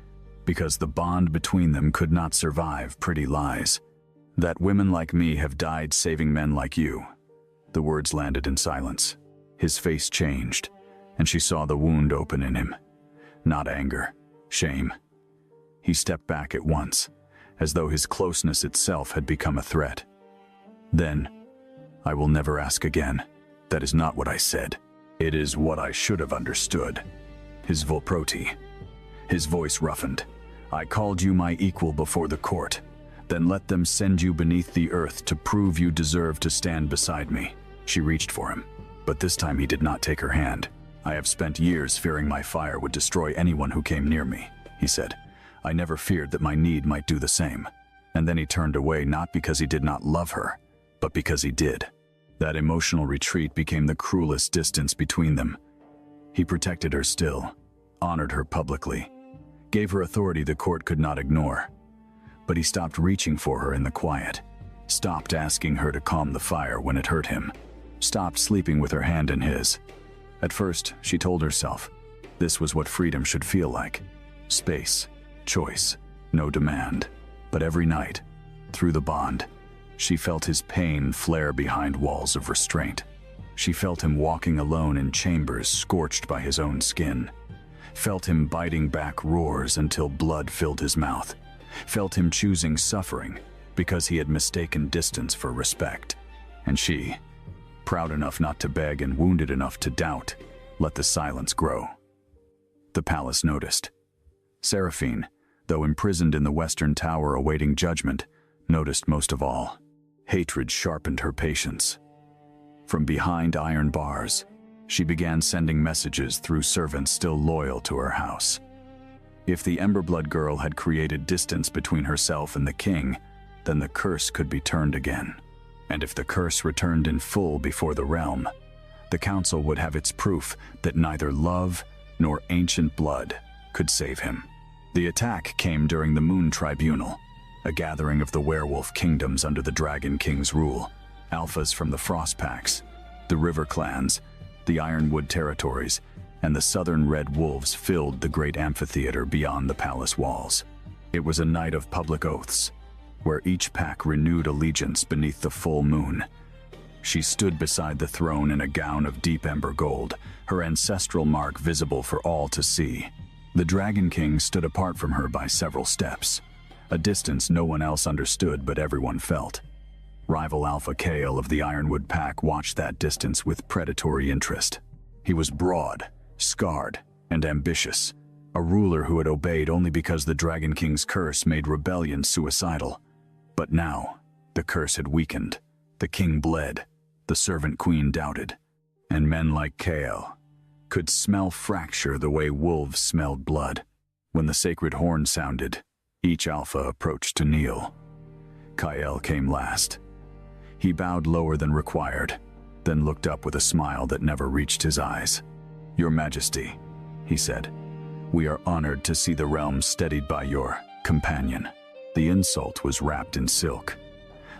because the bond between them could not survive pretty lies. "That women like me have died saving men like you." The words landed in silence. His face changed, and she saw the wound open in him. Not anger, shame. He stepped back at once, as though his closeness itself had become a threat. Then, "I will never ask again. That is not what I said. It is what I should have understood." His Volproti. His voice roughened. "I called you my equal before the court. Then let them send you beneath the earth to prove you deserve to stand beside me." She reached for him, but this time he did not take her hand. "I have spent years fearing my fire would destroy anyone who came near me," he said. "I never feared that my need might do the same." And then he turned away, not because he did not love her, but because he did. That emotional retreat became the cruelest distance between them. He protected her still, honored her publicly, gave her authority the court could not ignore. But he stopped reaching for her in the quiet, stopped asking her to calm the fire when it hurt him, stopped sleeping with her hand in his. At first, she told herself, this was what freedom should feel like. Space, choice, no demand. But every night, through the bond, she felt his pain flare behind walls of restraint. She felt him walking alone in chambers scorched by his own skin. Felt him biting back roars until blood filled his mouth. Felt him choosing suffering because he had mistaken distance for respect. And she, proud enough not to beg and wounded enough to doubt, let the silence grow. The palace noticed. Seraphine, though imprisoned in the Western Tower awaiting judgment, noticed most of all. Hatred sharpened her patience. From behind iron bars, She began sending messages through servants still loyal to her house. If the Emberblood girl had created distance between herself and the king, then the curse could be turned again. And if the curse returned in full before the realm, the council would have its proof that neither love nor ancient blood could save him. The attack came during the Moon Tribunal, a gathering of the werewolf kingdoms under the Dragon King's rule. Alphas from the Frost Packs, the River Clans, the Ironwood territories, and the Southern Red Wolves filled the great amphitheater beyond the palace walls. It was a night of public oaths, where each pack renewed allegiance beneath the full moon. She stood beside the throne in a gown of deep ember gold, her ancestral mark visible for all to see. The Dragon King stood apart from her by several steps, a distance no one else understood but everyone felt. Rival Alpha Kale of the Ironwood Pack watched that distance with predatory interest. He was broad, scarred, and ambitious, a ruler who had obeyed only because the Dragon King's curse made rebellion suicidal. But now, the curse had weakened. The king bled, the servant queen doubted, and men like Kale could smell fracture the way wolves smelled blood. When the sacred horn sounded, each alpha approached to kneel. Kyle came last. He bowed lower than required, then looked up with a smile that never reached his eyes. "Your Majesty," he said, "we are honored to see the realm steadied by your companion." The insult was wrapped in silk.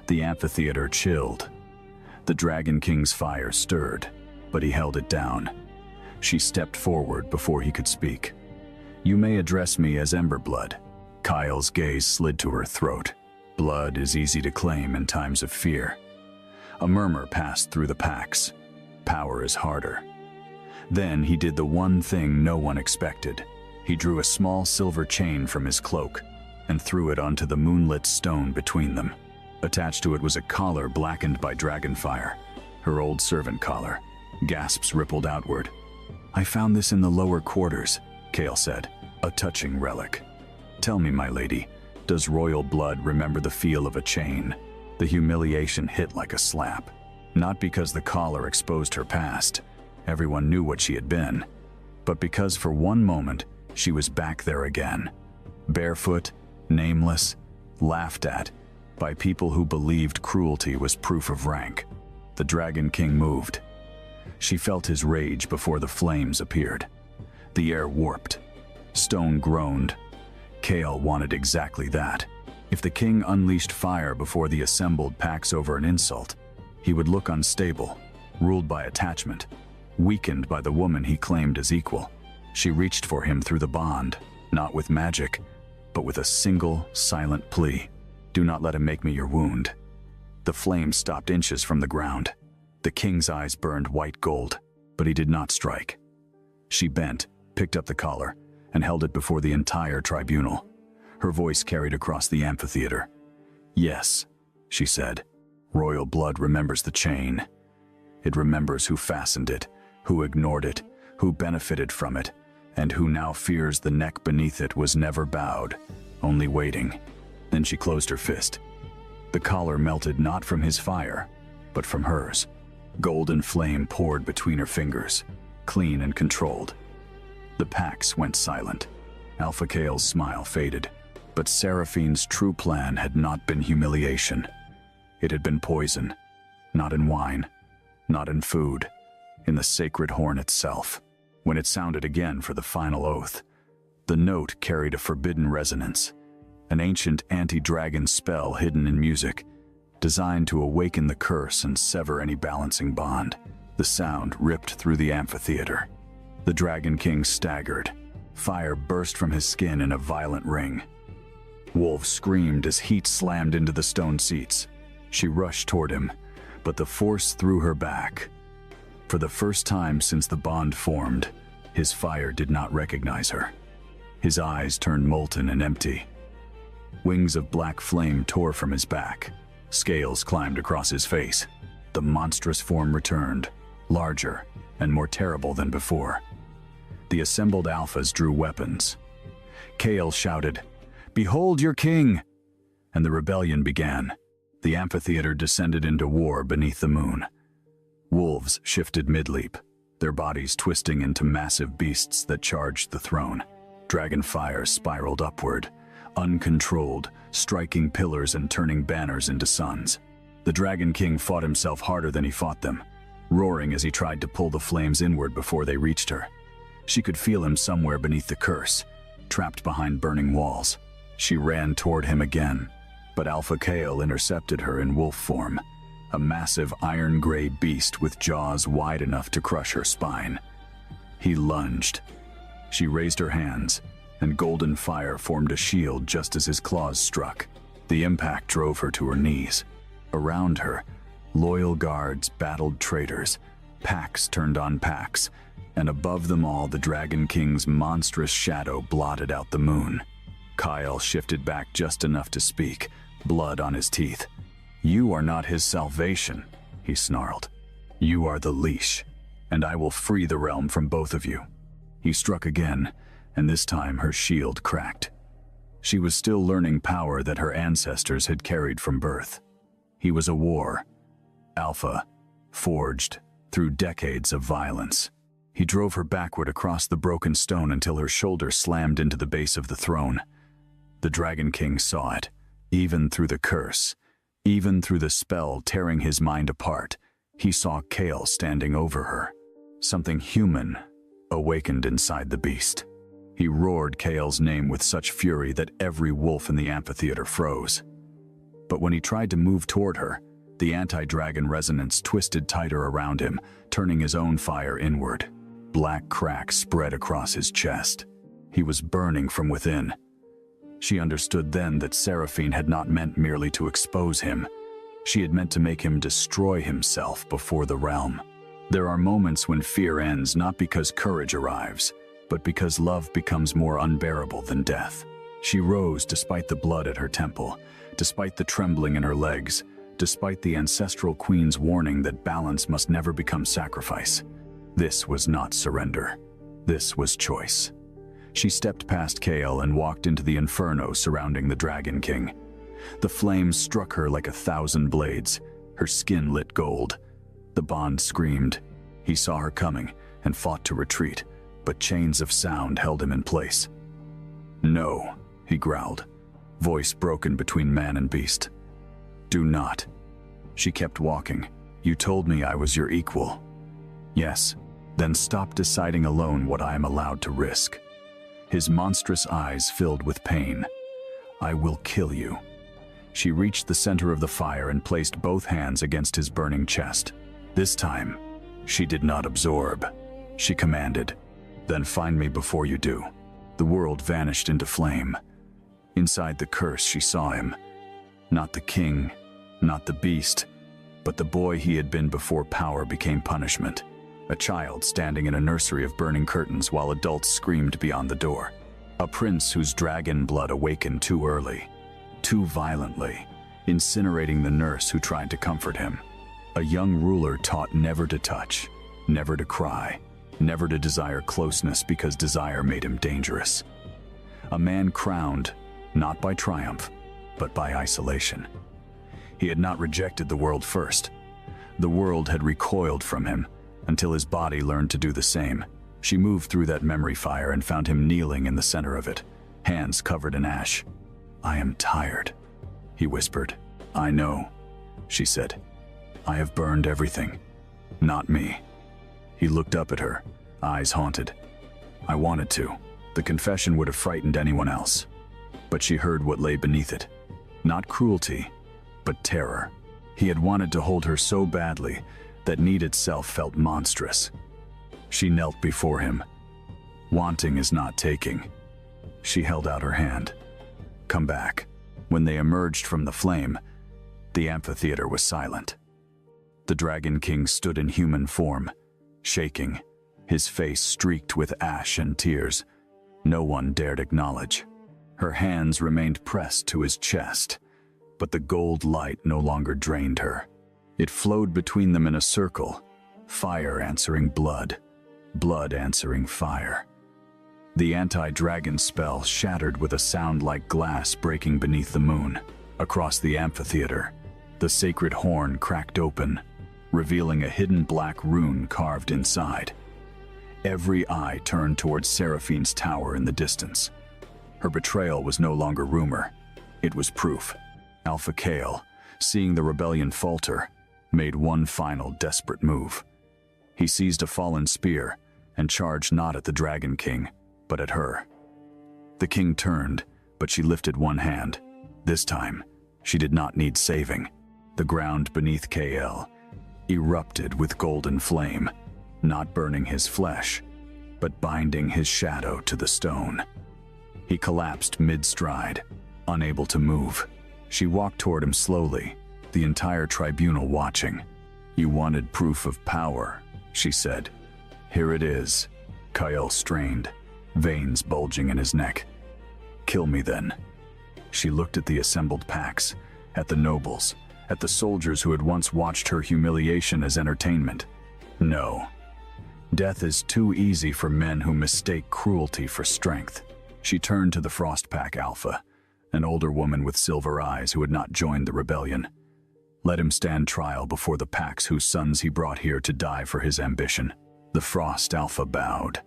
The amphitheater chilled. The Dragon King's fire stirred, but he held it down. She stepped forward before he could speak. "You may address me as Emberblood." Kyle's gaze slid to her throat. Blood is easy to claim in times of fear. A murmur passed through the packs. Power is harder. Then he did the one thing no one expected. He drew a small silver chain from his cloak and threw it onto the moonlit stone between them. Attached to it was a collar blackened by dragonfire, her old servant collar. Gasps rippled outward. "I found this in the lower quarters," Kale said, "a touching relic. Tell me, my lady, does royal blood remember the feel of a chain?" The humiliation hit like a slap. Not because the collar exposed her past, everyone knew what she had been, but because for one moment she was back there again. Barefoot, nameless, laughed at, by people who believed cruelty was proof of rank. The Dragon King moved. She felt his rage before the flames appeared. The air warped. Stone groaned. Kale wanted exactly that. If the king unleashed fire before the assembled packs over an insult, he would look unstable, ruled by attachment, weakened by the woman he claimed as equal. She reached for him through the bond, not with magic, but with a single, silent plea. "Do not let him make me your wound." The flame stopped inches from the ground. The king's eyes burned white gold, but he did not strike. She bent, picked up the collar, and held it before the entire tribunal. Her voice carried across the amphitheater. "Yes," she said, "royal blood remembers the chain. It remembers who fastened it, who ignored it, who benefited from it, and who now fears the neck beneath it was never bowed, only waiting." Then she closed her fist. The collar melted not from his fire, but from hers. Golden flame poured between her fingers, clean and controlled. The packs went silent. Alpha Kale's smile faded, but Seraphine's true plan had not been humiliation. It had been poison, not in wine, not in food, in the sacred horn itself. When it sounded again for the final oath, the note carried a forbidden resonance, an ancient anti-dragon spell hidden in music, designed to awaken the curse and sever any balancing bond. The sound ripped through the amphitheater. The Dragon King staggered. Fire burst from his skin in a violent ring. Wolf screamed as heat slammed into the stone seats. She rushed toward him, but the force threw her back. For the first time since the bond formed, his fire did not recognize her. His eyes turned molten and empty. Wings of black flame tore from his back. Scales climbed across his face. The monstrous form returned, larger and more terrible than before. The assembled alphas drew weapons. Kale shouted, "Behold your king!" And the rebellion began. The amphitheater descended into war beneath the moon. Wolves shifted mid-leap. their bodies twisting into massive beasts that charged the throne. Dragon fire spiraled upward, uncontrolled, striking pillars and turning banners into suns. The Dragon King fought himself harder than he fought them, roaring as he tried to pull the flames inward before they reached her. She could feel him somewhere beneath the curse, trapped behind burning walls. She ran toward him again, but Alpha Kale intercepted her in wolf form, a massive iron-gray beast with jaws wide enough to crush her spine. He lunged. She raised her hands, and golden fire formed a shield just as his claws struck. The impact drove her to her knees. Around her, loyal guards battled traitors, packs turned on packs, and above them all the Dragon King's monstrous shadow blotted out the moon. Kyle shifted back just enough to speak, blood on his teeth. "You are not his salvation," he snarled. "You are the leash, and I will free the realm from both of you." He struck again, and this time her shield cracked. She was still learning power that her ancestors had carried from birth. He was a war, Alpha, forged through decades of violence. He drove her backward across the broken stone until her shoulder slammed into the base of the throne. The Dragon King saw it, even through the curse, even through the spell tearing his mind apart. He saw Kale standing over her. Something human awakened inside the beast. He roared Kale's name with such fury that every wolf in the amphitheater froze. But when he tried to move toward her, the anti-dragon resonance twisted tighter around him, turning his own fire inward. Black cracks spread across his chest. He was burning from within. She understood then that Seraphine had not meant merely to expose him. She had meant to make him destroy himself before the realm. There are moments when fear ends not because courage arrives, but because love becomes more unbearable than death. She rose despite the blood at her temple, despite the trembling in her legs, despite the ancestral queen's warning that balance must never become sacrifice. This was not surrender. This was choice. She stepped past Kale and walked into the inferno surrounding the Dragon King. The flames struck her like 1,000 blades. Her skin lit gold. The Bond screamed. He saw her coming and fought to retreat, but chains of sound held him in place. "No," he growled, voice broken between man and beast. "Do not." She kept walking. "You told me I was your equal." "Yes, then stop deciding alone what I am allowed to risk." His monstrous eyes filled with pain. "I will kill you." She reached the center of the fire and placed both hands against his burning chest. This time, she did not absorb. She commanded, "Then find me before you do." The world vanished into flame. Inside the curse, she saw him. Not the king, not the beast, but the boy he had been before power became punishment. A child standing in a nursery of burning curtains while adults screamed beyond the door. A prince whose dragon blood awakened too early, too violently, incinerating the nurse who tried to comfort him. A young ruler taught never to touch, never to cry, never to desire closeness because desire made him dangerous. A man crowned, not by triumph, but by isolation. He had not rejected the world first. The world had recoiled from him, until his body learned to do the same. She moved through that memory fire and found him kneeling in the center of it, hands covered in ash. "I am tired," he whispered. "I know," she said. "I have burned everything. Not me." He looked up at her, eyes haunted. "I wanted to. The confession would have frightened anyone else." But she heard what lay beneath it. Not cruelty, but terror. He had wanted to hold her so badly that need itself felt monstrous. She knelt before him. "Wanting is not taking." She held out her hand. "Come back." When they emerged from the flame, the amphitheater was silent. The Dragon King stood in human form, shaking, his face streaked with ash and tears. No one dared acknowledge. Her hands remained pressed to his chest, but the gold light no longer drained her. It flowed between them in a circle, fire answering blood, blood answering fire. The anti-dragon spell shattered with a sound like glass breaking beneath the moon. Across the amphitheater, the sacred horn cracked open, revealing a hidden black rune carved inside. Every eye turned towards Seraphine's tower in the distance. Her betrayal was no longer rumor. It was proof. Alpha Kale, seeing the rebellion falter, made one final desperate move. He seized a fallen spear and charged not at the Dragon King, but at her. The king turned, but she lifted one hand. This time, she did not need saving. The ground beneath KL erupted with golden flame, not burning his flesh, but binding his shadow to the stone. He collapsed mid-stride, unable to move. She walked toward him slowly, the entire tribunal watching. "You wanted proof of power," she said. "Here it is." Kyle strained, veins bulging in his neck. "Kill me then." She looked at the assembled packs, at the nobles, at the soldiers who had once watched her humiliation as entertainment. No. Death is too easy for men who mistake cruelty for strength. She turned to the Frostpack Alpha, an older woman with silver eyes who had not joined the rebellion. Let him stand trial before the packs whose sons he brought here to die for his ambition. The Frost Alpha bowed,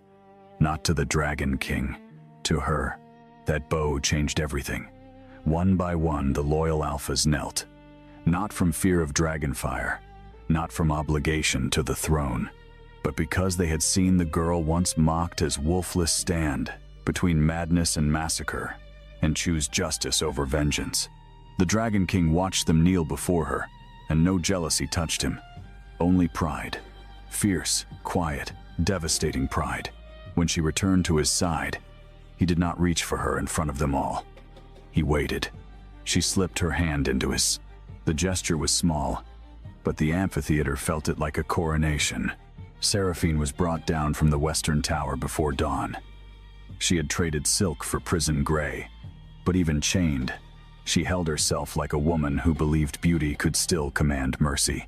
not to the Dragon King, to her. That bow changed everything. One by one, the loyal Alphas knelt, not from fear of dragonfire, not from obligation to the throne, but because they had seen the girl once mocked as wolfless stand between madness and massacre and choose justice over vengeance. The Dragon King watched them kneel before her, and no jealousy touched him, only pride. Fierce, quiet, devastating pride. When she returned to his side, he did not reach for her in front of them all. He waited. She slipped her hand into his. The gesture was small, but the amphitheater felt it like a coronation. Seraphine was brought down from the western tower before dawn. She had traded silk for prison gray, but even chained, she held herself like a woman who believed beauty could still command mercy.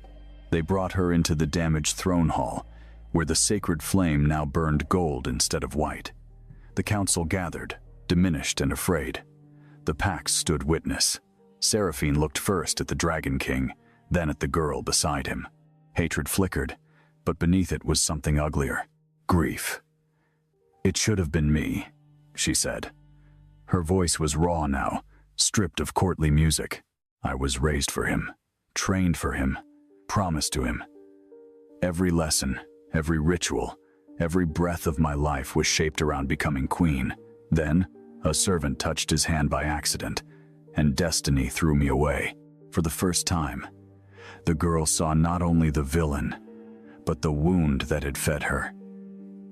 They brought her into the damaged throne hall, where the sacred flame now burned gold instead of white. The council gathered, diminished and afraid. The packs stood witness. Seraphine looked first at the Dragon King, then at the girl beside him. Hatred flickered, but beneath it was something uglier. Grief. "It should have been me," she said. Her voice was raw now, stripped of courtly music. "I was raised for him, trained for him, promised to him. Every lesson, every ritual, every breath of my life was shaped around becoming queen. Then, a servant touched his hand by accident, and destiny threw me away. For the first time, the girl saw not only the villain, but the wound that had fed her.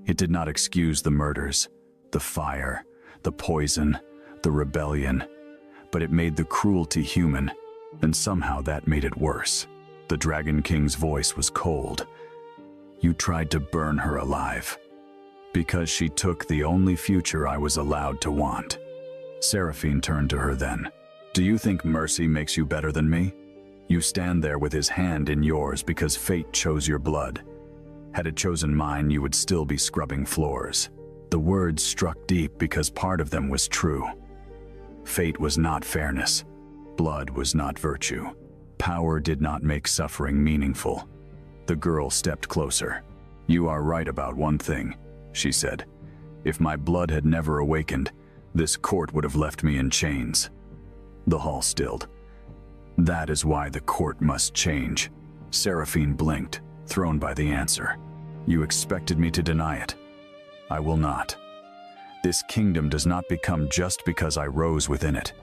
It did not excuse the murders, the fire, the poison, the rebellion, but it made the cruelty human, and somehow that made it worse. The Dragon King's voice was cold. "You tried to burn her alive, because she took the only future I was allowed to want." Seraphine turned to her then. "Do you think mercy makes you better than me? You stand there with his hand in yours because fate chose your blood. Had it chosen mine, you would still be scrubbing floors." The words struck deep because part of them was true. Fate was not fairness. Blood was not virtue. Power did not make suffering meaningful. The girl stepped closer. "You are right about one thing," she said. "If my blood had never awakened, this court would have left me in chains." The hall stilled. "That is why the court must change." Seraphine blinked, thrown by the answer. "You expected me to deny it. I will not. This kingdom does not become just because I rose within it.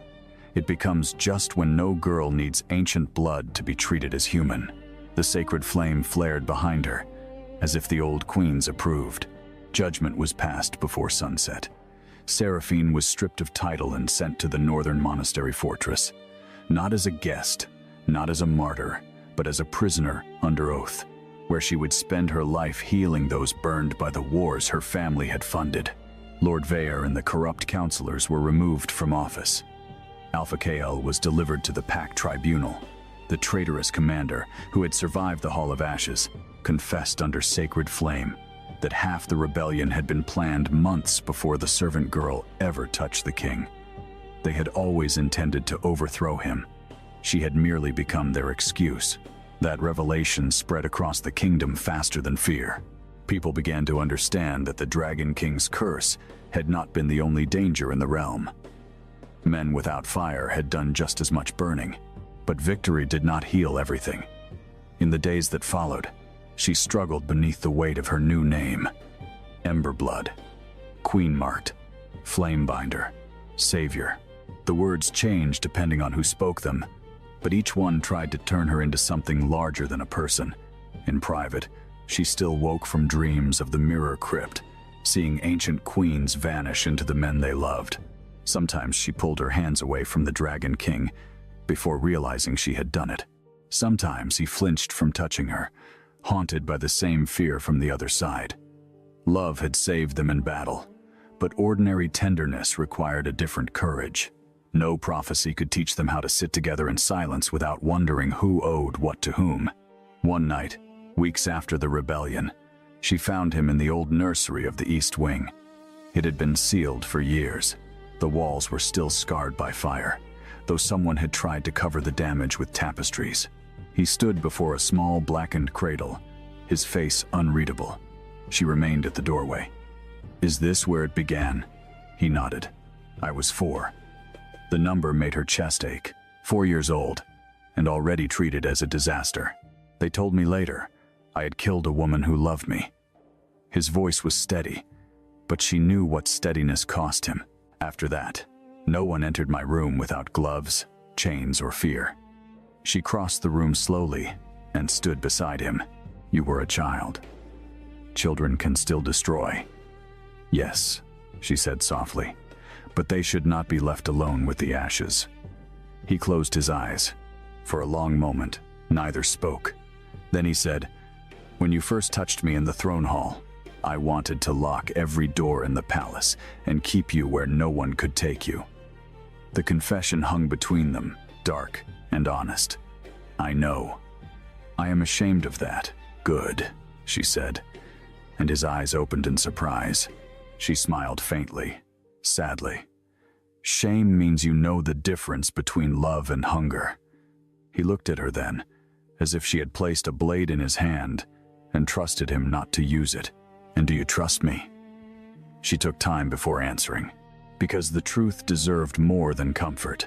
It becomes just when no girl needs ancient blood to be treated as human." The sacred flame flared behind her, as if the old queens approved. Judgment was passed before sunset. Seraphine was stripped of title and sent to the northern monastery fortress, not as a guest, not as a martyr, but as a prisoner under oath, where she would spend her life healing those burned by the wars her family had funded. Lord Vaer and the corrupt counselors were removed from office. Alpha Kale was delivered to the Pack Tribunal. The traitorous commander, who had survived the Hall of Ashes, confessed under sacred flame that half the rebellion had been planned months before the servant girl ever touched the king. They had always intended to overthrow him. She had merely become their excuse. That revelation spread across the kingdom faster than fear. People began to understand that the Dragon King's curse had not been the only danger in the realm. Men without fire had done just as much burning, but victory did not heal everything. In the days that followed, she struggled beneath the weight of her new name: Emberblood, Queen-marked, Flamebinder, Savior. The words changed depending on who spoke them, but each one tried to turn her into something larger than a person. In private, she still woke from dreams of the Mirror Crypt, seeing ancient queens vanish into the men they loved. Sometimes she pulled her hands away from the Dragon King before realizing she had done it. Sometimes he flinched from touching her, haunted by the same fear from the other side. Love had saved them in battle, but ordinary tenderness required a different courage. No prophecy could teach them how to sit together in silence without wondering who owed what to whom. One night, weeks after the rebellion, she found him in the old nursery of the East Wing. It had been sealed for years. The walls were still scarred by fire, though someone had tried to cover the damage with tapestries. He stood before a small blackened cradle, his face unreadable. She remained at the doorway. "Is this where it began?" He nodded. "I was 4. The number made her chest ache. 4 years old, and already treated as a disaster. They told me later I had killed a woman who loved me." His voice was steady, but she knew what steadiness cost him. After that, no one entered my room without gloves, chains, or fear. She crossed the room slowly and stood beside him. "You were a child. Children can still destroy." "Yes," she said softly, "but they should not be left alone with the ashes." He closed his eyes. For a long moment, neither spoke. Then he said, "When you first touched me in the throne hall, I wanted to lock every door in the palace and keep you where no one could take you." The confession hung between them, dark and honest. "I know. I am ashamed of that." "Good," she said, and his eyes opened in surprise. She smiled faintly, sadly. "Shame means you know the difference between love and hunger." He looked at her then, as if she had placed a blade in his hand and trusted him not to use it. "And do you trust me?" She took time before answering, because the truth deserved more than comfort.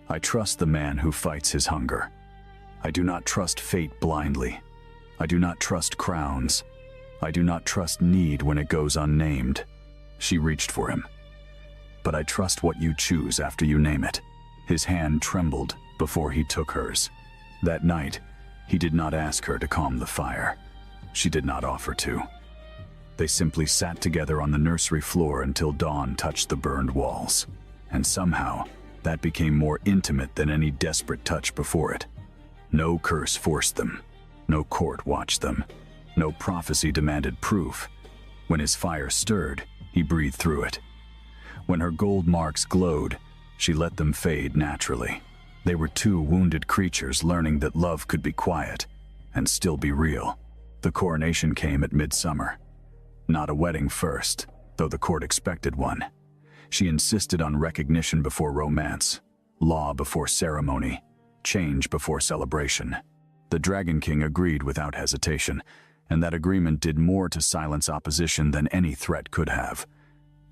"I trust the man who fights his hunger. I do not trust fate blindly. I do not trust crowns. I do not trust need when it goes unnamed." She reached for him. "But I trust what you choose after you name it." His hand trembled before he took hers. That night, he did not ask her to calm the fire. She did not offer to. They simply sat together on the nursery floor until dawn touched the burned walls. And somehow, that became more intimate than any desperate touch before it. No curse forced them. No court watched them. No prophecy demanded proof. When his fire stirred, he breathed through it. When her gold marks glowed, she let them fade naturally. They were two wounded creatures learning that love could be quiet and still be real. The coronation came at midsummer. Not a wedding first, though the court expected one. She insisted on recognition before romance, law before ceremony, change before celebration. The Dragon King agreed without hesitation, and that agreement did more to silence opposition than any threat could have.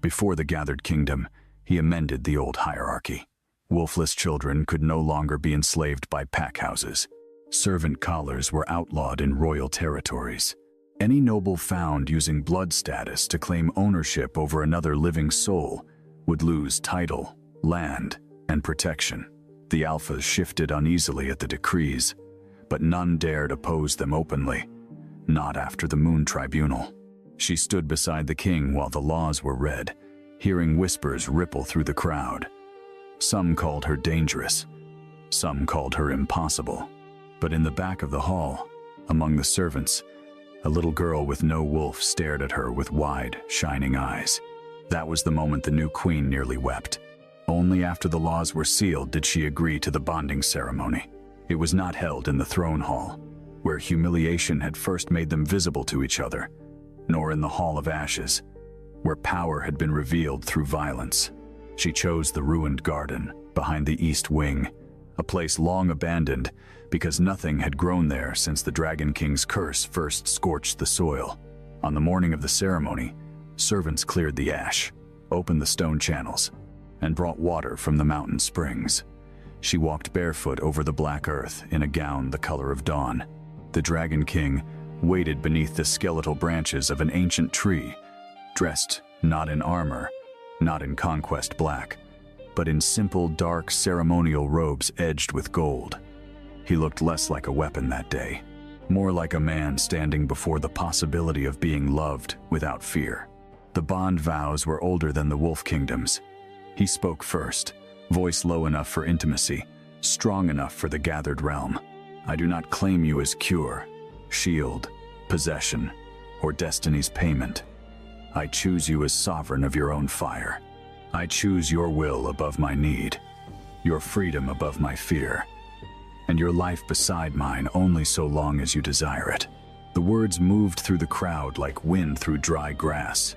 Before the gathered kingdom, he amended the old hierarchy. Wolfless children could no longer be enslaved by packhouses. Servant collars were outlawed in royal territories. Any noble found using blood status to claim ownership over another living soul would lose title, land, and protection. The alphas shifted uneasily at the decrees, but none dared oppose them openly, not after the Moon Tribunal. She stood beside the king while the laws were read, hearing whispers ripple through the crowd. Some called her dangerous, some called her impossible. But in the back of the hall, among the servants, a little girl with no wolf stared at her with wide, shining eyes. That was the moment the new queen nearly wept. Only after the laws were sealed did she agree to the bonding ceremony. It was not held in the throne hall, where humiliation had first made them visible to each other, nor in the Hall of Ashes, where power had been revealed through violence. She chose the ruined garden behind the East Wing, a place long abandoned because nothing had grown there since the Dragon King's curse first scorched the soil. On the morning of the ceremony, servants cleared the ash, opened the stone channels, and brought water from the mountain springs. She walked barefoot over the black earth in a gown the color of dawn. The Dragon King waited beneath the skeletal branches of an ancient tree, dressed not in armor, not in conquest black, but in simple, dark ceremonial robes edged with gold. He looked less like a weapon that day, more like a man standing before the possibility of being loved without fear. The bond vows were older than the Wolf Kingdoms. He spoke first, voice low enough for intimacy, strong enough for the gathered realm. I do not claim you as cure, shield, possession, or destiny's payment. I choose you as sovereign of your own fire. I choose your will above my need, your freedom above my fear, and your life beside mine only so long as you desire it. The words moved through the crowd like wind through dry grass.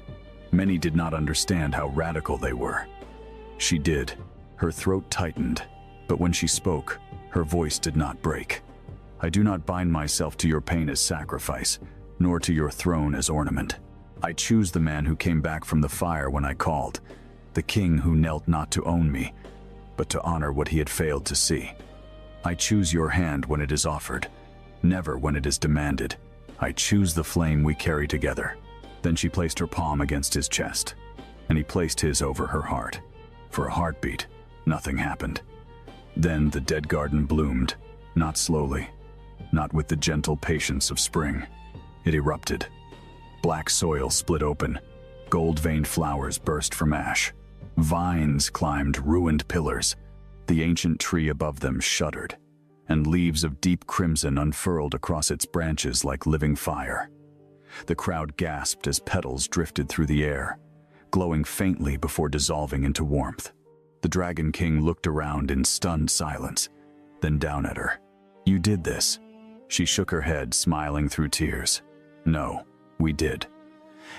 Many did not understand how radical they were. She did. Her throat tightened, but when she spoke, her voice did not break. I do not bind myself to your pain as sacrifice, nor to your throne as ornament. I choose the man who came back from the fire when I called, the king who knelt not to own me, but to honor what he had failed to see. I choose your hand when it is offered, never when it is demanded. I choose the flame we carry together. Then she placed her palm against his chest, and he placed his over her heart. For a heartbeat, nothing happened. Then the dead garden bloomed, not slowly, not with the gentle patience of spring. It erupted. Black soil split open, gold-veined flowers burst from ash. Vines climbed ruined pillars. The ancient tree above them shuddered, and leaves of deep crimson unfurled across its branches like living fire. The crowd gasped as petals drifted through the air, glowing faintly before dissolving into warmth. The Dragon King looked around in stunned silence, then down at her. You did this. She shook her head, smiling through tears. No, we did.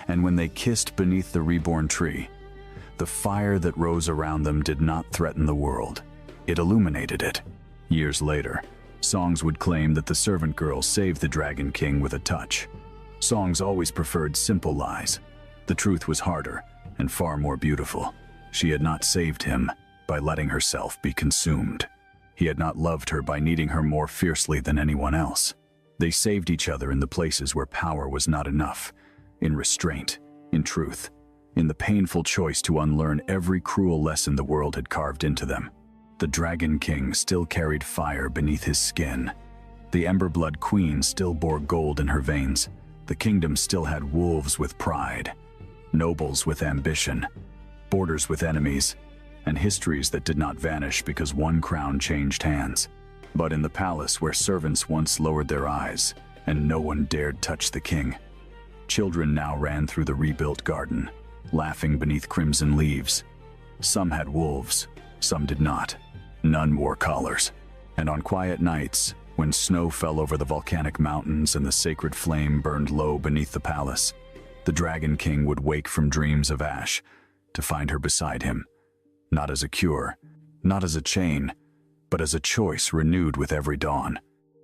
And when they kissed beneath the reborn tree, the fire that rose around them did not threaten the world. It illuminated it. Years later, songs would claim that the servant girl saved the Dragon King with a touch. Songs always preferred simple lies. The truth was harder and far more beautiful. She had not saved him by letting herself be consumed. He had not loved her by needing her more fiercely than anyone else. They saved each other in the places where power was not enough, in restraint, in truth, in the painful choice to unlearn every cruel lesson the world had carved into them. The Dragon King still carried fire beneath his skin. The Emberblood Queen still bore gold in her veins. The kingdom still had wolves with pride, nobles with ambition, borders with enemies, and histories that did not vanish because one crown changed hands. But in the palace where servants once lowered their eyes and no one dared touch the king, children now ran through the rebuilt garden, laughing beneath crimson leaves. Some had wolves, some did not. None wore collars. And on quiet nights, when snow fell over the volcanic mountains and the sacred flame burned low beneath the palace, the Dragon King would wake from dreams of ash to find her beside him, not as a cure, not as a chain, but as a choice renewed with every dawn.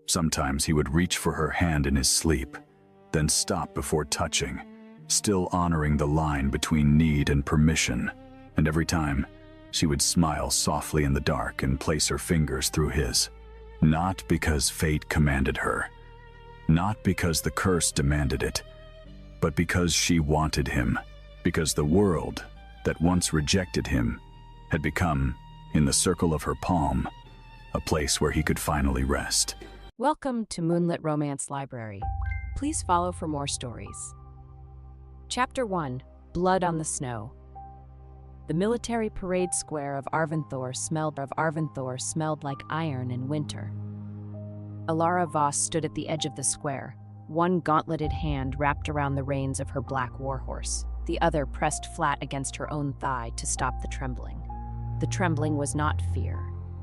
Sometimes he would reach for her hand in his sleep, then stop before touching, still honoring the line between need and permission. And every time, she would smile softly in the dark and place her fingers through his. Not because fate commanded her, not because the curse demanded it, but because she wanted him, because the world that once rejected him had become, in the circle of her palm, a place where he could finally rest. Welcome to Moonlit Romance Library. Please follow for more stories. Chapter 1: Blood on the Snow. The military parade square of Arventhor smelled like iron in winter. Alara Voss stood at the edge of the square, one gauntleted hand wrapped around the reins of her black warhorse, the other pressed flat against her own thigh to stop the trembling. The trembling was not fear.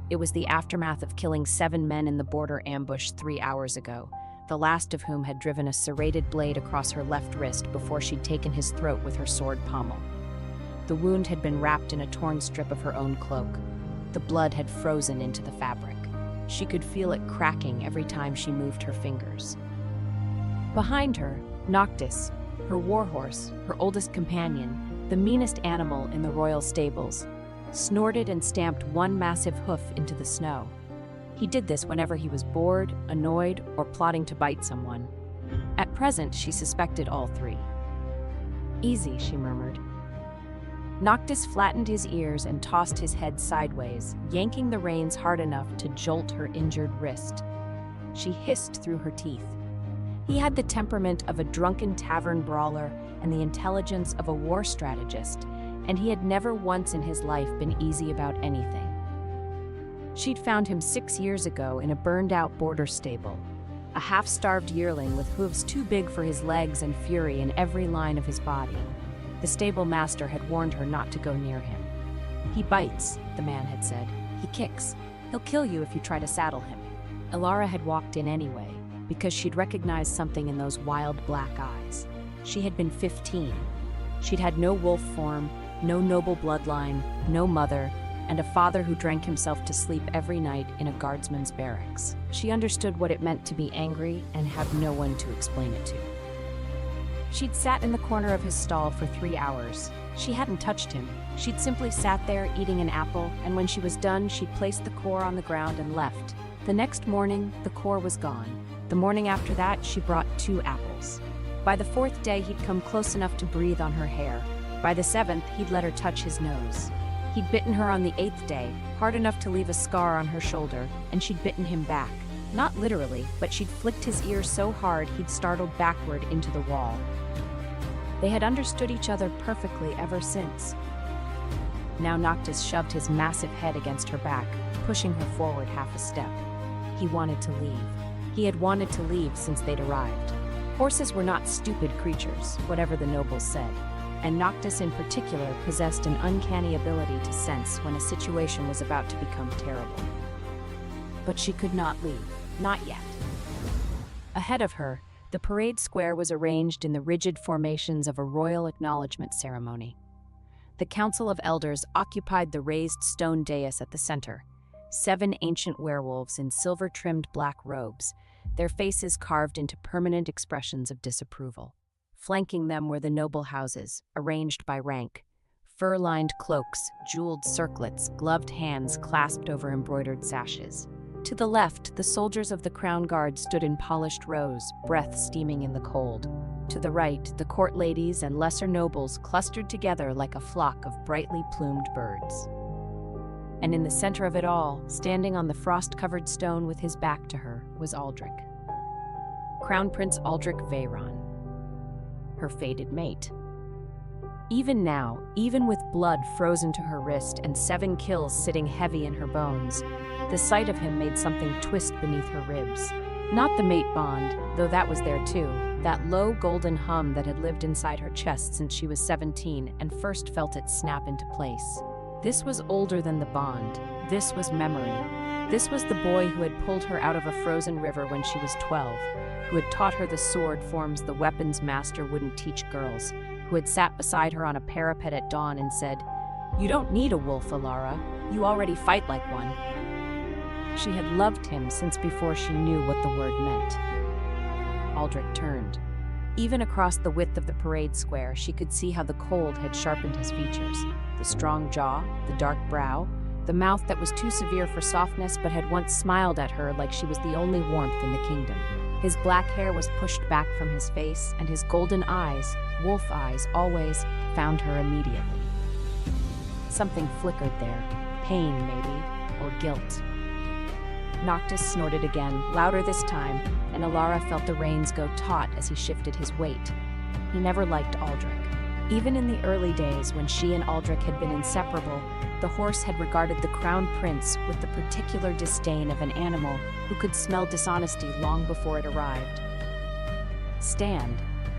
It was the aftermath of killing 7 men in the border ambush 3 hours ago, the last of whom had driven a serrated blade across her left wrist before she'd taken his throat with her sword pommel. The wound had been wrapped in a torn strip of her own cloak. The blood had frozen into the fabric. She could feel it cracking every time she moved her fingers. Behind her, Noctis, Her warhorse, her oldest companion, the meanest animal in the royal stables, snorted and stamped one massive hoof into the snow. He did this whenever he was bored, annoyed, or plotting to bite someone. At present, she suspected all three. "Easy," she murmured. Noctis flattened his ears and tossed his head sideways, yanking the reins hard enough to jolt her injured wrist. She hissed through her teeth. He had the temperament of a drunken tavern brawler and the intelligence of a war strategist, and he had never once in his life been easy about anything. She'd found him 6 years ago in a burned-out border stable, a half-starved yearling with hooves too big for his legs and fury in every line of his body. The stable master had warned her not to go near him. "He bites," the man had said. "He kicks. He'll kill you if you try to saddle him." Elara had walked in anyway, because she'd recognized something in those wild black eyes. She had been 15. She'd had no wolf form, no noble bloodline, no mother, and a father who drank himself to sleep every night in a guardsman's barracks. She understood what it meant to be angry and have no one to explain it to. She'd sat in the corner of his stall for 3 hours. She hadn't touched him. She'd simply sat there eating an apple, and when she was done, she'd placed the core on the ground and left. The next morning, the core was gone. The morning after that, she brought 2 apples. By the 4th day, he'd come close enough to breathe on her hair. By the 7th, he'd let her touch his nose. He'd bitten her on the 8th day, hard enough to leave a scar on her shoulder, and she'd bitten him back. Not literally, but she'd flicked his ear so hard he'd startled backward into the wall. They had understood each other perfectly ever since. Now Noctis shoved his massive head against her back, pushing her forward half a step. He wanted to leave. He had wanted to leave since they'd arrived. Horses were not stupid creatures, whatever the nobles said, and Noctis in particular possessed an uncanny ability to sense when a situation was about to become terrible. But she could not leave, not yet. Ahead of her, the parade square was arranged in the rigid formations of a royal acknowledgement ceremony. The Council of Elders occupied the raised stone dais at the center. 7 ancient werewolves in silver-trimmed black robes, their faces carved into permanent expressions of disapproval. Flanking them were the noble houses, arranged by rank. Fur-lined cloaks, jeweled circlets, gloved hands clasped over embroidered sashes. To the left, the soldiers of the Crown Guard stood in polished rows, breath steaming in the cold. To the right, the court ladies and lesser nobles clustered together like a flock of brightly plumed birds. And in the center of it all, standing on the frost-covered stone with his back to her, was Aldrich. Crown Prince Aldrich Veyron, her fated mate. Even now, even with blood frozen to her wrist and 7 kills sitting heavy in her bones, the sight of him made something twist beneath her ribs. Not the mate bond, though that was there too, that low golden hum that had lived inside her chest since she was 17 and first felt it snap into place. This was older than the bond. This was memory. This was the boy who had pulled her out of a frozen river when she was 12, who had taught her the sword forms the weapons master wouldn't teach girls, who had sat beside her on a parapet at dawn and said, "You don't need a wolf, Elara. You already fight like one." She had loved him since before she knew what the word meant. Aldrich turned. Even across the width of the parade square, she could see how the cold had sharpened his features. The strong jaw, the dark brow, the mouth that was too severe for softness but had once smiled at her like she was the only warmth in the kingdom. His black hair was pushed back from his face, and his golden eyes, wolf eyes always, found her immediately. Something flickered there, pain maybe, or guilt. Noctis snorted again, louder this time, and Elara felt the reins go taut as he shifted his weight. He never liked Aldrich. Even in the early days when she and Aldrich had been inseparable, the horse had regarded the crown prince with the particular disdain of an animal who could smell dishonesty long before it arrived. "Stand,"